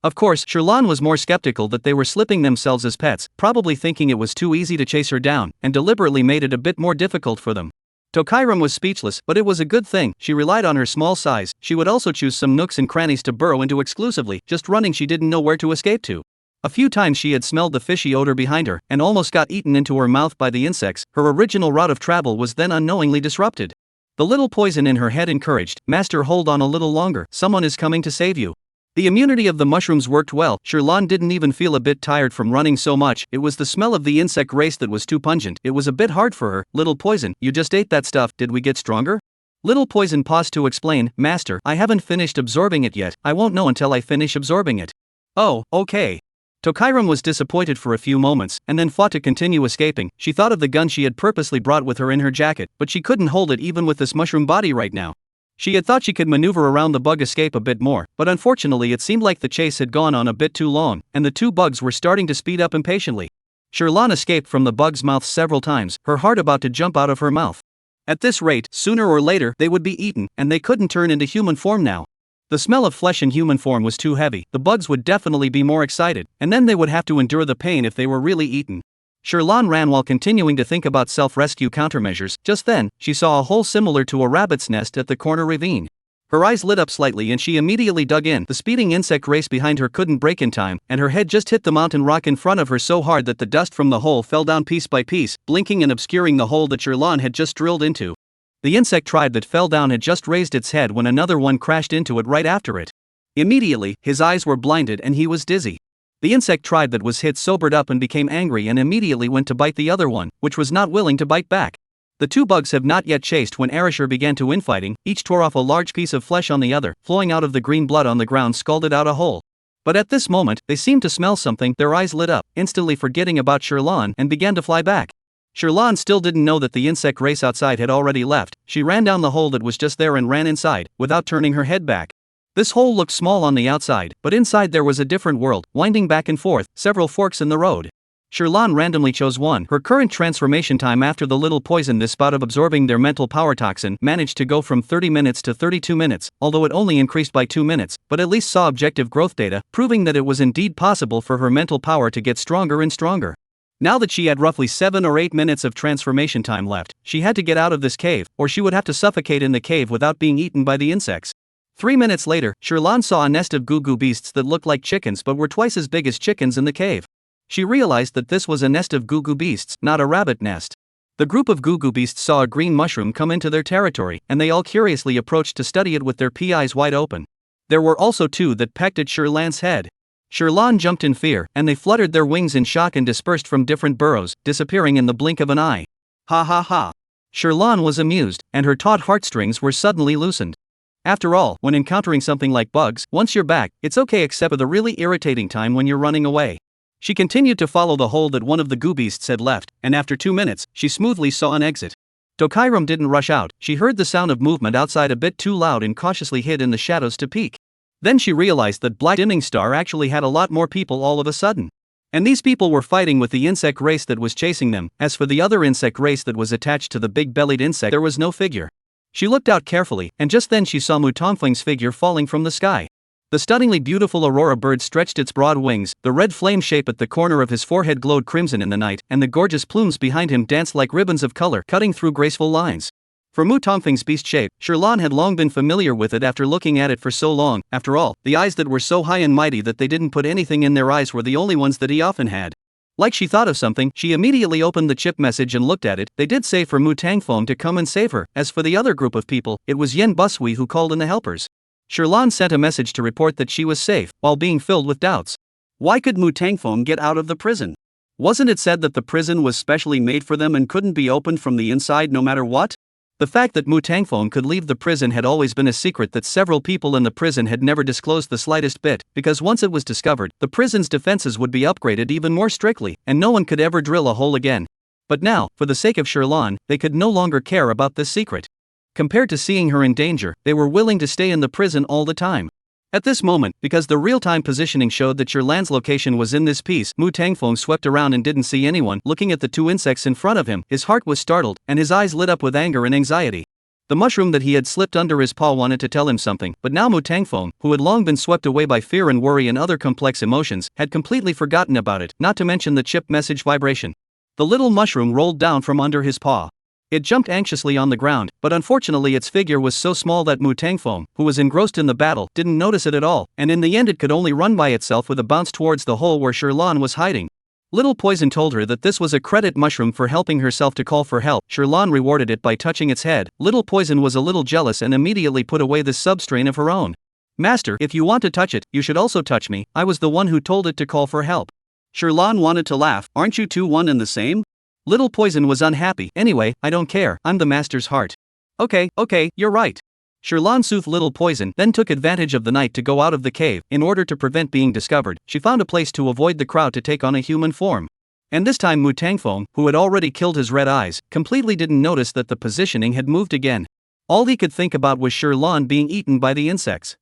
Of course, Shirlan was more skeptical that they were slipping themselves as pets, probably thinking it was too easy to chase her down, and deliberately made it a bit more difficult for them. Tokairam was speechless, but it was a good thing. She relied on her small size. She would also choose some nooks and crannies to burrow into exclusively, just running she didn't know where to escape to. A few times she had smelled the fishy odor behind her, and almost got eaten into her mouth by the insects. Her original route of travel was then unknowingly disrupted. The little poison in her head encouraged, "Master, hold on a little longer, someone is coming to save you." The immunity of the mushrooms worked well. Shirlan didn't even feel a bit tired from running so much. It was the smell of the insect race that was too pungent. It was a bit hard for her. "Little Poison, you just ate that stuff, did we get stronger?" Little Poison paused to explain, "Master, I haven't finished absorbing it yet. I won't know until I finish absorbing it." "Oh, okay." Tokairam was disappointed for a few moments, and then fought to continue escaping. She thought of the gun she had purposely brought with her in her jacket, but she couldn't hold it even with this mushroom body right now. She had thought she could maneuver around the bug escape a bit more, but unfortunately it seemed like the chase had gone on a bit too long, and the two bugs were starting to speed up impatiently. Shirlan escaped from the bug's mouth several times, her heart about to jump out of her mouth. At this rate, sooner or later, they would be eaten, and they couldn't turn into human form now. The smell of flesh in human form was too heavy. The bugs would definitely be more excited, and then they would have to endure the pain if they were really eaten. Shirlan ran while continuing to think about self-rescue countermeasures. Just then, she saw a hole similar to a rabbit's nest at the corner ravine. Her eyes lit up slightly and she immediately dug in. The speeding insect race behind her couldn't brake in time, and her head just hit the mountain rock in front of her so hard that the dust from the hole fell down piece by piece, blinking and obscuring the hole that Shirlan had just drilled into. The insect tribe that fell down had just raised its head when another one crashed into it right after it. Immediately, his eyes were blinded and he was dizzy. The insect tribe that was hit sobered up and became angry and immediately went to bite the other one, which was not willing to bite back. The two bugs have not yet chased when Arashir began to infighting. Each tore off a large piece of flesh on the other, flowing out of the green blood on the ground scalded out a hole. But at this moment, they seemed to smell something. Their eyes lit up, instantly forgetting about Shirlan, and began to fly back. Shirlan still didn't know that the insect race outside had already left. She ran down the hole that was just there and ran inside, without turning her head back. This hole looked small on the outside, but inside there was a different world, winding back and forth, several forks in the road. Shirlan randomly chose one. Her current transformation time after the little poison this bout of absorbing their mental power toxin managed to go from 30 minutes to 32 minutes, although it only increased by 2 minutes, but at least saw objective growth data, proving that it was indeed possible for her mental power to get stronger and stronger. Now that she had roughly 7 or 8 minutes of transformation time left, she had to get out of this cave, or she would have to suffocate in the cave without being eaten by the insects. 3 minutes later, Sherlan saw a nest of goo-goo beasts that looked like chickens but were twice as big as chickens in the cave. She realized that this was a nest of goo-goo beasts, not a rabbit nest. The group of goo-goo beasts saw a green mushroom come into their territory, and they all curiously approached to study it with their eyes wide open. There were also 2 that pecked at Sherlan's head. Sherlan jumped in fear, and they fluttered their wings in shock and dispersed from different burrows, disappearing in the blink of an eye. Ha ha ha. Sherlan was amused, and her taut heartstrings were suddenly loosened. After all, when encountering something like bugs, once you're back, it's okay except for the really irritating time when you're running away. She continued to follow the hole that one of the goo beasts had left, and after 2 minutes, she smoothly saw an exit. Tokairam didn't rush out. She heard the sound of movement outside a bit too loud and cautiously hid in the shadows to peek. Then she realized that Black Dimming Star actually had a lot more people all of a sudden. And these people were fighting with the insect race that was chasing them. As for the other insect race that was attached to the big-bellied insect, there was no figure. She looked out carefully, and just then she saw Mutongfling's figure falling from the sky. The stunningly beautiful aurora bird stretched its broad wings, the red flame shape at the corner of his forehead glowed crimson in the night, and the gorgeous plumes behind him danced like ribbons of color cutting through graceful lines. For Mutongfling's beast shape, Sherlan had long been familiar with it after looking at it for so long. After all, the eyes that were so high and mighty that they didn't put anything in their eyes were the only ones that he often had. Like she thought of something, she immediately opened the chip message and looked at it. They did say for Mutangfong to come and save her. As for the other group of people, it was Yen Busui who called in the helpers. Sherlan sent a message to report that she was safe, while being filled with doubts. Why could Mutangfong get out of the prison? Wasn't it said that the prison was specially made for them and couldn't be opened from the inside no matter what? The fact that Mutangfong could leave the prison had always been a secret that several people in the prison had never disclosed the slightest bit, because once it was discovered, the prison's defenses would be upgraded even more strictly, and no one could ever drill a hole again. But now, for the sake of Sherlan, they could no longer care about this secret. Compared to seeing her in danger, they were willing to stay in the prison all the time. At this moment, because the real-time positioning showed that Sherlan's location was in this piece, Mutangfong swept around and didn't see anyone. Looking at the 2 insects in front of him, his heart was startled, and his eyes lit up with anger and anxiety. The mushroom that he had slipped under his paw wanted to tell him something, but now Mutangfong, who had long been swept away by fear and worry and other complex emotions, had completely forgotten about it, not to mention the chip message vibration. The little mushroom rolled down from under his paw. It jumped anxiously on the ground, but unfortunately its figure was so small that Mutangfong, who was engrossed in the battle, didn't notice it at all, and in the end it could only run by itself with a bounce towards the hole where Sherlan was hiding. Little Poison told her that this was a credit mushroom for helping herself to call for help. Sherlan rewarded it by touching its head. Little Poison was a little jealous and immediately put away this substrain of her own. Master, if you want to touch it, you should also touch me. I was the one who told it to call for help. Sherlan wanted to laugh. Aren't you two one and the same? Little Poison was unhappy. Anyway, I don't care, I'm the master's heart. Okay, you're right. Sherlan soothed Little Poison, then took advantage of the night to go out of the cave. In order to prevent being discovered, she found a place to avoid the crowd to take on a human form. And this time Mutangfong, who had already killed his red eyes, completely didn't notice that the positioning had moved again. All he could think about was Sherlan being eaten by the insects.